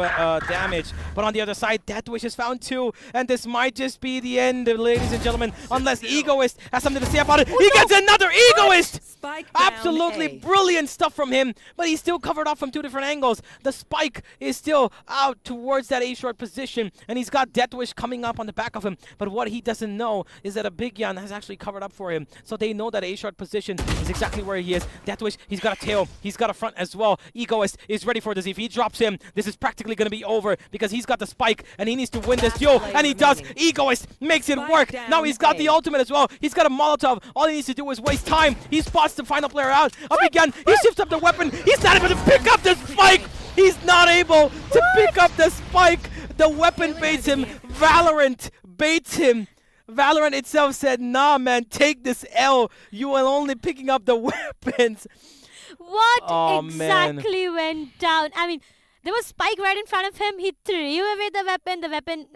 damage, but on the other side, Deathwish is found too, and this might just be the end, ladies and gentlemen, unless Egoist has something to say about it. He gets another Egoist! Absolutely brilliant stuff from him, but he's still covered off from 2 different angles. The spike is still out towards that A-short position, and he's got Deathwish coming up on the back of him, but what he doesn't know is that a Big Yan has actually covered up for him, so they know that A-short position is exactly where he is. Deathwish, he's got a tail, he's got a front as well. Egoist is ready for this. If he drops him, this is practically going to be over because he's got the spike, and he needs to win this duel, and he does. Egoist makes it work. Now he's got the ultimate as well. He's got a Molotov. All he needs to do is waste time. He spots the final player out. Up again. He shifts up the weapon. He's not able to pick up the spike. He's not able to pick up the spike. The weapon baits him. Valorant baits him. Valorant itself said, nah, man, take this L. You are only picking up the weapons. What exactly went down? I mean, there was spike right in front of him. He threw away the weapon. The weapon...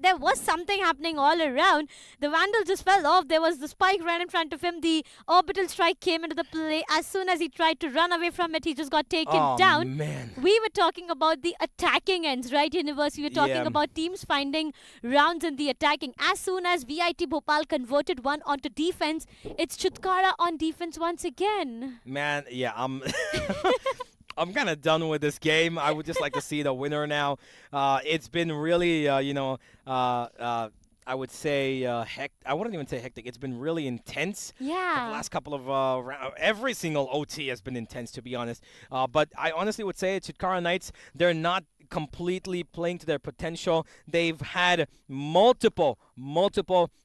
there was something happening all around. The Vandal just fell off. There was the spike right in front of him. The orbital strike came into the play. As soon as he tried to run away from it, he just got taken down. Man. We were talking about the attacking ends, right, Universe? We were talking about teams finding rounds in the attacking. As soon as VIT Bhopal converted one onto defense, it's Chitkara on defense once again. Man, yeah, I'm kind of done with this game. I would just like to see the winner now. It's been really, I would say I wouldn't even say hectic. It's been really intense. Yeah. The last couple of every single OT has been intense, to be honest. But I honestly would say Chitkara Knights, they're not completely playing to their potential. They've had multiple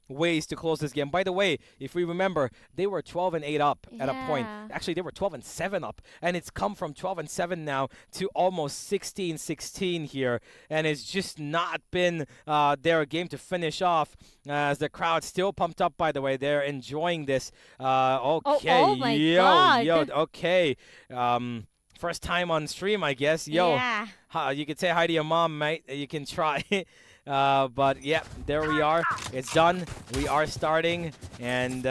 ways to close this game. By the way, if we remember, they were 12-8 up at a point. Actually, they were 12-7 up, and it's come from 12-7 now to almost 16-16 here, and it's just not been their game to finish off. As the crowd still pumped up. By the way, they're enjoying this. Okay, oh my God. Okay. First time on stream, I guess. Yo, you can say hi to your mom, mate. You can try. But yeah, there we are. It's done. We are starting, and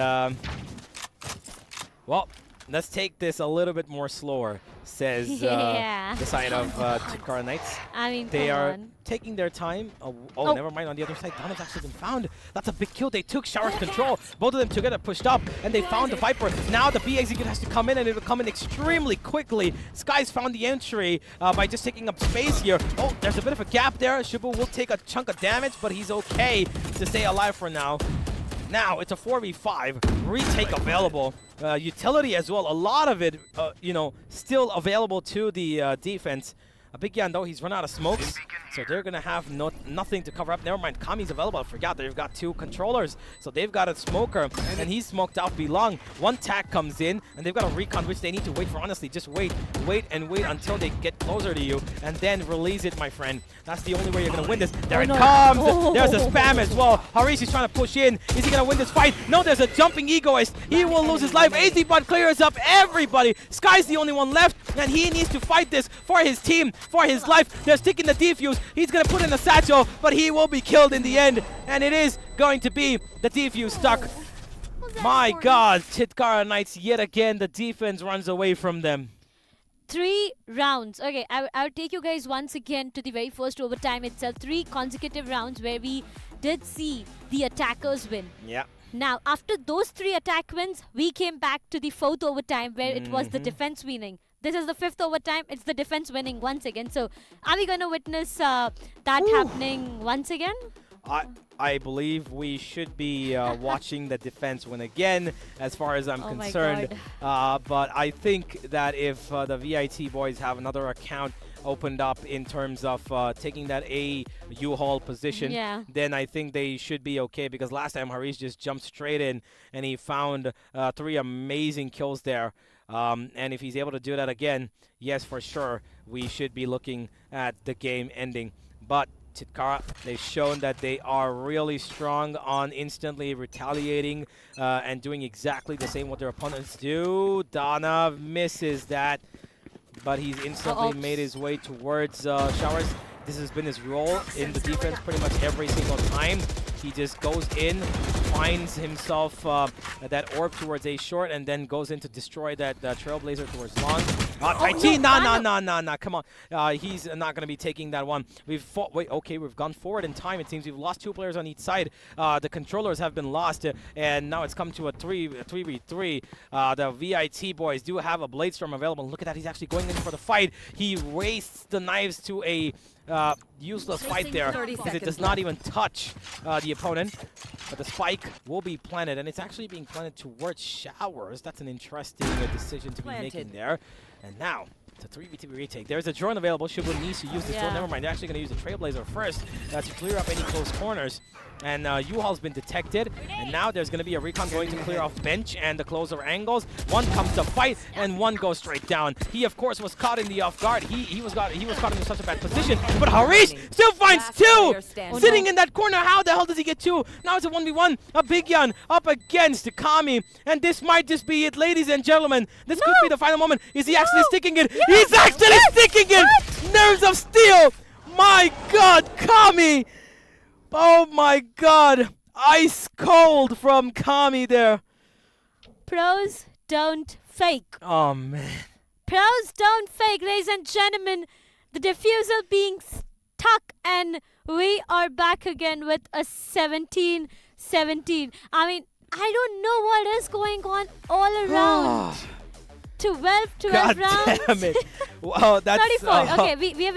well, let's take this a little bit more slower, says the side of Chitkara Knights. I mean, they are taking their time. Oh, never mind. On the other side, Donna's actually been found. That's a big kill. They took Shower's control. Both of them together pushed up, and they found the Viper. Now the B execute has to come in, and it'll come in extremely quickly. Sky's found the entry by just taking up space here. Oh, there's a bit of a gap there. Shibu will take a chunk of damage, but he's okay to stay alive for now. Now it's a 4v5. Retake available. Utility as well. A lot of it, still available to the defense. A Big Yan, though, he's run out of smokes, so they're going to have nothing to cover up. Never mind, Kami's available. I forgot they've got 2 controllers, so they've got a smoker, and he's smoked out Belong. One tack comes in, and they've got a recon, which they need to wait for, honestly. Just wait until they get closer to you, and then release it, my friend. That's the only way you're going to win this. There it comes! There's a spam as well. Harish is trying to push in. Is he going to win this fight? No, there's a jumping egoist. He will lose his life. AZ-Bot clears up everybody. Sky's the only one left, and he needs to fight this for his team, for his life. They're sticking the defuse. He's going to put in a satchel, but he will be killed in the end, and it is going to be the defuse stuck. My God, Chitkara Knights, yet again, the defense runs away from them. 3 rounds. Okay, I'll take you guys once again to the very first overtime itself. 3 consecutive rounds where we did see the attackers win. Yeah. Now, after those 3 attack wins, we came back to the 4th overtime where it was the defense winning. This is the 5th overtime. It's the defense winning once again. So, are we going to witness that happening once again? I believe we should be watching the defense win again, as far as I'm concerned. But I think that if the VIT boys have another account opened up in terms of taking that A U-Haul position, then I think they should be okay, because last time Harish just jumped straight in and he found 3 amazing kills there. And if he's able to do that again, yes, for sure, we should be looking at the game ending. But Chitkara, they've shown that they are really strong on instantly retaliating and doing exactly the same what their opponents do. Donna misses that, but he's instantly made his way towards Showers. This has been his role in the defense pretty much every single time. He just goes in, finds himself that orb towards A short, and then goes in to destroy that Trailblazer towards long. Nah, come on. He's not going to be taking that one. We've fought. Wait, okay, we've gone forward in time. It seems we've lost 2 players on each side. The controllers have been lost, and now it's come to a 3v3. The VIT boys do have a Blade Storm available. Look at that. He's actually going in for the fight. He wastes the knives to a useless fight there, because it does not even touch the opponent. But the spike will be planted, and it's actually being planted towards Showers. That's an interesting decision to be making there. And now, it's a 3v2 retake. There's a drone available. Shibu needs to use this drone. Never mind, they're actually going to use the Trailblazer first to clear up any close corners. And U-Haul's been detected. And now there's going to be a recon going to clear off bench and the closer angles. One comes to fight, and one goes straight down. He, of course, was caught in the off guard. He was caught in such a bad position. But Harish still finds 2! Sitting in that corner. How the hell does he get 2? Now it's a 1v1. A Big Yan up against Kami. And this might just be it, ladies and gentlemen. This could be the final moment. Is he actually sticking it? He's actually sticking it! Nerves of steel! My God, Kami! Oh my God! Ice cold from Kami there. Pros don't fake. Oh man. Pros don't fake, ladies and gentlemen. The diffusal being stuck, and we are back again with a 17-17. I mean, I don't know what is going on all around. 12 God rounds. damn it. Wow, that's 34. Okay, we have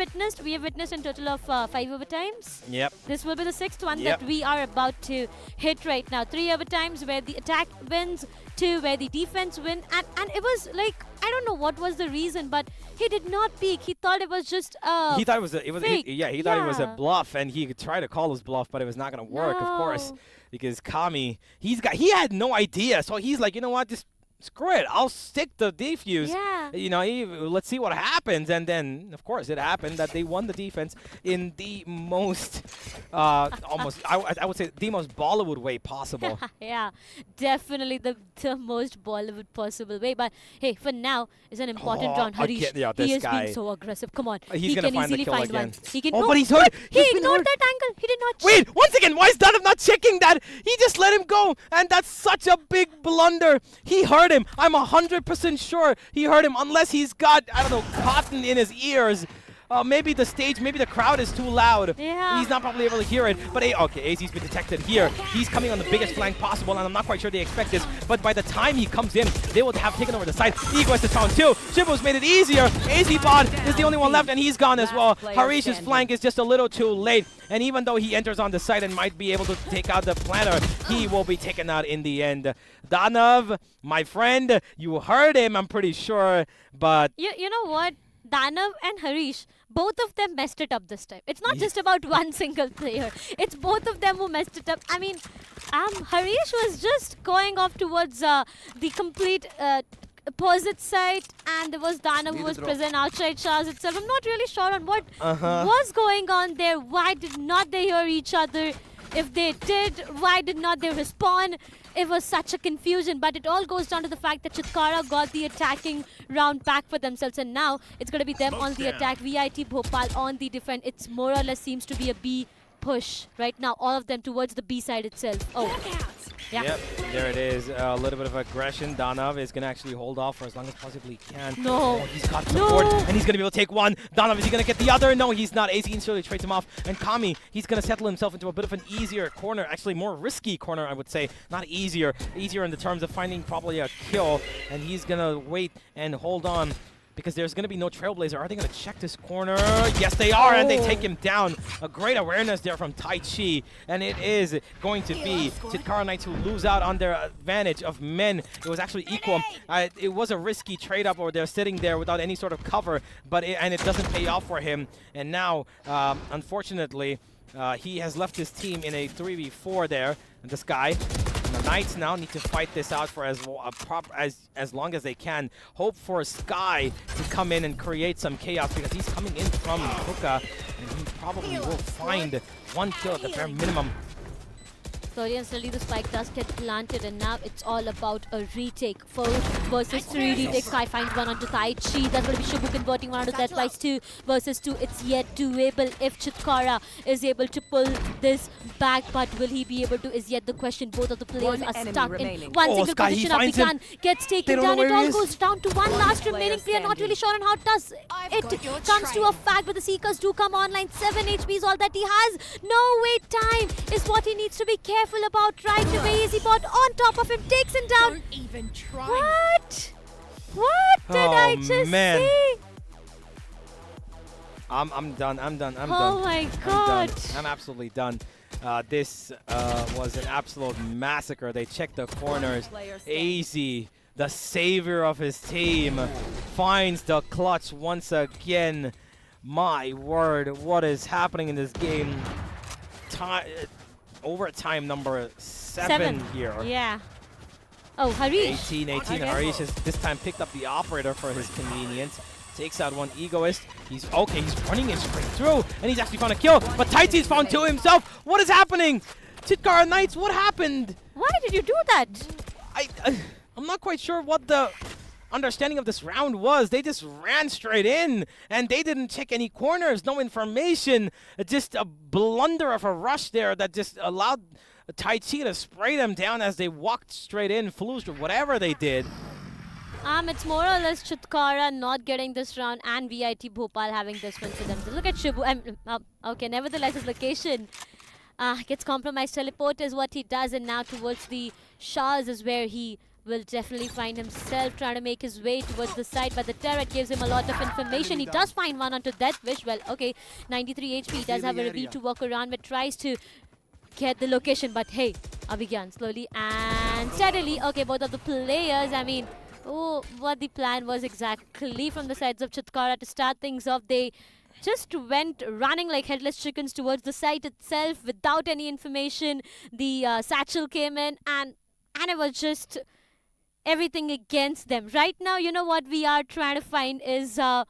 witnessed a total of 5 overtimes. Yep. This will be the 6th one Yep. that we are about to hit right now. 3 overtimes where the attack wins, 2 where the defense win, and it was like, I don't know what was the reason, but he did not peek. He thought it was just he thought it was fake. he thought it was a Yeah. bluff, and he could try to call his bluff, but it was not going to work, of course, No. because Kami, he had no idea, so he's like, you know what, just screw it, I'll stick the defuse. Yeah. You know, let's see what happens, and then of course it happened that they won the defense in the most almost I would say the most Bollywood way possible. Yeah, definitely the most Bollywood possible way. But hey, for now, it's an important round. Harish, again, yeah, he this is guy. being so aggressive. Come on, He's he gonna can find the easily kill find again. one. He can. Oh, no, but he's what? hurt. He He's been ignored hurt. that angle. He did not. Wait, once again, why is Danav not checking that? He just let him go, and that's such a big blunder. He heard him. I'm 100% sure he heard him, unless he's got, I don't know, cotton in his ears. Maybe the stage, maybe the crowd is too loud. Yeah. He's not probably able to hear it. But hey, okay, AZ's been detected here. He's coming on the biggest flank possible, and I'm not quite sure they expect this. But by the time he comes in, they will have taken over the side. Egoist is found too. Shibu's made it easier. AZ bot is the only one left, and he's gone as well. Harish's flank is just a little too late. And even though he enters on the side and might be able to take out the planner, he will be taken out in the end. Danav, my friend, you heard him, I'm pretty sure. But You know what? Danav and Harish, both of them messed it up this time. It's not just about one single player. It's both of them who messed it up. I mean, Harish was just going off towards the complete opposite side, and there was Danav who was present outside Shah's itself. I'm not really sure on what was going on there. Why did not they hear each other? If they did, why did not they respond? It was such a confusion, but it all goes down to the fact that Chitkara got the attacking round back for themselves, and now it's going to be them on the attack, VIT Bhopal on the defend. It's more or less seems to be a B push right now, all of them towards the B side itself. Oh, yeah. Yep, there it is. A little bit of aggression. Danav is going to actually hold off for as long as possibly he can. No. Oh, he's got support, and he's going to be able to take one. Danav, is he going to get the other? No, he's not. AZ instantly trades him off. And Kami, he's going to settle himself into a bit of an easier corner. Actually, more risky corner, I would say. Not easier. Easier in the terms of finding probably a kill. And he's going to wait and hold on, because there's going to be no Trailblazer. Are they going to check this corner? Yes, they are, and they take him down. A great awareness there from Tai Chi, and it is going to be Chitkara Knights who lose out on their advantage of men. It was actually equal. It was a risky trade-up, or they're sitting there without any sort of cover, but it doesn't pay off for him. And now, unfortunately, he has left his team in a 3v4 there. This guy. The Knights now need to fight this out for as long as they can. Hope for Sky to come in and create some chaos, because he's coming in from Hookah, and he probably will find one kill at the bare minimum. Slowly and slowly the spike does get planted, and now it's all about a retake. 4 versus 3 retake. Sky finds one onto Tai Chi. That's going to be Shibu converting one onto that twice. 2 versus 2. It's yet doable if Chitkara is able to pull this back, but will he be able to is yet the question. Both of the players are stuck in one single Sky, position. Abikan gets taken down. It all goes down to one last remaining player. Not really sure on how it does. It comes to a fact, but the Seekers do come online. 7 HP is all that he has. No wait time is what he needs to be careful about right away. Easy bot on top of him, takes him down. Don't even try. What did I just say? I'm done. I'm done. Oh my god. I'm absolutely done. This was an absolute massacre. They checked the corners. AZ, the savior of his team, finds the clutch once again. My word, what is happening in this game? Overtime number 7 here. Yeah. Oh, Harish. 18. Harish has this time picked up the operator for his convenience. Takes out one Egoist. He's running it straight through, and he's actually found a kill. But Taichi's found two himself. What is happening? Chitkara Knights, what happened? Why did you do that? I'm not quite sure what the understanding of this round was. They just ran straight in, and they didn't check any corners, no information. Just a blunder of a rush there that just allowed Tai Chi to spray them down as they walked straight in, flew through whatever they did. It's more or less Chitkara not getting this round and VIT Bhopal having this one for them. So look at Shibu. Okay, nevertheless, his location gets compromised. Teleport is what he does, and now towards the Shahs is where he will definitely find himself trying to make his way towards the side, but the turret gives him a lot of information. He does find one onto Death Wish. Well, okay, 93 HP. He does have a reveal to walk around, but tries to get the location. But hey, Abhigyan slowly and steadily. Okay, both of the players, I mean, what the plan was exactly from the sides of Chitkara to start things off. They just went running like headless chickens towards the site itself without any information. The satchel came in and it was just everything against them. Right now, you know what we are trying to find is a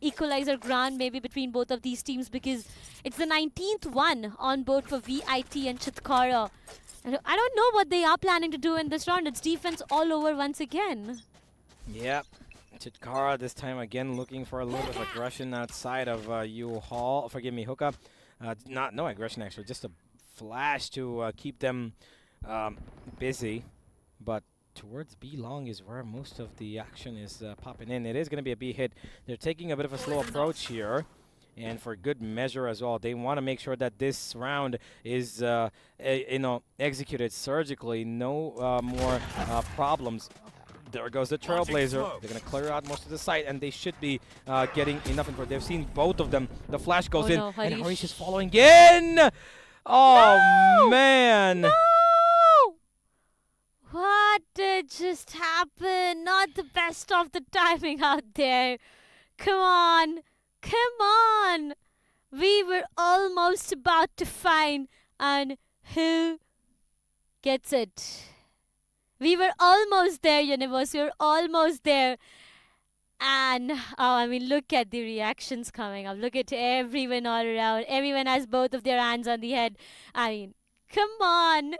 equalizer ground maybe between both of these teams, because it's the 19th one on board for VIT and Chitkara. I don't know what they are planning to do in this round. It's defense all over once again. Yep. Chitkara this time again looking for a little bit of aggression outside of U-Haul. Forgive me, Hookup. No aggression actually, just a flash to keep them busy. But towards B long is where most of the action is popping in. It is going to be a B hit. They're taking a bit of a slow approach here, and for good measure as well. They want to make sure that this round is executed surgically. No more problems. There goes the Trailblazer. They're going to clear out most of the site, and they should be getting enough info. They've seen both of them. The flash goes in, and Harish is following in. Oh, no! Man. No! What did just happen? Not the best of the timing out there. Come on. Come on. We were almost about to find and who gets it. We were almost there, Universe. We were almost there. And, I mean, look at the reactions coming up. Look at everyone all around. Everyone has both of their hands on the head. I mean, come on.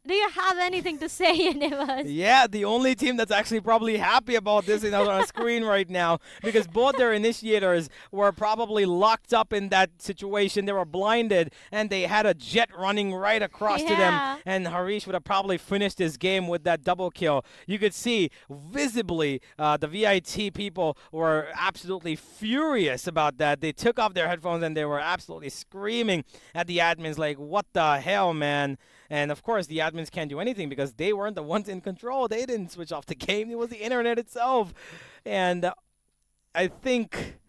Do you have anything to say, Universe? Yeah, the only team that's actually probably happy about this is on our screen right now, because both their initiators were probably locked up in that situation. They were blinded, and they had a jet running right across to them, and Harish would have probably finished his game with that double kill. You could see visibly the VIT people were absolutely furious about that. They took off their headphones, and they were absolutely screaming at the admins like, what the hell, man? And, of course, the admins can't do anything because they weren't the ones in control. They didn't switch off the game. It was the internet itself. And I think,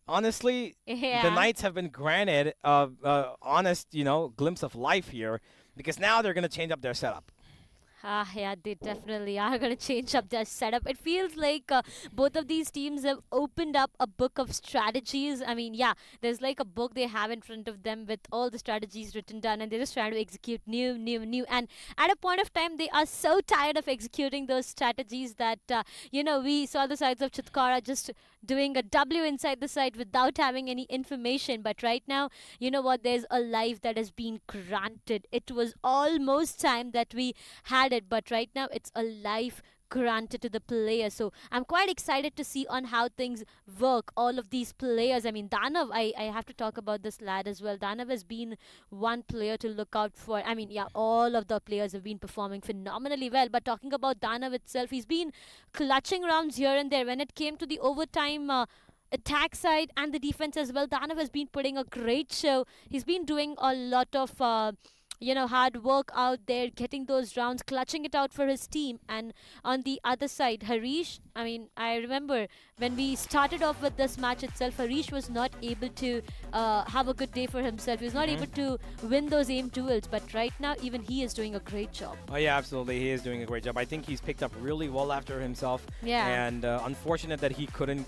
honestly, the Knights have been granted an honest, glimpse of life here, because now they're going to change up their setup. Yeah, they definitely are going to change up their setup. It feels like both of these teams have opened up a book of strategies. I mean, yeah, there's like a book they have in front of them with all the strategies written down, and they're just trying to execute new. And at a point of time, they are so tired of executing those strategies that, we saw the sides of Chitkara just doing a W inside the site without having any information. But right now, you know what? There's a life that has been granted. It was almost time that we had it, but right now it's a life granted to the players. So I'm quite excited to see on how things work. All of these players, I mean, Danav, I have to talk about this lad as well. Danav has been one player to look out for. I mean, yeah, all of the players have been performing phenomenally well, but talking about Danav itself, he's been clutching rounds here and there. When it came to the overtime attack side and the defense as well, Danav has been putting a great show. He's been doing a lot of hard work out there, getting those rounds, clutching it out for his team. And on the other side, Harish, I mean, I remember when we started off with this match itself, Harish was not able to have a good day for himself. He was not able to win those aim duels, but right now, even he is doing a great job. Oh, yeah, absolutely. He is doing a great job. I think he's picked up really well after himself. Yeah. And unfortunate that he couldn't,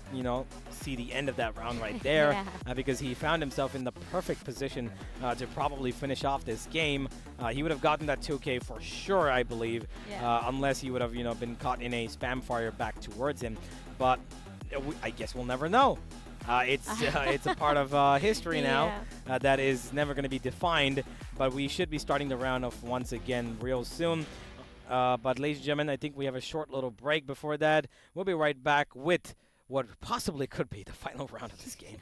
see the end of that round right there, because he found himself in the perfect position to probably finish off this game. He would have gotten that 2K for sure, I believe, unless he would have, been caught in a spam fire back towards him. But I guess we'll never know. It's a part of history now that is never going to be defined. But we should be starting the round off once again real soon. But ladies and gentlemen, I think we have a short little break before that. We'll be right back with what possibly could be the final round of this game.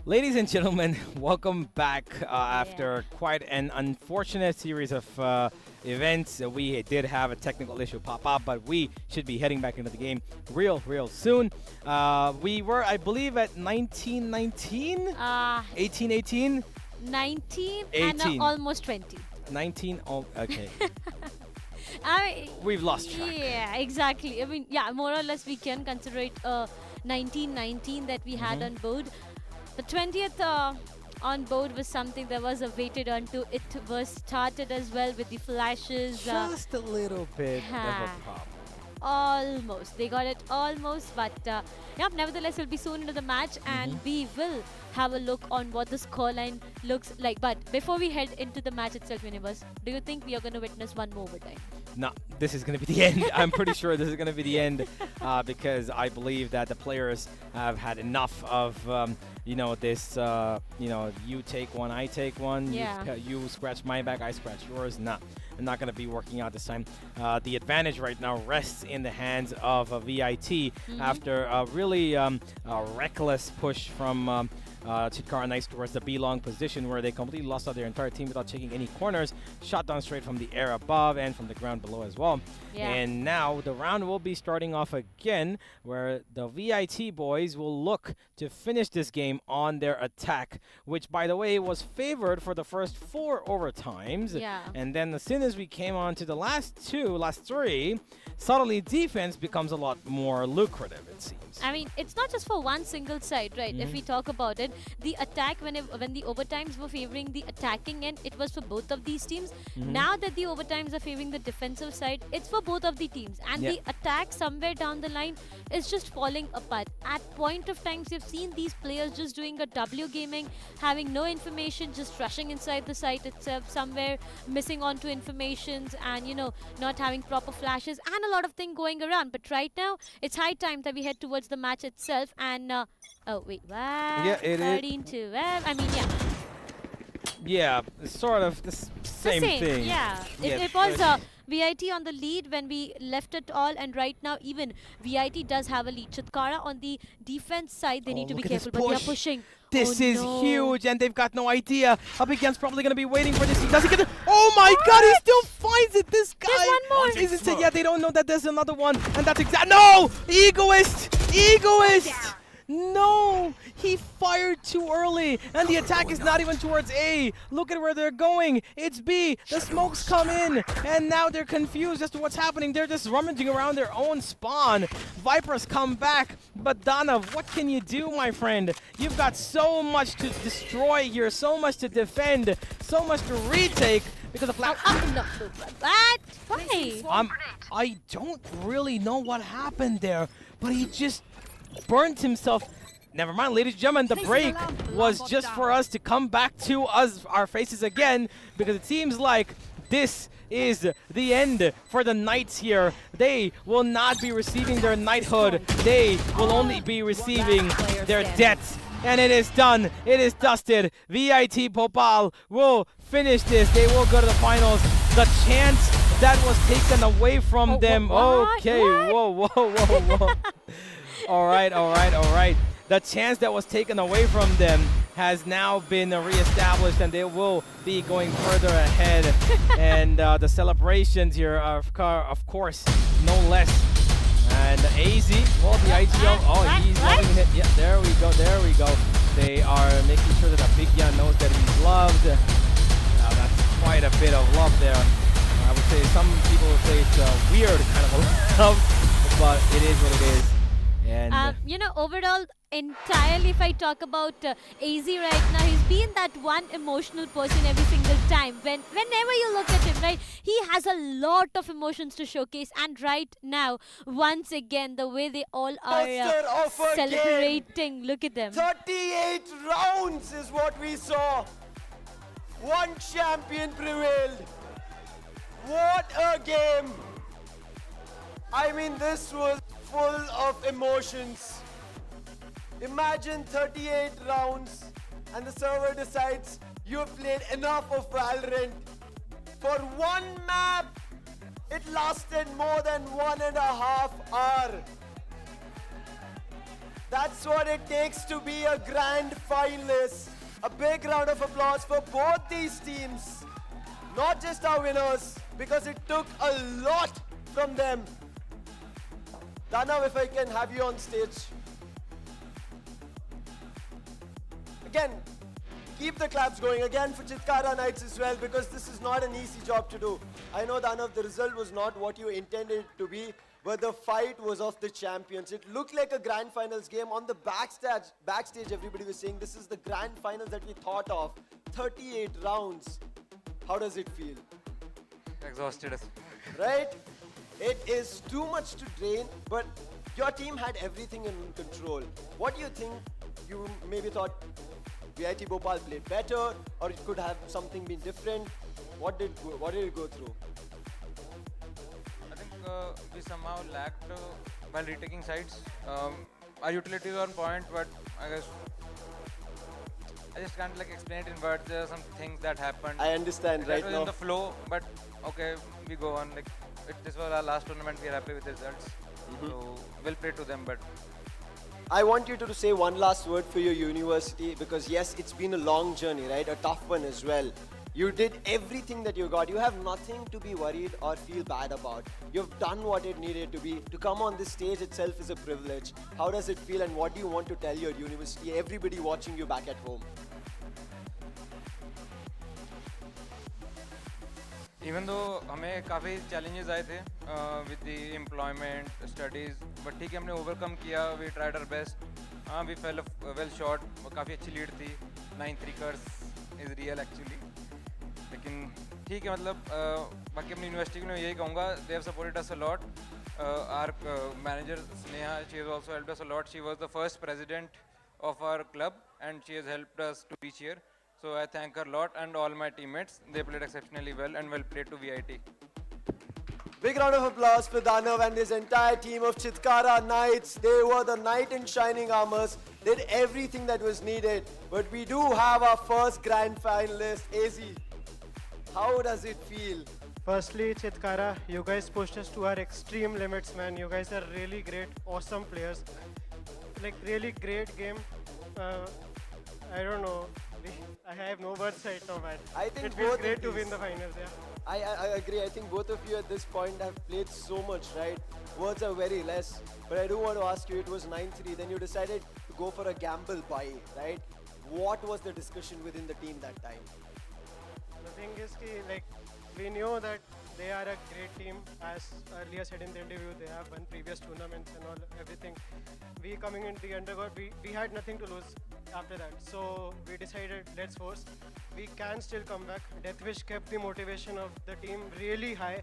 Ladies and gentlemen, welcome back after quite an unfortunate series of events. We did have a technical issue pop up, but we should be heading back into the game real soon. We were, I believe, at 1919? 1818? 19 18. and almost 20. 19, oh, okay. I mean, We've lost track. Yeah, exactly. I mean, yeah, more or less we can consider it 1919 that we had on board. The 20th on board was something that was awaited until it was started as well with the flashes. Just a little bit of a problem. Almost. They got it almost, but yeah, nevertheless, we'll be soon into the match and we will have a look on what the scoreline looks like. But before we head into the match itself, Universe, do you think we are going to witness one more overtime? No, this is going to be the end. I'm pretty sure this is going to be the end because I believe that the players have had enough of, this, you take one, I take one, you scratch my back, I scratch yours. Nah, I'm not going to be working out this time. The advantage right now rests in the hands of VIT after a really reckless push from Chitkara Knights towards the B-long position where they completely lost out their entire team without taking any corners. Shot down straight from the air above and from the ground below as well. Yeah. And now the round will be starting off again where the VIT boys will look to finish this game on their attack, which, by the way, was favored for the first 4 overtimes. Yeah. And then as soon as we came on to the last 3, suddenly defense becomes a lot more lucrative, it seems. I mean, it's not just for one single side, right? If we talk about it, the attack, when the overtimes were favoring the attacking end, it was for both of these teams. Now that the overtimes are favoring the defensive side, it's for both of the teams. And the attack somewhere down the line is just falling apart. At point of times, you've seen these players just doing a W gaming, having no information, just rushing inside the site itself, somewhere missing onto informations and, not having proper flashes and a lot of things going around. But right now, it's high time that we head towards the match itself. And, oh, wait, what? Yeah, it 13 to 12. I mean, yeah. Yeah, it's sort of the same thing. Yeah, it was VIT on the lead when we left it all, and right now even VIT does have a lead. Chitkara on the defense side, they need to be careful, but they are pushing. This is huge, and they've got no idea. Up against probably going to be waiting for this. Does he get it? Oh my God, he still finds it. This guy. There's one more. Yeah, they don't know that there's another one, and that's no, egoist. Yeah. No, he fired too early, and the attack is not even towards A. Look at where they're going. It's B. The smokes come in, and now they're confused as to what's happening. They're just rummaging around their own spawn. Vipers come back, but Danav, what can you do, my friend? You've got so much to destroy here, so much to defend, so much to retake. Because of what? Why? I don't really know what happened there, but he just burnt himself. Never mind, ladies and gentlemen, the break was just for us to come back to our faces again, because it seems like this is the end for the Knights here. They will not be receiving their knighthood. They will only be receiving their debts. And it is done. It is dusted. VIT Bhopal will finish this. They will go to the finals. The chance that was taken away from them. Okay, whoa. All right. The chance that was taken away from them has now been reestablished, and they will be going further ahead. And the celebrations here are, of course, no less. And AZ, well, the IGL, he's loving it. Yeah, there we go. They are making sure that the Big Yan knows that he's loved. Now, that's quite a bit of love there. I would say some people would say it's a weird kind of a love, but it is what it is. And overall, entirely, if I talk about AZ right now, he's been that one emotional person every single time. Whenever you look at him, right, he has a lot of emotions to showcase. And right now, once again, the way they all are celebrating, look at them. 38 rounds is what we saw. One champion prevailed. What a game. I mean, this was full of emotions. Imagine 38 rounds and the server decides you've played enough of Valorant. For one map, it lasted more than 1.5 hours. That's what it takes to be a grand finalist. A big round of applause for both these teams. Not just our winners, because it took a lot from them. Danav, if I can have you on stage. Again, keep the claps going. Again for Chitkara Knights as well, because this is not an easy job to do. I know, Danav, the result was not what you intended it to be, but the fight was of the champions. It looked like a grand finals game. On the backstage, everybody was saying this is the grand finals that we thought of. 38 rounds. How does it feel? Exhausted. Right? It is too much to drain, but your team had everything in control. What do you think you maybe thought VIT Bhopal played better, or it could have something been different? What did it go through? I think we somehow lacked while retaking sides. Our utility is on point, but I guess I just can't like explain it in words. There are some things that happened. I understand right That was now. in the flow, but okay, we go on. Like this was our last tournament. We are happy with the results. So we'll play to them, but I want you to say one last word for your university, because yes, it's been a long journey, right? A tough one as well. You did everything that you got. You have nothing to be worried or feel bad about. You've done what it needed to be. To come on this stage itself is a privilege. How does it feel, and what do you want to tell your university, everybody watching you back at home? even though हमें काफ़ी challenges आए थे with the employment, studies, but ठीक है हमने overcome किया. We tried our best. हाँ we fell well short. काफ़ी अच्छी lead थी. 9-3 curse is real actually. लेकिन ठीक है मतलब बाकी अपनी यूनिवर्सिटी को मैं यही कहूँगा. They have supported us a lot. Our manager Sneha, she has also helped us a lot. She was the first president of our club and she has helped us to reach here. So I thank her a lot and all my teammates. They played exceptionally well and well played to VIT. Big round of applause for Danav and his entire team of Chitkara Knights. They were the knight in shining armors, did everything that was needed. But we do have our first grand finalist, AZ. How does it feel? Firstly, Chitkara, you guys pushed us to our extreme limits, man. You guys are really great, awesome players. Like, really great game. I don't know. I have no words right now, man. I think it feels both great to win the finals, yeah. I agree. I think both of you at this point have played so much, right? Words are very less. But I do want to ask you, it was 9-3. Then you decided to go for a gamble buy, right? What was the discussion within the team that time? The thing is, like, we knew that they are a great team. As earlier said in the interview, they have won previous tournaments and all, everything. We coming into the underdog, we had nothing to lose after that. So we decided, let's force. We can still come back. Deathwish kept the motivation of the team really high.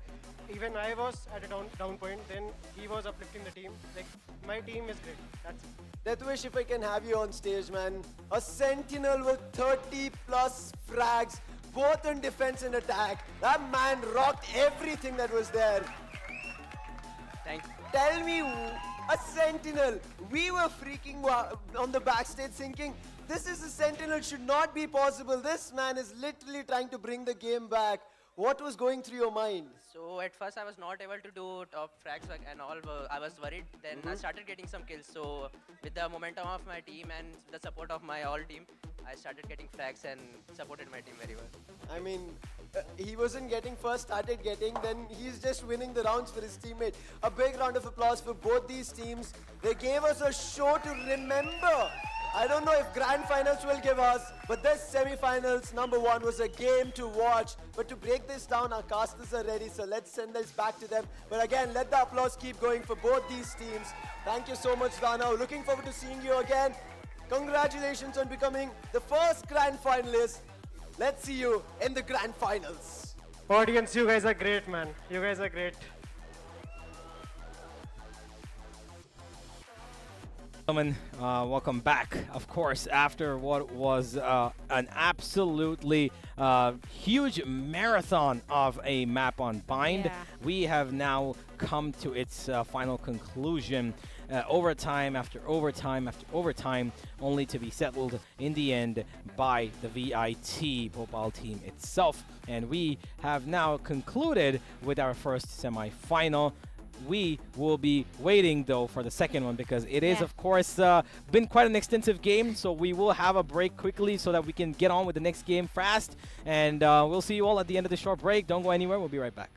Even I was at a down point, then he was uplifting the team. Like, my team is great. That's it. Deathwish, if I can have you on stage, man. A sentinel with 30 plus frags, both in defense and attack. That man rocked everything that was there. Thank you. Tell me, a sentinel. We were freaking on the backstage thinking, this is a sentinel, should not be possible. This man is literally trying to bring the game back. What was going through your mind? So at first I was not able to do top frags and all. I was worried. Then I started getting some kills. So with the momentum of my team and the support of my all team, I started getting frags and supported my team very well. I mean, he wasn't getting first, started getting, then he's just winning the rounds for his teammate. A big round of applause for both these teams. They gave us a show to remember. I don't know if grand finals will give us, but this semi-finals #1 was a game to watch. But to break this down, our casters are ready, so let's send this back to them. But again, let the applause keep going for both these teams. Thank you so much, Dana. Looking forward to seeing you again. Congratulations on becoming the first grand finalist. Let's see you in the grand finals. Audience, you guys are great, man. You guys are great. Gentlemen, welcome back. Of course, after what was an absolutely huge marathon of a map on Bind, we have now come to its final conclusion. Overtime after overtime after overtime, only to be settled in the end by the VIT Bhopal team itself. And we have now concluded with our first semi-final. We will be waiting though for the second one, because it is of course been quite an extensive game, so we will have a break quickly so that we can get on with the next game fast, and we'll see you all at the end of the short break. Don't go anywhere, we'll be right back.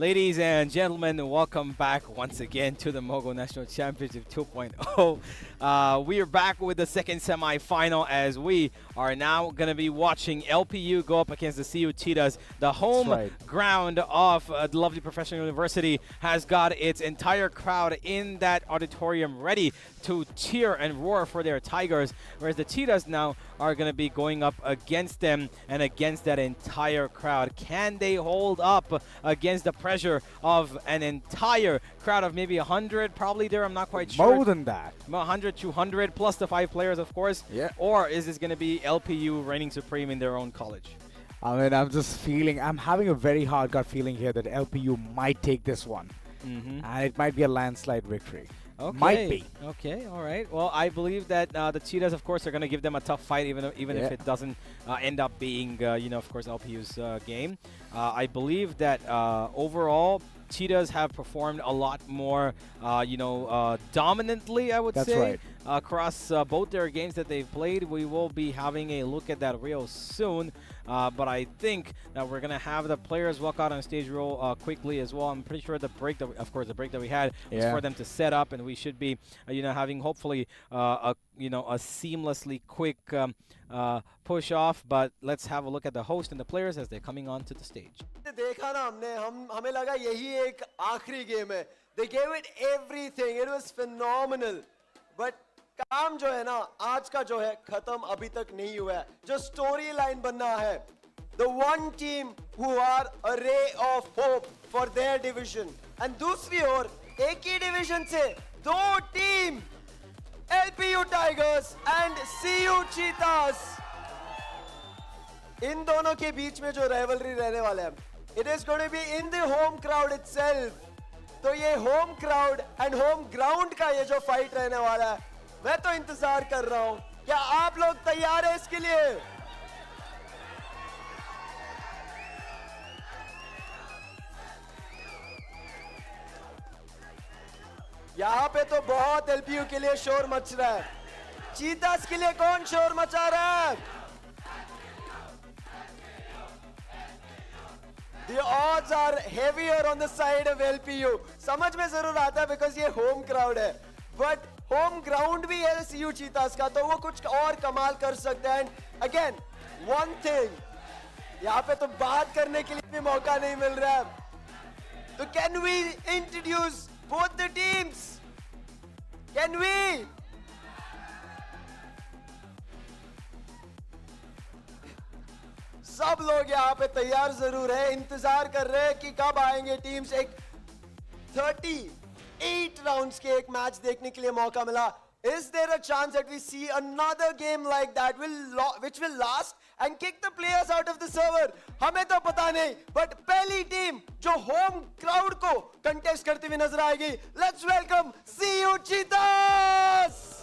Ladies and gentlemen, welcome back once again to the Mogo National Championship 2.0. We are back with the second semi-final as we are now going to be watching LPU go up against the CU Cheetahs. The home ground of the lovely professional university has got its entire crowd in that auditorium ready to cheer and roar for their Tigers, whereas the Cheetahs now are going to be going up against them and against that entire crowd. Can they hold up against the pressure of an entire crowd of maybe 100 probably there? I'm not quite sure. More than that. 100, 200 plus the 5 players, of course. Yeah. Or is this going to be LPU reigning supreme in their own college? I mean, I'm having a very hard gut feeling here that LPU might take this one. And it might be a landslide victory. Okay. Might be. Okay, all right. Well, I believe that the Cheetahs, of course, are going to give them a tough fight, even if it doesn't end up being, of course, LPU's game. I believe that overall, Cheetahs have performed a lot more, dominantly, I would say. That's right. Across both their games that they've played. We will be having a look at that real soon. But I think that we're going to have the players walk out on stage real quickly as well. I'm pretty sure the break that we had was for them to set up, and we should be, having hopefully a seamlessly quick push off. But let's have a look at the host and the players as they're coming onto the stage. देखा ना हमने हमें लगा यही एक आखिरी game है. They gave it everything. It was phenomenal. But काम जो है ना आज का जो है खत्म अभी तक नहीं हुआ है. जो स्टोरी लाइन बनना है. The one team who are a ray of hope for their division. And दूसरी ओर एक ही डिवीजन से दो team LPU Tigers and CU Cheetahs. इन दोनों के बीच में जो rivalry रहने वाला है, it is going to be in the home crowd itself. तो ये home crowd and home ground का ये जो fight रहने वाला है, मैं तो इंतजार कर रहा हूं. क्या आप लोग तैयार हैं इसके लिए? यहाँ पे तो बहुत LPU के लिए शोर मच रहा है. चीतास के लिए कौन शोर मचा रहा है? The odds are heavier on the side of LPU. समझ में जरूर आता है because ये home crowd है. But home ground भी है CU Cheetahs का, तो वो कुछ और कमाल कर सकते हैं. And again, one thing, यहाँ पे तो बात करने के लिए भी मौका नहीं मिल रहा है. तो can we introduce both the teams? Can we? सब लोग यहाँ पे तैयार जरूर है, इंतजार कर रहे हैं कि कब आएंगे टीम्स. एक 38 राउंड्स के एक मैच देखने के लिए मौका मिला. Is there a chance that we see another game like that which will last and kick the players out of the server? हमें तो पता नहीं, but पहली टीम जो home crowd को contest करती हुई नजर आएगी. Let's welcome CU Cheetahs!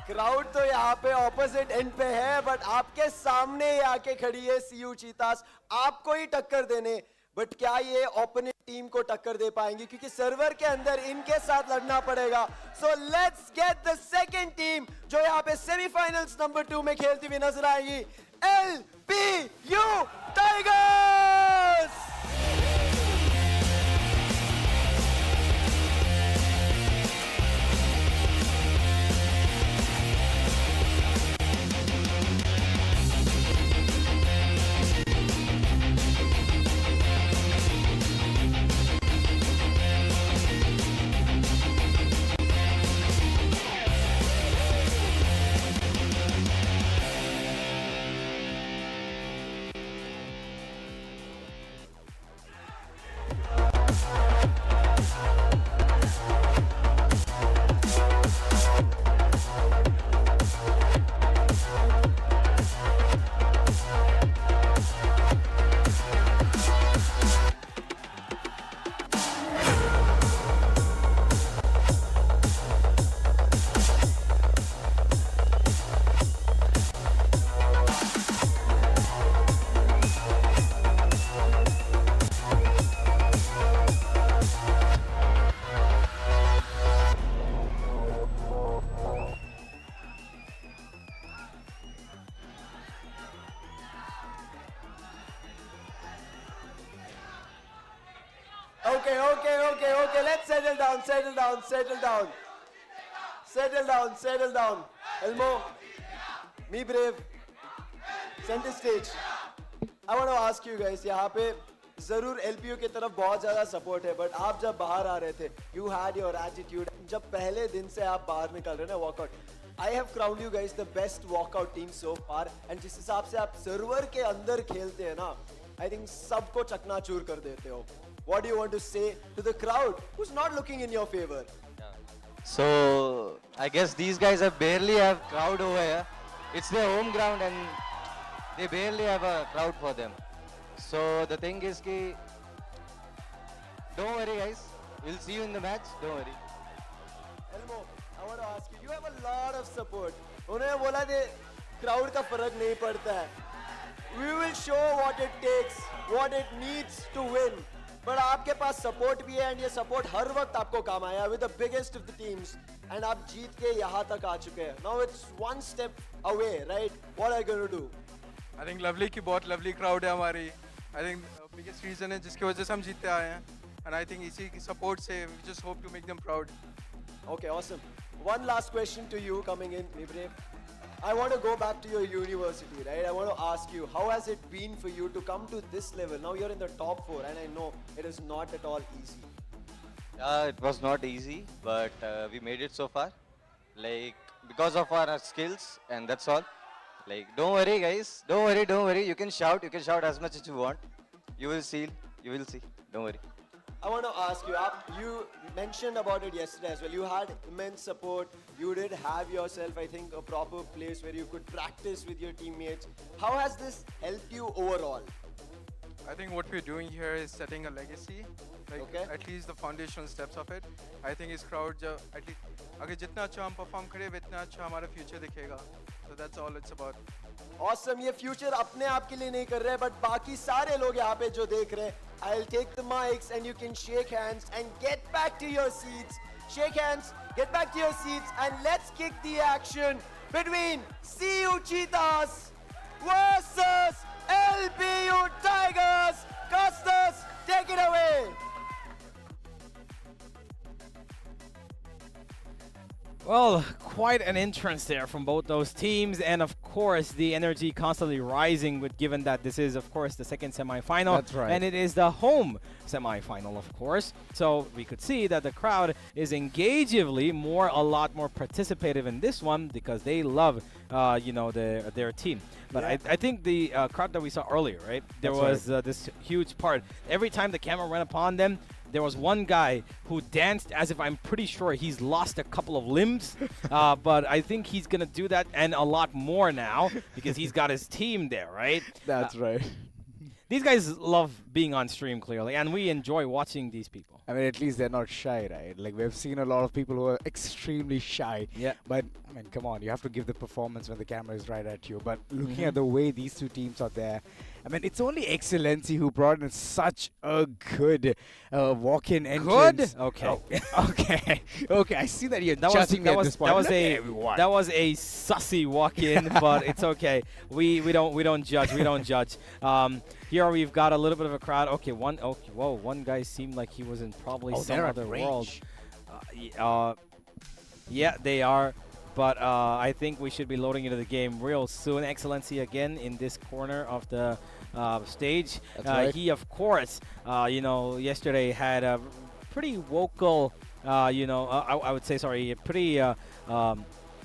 Crowd तो यहाँ पे ऑपोजिट एंड पे है, बट आपके सामने ही आके खड़ी है CU Cheetahs आपको ही टक्कर देने. बट क्या ये ओपोनेंट टीम को टक्कर दे पाएंगे, क्योंकि सर्वर के अंदर इनके साथ लड़ना पड़ेगा. So let's get the second team जो यहाँ पे सेमीफाइनल्स नंबर 2 में खेलती हुई नजर आएगी. LPU Tigers! Okay. Let's settle down. Settle down. Elmo, me brave. Center stage. I want to ask you guys, यहाँ पे ज़रूर LPU की तरफ बहुत ज़्यादा support है, but आप जब बाहर आ रहे थे, you had your attitude. जब पहले दिन से आप बाहर निकल रहे हैं ना walkout, I have crowned you guys the best walkout team so far, and जिस हिसाब से आप server के अंदर खेलते हैं ना, I think सबको चकनाचूर कर देते हो. What do you want to say to the crowd who's not looking in your favor? So I guess these guys barely have crowd over here. It's their home ground and they barely have a crowd for them. So the thing is ki, don't worry guys, we'll see you in the match, don't worry. Elmo, I want to ask you, you have a lot of support. उन्होंने बोला थे crowd का फर्क नहीं पड़ता है. We will show what it takes, what it needs to win. But आपके पास support भी है and ये support हर वक्त आपको काम आया with the biggest of the teams. And आप जीत के यहाँ तक आ चुके हैं. Now it's one step away, right? What are you going to do? I think lovely की बहुत lovely crowd है हमारी. I think biggest reason है जिसकी वजह से हम जीतते आए हैं. And I think इसी की support से we just hope to make them proud. Okay, awesome. One last question to you coming in, Libre. I want to go back to your university, right? I want to ask you, how has it been for you to come to this level? Now you're in the top 4 and I know it is not at all easy. It was not easy, but we made it so far. Like, because of our skills, and that's all. Like, don't worry guys, don't worry. You can shout as much as you want. You will see, don't worry. I want to ask you, you mentioned about it yesterday as well. You had immense support. You did have yourself, I think, a proper place where you could practice with your teammates. How has this helped you overall? I think what we're doing here is setting a legacy. Like at least the foundational steps of it. I think इस crowd जो at least अगर जितना अच्छा हम perform करें उतना अच्छा हमारा future दिखेगा. So that's all it's about. Awesome. ये future अपने आप के लिए नहीं कर रहे हैं, but बाकी सारे लोग यहाँ पे जो देख रहे हैं, I'll take the mics and you can shake hands and get back to your seats. Shake hands, get back to your seats, and let's kick the action between CU Cheetahs versus LPU Tigers. Costas, take it away. Well, quite an entrance there from both those teams, and of course the energy constantly rising with given that this is of course the second semi-final. That's right. And it is the home semi-final, of course. So we could see that the crowd is engagively a lot more participative in this one because they love their team. But yeah. I think the crowd that we saw earlier, right? There was this huge part. Every time the camera went upon them, there was one guy who danced as if I'm pretty sure he's lost a couple of limbs. But I think he's going to do that and a lot more now because he's got his team there, right? That's right. These guys love being on stream, clearly, and we enjoy watching these people. I mean, at least they're not shy, right? Like, we've seen a lot of people who are extremely shy. Yeah. But, I mean, come on, you have to give the performance when the camera is right at you. But looking at the way these two teams are there, I mean, it's only Excellency who brought in such a good walk-in entrance. Good? Okay. Oh, okay, I see that you're judging me at this point. That was a sussy walk-in, but it's okay. We don't judge. Here we've got a little bit of a crowd. One guy seemed like he was in probably some other world. Yeah, they are. But I think we should be loading into the game real soon. Excellency again in this corner of the stage. That's right. He, of course, yesterday had a pretty vocal, I would say, pretty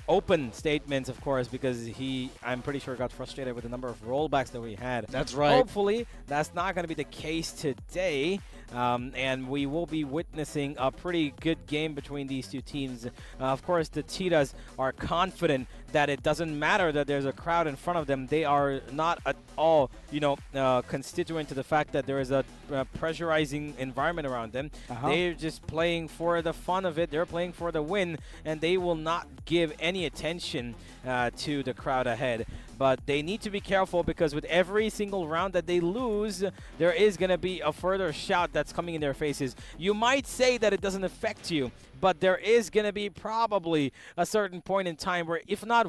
open statements, of course, because I'm pretty sure, got frustrated with the number of rollbacks that we had. That's right. Hopefully, that's not going to be the case today. And we will be witnessing a pretty good game between these two teams. Of course, the Cheetahs are confident that it doesn't matter that there's a crowd in front of them. They are not at all, constituent to the fact that there is a pressurizing environment around them. They're just playing for the fun of it. They're playing for the win, and they will not give any attention to the crowd ahead. But they need to be careful because with every single round that they lose, there is going to be a further shout that that's coming in their faces. You might say that it doesn't affect you, but there is going to be probably a certain point in time where if not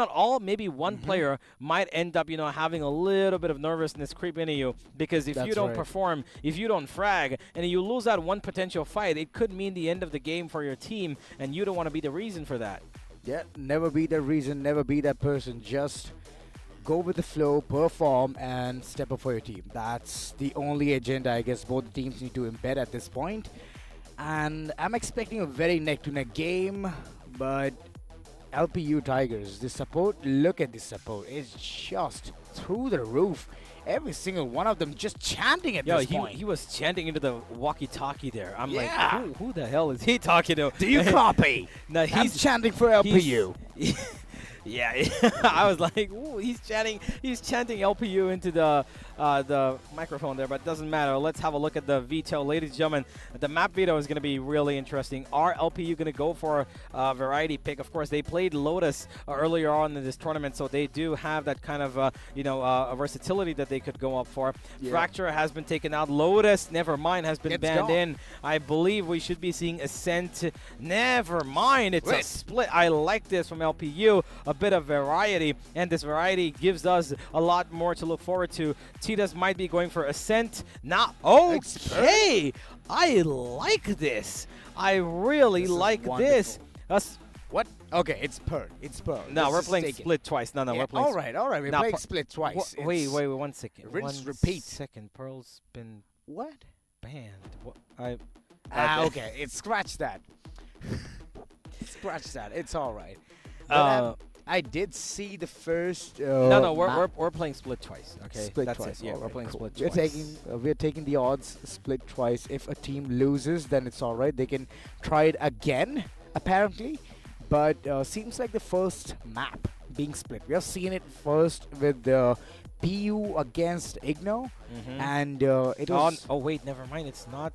all, maybe one player might end up, having a little bit of nervousness creep into you, because if you don't perform, if you don't frag, and you lose that one potential fight, it could mean the end of the game for your team, and you don't want to be the reason for that. Yeah, never be the reason, never be that person. Just go with the flow, perform, and step up for your team. That's the only agenda I guess both teams need to embed at this point. And I'm expecting a very neck-to-neck game, but LPU Tigers, the support, look at the support. It's just through the roof. Every single one of them just chanting at this point. He was chanting into the walkie-talkie there. I'm like, who the hell is he talking to? Do you copy? No, he's chanting for LPU. Yeah, I was like, ooh, he's chanting LPU into the microphone there, but it doesn't matter. Let's have a look at the veto, ladies and gentlemen. The map veto is going to be really interesting. Are LPU going to go for a variety pick? Of course, they played Lotus earlier on in this tournament, so they do have that kind of a versatility that they could go up for. Yeah. Fracture has been taken out. Lotus, never mind, has been banned in. I believe we should be seeing Ascent. Never mind, it's a split. I like this from LPU. A bit of variety, and this variety gives us a lot more to look forward to. Cheetahs might be going for Ascent. Now, okay, I like this. I really like this. What? Okay, it's Pearl. It's Pearl. No, we're playing split twice. No, we're playing. All right. We're playing split twice. Wait, 1 second. Rinse, repeat. Second. Pearl's been banned. What? Okay. Scratch that. Scratch that. It's all right. I did see the first. No, we're playing split twice. Okay, split twice. Yeah, we're playing split twice. We're taking the odds split twice. If a team loses, then it's all right. They can try it again, apparently. But seems like the first map being split. We have seen it first with the PU against Igno, and it was. Oh wait, never mind. It's not.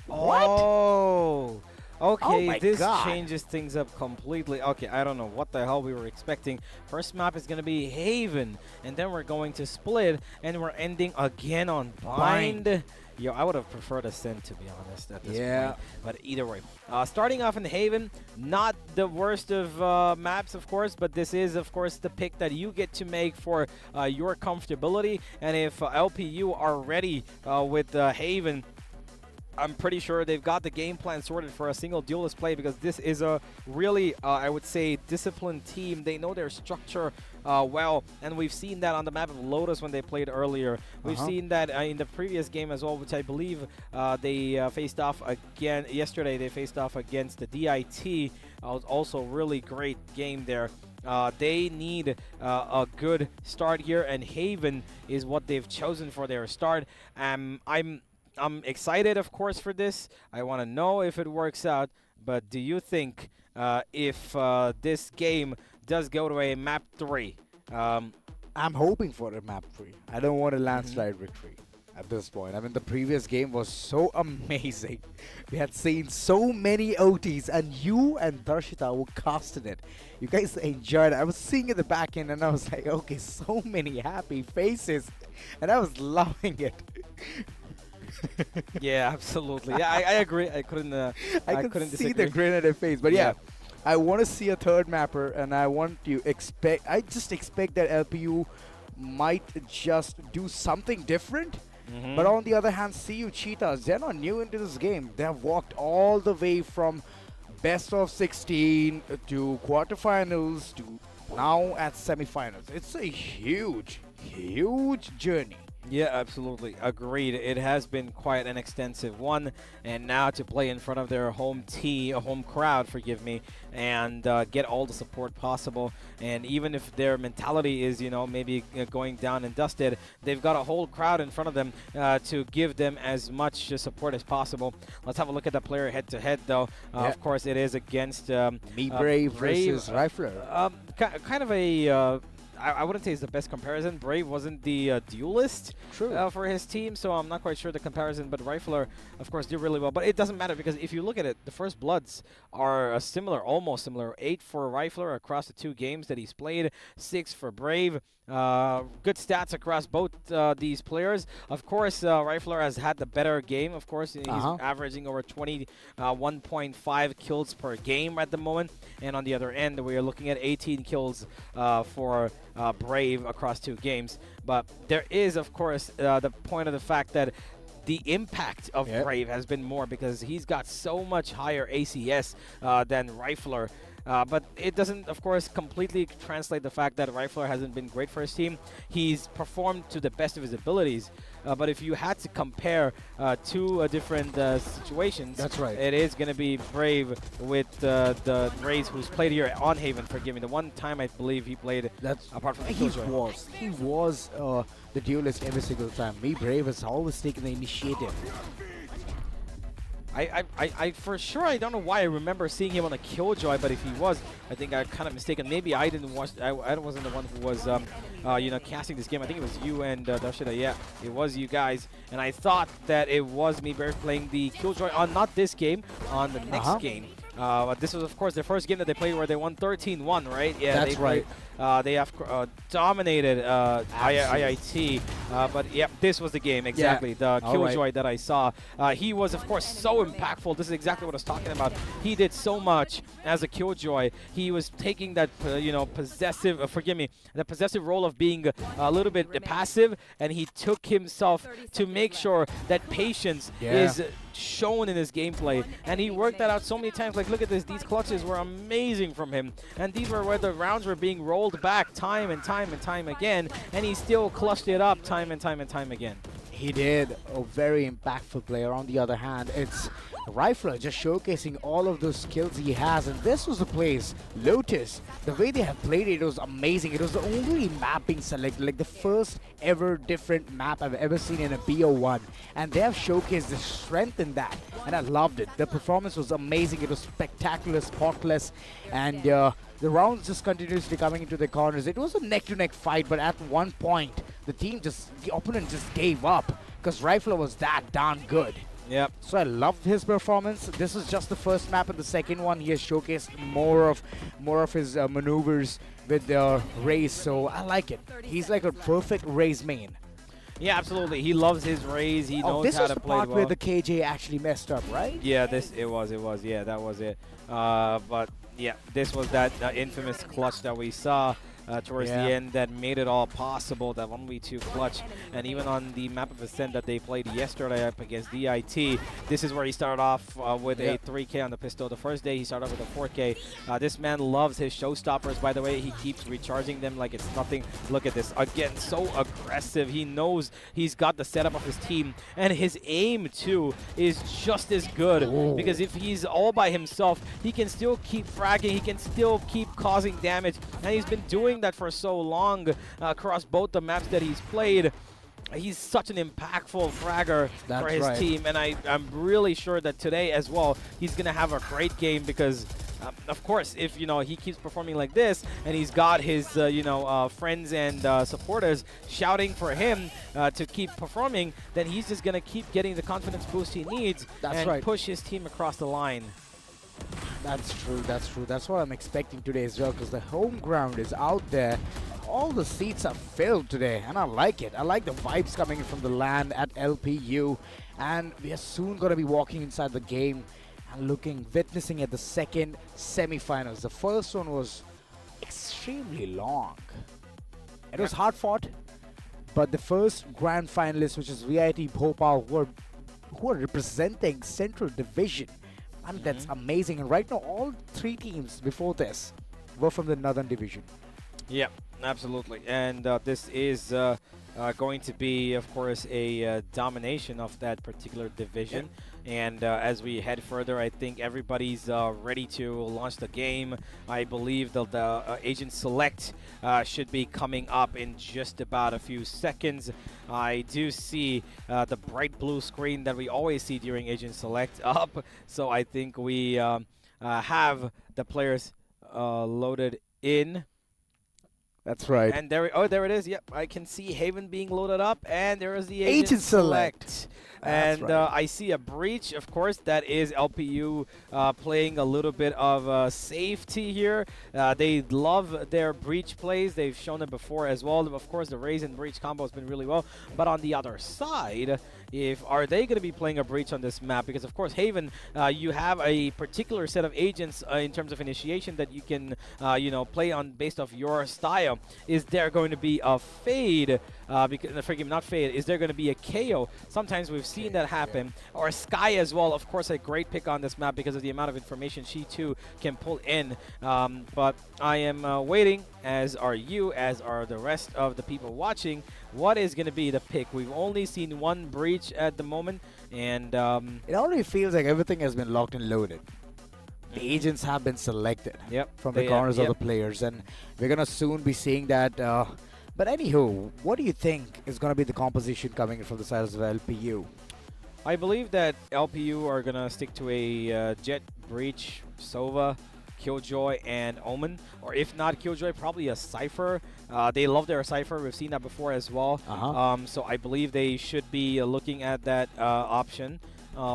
What? Oh. Okay, this God. changes things up completely. Okay, I don't know what the hell we were expecting. First map is going to be Haven, and then we're going to split, and we're ending again on Bind. Yo, I would have preferred Ascent, to be honest, at this point. But either way. Starting off in Haven, not the worst of maps, of course, but this is, of course, the pick that you get to make for your comfortability. And if LPU are ready with Haven, I'm pretty sure they've got the game plan sorted for a single duelist play, because this is a really, I would say, disciplined team. They know their structure well, and we've seen that on the map of Lotus when they played earlier. We've seen that in the previous game as well, which I believe they faced off again yesterday. They faced off against the DIT. Also really great game there. They need a good start here, and Haven is what they've chosen for their start. I'm excited, of course, for this. I want to know if it works out. But do you think if this game does go to a map 3? I'm hoping for a map 3. I don't want a landslide victory at this point. I mean, the previous game was so amazing. We had seen so many OTs, and you and Darshita were casting it. You guys enjoyed it. I was seeing in the back end, and I was like, okay, so many happy faces. And I was loving it. Yeah, absolutely. Yeah, I agree. I couldn't see the grin on their face. But yeah, I want to see a third mapper, and I just expect that LPU might just do something different. But on the other hand, CU Cheetahs, they're not new into this game. They have walked all the way from best of 16 to quarterfinals to now at semifinals. It's a huge journey. Yeah, absolutely. Agreed. It has been quite an extensive one. And now to play in front of their home crowd, forgive me, and get all the support possible. And even if their mentality is, maybe going down and dusted, they've got a whole crowd in front of them to give them as much support as possible. Let's have a look at the player head-to-head, though. Of course, it is against Me Brave versus Rifler. Kind of a... I wouldn't say it's the best comparison. Brave wasn't the duelist for his team, so I'm not quite sure the comparison. But Rifler, of course, did really well. But it doesn't matter because if you look at it, the First Bloods are similar, almost similar. 8 for Rifler across the 2 games that he's played, 6 for Brave. Good stats across both these players. Of course, Rifler has had the better game. Of course, he's averaging over 21.5 kills per game at the moment. And on the other end, we are looking at 18 kills for Brave across 2 games. But there is, of course, the point of the fact that the impact of Brave has been more because he's got so much higher ACS than Rifler. But it doesn't, of course, completely translate the fact that Rifler hasn't been great for his team. He's performed to the best of his abilities. But if you had to compare 2 different situations, it is going to be Brave with the Rays who's played here on Haven. Forgive me. The one time I believe he played, apart from the Killjoy. He was the duelist every single time. Me, Brave, has always taken the initiative. I for sure, I don't know why I remember seeing him on a Killjoy, but if he was, I think I kind of mistaken. Maybe I didn't watch, I wasn't the one who was, you know, casting this game. I think it was you and Darshita. Yeah, it was you guys. And I thought that it was me, Bear, playing the Killjoy on not this game, on the next game. But this was, of course, their first game that they played where they won 13-1, right? Yeah, that's right. They have dominated IIT, but yeah, this was the game, exactly. The Killjoy that I saw. He was, of course, so impactful. This is exactly what I was talking about. He did so much as a Killjoy. He was taking that, you know, possessive, forgive me, the possessive role of being a little bit passive, and he took himself to make sure that patience is shown in his gameplay, and he worked that out so many times. Like, look at this, these clutches were amazing from him, and these were where the rounds were being rolled back time and time and time again, and he still clutched it up time and time and time again. He did. A very impactful player. On the other hand, it's Rifler just showcasing all of those skills he has, and this was the place. Lotus, the way they have played it was amazing. It was the only map being selected, like the first ever different map I've ever seen in a BO1, and they have showcased the strength in that, and I loved it. The performance was amazing. It was spectacular, spotless, and the rounds just continuously coming into the corners. It was a neck-to-neck fight, but at one point, the opponent just gave up because Rifler was that darn good. Yep. So I loved his performance. This is just the first map, and the second one he has showcased more of his maneuvers with the Rays. So I like it. He's like a perfect Rays main. Yeah, absolutely. He loves his Rays. He knows how to play well. This was the part where the KJ actually messed up, right? Yeah, it was. Yeah, that was it. But yeah, this was that infamous clutch that we saw towards the end that made it all possible, that 1v2 clutch. And even on the map of Ascent that they played yesterday up against DIT, this is where he started off with a 3K on the pistol. The first day he started off with a 4K. This man loves his showstoppers, by the way. He keeps recharging them like it's nothing. Look at this. Again, so aggressive. He knows he's got the setup of his team. And his aim, too, is just as good. Ooh. Because if he's all by himself, he can still keep fragging. He can still keep causing damage. And he's been doing that for so long across both the maps that he's played. He's such an impactful fragger for his team, and I'm really sure that today as well he's gonna have a great game because of course, if he keeps performing like this and he's got his friends and supporters shouting for him to keep performing, then he's just gonna keep getting the confidence boost he needs and push his team across the line. That's true, that's true. That's what I'm expecting today as well, because the home ground is out there. All the seats are filled today, and I like it. I like the vibes coming in from the land at LPU, and we are soon going to be walking inside the game and witnessing at the second semifinals. The first one was extremely long. It was hard fought, but the first grand finalists, which is VIT Bhopal, who are representing Central Division. I mean, that's amazing. And right now, all 3 teams before this were from the Northern Division. Yeah, absolutely. And this is going to be, of course, a domination of that particular division. Yeah. And as we head further, I think everybody's ready to launch the game. I believe that the Agent Select should be coming up in just about a few seconds. I do see the bright blue screen that we always see during Agent Select up. So I think we have the players loaded in. That's right. And there it is. Yep, I can see Haven being loaded up, and there is the Agent select. That's And right. I see a breach, of course. That is LPU playing a little bit of safety here. They love their breach plays. They've shown it before as well. Of course, the Raze and breach combo has been really well. But on the other side, are they going to be playing a breach on this map? Because of course, Haven, you have a particular set of agents in terms of initiation that you can, play on based off your style. Is there going to be a fade? Forgive me, not fade. Is there going to be a KO? Sometimes we've seen that happen. Or Sky as well. Of course, a great pick on this map because of the amount of information she too can pull in. But I am waiting, as are you, as are the rest of the people watching. What is going to be the pick? We've only seen one breach at the moment, and it already feels like everything has been locked and loaded. The agents have been selected from the corners of the players, and we're going to soon be seeing that. But anywho, what do you think is going to be the composition coming in from the side of LPU? I believe that LPU are going to stick to a Jet, Breach, Sova, Killjoy, and Omen. Or if not Killjoy, probably a Cypher. They love their Cypher. We've seen that before as well. So I believe they should be looking at that option.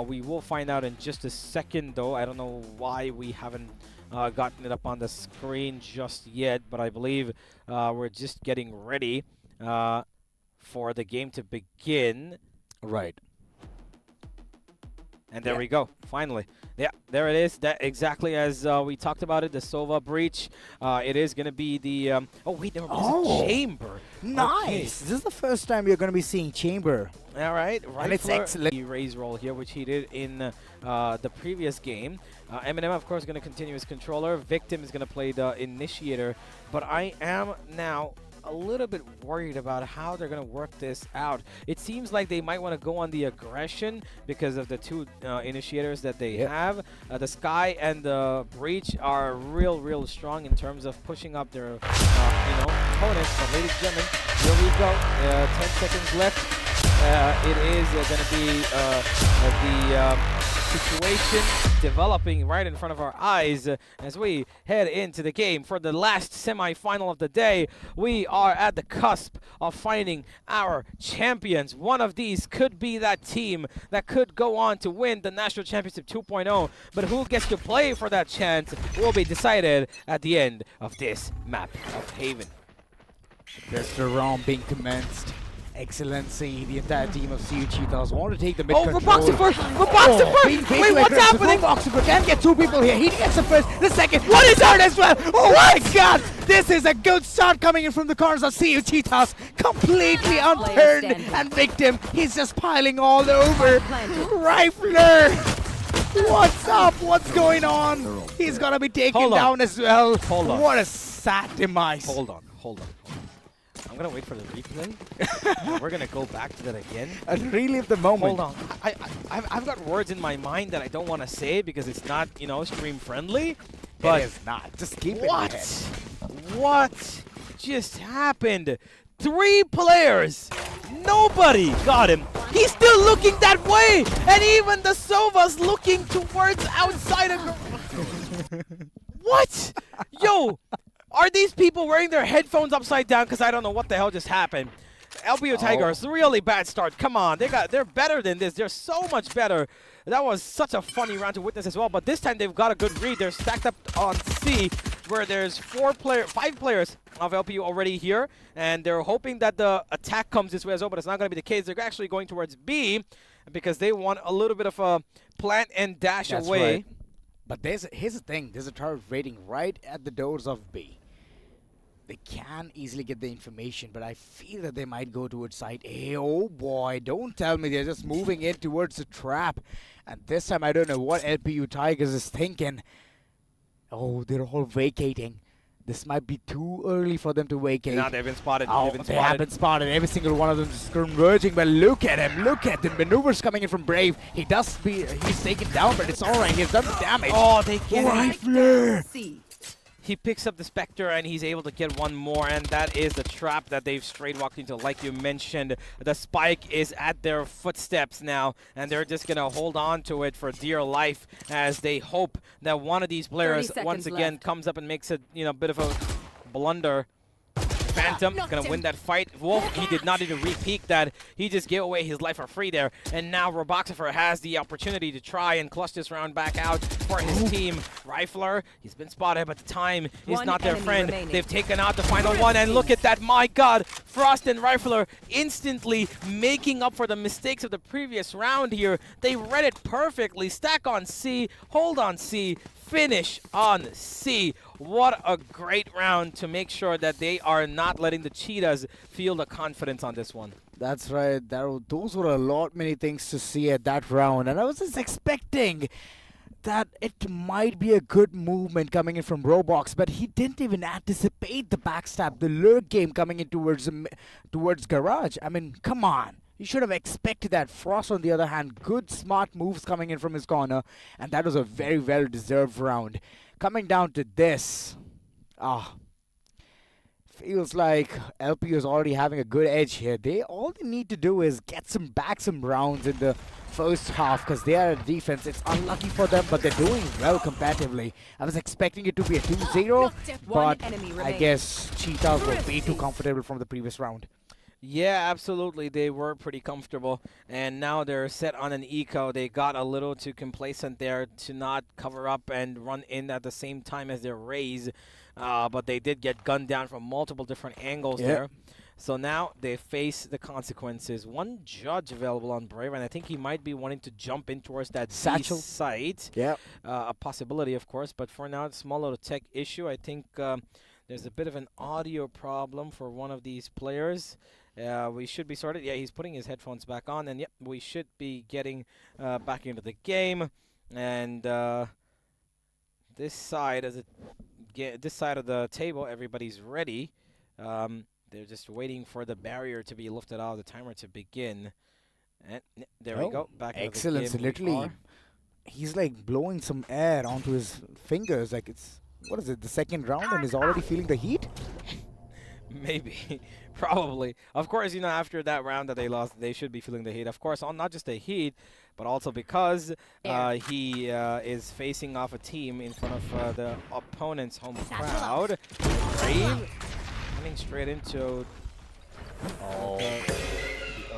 We will find out in just a second, though. I don't know why we haven't gotten it up on the screen just yet, but I believe we're just getting ready for the game to begin. Right. And there we go, finally. Yeah, there it is. That exactly as we talked about it, the Sova breach. It is going to be the... oh, wait, there was a chamber. Nice. Okay. This is the first time you're going to be seeing chamber. All right. And it's excellent. The Raze roll here, which he did in the previous game. Eminem, of course, going to continue his controller. Victim is going to play the initiator. But I am now a little bit worried about how they're going to work this out. It seems like they might want to go on the aggression because of the two initiators that they have. The Sky and the Breach are real strong in terms of pushing up their opponents. But ladies and gentlemen, here we go. 10 seconds left. It is going to be the situation developing right in front of our eyes as we head into the game for the last semi-final of the day. We are at the cusp of finding our champions. One of these could be that team that could go on to win the National Championship 2.0, but who gets to play for that chance will be decided at the end of this map of Haven. There's the round being commenced. Excellency, the entire team of CU Cheetahs want to take the mid control. We're boxing first! We're boxing first! Wait, what's happening? Can't get two people here. He gets the first, the second. What is that as well? Oh my god! This is a good start coming in from the corners of CU Cheetahs. Completely unturned and Victim. He's just piling all over. Rifler! What's up? What's going on? He's gonna be taken down as well. Hold on. What a sad demise. Hold on. I'm gonna wait for the replay. We're gonna go back to that again. And relive the moment. Hold on. I've got words in my mind that I don't want to say because it's not, stream friendly. But it is not. Just keep it in your head. What just happened? 3 players. Nobody got him. He's still looking that way, and even the Sova's looking towards outside of. What? Yo. Are these people wearing their headphones upside down? Because I don't know what the hell just happened. LPU Tigers, really bad start. Come on, they're better than this. They're so much better. That was such a funny round to witness as well. But this time they've got a good read. They're stacked up on C, where there's 5 players of LPU already here, and they're hoping that the attack comes this way as well. But it's not going to be the case. They're actually going towards B because they want a little bit of a plant and dash away. Right. But here's the thing. There's a turret waiting right at the doors of B. They can easily get the information, but I feel that they might go towards side A. Oh boy, don't tell me they're just moving in towards the trap. And this time I don't know what LPU Tigers is thinking. Oh, they're all vacating. This might be too early for them to vacate. No, they've been spotted. Oh, they have been spotted. Every single one of them is converging. But look at him. Look at the maneuvers coming in from Brave. He's taken down, but it's all right. He's done the damage. Oh, they get Rifler. He picks up the Spectre, and he's able to get one more, and that is the trap that they've straight walked into. Like you mentioned, the spike is at their footsteps now, and they're just going to hold on to it for dear life as they hope that one of these players once again comes up and makes a bit of a blunder. Phantom gonna win that fight. Wolf, he did not even re-peek that. He just gave away his life for free there. And now Roboxifer has the opportunity to try and clutch this round back out for his team. Rifler, he's been spotted, but the time is not their friend. They've taken out the final one, and look at that, my god! Frost and Rifler instantly making up for the mistakes of the previous round here. They read it perfectly. Stack on C, hold on C, finish on C. What a great round to make sure that they are not letting the Cheetahs feel the confidence on this one. That's right. Those were a lot many things to see at that round, and I was just expecting that it might be a good movement coming in from Roblox, but he didn't even anticipate the backstab, the lurk game coming in towards Garage. I mean, come on. You should have expected that. Frost, on the other hand, good smart moves coming in from his corner, and that was a very well-deserved round. Coming down to this, feels like LP is already having a good edge here. All they need to do is get some rounds in the first half, because they are a defense. It's unlucky for them, but they're doing well competitively. I was expecting it to be a 2-0, but I guess Cheetahs were way too comfortable from the previous round. Yeah, absolutely. They were pretty comfortable, and now they're set on an eco. They got a little too complacent there to not cover up and run in at the same time as their raise, but they did get gunned down from multiple different angles there. So now they face the consequences. One judge available on Brave, and I think he might be wanting to jump in towards that satchel site. Yeah, a possibility, of course, but for now, it's a small little tech issue. I think there's a bit of an audio problem for one of these players. We should be sorted. Yeah, he's putting his headphones back on, and yep, we should be getting back into the game. And this side, this side of the table, everybody's ready. They're just waiting for the barrier to be lifted out, the timer to begin. And there we go. Back into the game. Literally, he's like blowing some air onto his fingers. Like it's, what is it, the second round, and he's already feeling the heat? Maybe. Probably. Of course, you know, after that round that they lost, they should be feeling the heat. Of course, not just the heat, but also because he is facing off a team in front of the opponent's home crowd. Brave running straight into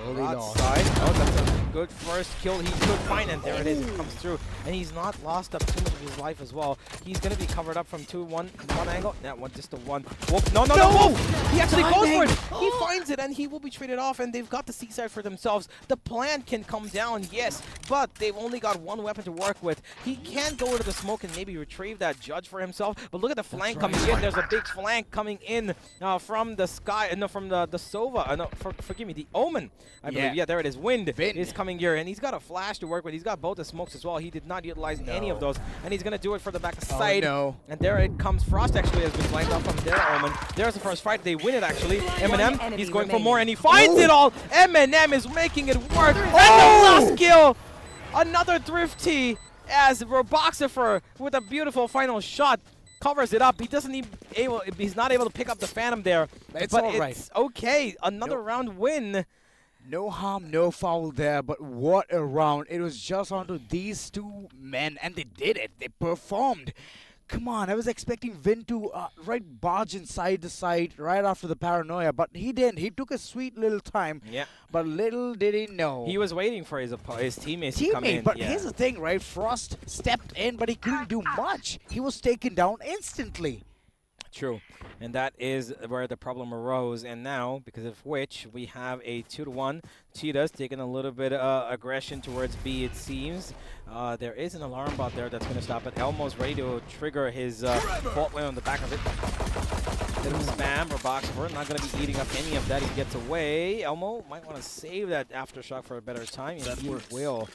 early loss. Side. Oh, that's a good first kill he could find, and there it is. It comes through, and he's not lost up too much of his life as well. He's going to be covered up from one angle. That one, just the one. Wolf. No, Wolf! He actually goes for it. He finds it, and he will be traded off, and they've got the seaside for themselves. The plant can come down, yes, but they've only got one weapon to work with. He can go into the smoke and maybe retrieve that judge for himself, but look at the flank coming in. There's a big flank coming in from the sky, from the Sova. Forgive me, the Omen, I believe. Yeah, there it is. Wind is coming here, and he's got a flash to work with. He's got both the smokes as well. He did not utilize any of those, and he's going to do it for the back side. And there it comes. Frost actually has been flanked off from their Omen. There's the first fight. They win it, actually. Eminem, he's going for more, and he finds it all. Eminem is making it work. And the last kill. Another thrifty as Roboxifer with a beautiful final shot covers it up. He doesn't even he's not able to pick up the Phantom there. It's but all right. It's okay. Another round win. No harm, no foul there, but what a round. It was just onto these two men, and they did it. They performed. Come on, I was expecting Vin to barge inside the site right after the paranoia, but he didn't. He took a sweet little time, but little did he know. He was waiting for his teammates to come in. But here's the thing, right? Frost stepped in, but he couldn't do much. He was taken down instantly. True, and that is where the problem arose, and now, because of which, we have a 2-1. Cheetahs taking a little bit aggression towards B, it seems. There is an alarm bot there that's going to stop it. Elmo's ready to trigger his fault line on the back of it. Little spam or box. We're not going to be eating up any of that. He gets away. Elmo might want to save that aftershock for a better time. That he will.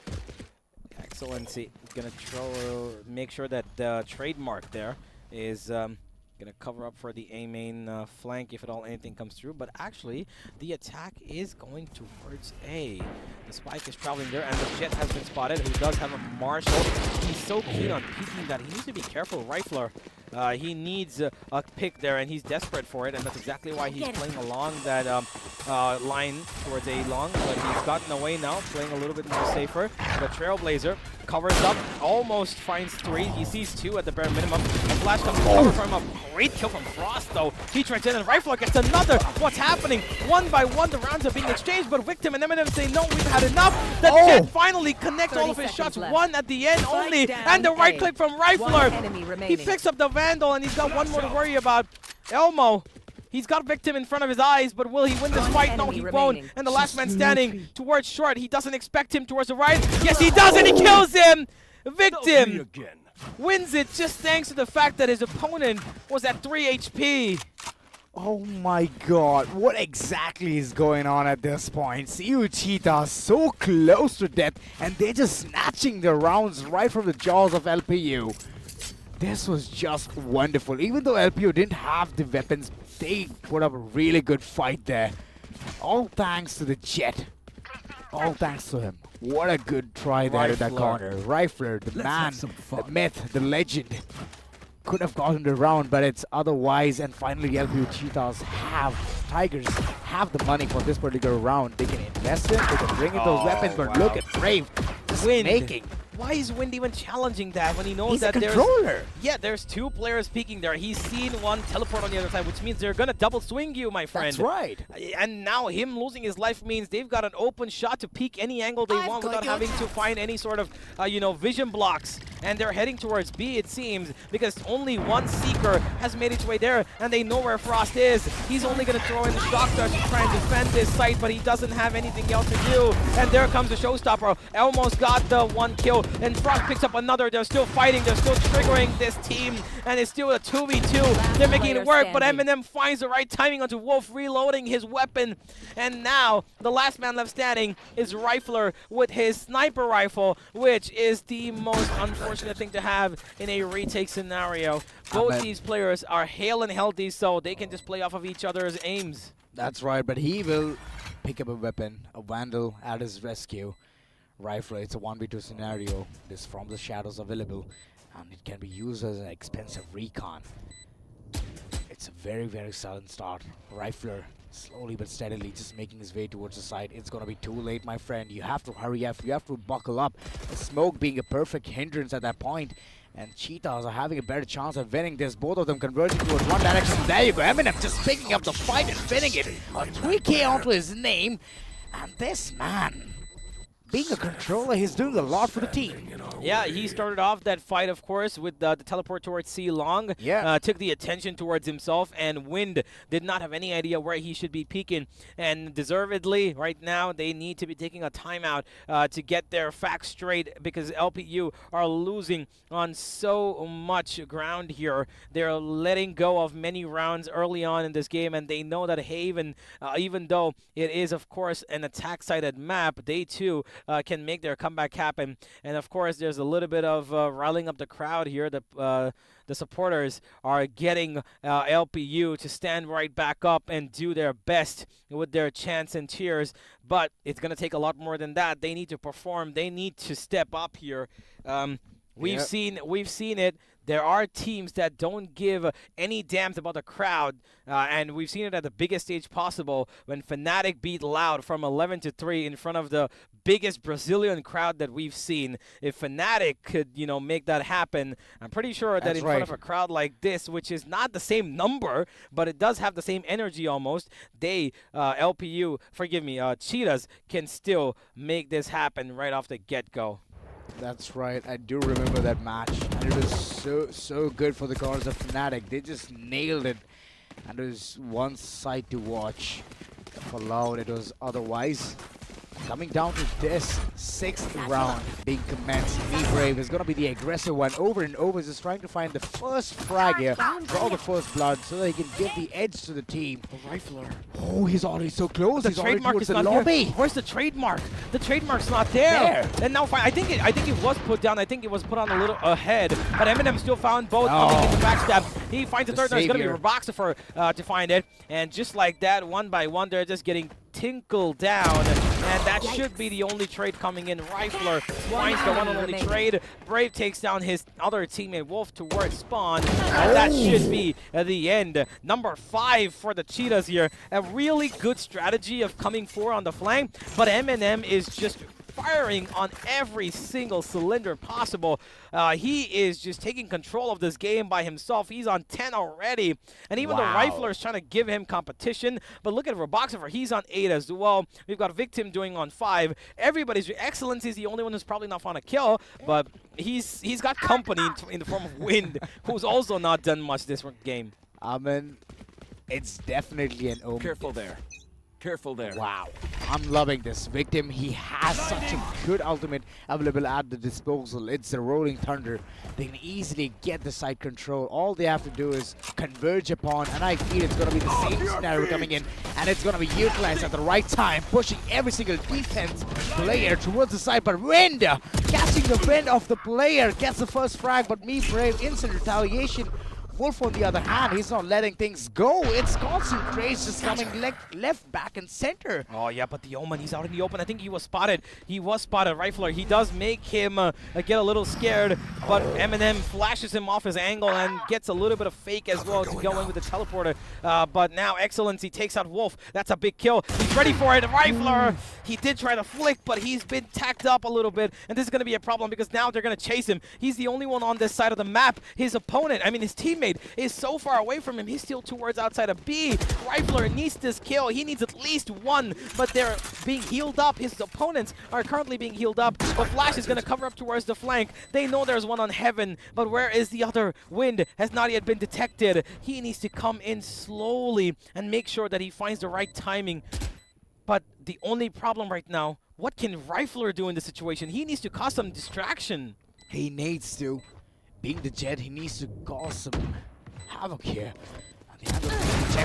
Excellency. Going to make sure that the trademark there is going to cover up for the A main flank if at all anything comes through. But actually, the attack is going towards A. The spike is traveling there, and the Jet has been spotted, who does have a Marshall. He's so keen on peeking that he needs to be careful. Rifler, he needs a pick there, and he's desperate for it, and that's exactly why he's playing along that line towards A long. But he's gotten away now, playing a little bit more safer. The Trailblazer covers up, almost finds 3. He sees 2 at the bare minimum. And Flash comes to cover from a great kill from Frost, though. He tries in, and Rifler gets another. What's happening? One by one, the rounds are being exchanged, but Victim and Eminem say, no, we've had enough. The Jet finally connects all of his shots, left. 1 at the end only, and the right click from Rifler. He picks up the Vandal, and he's got one more to worry about. Elmo. He's got Victim in front of his eyes, but will he win this fight? No, he won't. And the last man standing towards short. He doesn't expect him towards the right. Yes, he does, and he kills him! Victim wins it just thanks to the fact that his opponent was at 3 HP. Oh my god, what exactly is going on at this point? See you Cheetahs so close to death, and they're just snatching the rounds right from the jaws of LPU. This was just wonderful. Even though LPU didn't have the weapons, they put up a really good fight there. All thanks to the Jet. All thanks to him. What a good try there in that corner. Rifler, the man, the myth, the legend. Could have gotten the round, but it's otherwise. And finally, LPU Cheetahs Tigers have the money for this particular round. They can invest in, they can bring in those weapons, but look at Brave just making. Why is Wind even challenging that when he knows He's that a controller? there's 2 players peeking there. He's seen one teleport on the other side, which means they're gonna double swing you, my friend. That's right. And now him losing his life means they've got an open shot to peek any angle they want without having to find any sort of, vision blocks. And they're heading towards B, it seems, because only one Seeker has made its way there, and they know where Frost is. He's only gonna throw in the Shock Dart to try and defend this site, but he doesn't have anything else to do. And there comes the showstopper. Almost got the 1 kill, and Frost picks up another. They're still fighting, they're still triggering this team, and it's still a 2v2. They're making it work, but Eminem finds the right timing onto Wolf, reloading his weapon. And now, the last man left standing is Rifler with his sniper rifle, which is the most unfortunate thing to have in a retake scenario. Both these players are hale and healthy, so they can just play off of each other's aims. That's right, but he will pick up a weapon, a Vandal at his rescue. Rifler, it's a 1v2 scenario. This from the shadows available, and it can be used as an expensive recon. It's a very, very sudden start. Rifler slowly but steadily just making his way towards the side. It's gonna be too late, my friend. You have to hurry up. You have to buckle up. The smoke being a perfect hindrance at that point. And Cheetahs are having a better chance of winning this. Both of them converging towards one direction. There you go. Eminem just picking up the fight and winning it. A 3K onto his name. And this man, being a controller, he's doing a lot for the team. Yeah, he started off that fight, of course, with the teleport towards C Long. Yeah. Took the attention towards himself, and Wind did not have any idea where he should be peeking. And deservedly, right now, they need to be taking a timeout to get their facts straight, because LPU are losing on so much ground here. They're letting go of many rounds early on in this game, and they know that Haven, even though it is, of course, an attack-sided map, they too can make their comeback happen. And of course, there's a little bit of riling up the crowd here. The supporters are getting LPU to stand right back up and do their best with their chants and cheers. But it's going to take a lot more than that. They need to perform. They need to step up here. We've seen it. There are teams that don't give any damns about the crowd, and we've seen it at the biggest stage possible when Fnatic beat Loud from 11-3 in front of the biggest Brazilian crowd that we've seen. If Fnatic could, make that happen, I'm pretty sure that in front of a crowd like this, which is not the same number, but it does have the same energy almost, LPU, forgive me, Cheetahs can still make this happen right off the get-go. That's right, I do remember that match, and it was so good for the cause of Fnatic. They just nailed it, and it was one sight to watch. For Loud, it was otherwise. Coming down to this 6th round being commenced. Me Brave is going to be the aggressive one. Over and over, just trying to find the first frag here, draw the first blood so that he can give the edge to the team. The Rifler. Oh, he's already so close. The trademark is not lobby. Here. Where's the trademark? The trademark's not there. And now, I think it was put down. I think it was put on a little ahead. But Eminem still found both. Coming into backstab. He finds the third. It's going to be Roboxifer to find it. And just like that, one by one, they're just getting tinkled down, and that should be the only trade coming in. Rifler finds the one and only trade. Brave takes down his other teammate Wolf towards spawn, and that should be the end. Number 5 for the Cheetahs here. A really good strategy of coming 4 on the flank, but Eminem is just firing on every single cylinder possible. He is just taking control of this game by himself. He's on 10 already, and even the Rifler is trying to give him competition. But look at Roboxifer, he's on 8 as well. We've got Victim doing on 5. Everybody's Excellency is the only one who's probably not on a kill, but he's got company in the form of Wind, who's also not done much this game. I mean, it's definitely an omen. Careful there. Careful there. Wow. I'm loving this. Victim, he has such a good ultimate available at the disposal. It's the Rolling Thunder. They can easily get the side control. All they have to do is converge upon, and I feel it's going to be the same scenario coming in, and it's going to be utilized at the right time, pushing every single defense player towards the side. But Wind, catching the wind of the player, gets the first frag, but Me Brave, instant retaliation. Wolf, on the other hand, he's not letting things go. It's constant race just coming left, back, and center. Oh, yeah, but the Omen, he's out in the open. I think he was spotted. He was spotted. Rifler, he does make him get a little scared, but Eminem flashes him off his angle and gets a little bit of fake as well to go in with the teleporter. But now Excellency takes out Wolf. That's a big kill. He's ready for it. Rifler, he did try to flick, but he's been tacked up a little bit, and this is going to be a problem because now they're going to chase him. He's the only one on this side of the map. His opponent, I mean his teammate, is so far away from him. He's still towards outside of B. Rifler needs this kill. He needs at least one, but they're being healed up. His opponents are currently being healed up. The Flash is going to cover up towards the flank. They know there's one on Heaven, but where is the other? Wind has not yet been detected. He needs to come in slowly and make sure that he finds the right timing. But the only problem right now, what can Rifler do in this situation? He needs to cause some distraction. He needs to. Being the Jet, he needs to cause some havoc here.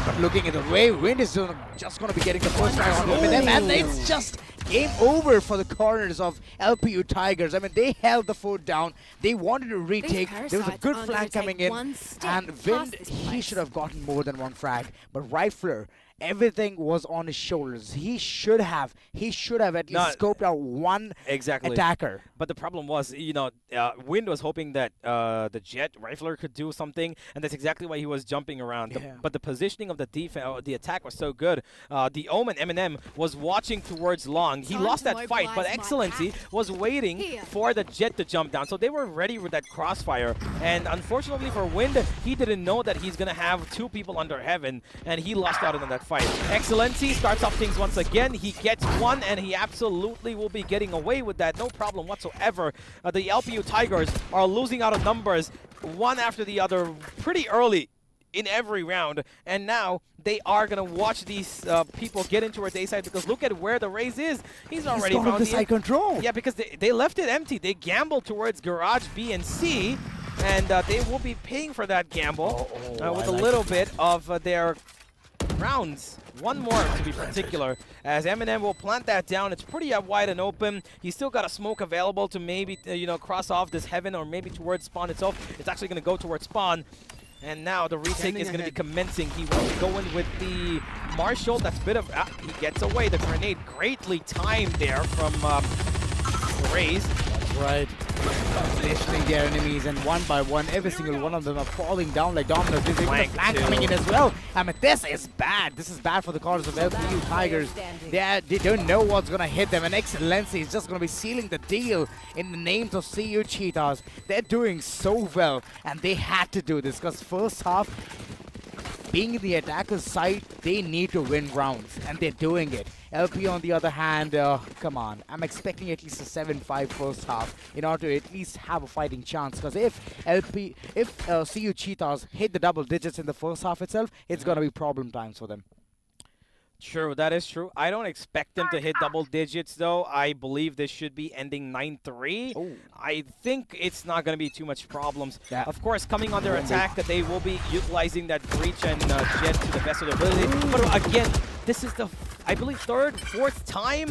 But looking at the way, Wind is just going to be getting the first try on them, and it's just game over for the corners of LPU Tigers. I mean, they held the fort down. They wanted to retake. There was a good flank coming in, and Wind, he should have gotten more than one frag. But Rifler, everything was on his shoulders. He should have at least scoped out one attacker. But the problem was, Wind was hoping that the Jet Rifler could do something, and that's exactly why he was jumping around. But the positioning of the defense, the attack was so good. The Omen Eminem was watching towards Long. He lost that fight, but Excellency was waiting for the Jet to jump down. So they were ready with that crossfire. And unfortunately for Wind, he didn't know that he's going to have 2 people under Heaven, and he lost out on that fight. Excellency starts off things once again. He gets one, and he absolutely will be getting away with that. No problem whatsoever. The LPU Tigers are losing out of numbers one after the other pretty early in every round, and now they are going to watch these people get into our day side, because look at where the Raze is. He's already found the side control. Yeah, because they left it empty. They gambled towards Garage B and C, and they will be paying for that gamble with a little bit of their rounds. One more to be particular, as Eminem will plant that down. It's pretty wide and open. He's still got a smoke available to maybe cross off this Heaven, or maybe towards Spawn itself. It's actually going to go towards Spawn. And now the retake is going to be commencing. He wants to go in with the Marshall. That's a bit of... he gets away. The grenade greatly timed there from the Raze. That's right. Listening their enemies, and one by one, every single one of them are falling down like dominoes. There's even a flank coming in as well. I mean, this is bad. This is bad for the corners of LPU Tigers. They don't know what's going to hit them, and Excellency is just going to be sealing the deal in the names of CU Cheetahs. They're doing so well, and they had to do this, because first half, being in the attacker's side, they need to win rounds, and they're doing it. LP on the other hand, come on, I'm expecting at least a 7-5 first half in order to at least have a fighting chance, because if CU Cheetahs hit the double digits in the first half itself, it's going to be problem times for them. True, that is true. I don't expect them to hit double digits, though. I believe this should be ending 9-3. I think it's not going to be too much problems. Of course, coming on their attack, that they will be utilizing that Breach and Jet to the best of their ability. But again, this is the, I believe, fourth time?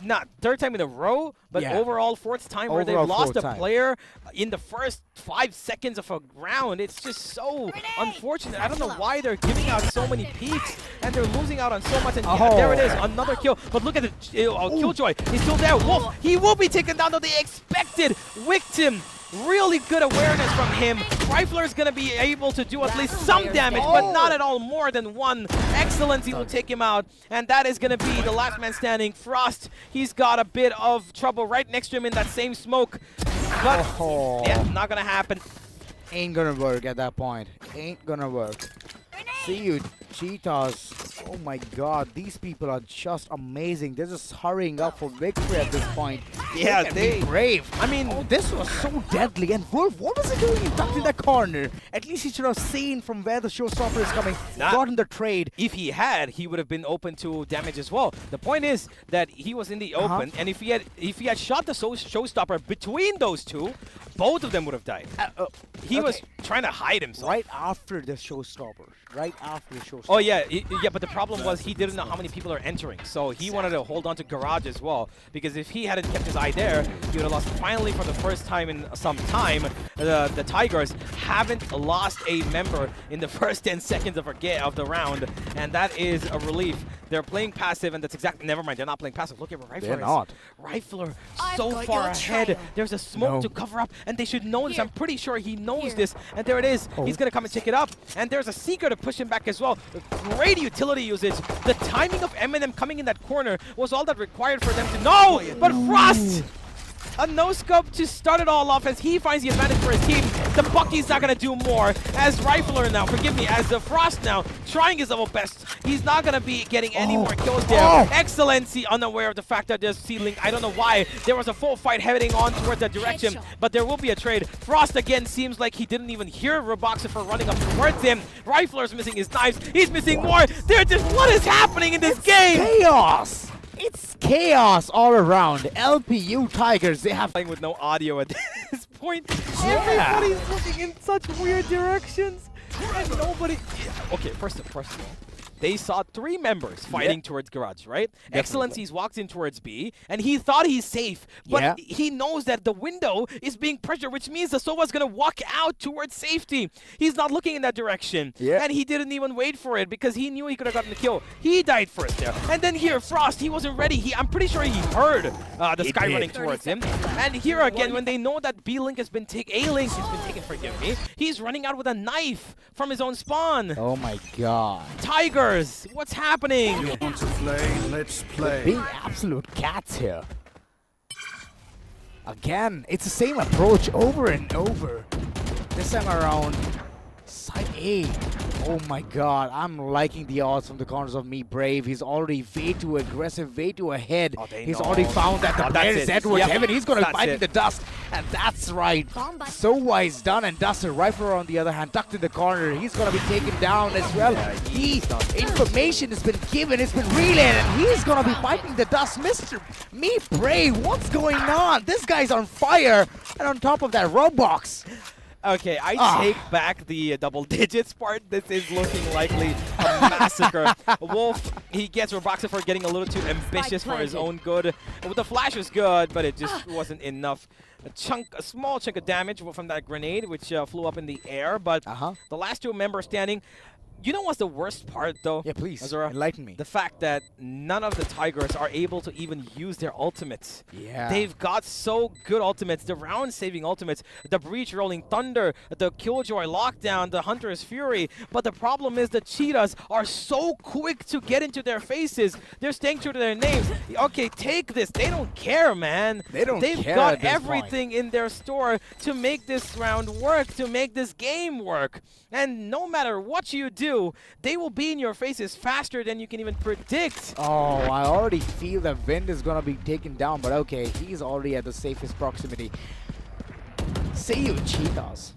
Not third time in a row, but overall fourth time where they've lost a player in the first 5 seconds of a round. It's just so unfortunate. I don't know why they're giving out so many peaks, and they're losing out on so much. And there it is, another kill. But look at the Killjoy. He's still there. Wolf, he will be taken down, though. The expected victim Really good awareness from him. Rifler's going to be able to do at least some damage, but not at all more than one. Excellency will take him out, and that is going to be the last man standing. Frost, he's got a bit of trouble right next to him in that same smoke. But, yeah, not going to happen. Ain't gonna work at that point. Ain't gonna work. See you, Cheetahs. Oh my god, these people are just amazing. They're just hurrying up for victory at this point. Yeah, they brave. I mean, this was so deadly. And Wolf, what was he doing? He ducked in that corner. At least he should have seen from where the showstopper is coming. Gotten the trade. If he had, he would have been open to damage as well. The point is that he was in the open, and if he had shot the showstopper between those two, both of them would have died. He was trying to hide himself. Right after the showstopper. Right after the showstopper. Oh yeah, yeah. But the problem was he didn't know how many people are entering, so he wanted to hold on to garage as well. Because if he hadn't kept his eye there, he would have lost. Finally, for the first time in some time, the Tigers haven't lost a member in the first 10 seconds of the round, and that is a relief. They're playing passive, and that's exactly. Never mind, they're not playing passive. Look at Rifler. They're not. Rifler so far ahead. There's a smoke to cover up, and they should know this. I'm pretty sure he knows this. And there it is. He's gonna come and take it up, and there's a Seeker to push him back as well. Great utility usage. The timing of Eminem coming in that corner was all that required for them to know. But Frost, a no-scope to start it all off as he finds the advantage for his team. The Bucky's not going to do more. As Rifler now, forgive me, as the Frost now, trying his level best. He's not going to be getting any more kills there. Excellency, unaware of the fact that there's ceiling. I don't know why. There was a full fight heading on towards that direction, but there will be a trade. Frost again seems like he didn't even hear Roboxifer running up towards him. Rifler's missing his knives. He's missing more. They're just, what is happening in this game? Chaos! It's chaos all around. LPU Tigers, they have playing with no audio at this point. Everybody's looking in such weird directions, and nobody. Okay, first of all, they saw 3 members fighting towards garage, right? Definitely. Excellency's walked in towards B, and he thought he's safe, but he knows that the window is being pressured, which means the Sova's gonna walk out towards safety. He's not looking in that direction, and he didn't even wait for it because he knew he could have gotten the kill. He died first there, and then here Frost, he wasn't ready. I'm pretty sure he heard the Sky running towards him, and here again when they know that B-Link has been taken, A-Link has been taken, forgive me, he's running out with a knife from his own spawn. Oh my god. Tiger. What's happening? You want to play? Let's play. Being absolute cats here. Again, it's the same approach over and over. This time around, side A. Oh my god, I'm liking the odds from the corners of Me Brave. He's already way too aggressive, way too ahead. He's already found that the player is Edward Heaven. He's going to fight in the dust. And that's right. So wise done and dusted. Rifler on the other hand, tucked in the corner. He's going to be taken down as well. Information has been given, it's been relayed, and he's going to be fighting the dust. Mr. Me Brave, what's going on? This guy's on fire. And on top of that, Roblox. Okay, I take back the double digits part. This is looking likely a massacre. Wolf, he gets Roboxifer for getting a little too ambitious for his own good. The flash was good, but it just wasn't enough. A small chunk of damage from that grenade, which flew up in the air. But the last 2 members standing. You know what's the worst part, though? Yeah, please, Azura? enlighten me. The fact that none of the Tigers are able to even use their ultimates. Yeah. They've got so good ultimates, the round-saving ultimates, the Breach Rolling Thunder, the Killjoy Lockdown, the Hunter's Fury. But the problem is the Cheetahs are so quick to get into their faces. They're staying true to their names. Okay, take this. They don't care, man. They've got everything in their store to make this round work, to make this game work. And no matter what you do, they will be in your faces faster than you can even predict. Oh, I already feel that Wind is going to be taken down, but okay, he's already at the safest proximity. See you, Cheetahs.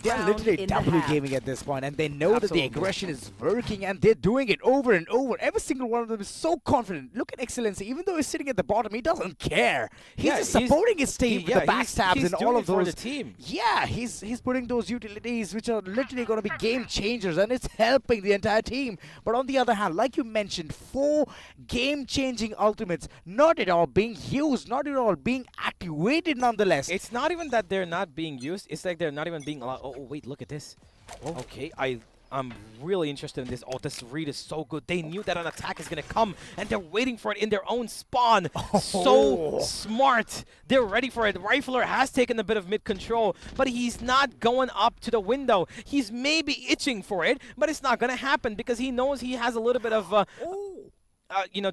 They're literally double gaming at this point, and they know that the aggression is working, and they're doing it over and over. Every single one of them is so confident. Look at Excellency. Even though he's sitting at the bottom, he doesn't care. He's just supporting his team with the backstabs and all of those. For the team. Yeah, he's putting those utilities, which are literally going to be game changers, and it's helping the entire team. But on the other hand, like you mentioned, 4 game-changing ultimates, not at all being used, not at all being activated nonetheless. It's not even that they're not being used. It's like they're not even being allowed. Oh, wait, look at this. Okay, I'm really interested in this. Oh, this read is so good. They knew that an attack is going to come, and they're waiting for it in their own spawn. So smart. They're ready for it. Rifler has taken a bit of mid-control, but he's not going up to the window. He's maybe itching for it, but it's not going to happen because he knows he has a little bit of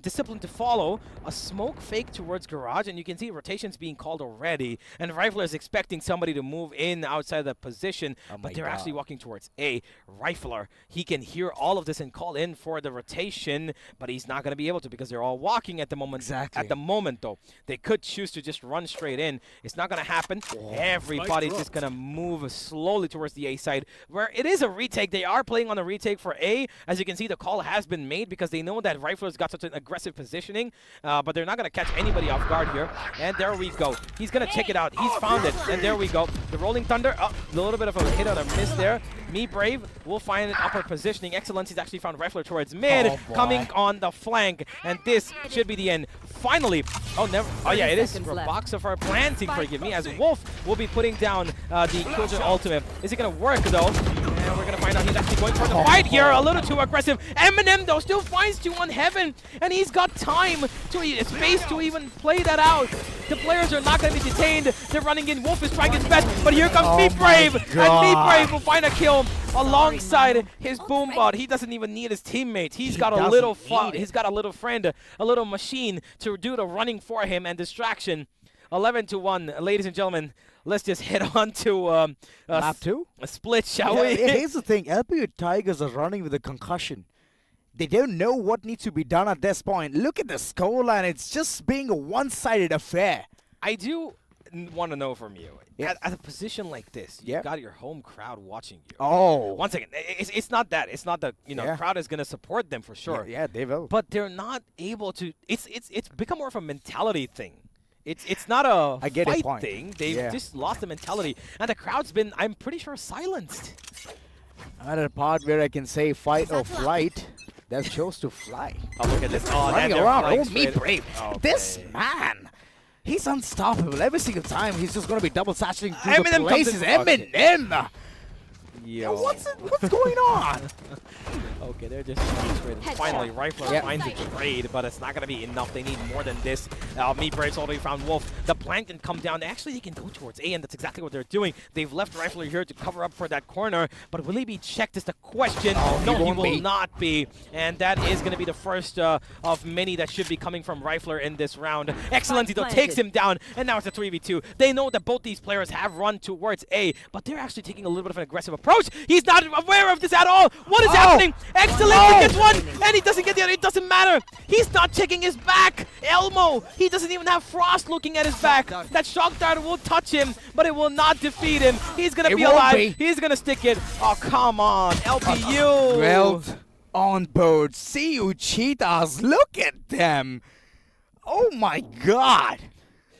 discipline to follow. A smoke fake towards garage, and you can see rotations being called already. And Rifler is expecting somebody to move in outside the position, but they're actually walking towards A. Rifler, he can hear all of this and call in for the rotation, but he's not going to be able to because they're all walking at the moment. Exactly. At the moment, though, they could choose to just run straight in. It's not going to happen. Everybody's just going to move slowly towards the A side, where it is a retake. They are playing on a retake for A. As you can see, the call has been made because they know that Rifler's got such an aggressive positioning, but they're not going to catch anybody off guard here. And there we go. He's going to check it out. He's found it. And there we go. The Rolling Thunder. Oh, a little bit of a hit or a miss there. Me Brave will find an upper positioning. Excellence. He's actually found Rifler towards mid, coming on the flank. And this should be the end. Finally. Oh, never. Oh, yeah, it is. Box of our planting, forgive me, as Wolf will be putting down the Killjoy ultimate. Is it going to work, though? And we're going to find out he's actually going for the fight here. A little too aggressive. Eminem, though, still finds 2 on Heaven. And he's got time, space to even play that out. The players are not going to be detained. They're running in. Wolf is trying his best. But here comes Me Brave. And Me Brave will find a kill alongside his Boombot. He doesn't even need his teammates. He's got a little he's got a little friend, a little machine to do the running for him and distraction. 11-1, ladies and gentlemen. Let's just head on to lap 2? A split, shall we? Here's the thing. LPU Tigers are running with a concussion. They don't know what needs to be done at this point. Look at the scoreline. It's just being a one-sided affair. I do want to know from you. At a position like this, you've got your home crowd watching you. Oh. One second. It's not that. It's not the, crowd is going to support them for sure. Yeah, they will. But they're not able to. It's become more of a mentality thing. It's not a fight thing. They've just lost the mentality. And the crowd's been, I'm pretty sure, silenced. I'm at a part where I can say fight or flight. They chose to fly. Oh, look at this. Oh, running around. Oh, Me Brave. Okay. This man, he's unstoppable. Every single time, he's just going to be double saturating through the places. Eminem. Yo. What's going on? Okay, they're just frustrated. Finally, Rifler finds a trade, but it's not going to be enough. They need more than this. Me Brave's already found Wolf. The plank can come down. Actually, they can go towards A, and that's exactly what they're doing. They've left Rifler here to cover up for that corner, but will he be checked is the question. No, he will not be. And that is going to be the first of many that should be coming from Rifler in this round. Excellency, though, takes him down, and now it's a 3v2. They know that both these players have run towards A, but they're actually taking a little bit of an aggressive approach. He's not aware of this at all. What is happening? Excellent, he gets one, and he doesn't get the other. It doesn't matter. He's not checking his back. Elmo, he doesn't even have Frost looking at his back. That shock dart will touch him, but it will not defeat him. He's going to be alive. He's going to stick it. Oh, come on. LPU. Well, on board. See you, Cheetahs. Look at them. Oh, my God.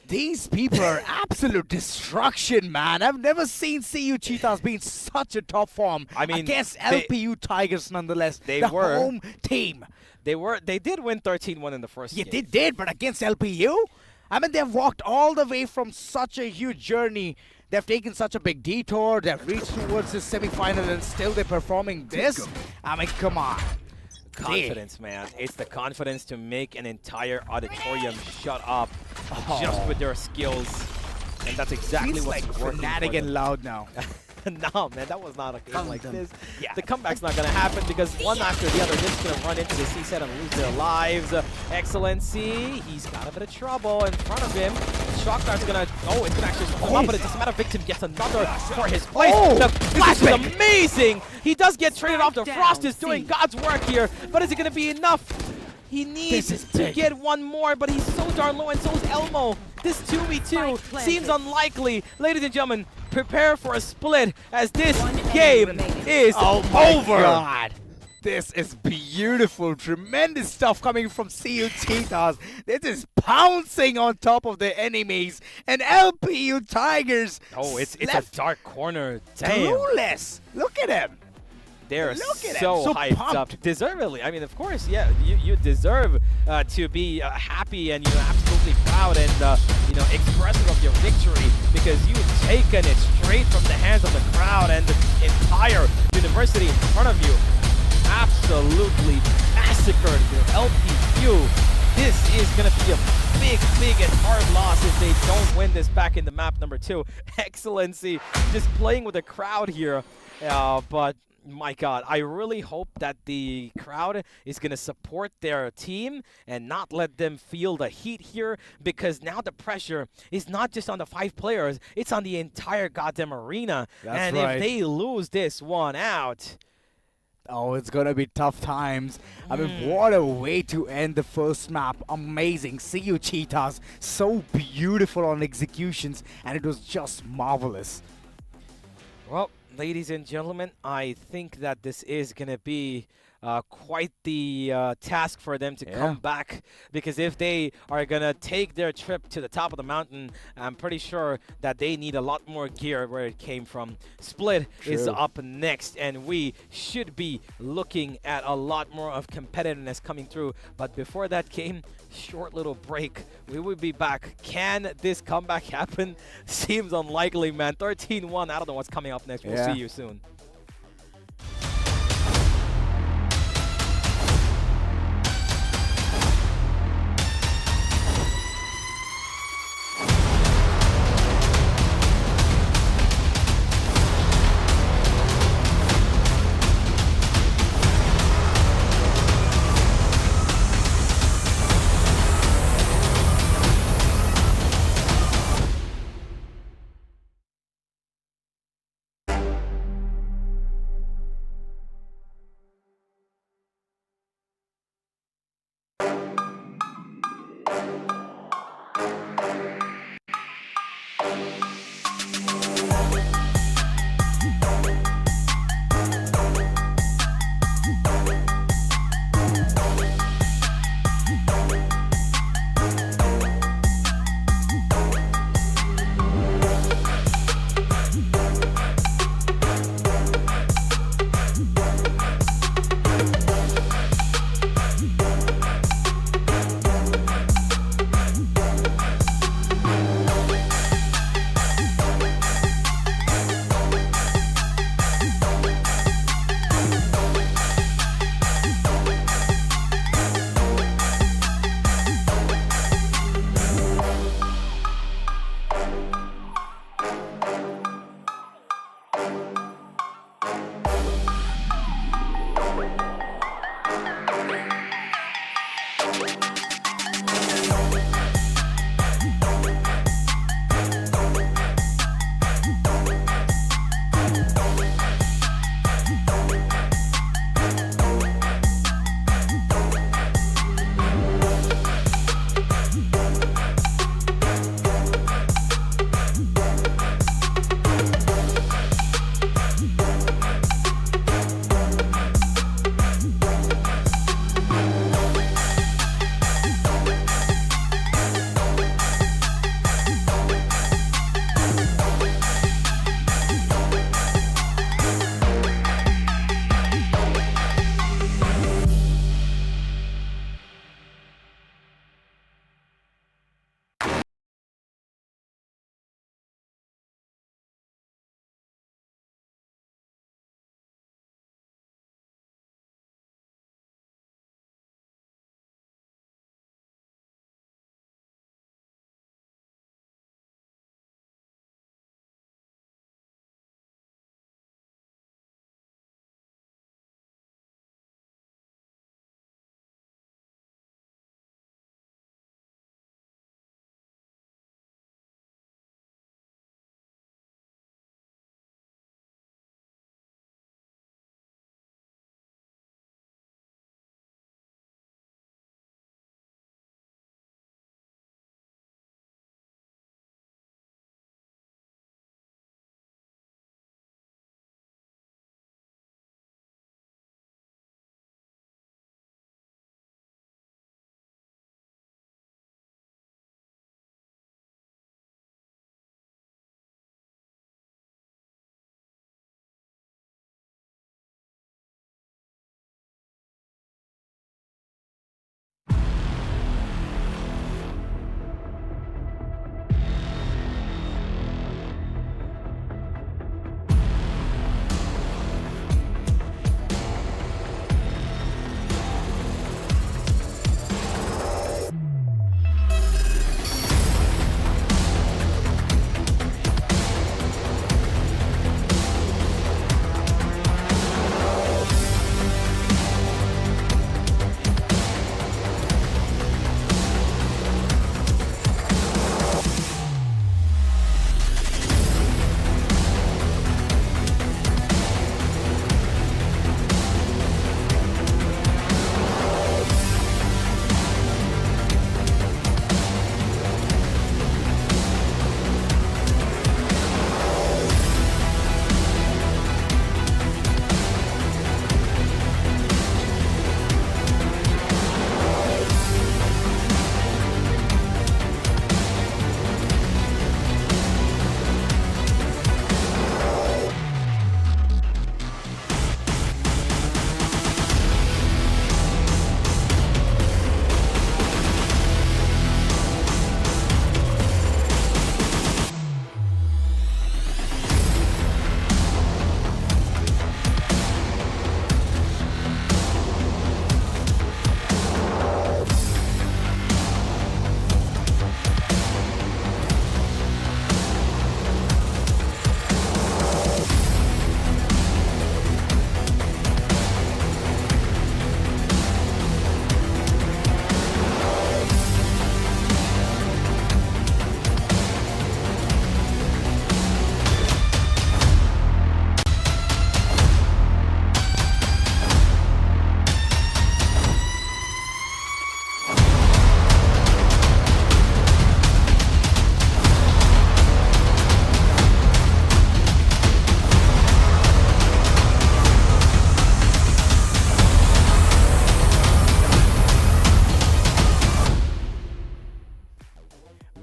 These people are absolute destruction, man. I've never seen CU Cheetahs be in such a top form. I mean, against LPU Tigers, nonetheless. They were home team. They did win 13-1 in the first game. Yeah, they did, but against LPU? I mean, they've walked all the way from such a huge journey. They've taken such a big detour. They've reached towards the semifinal, and still they're performing this? I mean, come on. Confidence, man. It's the confidence to make an entire auditorium shut up just with their skills. And that's exactly what's like working fanatic and loud now. No, man, that was not a game like this. Yeah. The comeback's not going to happen because one after the other, this is going to run into the C set and lose their lives. Excellency, he's got a bit of trouble in front of him. Shock Dart's going to, it's going to actually come up, but it doesn't matter. Victim gets another for his place. The flash is amazing. He does get traded off. The Frost is doing God's work here, but is it going to be enough? He needs to get one more, but he's so darn low, and so is Elmo. This 2v2 seems unlikely. Ladies and gentlemen, prepare for a split as this game is over. God. This is beautiful, tremendous stuff coming from CU Cheetahs. They're just pouncing on top of their enemies. And LPU Tigers. Oh, it's a dark corner. Damn. Clueless. Look at him. They're so hyped pumped up. Deservedly. I mean, of course, yeah, you deserve to be happy and absolutely proud and expressive of your victory because you've taken it straight from the hands of the crowd and the entire University in front of you. Absolutely massacred your LPQ. This is going to be a big and hard loss if they don't win this back in the map number 2. Excellency just playing with the crowd here. But my God, I really hope that the crowd is going to support their team and not let them feel the heat here, because now the pressure is not just on the 5 players, it's on the entire goddamn arena. That's right. If they lose this one out, oh, it's gonna be tough times. I mean, what a way to end the first map. Amazing. See you, Cheetahs. So beautiful on executions, and it was just marvelous. Well, ladies and gentlemen, I think that this is going to be quite the task for them to come back, because if they are going to take their trip to the top of the mountain, I'm pretty sure that they need a lot more gear where it came from. Split is up next, and we should be looking at a lot more of competitiveness coming through. But before that game, short little break. We will be back. Can this comeback happen? Seems unlikely, man. 13-1. I don't know what's coming up next. We'll see you soon.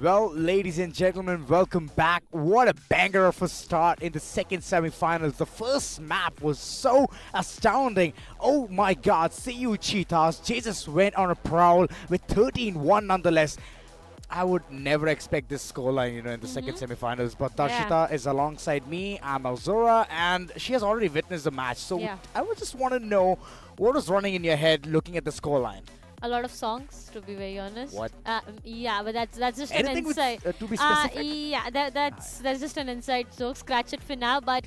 Well, ladies and gentlemen, welcome back. What a banger of a start in the second semifinals. The first map was so astounding. Oh my god, see you Cheetahs. Jesus went on a prowl with 13-1 nonetheless. I would never expect this scoreline, in the second semifinals. But Darshita is alongside me. I'm Alzora, and she has already witnessed the match. So I would just want to know what was running in your head looking at the scoreline. A lot of songs, to be very honest. What? Yeah, but that's just Anything an inside. to be specific? Yeah, that's just an inside joke. Scratch it for now. But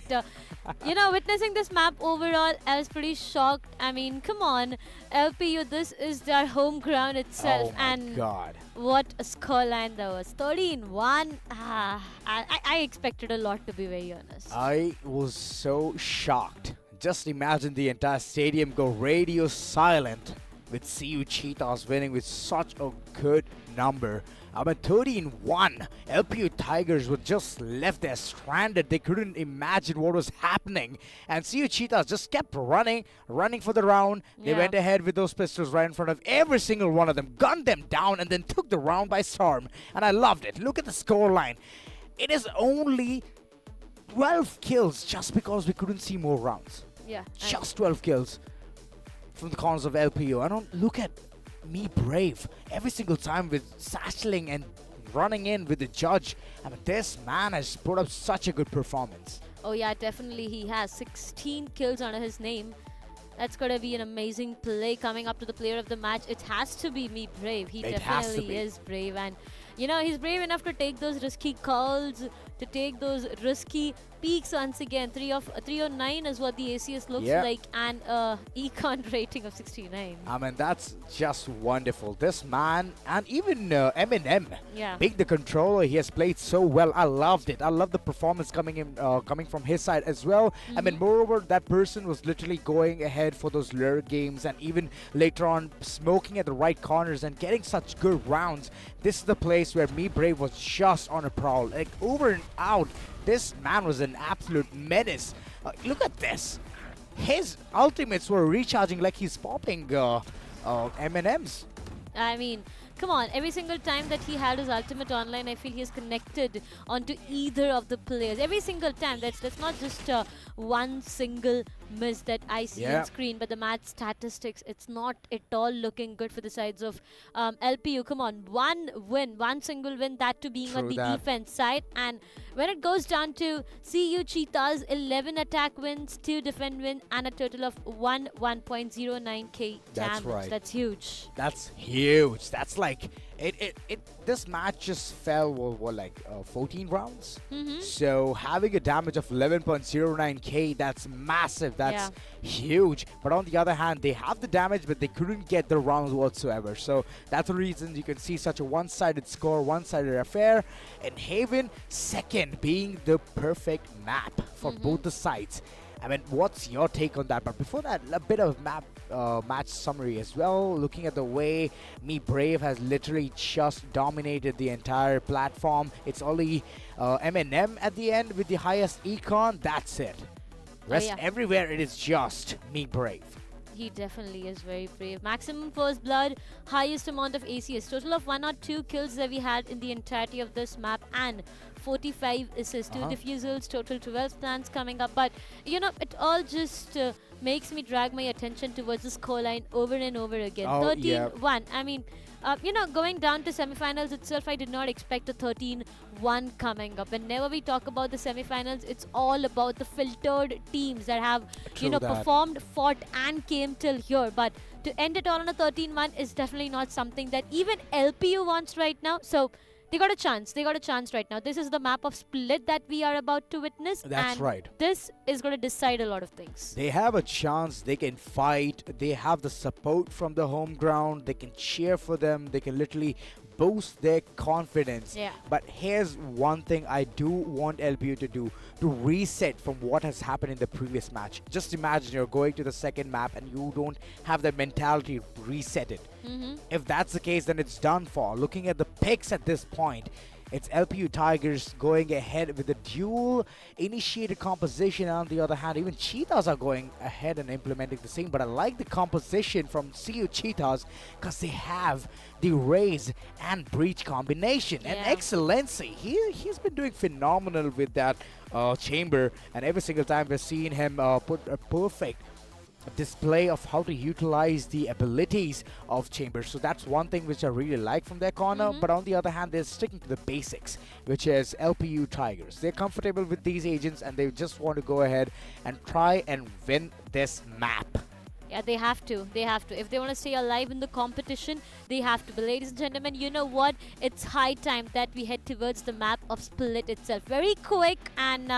witnessing this map overall, I was pretty shocked. I mean, come on, LPU. This is their home ground itself, Oh my and god. what a scoreline that was. 13-1. I expected a lot, to be very honest. I was so shocked. Just imagine the entire stadium go radio silent with CU Cheetahs winning with such a good number. I mean, 13-1. LPU Tigers were just left there stranded. They couldn't imagine what was happening. And CU Cheetahs just kept running for the round. They went ahead with those pistols right in front of every single one of them, gunned them down, and then took the round by storm. And I loved it. Look at the scoreline. It is only 12 kills just because we couldn't see more rounds. Yeah. Just 12 kills from the corners of LPU. I don't look at me brave every single time with satcheling and running in with the judge. I mean, this man has put up such a good performance. Oh yeah, definitely he has 16 kills under his name. That's going to be an amazing play coming up to the player of the match. It has to be me brave. He definitely is brave, and he's brave enough to take those risky calls, to take those risky peaks once again. 309 is what the ACS looks like, and econ rating of 69. I mean, that's just wonderful. This man, and even Eminem, being the controller, he has played so well. I loved it. I love the performance coming from his side as well. I mean, moreover, that person was literally going ahead for those lure games, and even later on smoking at the right corners and getting such good rounds. This is the place where Me Brave was just on a prowl, like over and out. This man was an absolute menace. Look at this. His ultimates were recharging like he's popping M&Ms. I mean, come on, every single time that he had his ultimate online, I feel he is connected onto either of the players. Every single time. That's not just one single miss that I see on screen, but the match statistics, it's not at all looking good for the sides of LPU. Come on, one single win, that to being on the defense side. And when it goes down to CU Cheetahs, 11 attack wins, 2 defend wins, and a total of 1.09k damage. That's huge. That's huge. That's like this match just fell like 14 rounds. So having a damage of 11.09k, that's massive. That's huge. But on the other hand, they have the damage, but they couldn't get the rounds whatsoever. So that's the reason you can see such a one-sided score, one-sided affair. And Haven second being the perfect map for both the sides. I mean, what's your take on that? But before that, a bit of match summary as well. Looking at the way Me Brave has literally just dominated the entire platform. It's only M&M at the end with the highest econ. That's it. Rest everywhere, it is just Me Brave. He definitely is very brave. Maximum first blood, highest amount of ACS. Total of 102 kills that we had in the entirety of this map, and 45 assists, 2 defusals, total 12 plans coming up. But it all just makes me drag my attention towards the scoreline over and over again. 13-1. I mean, going down to semifinals itself, I did not expect a 13-1 coming up. Whenever we talk about the semifinals, it's all about the filtered teams that have, performed, fought, and came till here. But to end it all on a 13-1 is definitely not something that even LPU wants right now. So they got a chance. They got a chance right now. This is the map of split that we are about to witness. That's right. This is going to decide a lot of things. They have a chance. They can fight. They have the support from the home ground. They can cheer for them. They can literally boost their confidence. But here's one thing I do want LPU to do, to reset from what has happened in the previous match. Just imagine you're going to the second map and you don't have that mentality to reset it. If that's the case, then it's done for. Looking at the picks at this point, It's LPU Tigers going ahead with the dual initiated composition. On the other hand, even Cheetahs are going ahead and implementing the same. But I like the composition from CU Cheetahs because they have the raise and breach combination. And Excellency, he's been doing phenomenal with that chamber. And every single time we're seeing him put a perfect display of how to utilize the abilities of Chambers. So that's one thing which I really like from their corner. But on the other hand, they're sticking to the basics, which is LPU Tigers. They're comfortable with these agents and they just want to go ahead and try and win this map. Yeah, they have to. They have to. If they want to stay alive in the competition, they have to. But ladies and gentlemen, you know what? It's high time that we head towards the map of Split itself. Very quick and,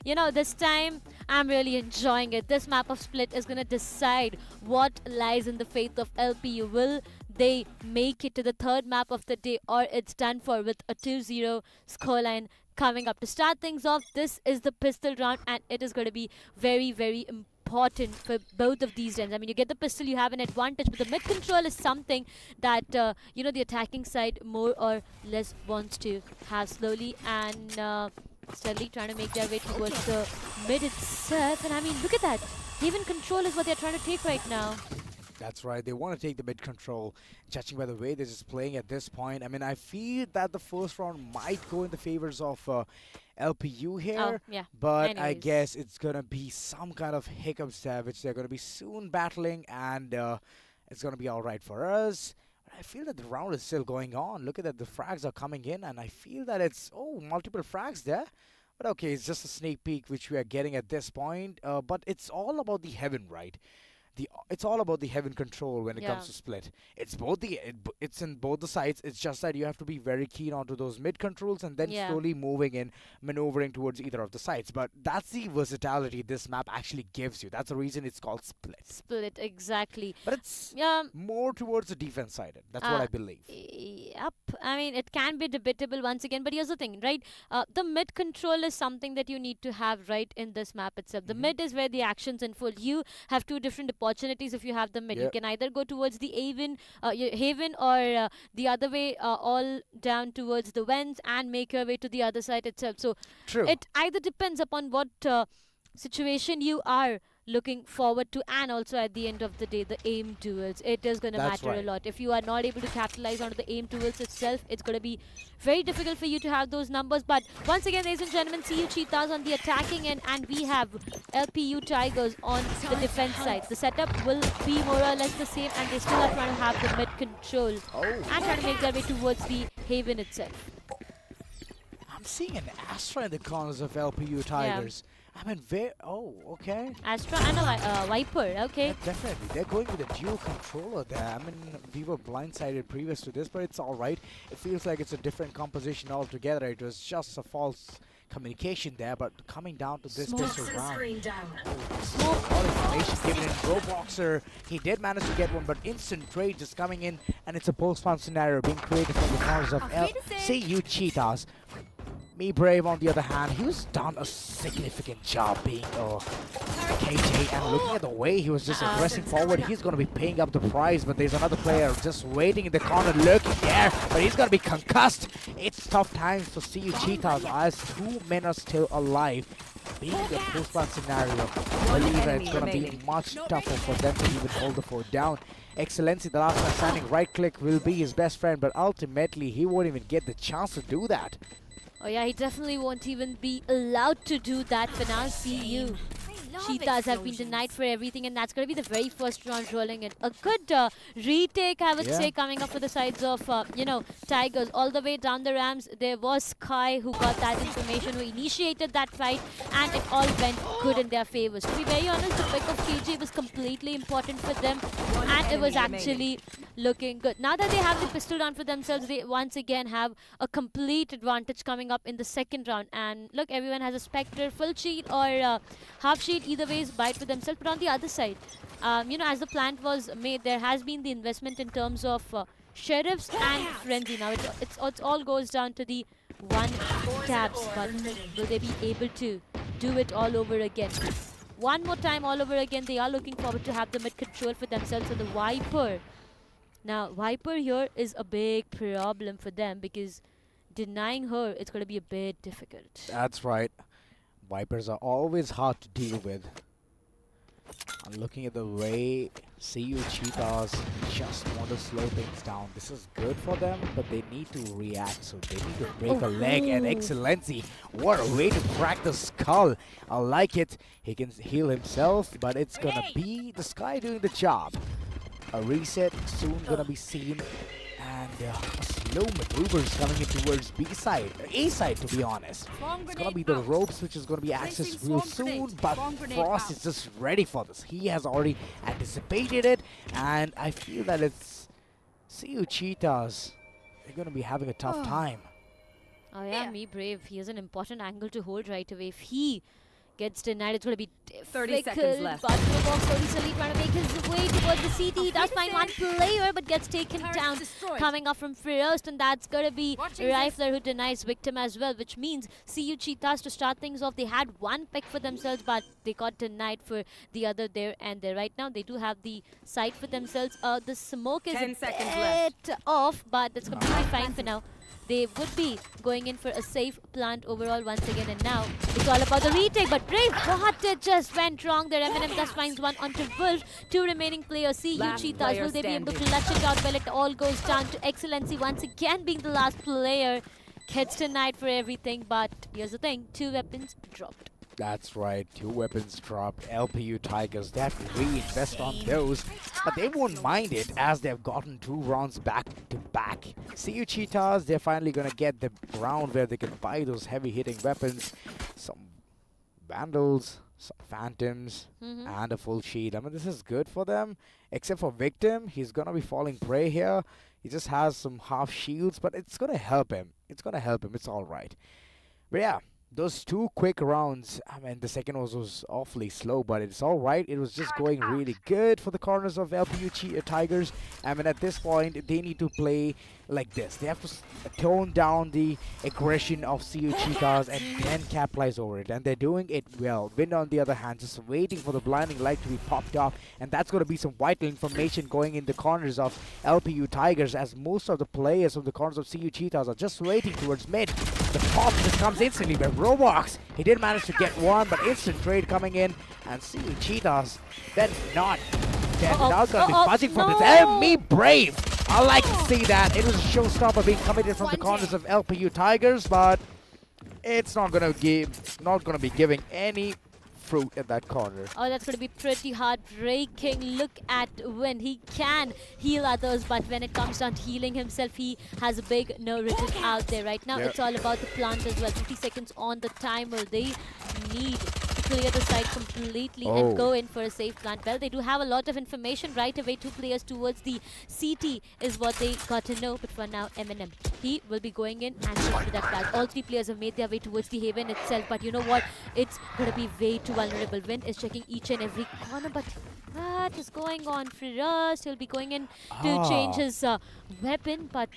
you know, this time I'm really enjoying it. This map of Split is going to decide what lies in the fate of LPU. Will they make it to the third map of the day, or it's done for with a 2-0 scoreline coming up? To start things off, this is the pistol round and it is going to be very, very important for both of these ends. I mean, you get the pistol, you have an advantage, but the mid control is something that, you know, the attacking side more or less wants to have slowly and steadily trying to make their way towards the mid itself. And I mean, look at that. Even control is what they're trying to take right now. That's right. They want to take the mid control, judging by the way they're just playing at this point. I mean, I feel that the first round might go in the favors of LPU here. But anyways, I guess it's going to be some kind of hiccups there, which they're going to be soon battling, and it's going to be all right for us. I feel that the round is still going on. Look at that. The frags are coming in, and I feel that it's, multiple frags there. But okay, it's just a sneak peek which we are getting at this point. But it's all about the heaven, right? It's all about the heaven control when it comes to Split. It's both it's in both the sides. It's just that you have to be very keen onto those mid controls and then slowly moving in, maneuvering towards either of the sides. But that's the versatility this map actually gives you. That's the reason it's called Split. Split, exactly. But it's more towards the defense side. That's what I believe. Yep. I mean, it can be debatable once again. But here's the thing, right? The mid control is something that you need to have right in this map itself. The mid is where the actions unfold. You have two different opportunities if you have the mid. You can either go towards the Haven or the other way, all down towards the Vents and make your way to the other side itself. So it either depends upon what situation you are looking forward to, and also at the end of the day, the aim duels. It is going to matter a lot. If you are not able to capitalize on the aim duels itself, it's going to be very difficult for you to have those numbers. But once again, ladies and gentlemen, CU Cheetahs on the attacking end, and we have LPU Tigers on the defense side. The setup will be more or less the same, and they still are trying to have the mid control and trying to make their way towards the Haven itself. I'm seeing an Astra in the corners of LPU Tigers. I mean, okay. Astra and a Viper, okay. Yeah, definitely. They're going with a dual controller there. I mean, we were blindsided previous to this, but it's all right. It feels like it's a different composition altogether. It was just a false communication there, but coming down to this pistol round. Smoke. All information given in. Roboxer, he did manage to get one, but instant trade just coming in, and it's a post-spawn scenario being created from the corners of CU Cheetahs. Me Brave, on the other hand, he's done a significant job being KJ, and looking at the way he was just aggressing forward, he's going to be paying up the price. But there's another player just waiting in the corner, lurking there, but he's going to be concussed. It's tough times for CU Cheetahs as 2 men are still alive. Being the post-spawn scenario, I believe that it's going to be much tougher for them to even hold the fort down. Excellency, the last man standing, right click will be his best friend, but ultimately he won't even get the chance to do that. Oh yeah, he definitely won't even be allowed to do that for now. CU Cheetahs have been denied for everything, and that's going to be the very first round rolling in. A good retake, I would say, coming up for the sides of, Tigers. All the way down the ramps, there was Sky who got that information, who initiated that fight, and it all went good in their favors. To be very honest, the pick of KJ was completely important for them, and it was actually looking good. Now that they have the pistol round for themselves, they once again have a complete advantage coming up in the second round. And look, everyone has a Spectre, full sheet or half sheet. Either way is bite for themselves. But on the other side, as the plant was made, there has been the investment in terms of sheriffs and frenzy. Now it all goes down to the one tabs, but will they be able to do it all over again? One more time all over again. They are looking forward to have the mid control for themselves. So the Viper. Now Viper here is a big problem for them because denying her, it's going to be a bit difficult. That's right. Vipers are always hard to deal with. I'm looking at the way CU Cheetahs just want to slow things down. This is good for them, but they need to react. So they need to break a leg. And Excellency, what a way to crack the skull. I like it. He can heal himself, but it's going to be the Sky doing the job. A reset soon going to be seen. And slow maneuvers coming in towards B side, A side to be honest. It's gonna be the ropes which is gonna be accessed real soon, but Frost is just ready for this. He has already anticipated it, and I feel that it's CU Cheetahs. They're gonna be having a tough time. Oh yeah, Me Brave. He has an important angle to hold right away. If he gets denied, it's going to be 30 seconds left. But Mogo slowly trying to make his way towards the CT. He does find one player, but gets taken down. Coming up from First, and that's going to be Rifler who denies Victim as well, which means CU Cheetahs to start things off. They had one pick for themselves, but they got denied for the other there and there. Right now, they do have the site for themselves. The smoke is a bit off, but it's completely fine for now. They would be going in for a safe plant overall once again, and now it's all about the retake. But Brave, what it just went wrong there. Eminem just finds one onto Wolf. Two remaining players. CU Cheetahs, will they be able to clutch it out? Well, it all goes down to Excellency once again being the last player. Gets denied for everything, but here's the thing, 2 weapons dropped. That's right, 2 weapons dropped. LPU Tigers, they have to reinvest on those, but they won't mind it as they've gotten 2 rounds back to back. CU Cheetahs, they're finally gonna get the round where they can buy those heavy hitting weapons, some Vandals, some Phantoms, and a full shield. I mean, this is good for them, except for Victim. He's gonna be falling prey here. He just has some half shields, but it's gonna help him. It's alright. But yeah, those 2 quick rounds, I mean, the second was awfully slow, but it's alright. It was just going really good for the corners of LPU Tigers. I mean, at this point, they need to play like this. They have to tone down the aggression of CU Cheetahs and then capitalize over it. And they're doing it well. Wind, on the other hand, just waiting for the blinding light to be popped off. And that's going to be some vital information going in the corners of LPU Tigers, as most of the players of the corners of CU Cheetahs are just waiting towards mid. The pop just comes instantly by Roblox. He did manage to get one, but instant trade coming in. And CU Cheetahs, they're not going to be budging from this. Me Brave. I like to see that. It was a showstopper being committed from the corners of LPU Tigers, but it's not going to be giving any fruit in that corner. Oh, that's going to be pretty heartbreaking. Look at when he can heal others, but when it comes down to healing himself, he has a big no return out there. Right now, it's all about the plant as well. 50 seconds on the timer. They need to clear the site completely and go in for a safe plant. Well, they do have a lot of information right away. 2 players towards the CT is what they got to know. But for now, Eminem, he will be going in and into that plant. All 3 players have made their way towards the Haven itself. But you know what? It's going to be way too vulnerable. Wind is checking each and every corner. But what is going on for us? He'll be going in to change his weapon. But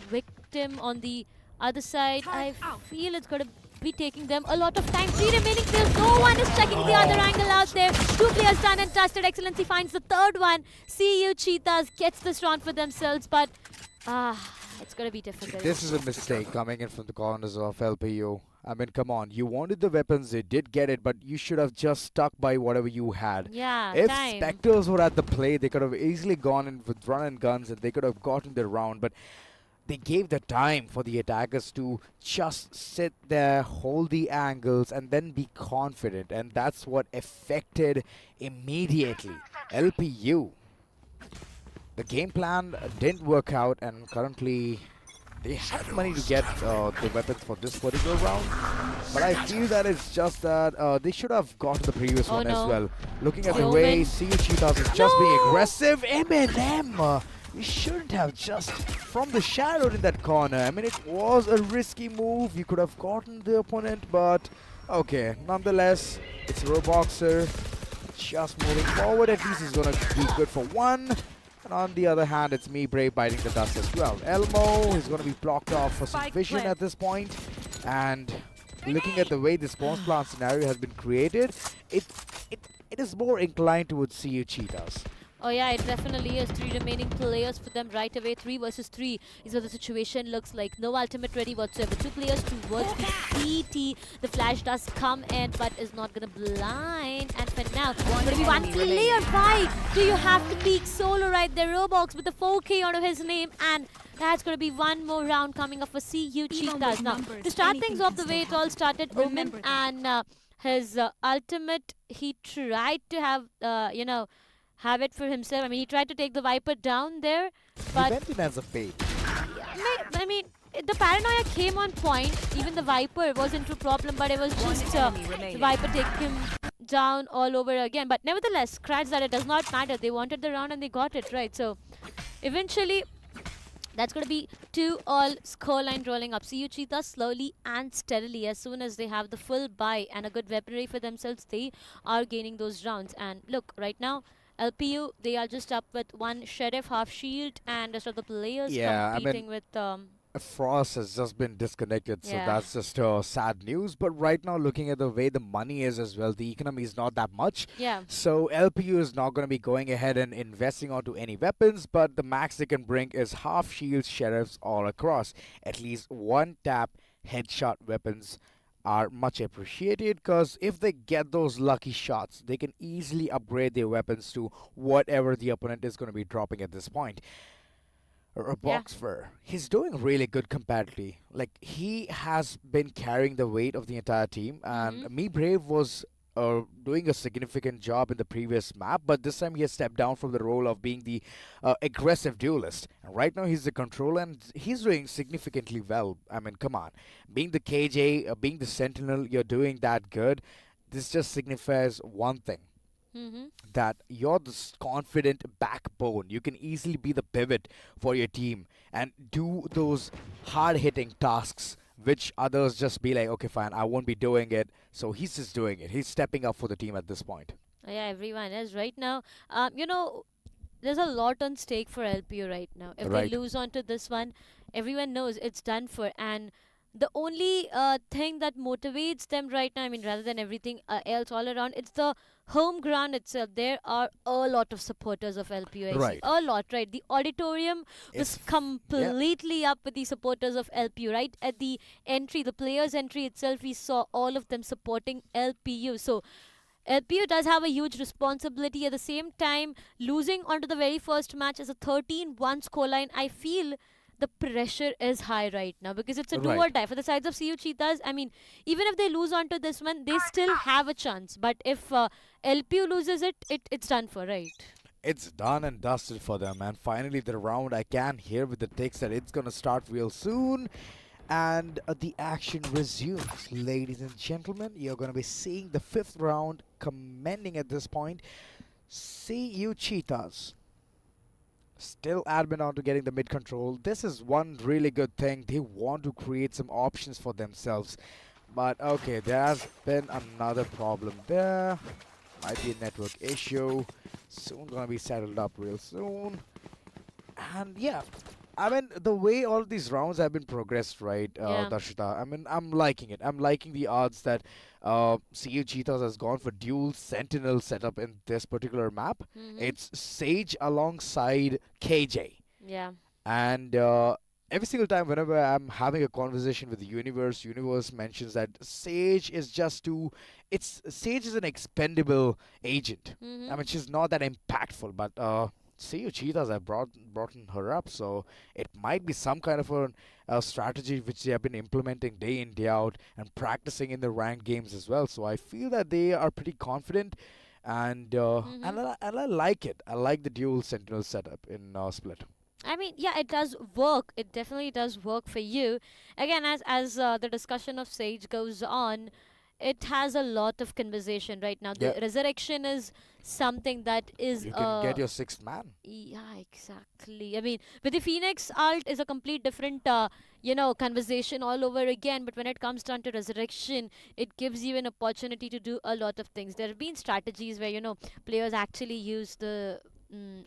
Victim on the other side, I feel it's going to be taking them a lot of time. 3 remaining players. No one is checking the other angle out there. 2 players done and dusted. Excellency finds the 3rd one. CU Cheetahs gets this round for themselves, but it's going to be difficult. This is a mistake coming in from the corners of LPU. I mean, come on. You wanted the weapons. They did get it, but you should have just stuck by whatever you had. Yeah, if Spectres were at the play, they could have easily gone in with run and guns and they could have gotten the round, but they gave the time for the attackers to just sit there, hold the angles, and then be confident. And that's what affected immediately LPU. The game plan didn't work out, and currently they have money to get the weapons for this particular round. But I feel that it's just that they should have gotten the previous one as well. Looking at the way CU Cheetahs is just being aggressive. Eminem! You shouldn't have just from the shadow in that corner. I mean, it was a risky move. You could have gotten the opponent, but okay. Nonetheless, it's a Roboxer. Just moving forward. At least he's going to be good for 1. And on the other hand, it's Me Brave biting the dust as well. Elmo is going to be blocked off for some vision at this point. And looking at the way the spawn plant scenario has been created, it is more inclined towards CU Cheetahs. Oh yeah, it definitely is. 3 remaining players for them right away. 3 versus 3 is what the situation looks like. No ultimate ready whatsoever. 2 players towards the CT. The flash does come in, but is not gonna blind. And for now, gonna be one player. Why do you have to peek solo right there? Roblox with the 4K onto his name, and that's going to be one more round coming up for CU Cheetahs. Now, to start things off the way it all started, Omen and his ultimate, he tried to have, have it for himself. I mean, he tried to take the Viper down there, but... He went in as a bait. I mean, the paranoia came on point. Even the Viper wasn't a problem, but it was just the Viper taking him down all over again. But nevertheless, scratch that, it does not matter. They wanted the round and they got it, right? So, eventually... That's going to be 2-all scoreline rolling up. CU Cheetahs slowly and steadily, as soon as they have the full buy and a good weaponry for themselves, they are gaining those rounds. And look, right now, LPU, they are just up with 1 Sheriff, half shield, and the rest of the players competing with... Frost has just been disconnected, so Yeah. that's just sad news. But right now, looking at the way the money is as well, the economy is not that much. Yeah. So LPU is not going to be going ahead and investing onto any weapons, but the max they can bring is half shields, sheriffs all across. At least 1 tap headshot weapons are much appreciated, because if they get those lucky shots, they can easily upgrade their weapons to whatever the opponent is going to be dropping at this point. Boxfer, he's doing really good comparatively. Like, he has been carrying the weight of the entire team, and Me Brave was doing a significant job in the previous map, but this time he has stepped down from the role of being the aggressive duelist. And right now he's the controller, and he's doing significantly well. I mean, come on. Being the KJ, being the Sentinel, you're doing that good. This just signifies one thing. That you're the confident backbone. You can easily be the pivot for your team and do those hard-hitting tasks which others just be like, okay, fine, I won't be doing it. So he's just doing it. He's stepping up for the team at this point. Yeah, everyone is right now. There's a lot on stake for LPU right now. If they lose onto this one, everyone knows it's done for. And the only thing that motivates them right now, I mean, rather than everything else all around, it's the home ground itself. There are a lot of supporters of LPU. Right. A lot, right? The auditorium was completely up with the supporters of LPU, right? At the entry, the players' entry itself, we saw all of them supporting LPU. So, LPU does have a huge responsibility. At the same time, losing onto the very first match as a 13-1 scoreline, I feel the pressure is high right now because it's a do or die. For the sides of CU Cheetahs, I mean, even if they lose onto this one, they still have a chance. But if LPU loses it's done for, right? It's done and dusted for them. And finally, the round, I can hear with the ticks that it's going to start real soon. And the action resumes. Ladies and gentlemen, you're going to be seeing the 5th round commending at this point. CU Cheetahs still adamant on to getting the mid control. This is one really good thing. They want to create some options for themselves. But okay, there has been another problem there. Might be a network issue. Soon gonna be settled up real soon. And yeah, I mean, the way all these rounds have been progressed, right, Darshita, I mean, I'm liking it. I'm liking the odds that CU Cheetahs has gone for dual Sentinel setup in this particular map. It's Sage alongside KJ. Yeah. And every single time whenever I'm having a conversation with the universe mentions that Sage is just too... Sage is an expendable agent. I mean, she's not that impactful, but... CU Cheetahs have brought her up, so it might be some kind of a strategy which they have been implementing day in, day out, and practicing in the ranked games as well. So I feel that they are pretty confident, and and I like it. I like the dual Sentinel setup in Split. I mean, yeah, it does work. It definitely does work for you. Again, as the discussion of Sage goes on, it has a lot of conversation right now. The resurrection is something that is... You can get your 6th man. Yeah, exactly. I mean, with the Phoenix ult is a complete different, conversation all over again. But when it comes down to resurrection, it gives you an opportunity to do a lot of things. There have been strategies where, players actually use the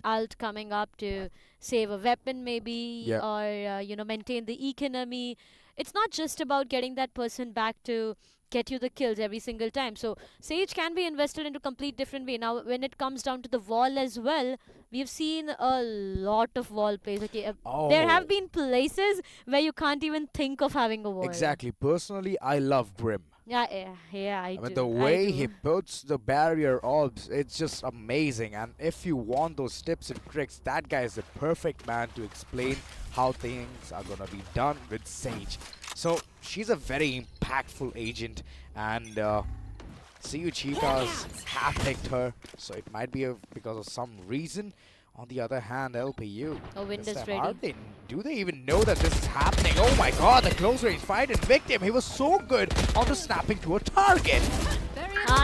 ult coming up to save a weapon maybe, or, maintain the economy. It's not just about getting that person back to get you the kills every single time. So Sage can be invested into complete different way. Now when it comes down to the wall as well, we've seen a lot of wall plays. Okay, there have been places where you can't even think of having a wall. Exactly. Personally, I love Grim. Yeah, I mean, do. the way he puts the barrier orbs, it's just amazing. And if you want those tips and tricks, that guy is the perfect man to explain how things are gonna be done with Sage. So she's a very impactful agent, and CU Cheetahs have picked her, so it might be because of some reason. On the other hand, LPU. Oh, wind is ready. Do they even know that this is happening? Oh my god, the close range fight and Victim. He was so good on the snapping to a target.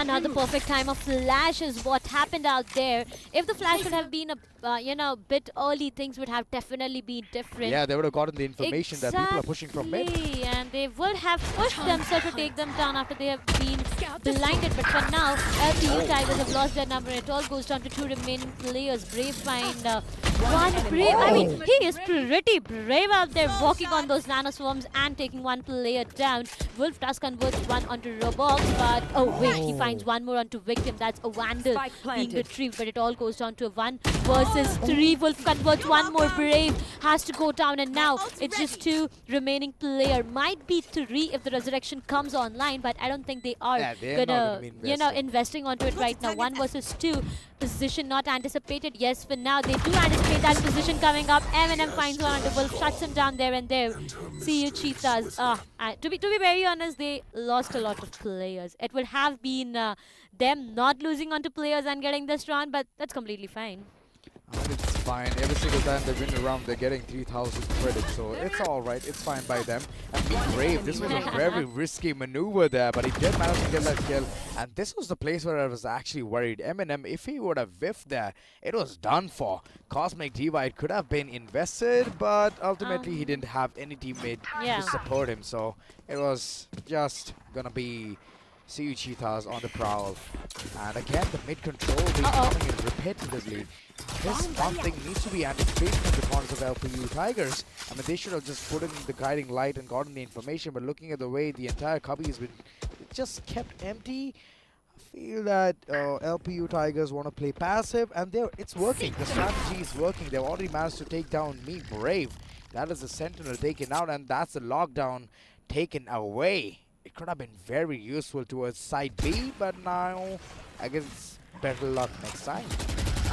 Now the perfect time of flash is what happened out there. If the flash would have been a bit early, things would have definitely been different. Yeah, they would have gotten the information that people are pushing from mid. And they would have pushed themselves to take them down after they have been blinded. But for now, LPU Tigers have lost their number. It all goes down to 2 remaining players. Brave find one Brave. I mean, he is pretty brave out there, walking on those nano swarms and taking one player down. Wolf does convert one onto Roblox, but oh wait, he finds one more onto Victim. That's a Vandal being retrieved, but it all goes down to a 1 versus 3. Wolf converts one more. Brave has to go down, and now it's just 2 remaining player. Might be 3 if the resurrection comes online, but I don't think they are gonna investing onto it right now. 1 versus 2. Position not anticipated. Yes, for now they do anticipate that position coming up. Eminem finds one onto Wolf, shuts him down there and there. See you, Cheetahs. To be very honest, they lost a lot of players. It would have been them not losing onto players and getting this round, but that's completely fine. It's fine. Every single time they win a round, they're getting 3,000 credits, so it's alright. It's fine by them. And be brave. This was a very risky maneuver there, but he did manage to get that kill. And this was the place where I was actually worried. Eminem, if he would have whiffed there, it was done for. Cosmic Divide could have been invested, but ultimately he didn't have any teammate to support him, so it was just gonna be CU Cheetahs on the prowl. And again, the mid control being coming in repetitively. This one thing needs to be anticipated from the corners of LPU Tigers. I mean, they should have just put in the guiding light and gotten the information, but looking at the way the entire cubby has been just kept empty, I feel that LPU Tigers want to play passive, and it's working. The strategy is working. They've already managed to take down Me Brave. That is the Sentinel taken out, and that's the lockdown taken away. It could have been very useful towards side B, but now I guess it's better luck next time.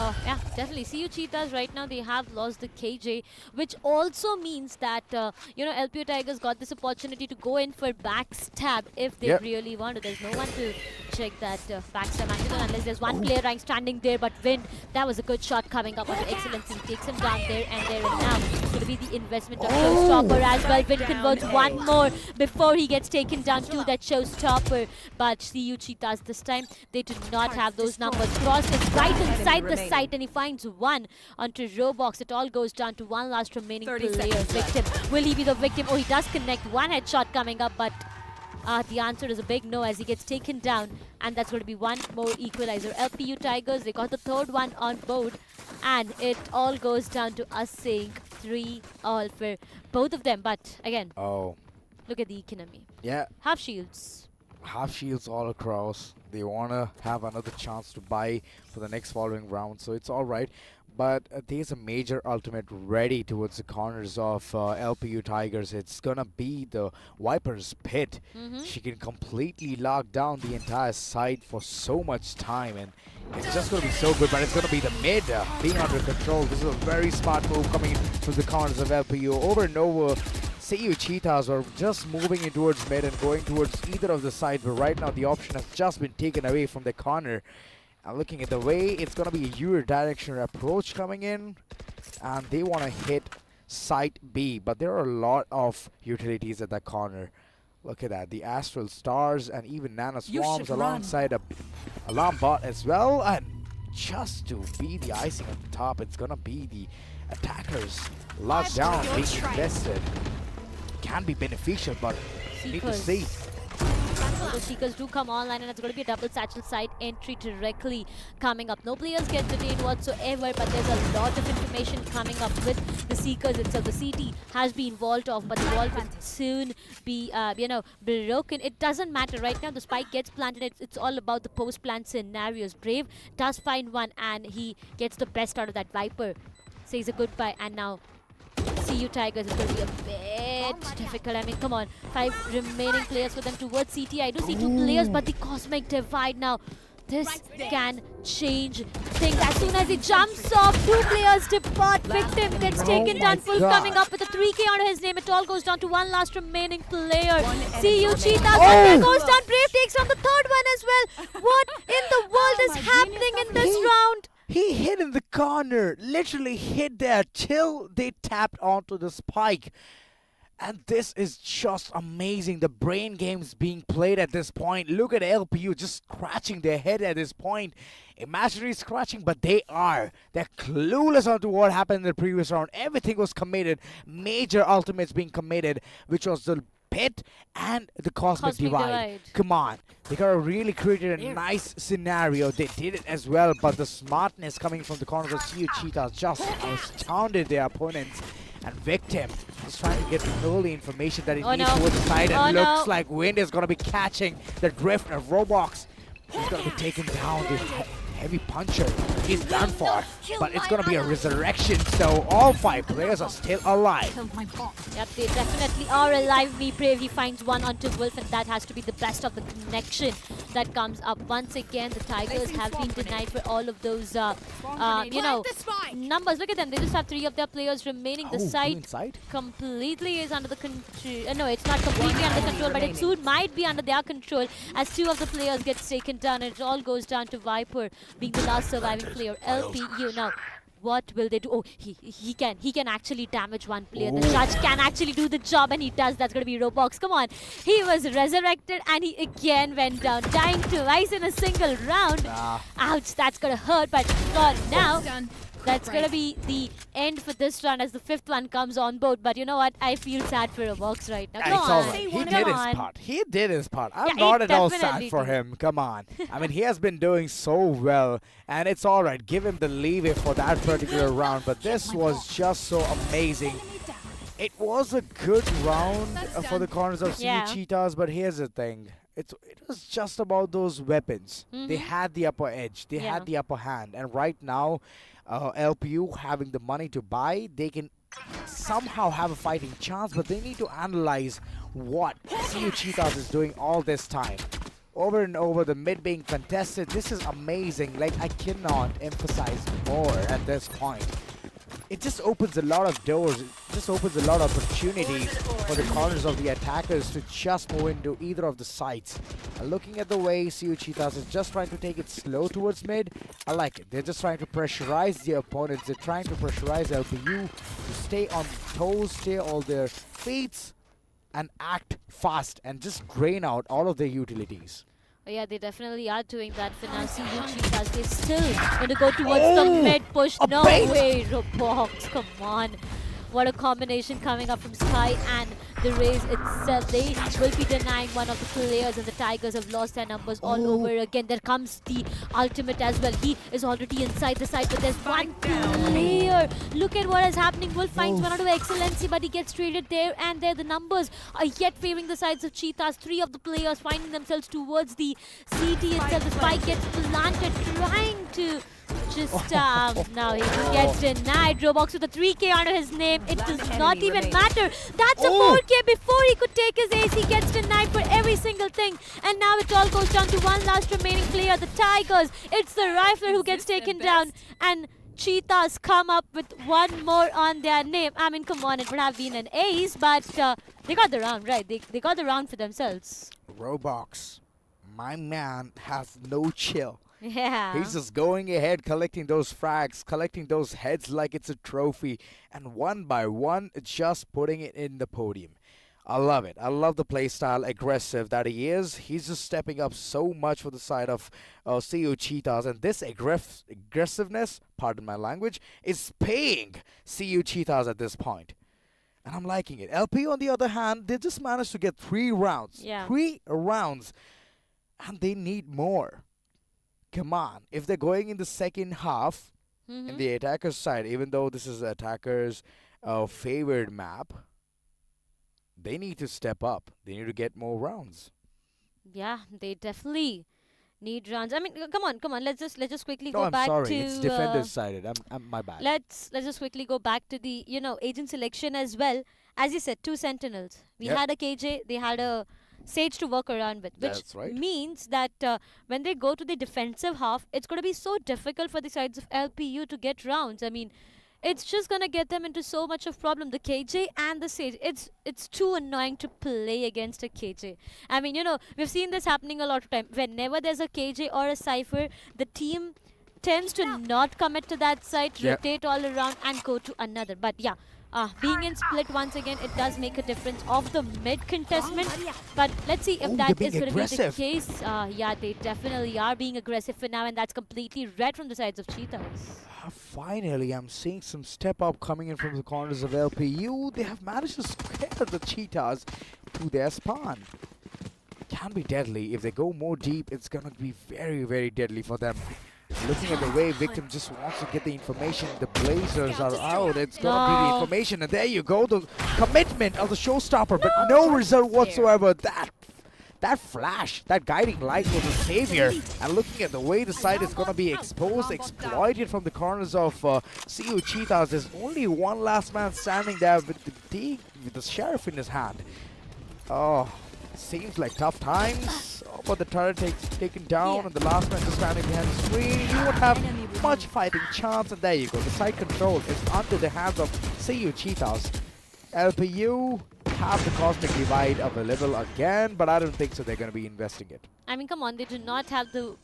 Oh, yeah, definitely. CU Cheetahs right now, they have lost the KJ, which also means that, LPU Tigers got this opportunity to go in for backstab if they really want to. There's no one to check that backstab angle unless there's one player standing there, but Wind, that was a good shot coming up onto Excellency. Takes him down there and there, and now it's going to be the investment of Showstopper as well. Wind converts one more before he gets taken down to that Showstopper, but CU Cheetahs this time, they do not have those numbers. Cross is right inside the site, and he finds one onto Roblox. It all goes down to one last remaining player. Victim. Will he be the victim? Oh, he does connect. One headshot coming up, but the answer is a big no as he gets taken down, and that's going to be one more equalizer. LPU Tigers, they got the 3rd one on board, and it all goes down to us saying 3-all for both of them. But again, look at the economy. Yeah. Half shields. Half shields all across. They want to have another chance to buy for the next following round, so it's alright. But there's a major ultimate ready towards the corners of LPU Tigers. It's gonna be the Viper's Pit. She can completely lock down the entire site for so much time, and it's just gonna be so good. But it's gonna be the mid being under control. This is a very smart move coming in through the corners of LPU. Over and over, CU Cheetahs are just moving in towards mid and going towards either of the sides, but right now the option has just been taken away from the corner. And looking at the way, it's going to be a unidirectional approach coming in, and they want to hit site B, but there are a lot of utilities at that corner. Look at that, the Astral Stars and even Nano Swarms alongside a Alarm Bot as well, and just to be the icing on the top, it's going to be the attackers locked down, being invested. Can be beneficial, but need to see. the Seekers do come online, and it's going to be a double satchel side entry directly coming up. No players get detained whatsoever, but there's a lot of information coming up with the Seekers itself. The CT has been walled off, but the wall will soon be, broken. It doesn't matter right now. The spike gets planted. It's all about the post-plant scenarios. Brave does find one, and he gets the best out of that. Viper says a goodbye, and now see you Tigers. It's going to be a bit difficult. I mean, come on. 5 remaining players for them towards CT. I do see 2 players, but the Cosmic Divide now. This can change things. As soon as he jumps off, 2 players depart. Victim gets taken down. Full coming up with a 3K on his name. It all goes down to 1 last remaining player. See you Cheetahs. There goes down. Brave takes on the 3rd one as well. What in the world is happening in this round? He hid in the corner, literally hid there till they tapped onto the spike. And this is just amazing. The brain games being played at this point. Look at LPU just scratching their head at this point. Imaginary scratching, but they are. They're clueless onto what happened in the previous round. Everything was committed. Major ultimates being committed, which was the pit and the Cosmic Divide. Come on. They got really created a nice scenario. They did it as well, but the smartness coming from the corners of CU Cheetahs just astounded their opponents. And Victim is trying to get the early information that he needs towards the side. And looks like Wind is going to be catching the drift of Roblox. He's going to be taken down. The heavy puncher. He's done for. But it's going to be a resurrection. So all 5 players are still alive. Yep, they definitely are alive. Me Brave, he finds one onto Wolf, and that has to be the best of the connection that comes up. Once again, the Tigers have been denied for all of those, numbers. Look at them. They just have 3 of their players remaining. The site completely is under the control. No, it's not completely under control, but it soon might be under their control as 2 of the players get taken down, and it all goes down to Viper being the last surviving player. LPU now. What will they do? Oh, he can actually damage one player. The judge can actually do the job, and he does. That's going to be Roblox. Come on. He was resurrected, and he again went down, dying twice in a single round. Ouch, that's going to hurt, but for now, that's going to be the end for this round as the 5th one comes on board. But you know what? I feel sad for Roblox right now. Come on. He did his part. He did his part. I'm not at all sad for him. Come on. I mean, he has been doing so well, and it's all right. Give him the leeway for that particular round. But this was just so amazing. It was a good round for the corners of CU Cheetahs, but here's the thing. It was just about those weapons. They had the upper edge. They had the upper hand. And right now, LPU having the money to buy, they can somehow have a fighting chance, but they need to analyze what CU Cheetahs is doing all this time. Over and over, the mid being contested. This is amazing. Like, I cannot emphasize more at this point. It just opens a lot of doors. It just opens a lot of opportunities for the corners of the attackers to just move into either of the sides. And looking at the way CU Cheetahs is just trying to take it slow towards mid, I like it. They're just trying to pressurize the opponents. They're trying to pressurize LPU to stay on toes, stay on their feet, and act fast and just drain out all of their utilities. Oh, yeah, they definitely are doing that for now. CU Cheetahs, they still going to go towards the mid push. No way, Roblox, come on. What a combination coming up from Sky and the Rays itself. They will be denying one of the players, and the Tigers have lost their numbers all over again. There comes the ultimate as well. He is already inside the side, but there's one player. Look at what is happening. Wolf finds one out of Excellency, but he gets traded there and there. The numbers are yet favoring the sides of Cheetahs. 3 of the players finding themselves towards the CT itself. The spike gets planted, trying to just now he gets denied. Roblox with a 3K under his name. It does not even matter. That's a 4K before he could take his ace. He gets denied for every single thing. And now it all goes down to one last remaining player, the Tigers. It's the Rifler who gets taken down. And Cheetahs come up with one more on their name. I mean, come on, it would have been an ace, but they got the round, right? They got the round for themselves. Roblox, my man has no chill. Yeah. He's just going ahead, collecting those frags, collecting those heads like it's a trophy, and one by one, just putting it in the podium. I love it. I love the playstyle, aggressive that he is. He's just stepping up so much for the side of CU Cheetahs, and this aggressiveness, pardon my language, is paying CU Cheetahs at this point. And I'm liking it. LP, on the other hand, they just managed to get 3 rounds. Yeah. 3 rounds. And they need more. Come on. If they're going in the second half, in the attacker's side, even though this is attacker's favored map, they need to step up. They need to get more rounds. Yeah, they definitely need rounds. I mean, come on. Let's just quickly No, go I'm back sorry. to. It's defenders sided. I'm my bad. Let's just quickly go back to the agent selection as well. As you said, 2 sentinels. We had a KJ. They had a Sage to work around with, which means that when they go to the defensive half, it's going to be so difficult for the sides of LPU to get rounds. I mean, it's just going to get them into so much of problem. The KJ and the Sage, it's too annoying to play against a KJ. I mean, we've seen this happening a lot of time. Whenever there's a KJ or a Cypher, the team tends to not commit to that side, rotate all around and go to another. But yeah, being in split once again, it does make a difference of the mid contestment. But let's see if that is going to be the case. Yeah, they definitely are being aggressive for now, and that's completely red from the sides of Cheetahs. Finally, I'm seeing some step up coming in from the corners of LPU. They have managed to scare the Cheetahs to their spawn. Can be deadly. If they go more deep, it's going to be very, very deadly for them. Looking at the way Victim just wants to get the information, the Blazers are out. It's going to be the information, and there you go, the commitment of the showstopper, but no result whatsoever. That flash, that guiding light was a savior. And looking at the way the side is going to be exposed, exploited from the corners of CU Cheetahs, there's only one last man standing there with the sheriff in his hand. Oh, seems like tough times. Oh, but the turret taken down, and the last man just standing behind the screen. You won't have much fighting chance, and there you go. The side control is under the hands of CU Cheetahs. LPU have the Cosmic Divide available again, but I don't think so they're going to be investing it. I mean, come on, they do not have the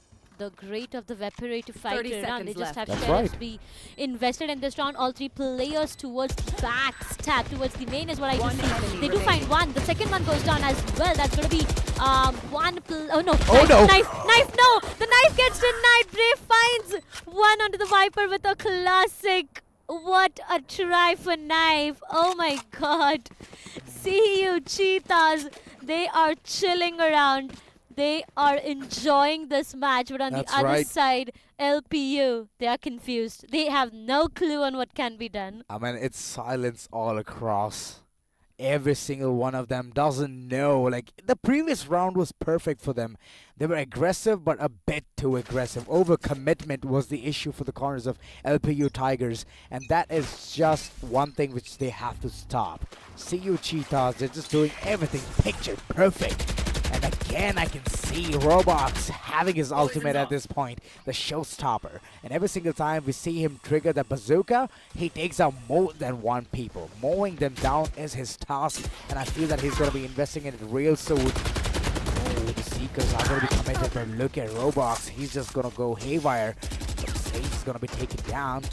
great of the Vaporate to fight around. They just have That's Sheriffs to be invested in this round. All 3 players towards the backstab, towards the main is what I just see. They do find one. The second one goes down as well. That's going to be one. Oh no! Knife! No! The knife gets denied. Brave finds one onto the Viper with a classic. What a try for knife. Oh my god. See you, Cheetahs. They are chilling around. They are enjoying this match. But on the other side, LPU, they are confused. They have no clue on what can be done. I mean, it's silence all across. Every single one of them doesn't know. Like, the previous round was perfect for them. They were aggressive, but a bit too aggressive. Overcommitment was the issue for the corners of LPU Tigers. And that is just one thing which they have to stop. CU Cheetahs, they're just doing everything picture perfect. And again, I can see Roblox having his ultimate at this point, the showstopper. And every single time we see him trigger the bazooka, he takes out more than one people. Mowing them down is his task, and I feel that he's going to be investing in it real soon. Oh, the Seekers are going to be committed, but look at Roblox. He's just going to go haywire. But Sage is going to be taken down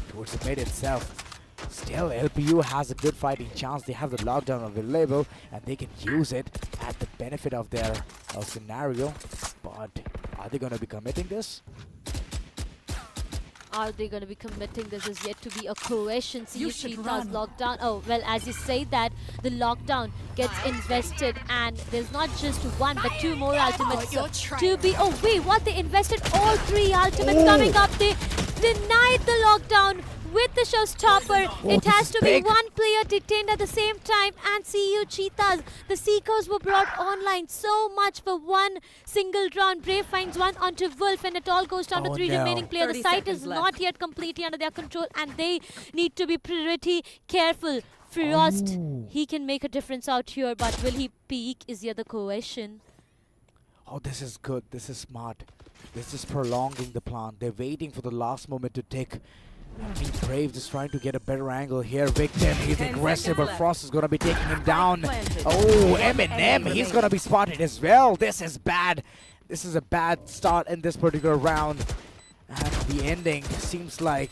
towards the mid itself. Still, LPU has a good fighting chance. They have the lockdown available, and they can use it at the benefit of their scenario. But are they going to be committing this? Are they going to be committing? This is yet to be a question. CU Cheetahs lockdown. Oh, well, as you say that, the lockdown gets invested, and there's not just one, but 2 more ultimates to be. Oh, wait, what? They invested all 3 ultimates coming up. They denied the lockdown with the showstopper. It has to be 1 player detained at the same time, and CU Cheetahs, the Seekers were brought online. So much for 1 single round. Brave finds 1 onto Wolf, and it all goes down to 3 remaining players. The site is not yet completely under their control, and they need to be pretty careful. Frost, he can make a difference out here, but will he peak is the other question. Oh, this is good. This is smart. This is prolonging the plan. They're waiting for the last moment to tick. Brave just trying to get a better angle here. Victim, he's aggressive, but Frost is going to be taking him down. Oh, Eminem, he's going to be spotted as well. This is bad. This is a bad start in this particular round. And the ending seems like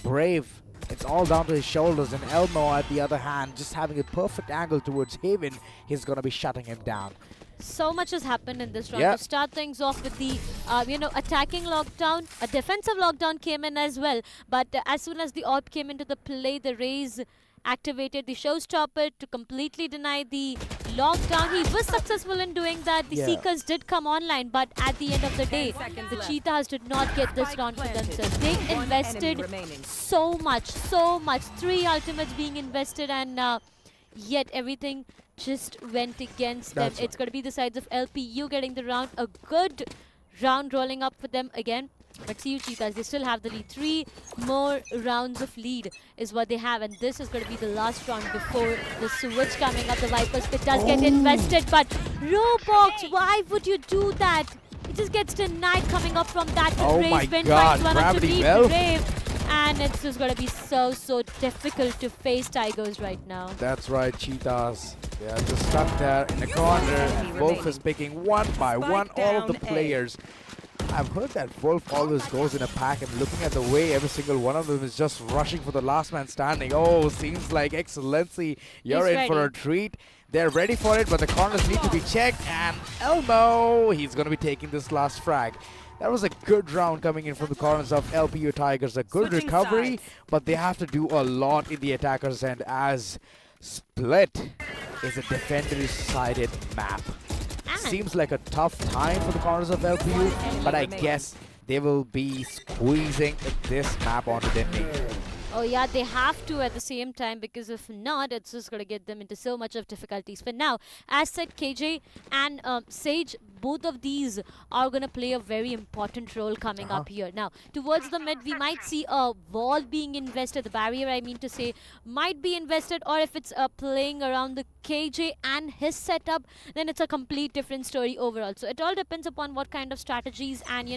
Brave. It's all down to his shoulders, and Elmo, at the other hand, just having a perfect angle towards Haven, he's going to be shutting him down. So much has happened in this round. To start things off with the, attacking lockdown, a defensive lockdown came in as well. But as soon as the AWP came into the play, the Raze activated the showstopper to completely deny the locked down. He was successful in doing that. The Seekers did come online, but at the end of the day, the Cheetahs did not get this round for themselves. They invested so much. 3 ultimates being invested, and yet everything just went against them. It's going to be the sides of LPU getting the round. A good round rolling up for them again. But see you Cheetahs, they still have the lead. 3 more rounds of lead is what they have, and this is going to be the last round before the switch coming up. The Vipers pit does get invested, but Roblox, why would you do that? It just gets denied coming up from that. Oh my god, Gravity Bell. And it's just going to be so difficult to face Tigers right now. That's right, Cheetahs. They are just stuck there in the corner, and Wolf is picking one by one all of the players. I've heard that Wolf always goes in a pack, and looking at the way every single one of them is just rushing for the last man standing. Oh, seems like Excellency, you're in for a treat. They're ready for it, but the corners need to be checked, and Elmo, he's going to be taking this last frag. That was a good round coming in from the corners of LPU Tigers. A good recovery, but they have to do a lot in the attackers' end, as Split is a defender-sided map. Seems like a tough time for the corners of LPU, but I guess they will be squeezing this map onto their knee. Oh yeah, they have to at the same time, because if not, it's just going to get them into so much of difficulties. For now, as said, KJ and Sage, both of these are going to play a very important role coming up here. Now, towards the mid, we might see a wall being invested. The barrier, I mean to say, might be invested, or if it's playing around the KJ and his setup, then it's a complete different story overall. So it all depends upon what kind of strategies and,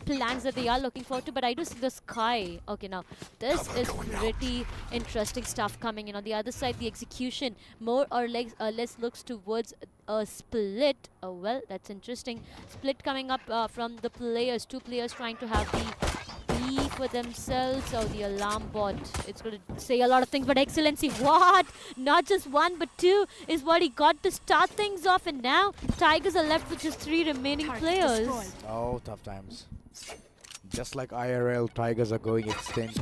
plans that they are looking forward to. But I do see the sky. Okay, now, this is pretty interesting stuff coming in. On the other side, the execution more or less looks towards a split. Oh, well, that's interesting. Split coming up from the players. 2 players trying to have the B for themselves. Oh, the alarm bot. It's going to say a lot of things, but Excellency, what? Not just 1, but 2 is what he got to start things off, and now Tigers are left with just 3 remaining players. Oh, tough times. Just like IRL, Tigers are going extinct.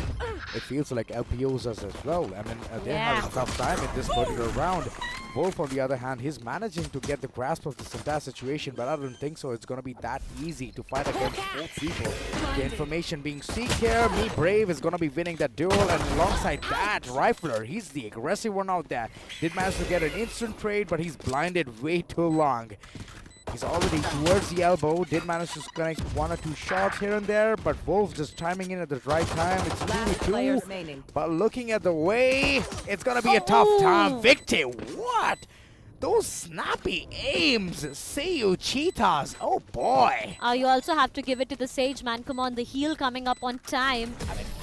It feels like LPOs as well. I mean, they're having a tough time in this particular round. Wolf, on the other hand, he's managing to get the grasp of this entire situation, but I don't think so. It's going to be that easy to fight against 4 people. The information being seeked here. Me Brave is going to be winning that duel, and alongside that, Rifler, he's the aggressive one out there. Did manage to get an instant trade, but he's blinded way too long. He's already towards the elbow, did manage to connect 1 or 2 shots here and there, but Wolf just chiming in at the right time. It's 2v2, but looking at the way, it's gonna be a tough time. Victor, what? Those snappy aims, see you Cheetahs, oh boy. You also have to give it to the Sage, man. Come on, the heal coming up on time.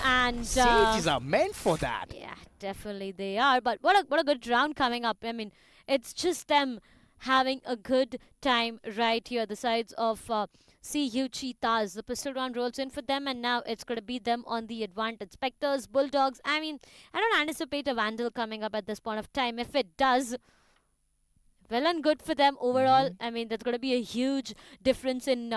And Sages are meant for that. Yeah, definitely they are, but what a good round coming up. I mean, it's just them having a good time right here. The sides of CU Cheetahs. The pistol round rolls in for them, and now it's going to be them on the advantage. Spectres, Bulldogs. I mean, I don't anticipate a Vandal coming up at this point of time. If it does, well and good for them overall. I mean, there's going to be a huge difference in,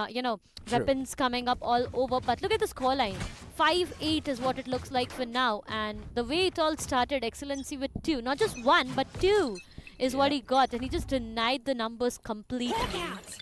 weapons coming up all over. But look at the scoreline. 5-8 is what it looks like for now. And the way it all started, Excellency with 2. Not just 1, but 2. Is what he got, and he just denied the numbers completely.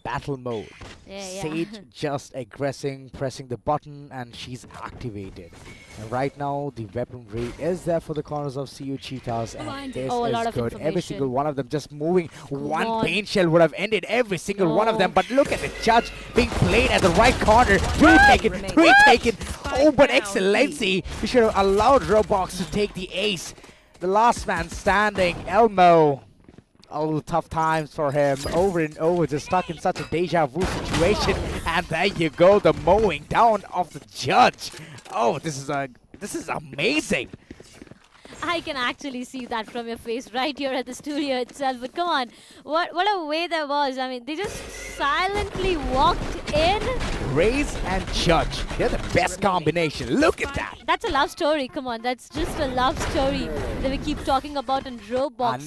Battle mode. Sage just aggressing, pressing the button, and she's activated. And right now, the weaponry is there for the corners of CU Cheetahs, and this is good. Every single one of them just moving. One paint shell would have ended every single one of them, but look at the judge being played at the right corner. 2 taken, 3 taken. Oh, but Excellency, we should have allowed Roblox to take the ace. The last man standing, Elmo. Oh, tough times for him. Over and over, just stuck in such a deja vu situation. And there you go, the mowing down of the judge. Oh, this is amazing. I can actually see that from your face right here at the studio itself. But come on, what a way that was. I mean, they just silently walked in. Raise and Judge. They're the best combination. Look at that. That's a love story. Come on, that's just a love story that we keep talking about in Roblox.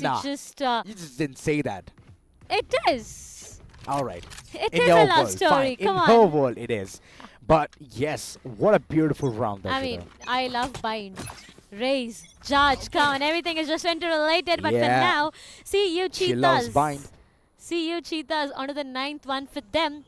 You just didn't say that. It is. All right. It is a love story. Come on. In her world, it is. But yes, what a beautiful round. I mean, I love Bind. Raise, Judge, come on, everything is just interrelated, but for now, see you She loves Cheetahs. bind. See you Cheetahs onto the 9th one for them.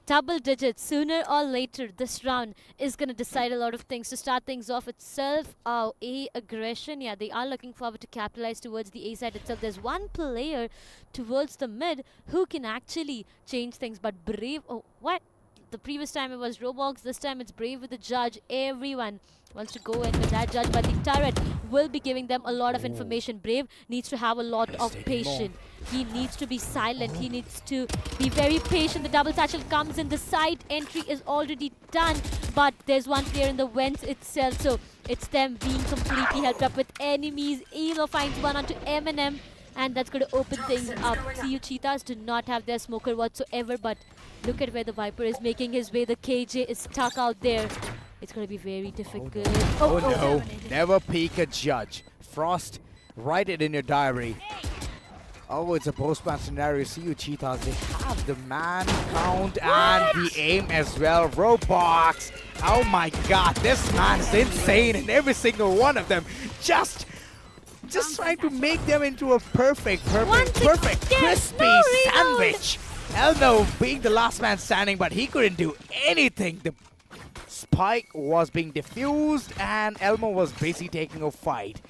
Double digits, sooner or later, this round is going to decide a lot of things. To start things off itself, A aggression, yeah, they are looking forward to capitalize towards the A side itself. There's one player towards the mid who can actually change things, but Brave, oh, what? The previous time it was Roblox, this time it's Brave with the Judge. Everyone wants to go in with that Judge, but the turret will be giving them a lot of information. Brave needs to have a lot of patience. He needs to be silent. He needs to be very patient. The double satchel comes in. The side entry is already done, but there's one player in the vents itself, so it's them being completely helped up with enemies. Elo finds one onto Eminem, and that's going to open things up. CU Cheetahs do not have their smoker whatsoever, but look at where the Viper is making his way. The KJ is stuck out there. It's going to be very difficult. Oh no, never peek a Judge. Frost, write it in your diary. Oh, it's a postman scenario. CU Cheetahs, they have the man count and the aim as well. Roblox, oh my god, this man's insane, and every single one of them just trying to make them into a perfect, crispy sandwich. Elmo being the last man standing, but he couldn't do anything. The spike was being diffused, and Elmo was busy taking a fight.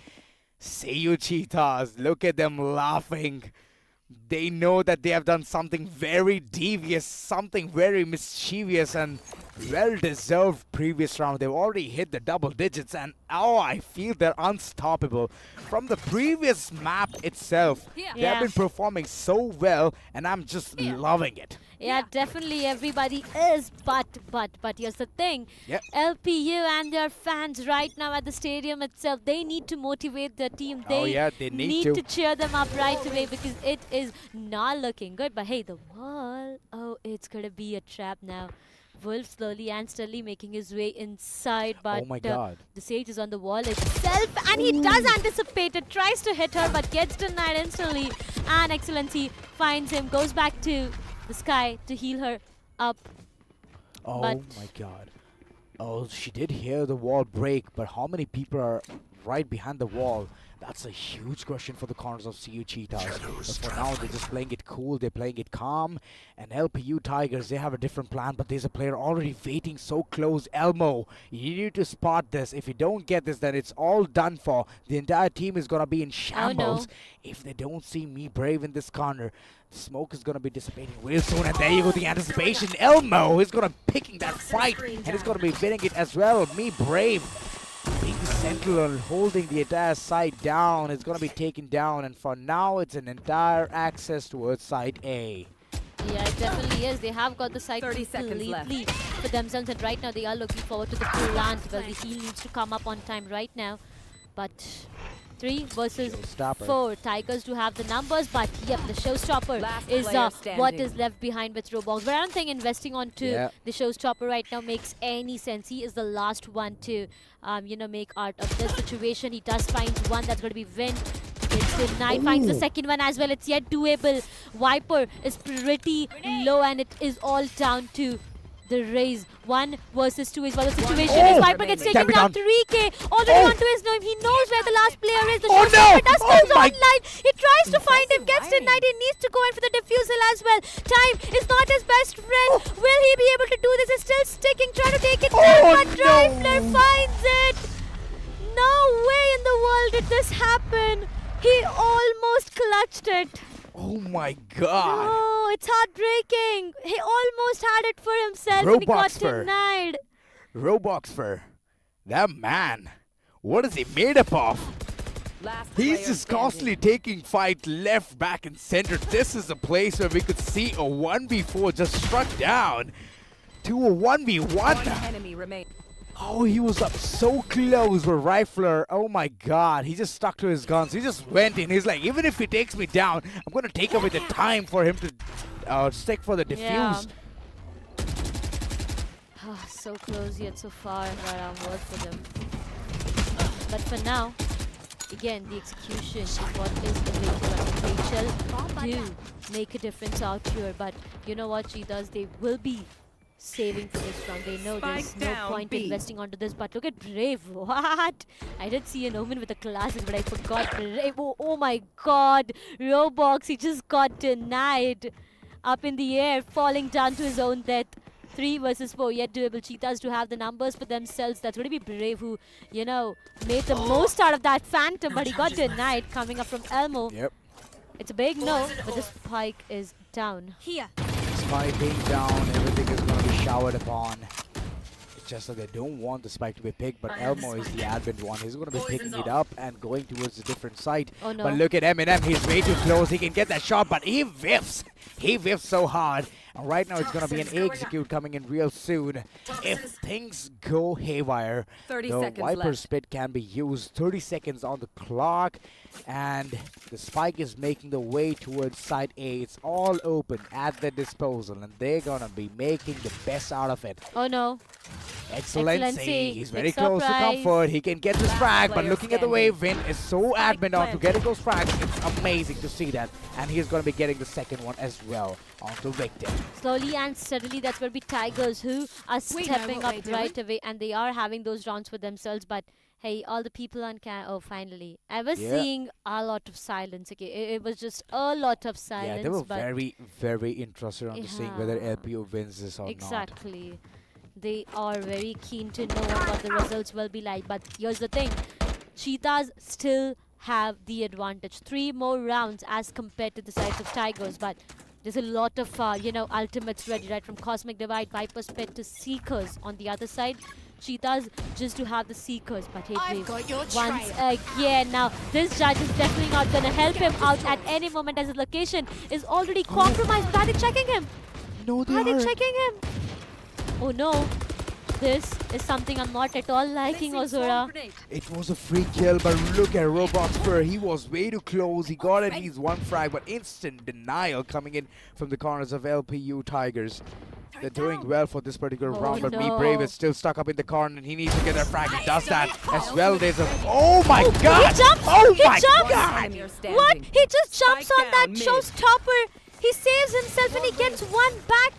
See you Cheetahs, look at them laughing. They know that they have done something very devious, something very mischievous and well-deserved previous round. They've already hit the double digits, and oh, I feel they're unstoppable. From the previous map itself, they have been performing so well, and I'm just loving it. Yeah, definitely everybody is, but here's the thing. LPU and their fans right now at the stadium itself, they need to motivate their team. They need to cheer them up right away, because it is not looking good. But hey, the wall, oh, it's going to be a trap now. Wolf slowly and steadily making his way inside, but oh my god. The Sage is on the wall itself, and he does anticipate it, tries to hit her, but gets denied instantly. And Excellency finds him, goes back to the sky to heal her up. Oh my god. Oh, she did hear the wall break, but how many people are right behind the wall? That's a huge question for the corners of CU Cheetahs. But for now, they're just playing it cool, they're playing it calm. And LPU Tigers, they have a different plan, but there's a player already waiting so close. Elmo, you need to spot this. If you don't get this, then it's all done for. The entire team is going to be in shambles. If they don't see me Brave in this corner, the smoke is going to be dissipating real soon. And there you go, the anticipation. Elmo is going to be picking that fight, and he's going to be winning it as well. Me Brave, being central, holding the entire side down, is going to be taken down, and for now it's an entire access towards side A. Yeah, it definitely is. They have got the side completely for themselves, and right now they are looking forward to the plant. Well, the heal needs to come up on time right now, but 3 versus 4. Tigers do have the numbers, but yep, the showstopper is what is left behind with Roblox. But I don't think investing onto the showstopper right now makes any sense. He is the last one to, make art of this situation. He does find one that's going to be Vin. Gets denied, finds the second one as well. It's yet doable. Viper is pretty low, and it is all down to the raise. 1 versus 2 is what the situation is. Viper gets taken down. 3K already onto his name. He knows where the last player is. The showstopper does comes online. He tries to find him, gets denied. He needs to go in for the defusal as well. Time is not his best friend. Will he be able to do this? He's still sticking, trying to take it down, but Drivler finds it. No way in the world did this happen. He almost clutched it. Oh my god. No, it's heartbreaking. He almost had it for himself, and he got denied. Roblox, that man, what is he made up of? He's just constantly taking fight left, back, and center. This is a place where we could see a 1v4 just struck down to a 1v1. One enemy remains. Oh, he was up so close with Rifler. Oh my god, he just stuck to his guns. He just went in. He's like, even if he takes me down, I'm going to take away the time for him to stick for the defuse. So close yet so far. Right on word for them. But for now, again, the execution is what is available. Rachel do make a difference out here. But you know what, Cheetahs, they will be saving for this round. They know there's no point investing onto this, but look at Brave. What? I did see an Omen with a classic, but I forgot Brave. Oh my god. Roblox, he just got denied. Up in the air, falling down to his own death. 3 versus 4, yet doable. Cheetahs to have the numbers for themselves. That's going to be Brave who, you know, made the most out of that Phantom, but he got denied coming up from Elmo. Yep. It's a big no, but the spike is down. Here. Spike being down, everything is going to be showered upon. It's just that they don't want the spike to be picked, but Elmo is the advent one. He's going to be picking it up and going towards a different side. Oh no. But look at Eminem, he's way too close. He can get that shot, but he whiffs. He whiffs so hard. And right now it's going to be an execute coming in real soon. If things go haywire, 30 the seconds Viper left. spit can be used. 30 seconds on the clock. And the spike is making the way towards side A. It's all open at their disposal. And they're going to be making the best out of it. Oh no. Excellency. He's very Big close to surprise. comfort. He can get this frag, but looking at the way Vin is so adamant on to planted. getting those frags, it's amazing to see that. And he's going to be getting the second one as well onto Victor. Slowly and steadily, that's going to be Tigers who are stepping up right away, and they are having those rounds for themselves. But hey, all the people on oh, finally. I was seeing a lot of silence. Okay, it was just a lot of silence. Yeah, they were but very, very interested on seeing whether LPO wins this or not. exactly. They are very keen to know what the results will be like. But here's the thing. Cheetahs still have the advantage. 3 more rounds as compared to the sides of Tigers. But there's a lot of, you know, ultimates ready, right? From Cosmic Divide, Viper's Pet to Seekers on the other side. Cheetahs just to have the Seekers. But hey, Brave, once again, now this judge is definitely not going to help him out at any moment as his location is already compromised. But are they checking him? No, they Are they aren't. checking him? Oh no. This is something I'm not at all liking, Ozora. It was a free kill, but look at Robot Spur. He was way too close. He got at least one frag, but instant denial coming in from the corners of LPU Tigers. They're doing well for this particular round, but Me Brave is still stuck up in the corner, and he needs to get that frag. He does that as well. There's a... Oh my god! He jumps! Oh He my jumps! god! What? He just jumps on that showstopper. He saves himself and he gets one back.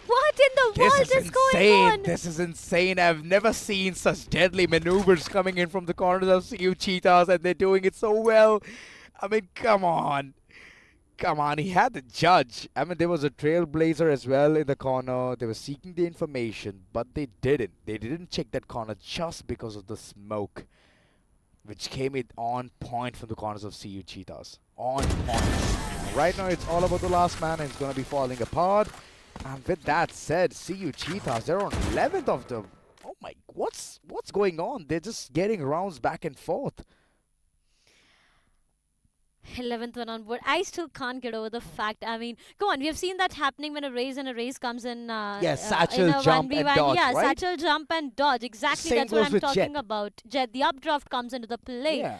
What in the world is going on? This is insane. I've never seen such deadly maneuvers coming in from the corners of CU Cheetahs, and they're doing it so well. I mean, come on. Come on, he had the judge. I mean, there was a trailblazer as well in the corner. They were seeking the information, but they didn't. They didn't check that corner just because of the smoke, which came in on point from the corners of CU Cheetahs. On point. Right now, it's all about the last man, and it's going to be falling apart. And with that said, CU Cheetahs, they're on 11th of the... Oh my... What's going on? They're just getting rounds back and forth. 11th one on board. I still can't get over the fact. I mean, come on, we have seen that happening when a race comes in. Satchel jump and dodge, yeah, right? satchel jump and dodge. Exactly, Same that's what goes I'm with talking Jet. about. Jet, the updraft comes into the play. Yeah.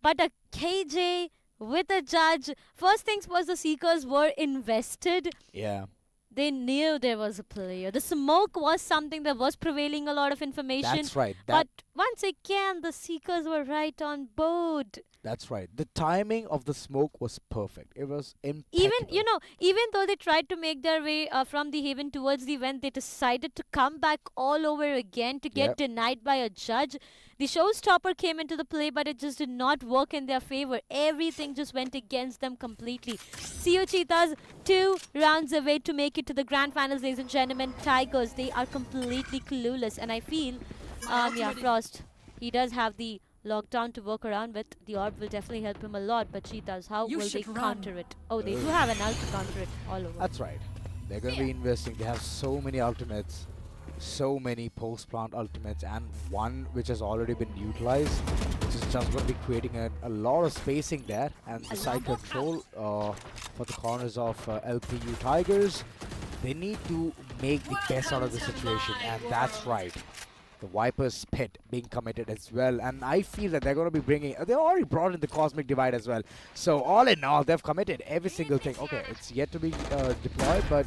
But a KJ with a judge. First things was the Seekers were invested. Yeah. They knew there was a player. The smoke was something that was prevailing a lot of information. That's right. But once again, the Seekers were right on board. That's right. The timing of the smoke was perfect. It was impeccable. Even though they tried to make their way from the Haven towards the event, they decided to come back all over again to get denied by a judge. The showstopper came into the play, but it just did not work in their favor. Everything just went against them completely. CU Cheetahs 2 rounds away to make it to the grand finals, ladies and gentlemen. Tigers, they are completely clueless, and I feel, Frost, he does have the lockdown to work around with. The orb will definitely help him a lot, but Cheetahs, how will they counter it? Oh, they do have an ult to counter it all over. That's right. They're going to be investing. They have so many ultimates, so many post-plant ultimates, and one which has already been utilized, which is just going to be creating a lot of spacing there. And the side control for the corners of LPU Tigers, they need to make the best out of the situation, and that's right. The Viper's Pit being committed as well, and I feel that they're going to be bringing... they already brought in the Cosmic Divide as well. So all in all, they've committed every single thing. Okay, it's yet to be deployed, but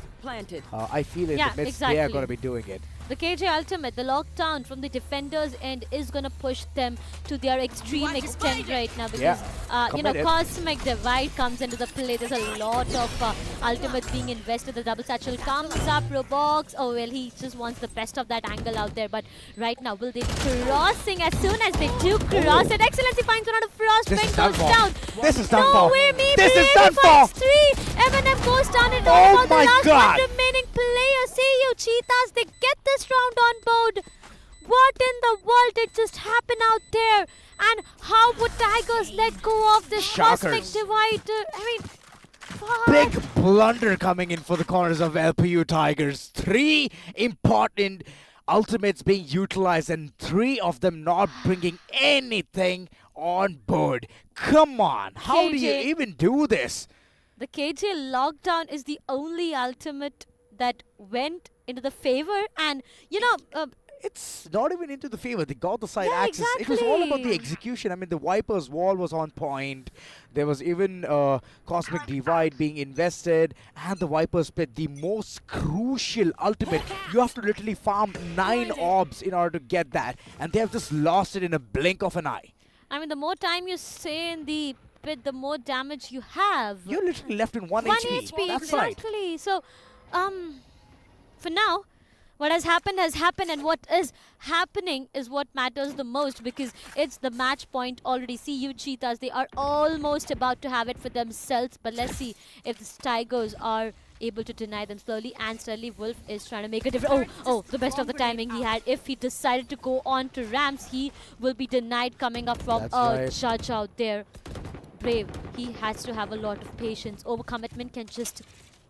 I feel in the midst they are going to be doing it. The KJ Ultimate, the lockdown from the defenders' end is going to push them to their extreme extent right now because, Cosmic Divide comes into the play. There's a lot of ultimates being invested. The double satchel comes up, Robox. Oh, well, he just wants the best of that angle out there. But right now, will they be crossing? As soon as they do cross it, Excellency finds one out of Frostbank, goes down. This is done no for. way, me. This is done for. 3. Eminem goes down and oh all the my last God. one remaining player. See you, Cheetahs. They get this round on board. What in the world did just happen out there? And how would Tigers let go of this Cosmic Divide? I mean, what? Big blunder coming in for the corners of LPU Tigers. 3 important ultimates being utilized and 3 of them not bringing anything on board. Come on, how do you even do this? The KJ lockdown is the only ultimate that went into the favor, and it's not even into the favor. They got the side yeah, axis. Exactly. It was all about the execution. I mean, the Viper's wall was on point. There was even Cosmic Divide being invested, and the Viper's Pit, the most crucial ultimate. You have to literally farm 9 orbs in order to get that, and they have just lost it in a blink of an eye. I mean, the more time you stay in the pit, the more damage you have. You're literally left in 1 HP. That's exactly. Right. So, for now, what has happened, and what is happening is what matters the most because it's the match point already. See you, Cheetahs. They are almost about to have it for themselves, but let's see if the Tigers are able to deny them slowly and steadily. Wolf is trying to make a difference. Oh, the best of the timing he had. If he decided to go on to ramps, he will be denied coming up from judge out there. Brave, he has to have a lot of patience. Overcommitment can just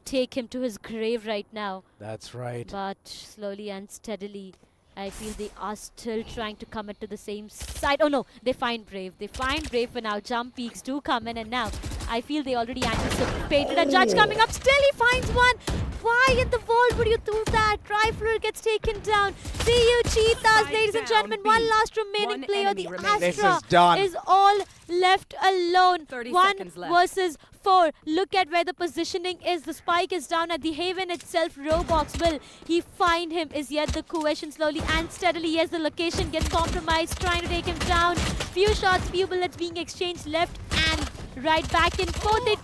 take him to his grave right now. That's right. But slowly and steadily, I feel they are still trying to commit to the same side. Oh no, they find Brave. They find Brave for now. Jump peaks do come in, and now I feel they already anticipated a judge coming up. Still he finds one. Why in the world would you do that? Rifler gets taken down. See you, Cheetahs, ladies and gentlemen. One last remaining player. The Astra is all left alone. 1 versus 4. Look at where the positioning is. The spike is down at the Haven itself. Robox, will he find him? Is yet the question. Slowly and steadily. Yes, the location gets compromised. Trying to take him down. Few shots, few bullets being exchanged left and right, back and forth. They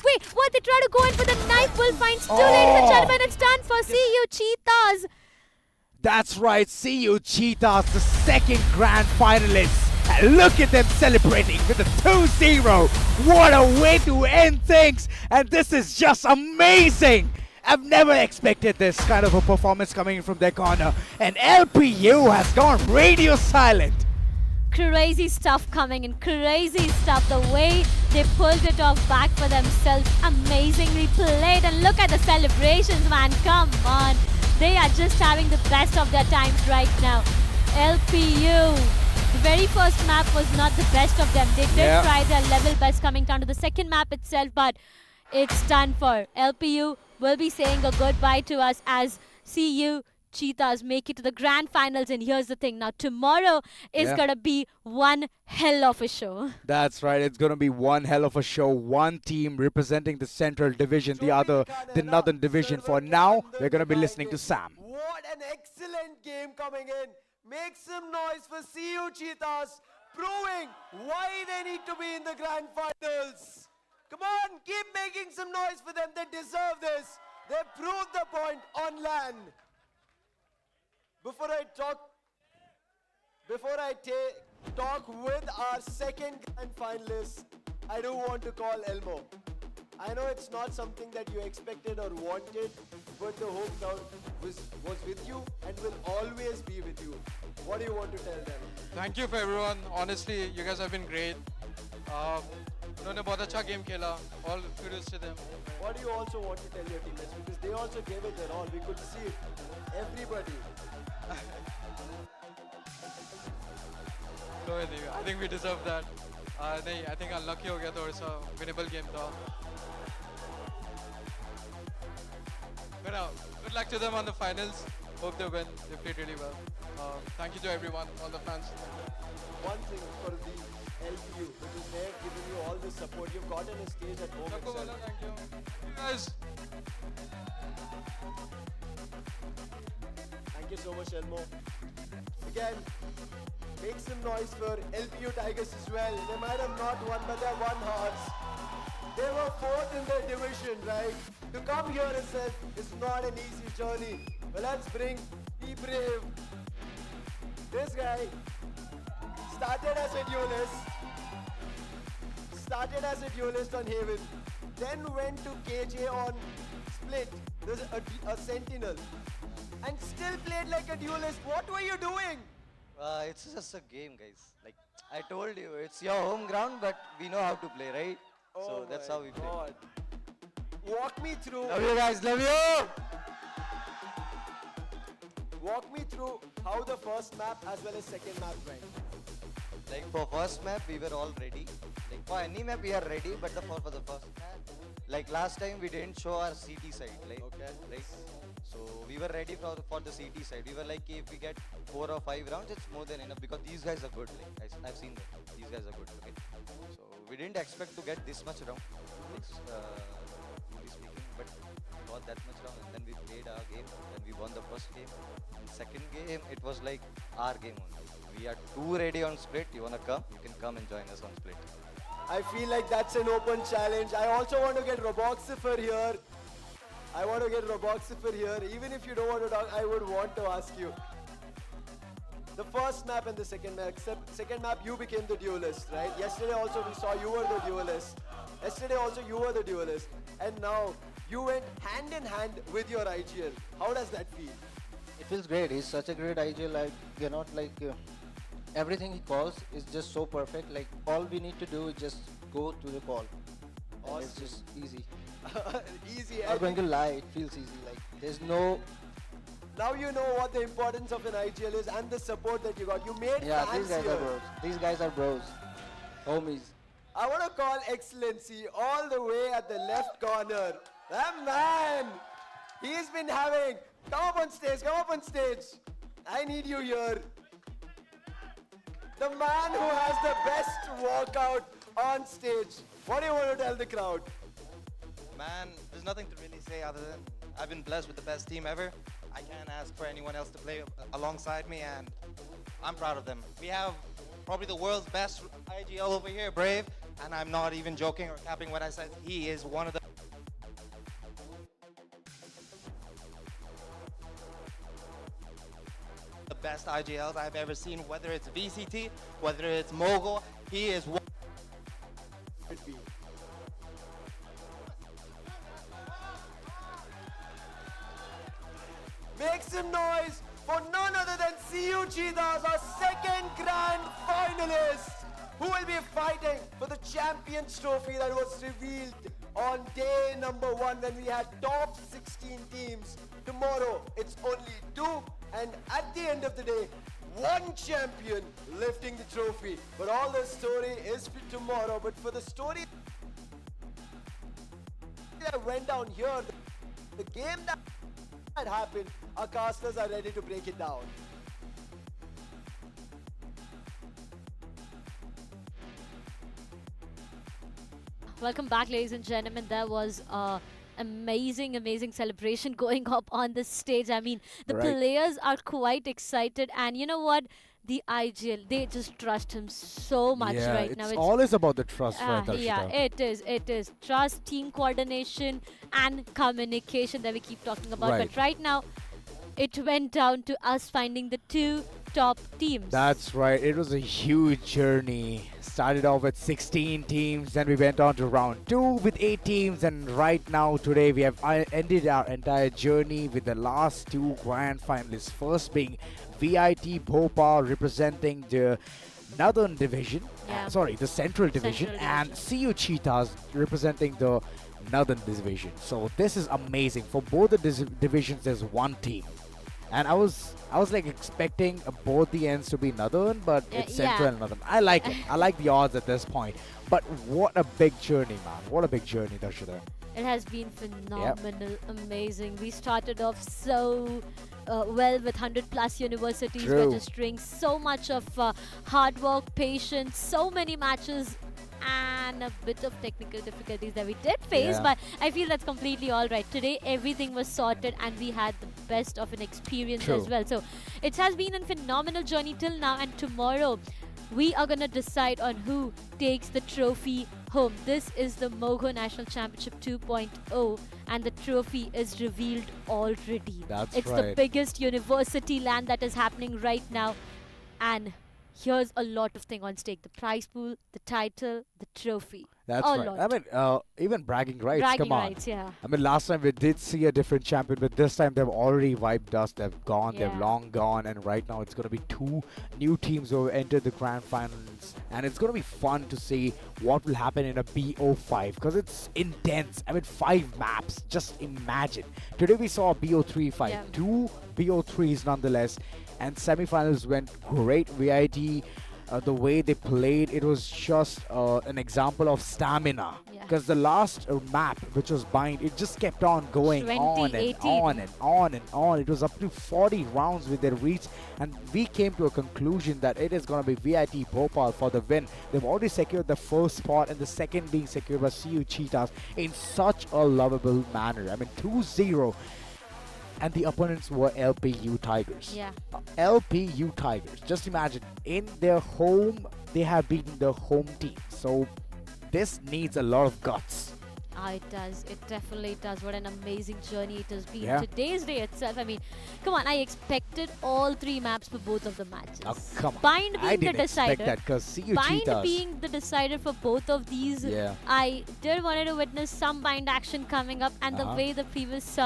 wait, what? They try to go in for the knife. Will finds 2, ladies and gentlemen. It's done for See you, Cheetahs. That's right, See you, Cheetahs, the second grand finalists. And look at them celebrating with a 2-0. What a way to end things. And this is just amazing. I've never expected this kind of a performance coming in from their corner. And LPU has gone radio silent. Crazy stuff coming in, crazy stuff. The way they pulled it off back for themselves, amazingly played. And look at the celebrations, man. Come on. They are just having the best of their times right now. LPU. The very first map was not the best of them. They did try their level best coming down to the second map itself, but it's done for. LPU will be saying a goodbye to us as See you, Cheetahs, make it to the grand finals. And here's the thing, now tomorrow is gonna be one hell of a show. That's right, it's gonna be one hell of a show. One team representing the central division, the other the northern division. For now, we're gonna be listening to Sam. What an excellent game coming in. Make some noise for See you, Cheetahs, proving why they need to be in the grand finals. Come on, keep making some noise for them. They deserve this. They proved the point on land. Before I talk with our second grand finalist, I do want to call Elmo. I know it's not something that you expected or wanted, but the home crowd was with you and will always be with you. What do you want to tell them? Thank you for everyone. Honestly, you guys have been great. उन्होंने बहुत अच्छा game खेला. All kudos to them. What do you also want to tell your teammates? Because they also gave it their all. We could see it. Everybody. I think we deserve that. I think unlucky हो गया थोड़ा सा. Winnable game था. But good luck to them on the finals. Hope they win. They played really well. Thank you to everyone, all the fans. One thing for the LPU, because they've given you all the support. You've gotten a stage at home itself. Thank you. You guys. Thank Thank you so much, Elmo. Again, make some noise for LPU Tigers as well. They might have not won, but they won hearts. They were 4th in their division, right? To come here itself is not an easy journey. But let's bring Be Brave. This guy started as a duelist on Haven, then went to KJ on Split. There's a Sentinel, and still played like a duelist. What were you doing? It's just a game, guys. Like I told you, it's your home ground, but we know how to play, right? So that's how we play. Walk me through. Love you guys, love you! Walk me through how the first map as well as second map went. Like for first map, we were all ready. Like for any map, we are ready, but for the first map, like last time, we didn't show our CT side, like, right? So we were ready for the CT side. We were like, if we get 4 or 5 rounds, it's more than enough because these guys are good. Like I've seen them. These guys are good. Okay. So we didn't expect to get this much round, like, speaking, but we got that much round, and then we played our game, and we won the first game. And second game, it was like our game only. We are too ready on Split. You wanna come? You can come and join us on Split. I feel like that's an open challenge. I also want to get Roboxifer here. Even if you don't want to talk, I would want to ask you. The first map and the second map, except second map you became the duelist, right? Yesterday also we saw you were the duelist. And now you went hand in hand with your IGL. How does that feel? It feels great. He's such a great IGL. Like, everything he calls is just so perfect. Like, all we need to do is just go to the call. Awesome. It's just easy. Easy. I'm not going to lie, it feels easy. Like, there's no... Now you know what the importance of an IGL is and the support that you got. You made fans here. These guys are bros. Homies. I want to call Excellency all the way at the left corner. That man! He's been having... Come up on stage. I need you here. The man who has the best walkout on stage. What do you want to tell the crowd? Man, there's nothing to really say other than I've been blessed with the best team ever. I can't ask for anyone else to play alongside me, and I'm proud of them. We have probably the world's best IGL over here, Brave, and I'm not even joking or capping when I said he is one of the best IGLs I've ever seen, whether it's VCT, whether it's Mogo, he is one. Make some noise for none other than CU Cheetahs, our second grand finalist, who will be fighting for the Champions Trophy that was revealed on day number 1 when we had top 16 teams. Tomorrow, it's only 2, and at the end of the day, 1 champion lifting the trophy. But all the story is for tomorrow. But for the story that went down here, the game that happened, our casters are ready to break it down. Welcome back, ladies and gentlemen. There was amazing celebration going up on the stage. I mean, the players are quite excited, and you know what? The IGL, they just trust him so much right now. It's always about the trust, right, Darshita? Yeah, it is. Trust, team coordination, and communication that we keep talking about. But right now, it went down to us finding the 2 top teams. That's right. It was a huge journey. Started off with 16 teams, then we went on to round 2 with 8 teams, and right now today we have ended our entire journey with the last 2 grand finalists. First being VIT Bhopal representing the Northern Division, the Central Division, and CU Cheetahs representing the Northern Division. So this is amazing. For both the divisions, there's 1 team. And I was like expecting both the ends to be Northern, but it's Central and Northern. I like it. I like the odds at this point. But what a big journey, man. What a big journey, Darshita. It has been phenomenal, amazing. We started off so well with 100+ universities registering. So much of hard work, patience, so many matches and a bit of technical difficulties that we did face, but I feel that's completely all right. Today, everything was sorted and we had the best of an experience as well. So it has been a phenomenal journey till now, and tomorrow we are going to decide on who takes the trophy home. This is the Mogo National Championship 2.0 and the trophy is revealed already. It's the biggest university land that is happening right now, and here's a lot of things on stake: the prize pool, the title, the trophy. That's right. I mean, even bragging rights, come on. I mean, last time we did see a different champion, but this time they've already wiped us. They've gone, they've long gone, and right now it's going to be 2 new teams who have entered the grand finals, and it's going to be fun to see what will happen in a BO5, because it's intense. I mean, 5 maps, just imagine. Today we saw a BO3 fight, 2 BO3s nonetheless, and semifinals went great. VIT, the way they played, it was just an example of stamina. Because the last map, which was Bind, it just kept on going on and on and on and on. It was up to 40 rounds with their reach, and we came to a conclusion that it is going to be VIT Bhopal for the win. They've already secured the first spot, and the second being secured by CU Cheetahs in such a lovable manner. I mean, 2-0. And the opponents were LPU Tigers. LPU Tigers. Just imagine, in their home, they have beaten the home team. So this needs a lot of guts. It does. It definitely does. What an amazing journey it has been. Today's day itself, I mean, come on, I expected all 3 maps for both of the matches. Oh, come on. Bind being I didn't the decider. expect that, because see you Bind Cheetahs. being the decider for both of these. I did wanted to witness some Bind action coming up, and the way the previous,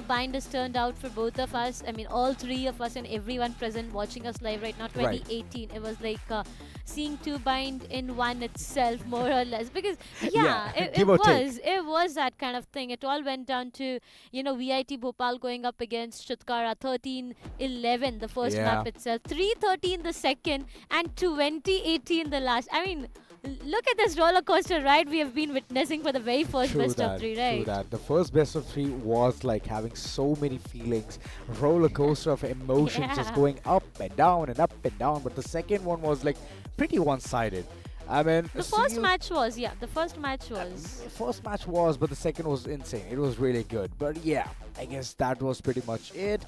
Bind has turned out for both of us. I mean, all 3 of us and everyone present watching us live right now. 2018, it was like seeing 2 Bind in one itself, more or less. Because it was that kind of thing. It all went down to, VIT Bhopal going up against Chitkara, 13-11 the first map itself, 3-13 the second, and 20-18 the last. I mean, look at this roller coaster ride we have been witnessing for the very first best of 3, right? True that. The first best of 3 was like having so many feelings, roller coaster of emotions, just going up and down and up and down. But the second one was like pretty one-sided. I mean, the first match was, the first match was. The first match was, but the second was insane. It was really good. But yeah, I guess that was pretty much it.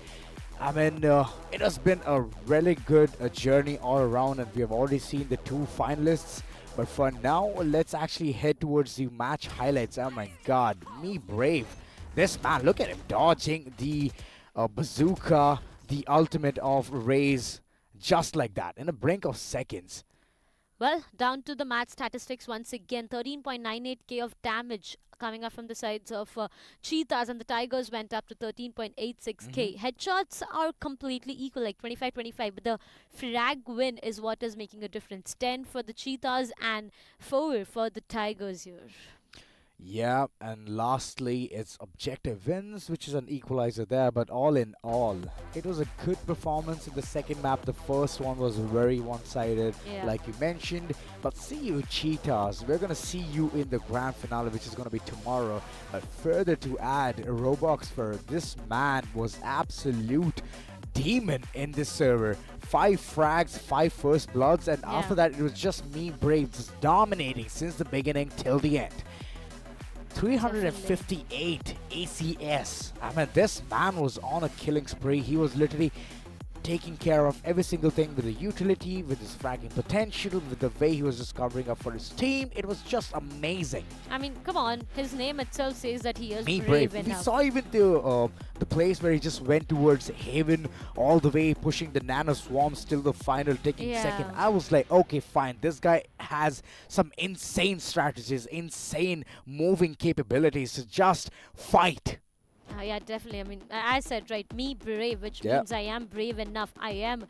I mean, it has been a really good journey all around, and we have already seen the 2 finalists. But for now, let's actually head towards the match highlights. Oh my god, me brave. This man, look at him dodging the bazooka, the ultimate of Raze, just like that, in a brink of seconds. Well, down to the match statistics once again. 13.98k of damage coming up from the sides of Cheetahs, and the Tigers went up to 13.86k. Headshots are completely equal, like 25-25, but the frag win is what is making a difference. 10 for the Cheetahs and 4 for the Tigers here. Yeah, and lastly, it's objective wins, which is an equalizer there, but all in all, it was a good performance in the second map. The first one was very one-sided, like you mentioned, but see you Cheetahs, we're going to see you in the grand finale, which is going to be tomorrow. But further to add, Roblox, for this man was absolute demon in this server. 5 frags, 5 first bloods, and after that, it was just me brave, just dominating since the beginning till the end. 358 ACS. I mean, this man was on a killing spree. He was literally taking care of every single thing with the utility, with his fragging potential, with the way he was just covering up for his team. It was just amazing. I mean, come on. His name itself says that he is brave enough. We saw even the place where he just went towards Haven, all the way pushing the nano swarms till the final, taking second. I was like, okay, fine. This guy has some insane strategies, insane moving capabilities to just fight. Yeah, definitely. I mean, I said, right, me brave, which means I am brave enough. I am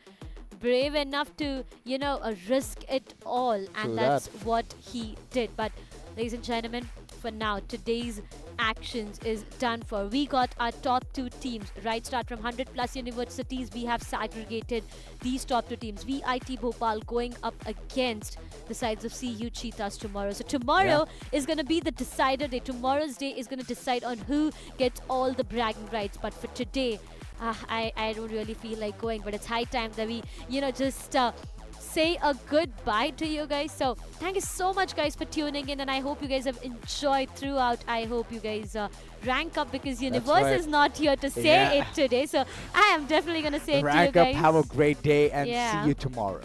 brave enough to, risk it all. And that's what he did. But, ladies and gentlemen, for now, today's actions is done for. We got our top 2 teams, right? Start from 100 plus universities. We have segregated these top 2 teams. VIT Bhopal going up against the sides of CU Cheetahs tomorrow. So tomorrow is going to be the decider day. Tomorrow's day is going to decide on who gets all the bragging rights. But for today, I don't really feel like going, but it's high time that we, just say a goodbye to you guys. So thank you so much, guys, for tuning in, and I hope you guys have enjoyed throughout. I hope you guys rank up, because Universe is not here to say it today. So I am definitely going to say it to you guys. Rank up, have a great day, and see you tomorrow.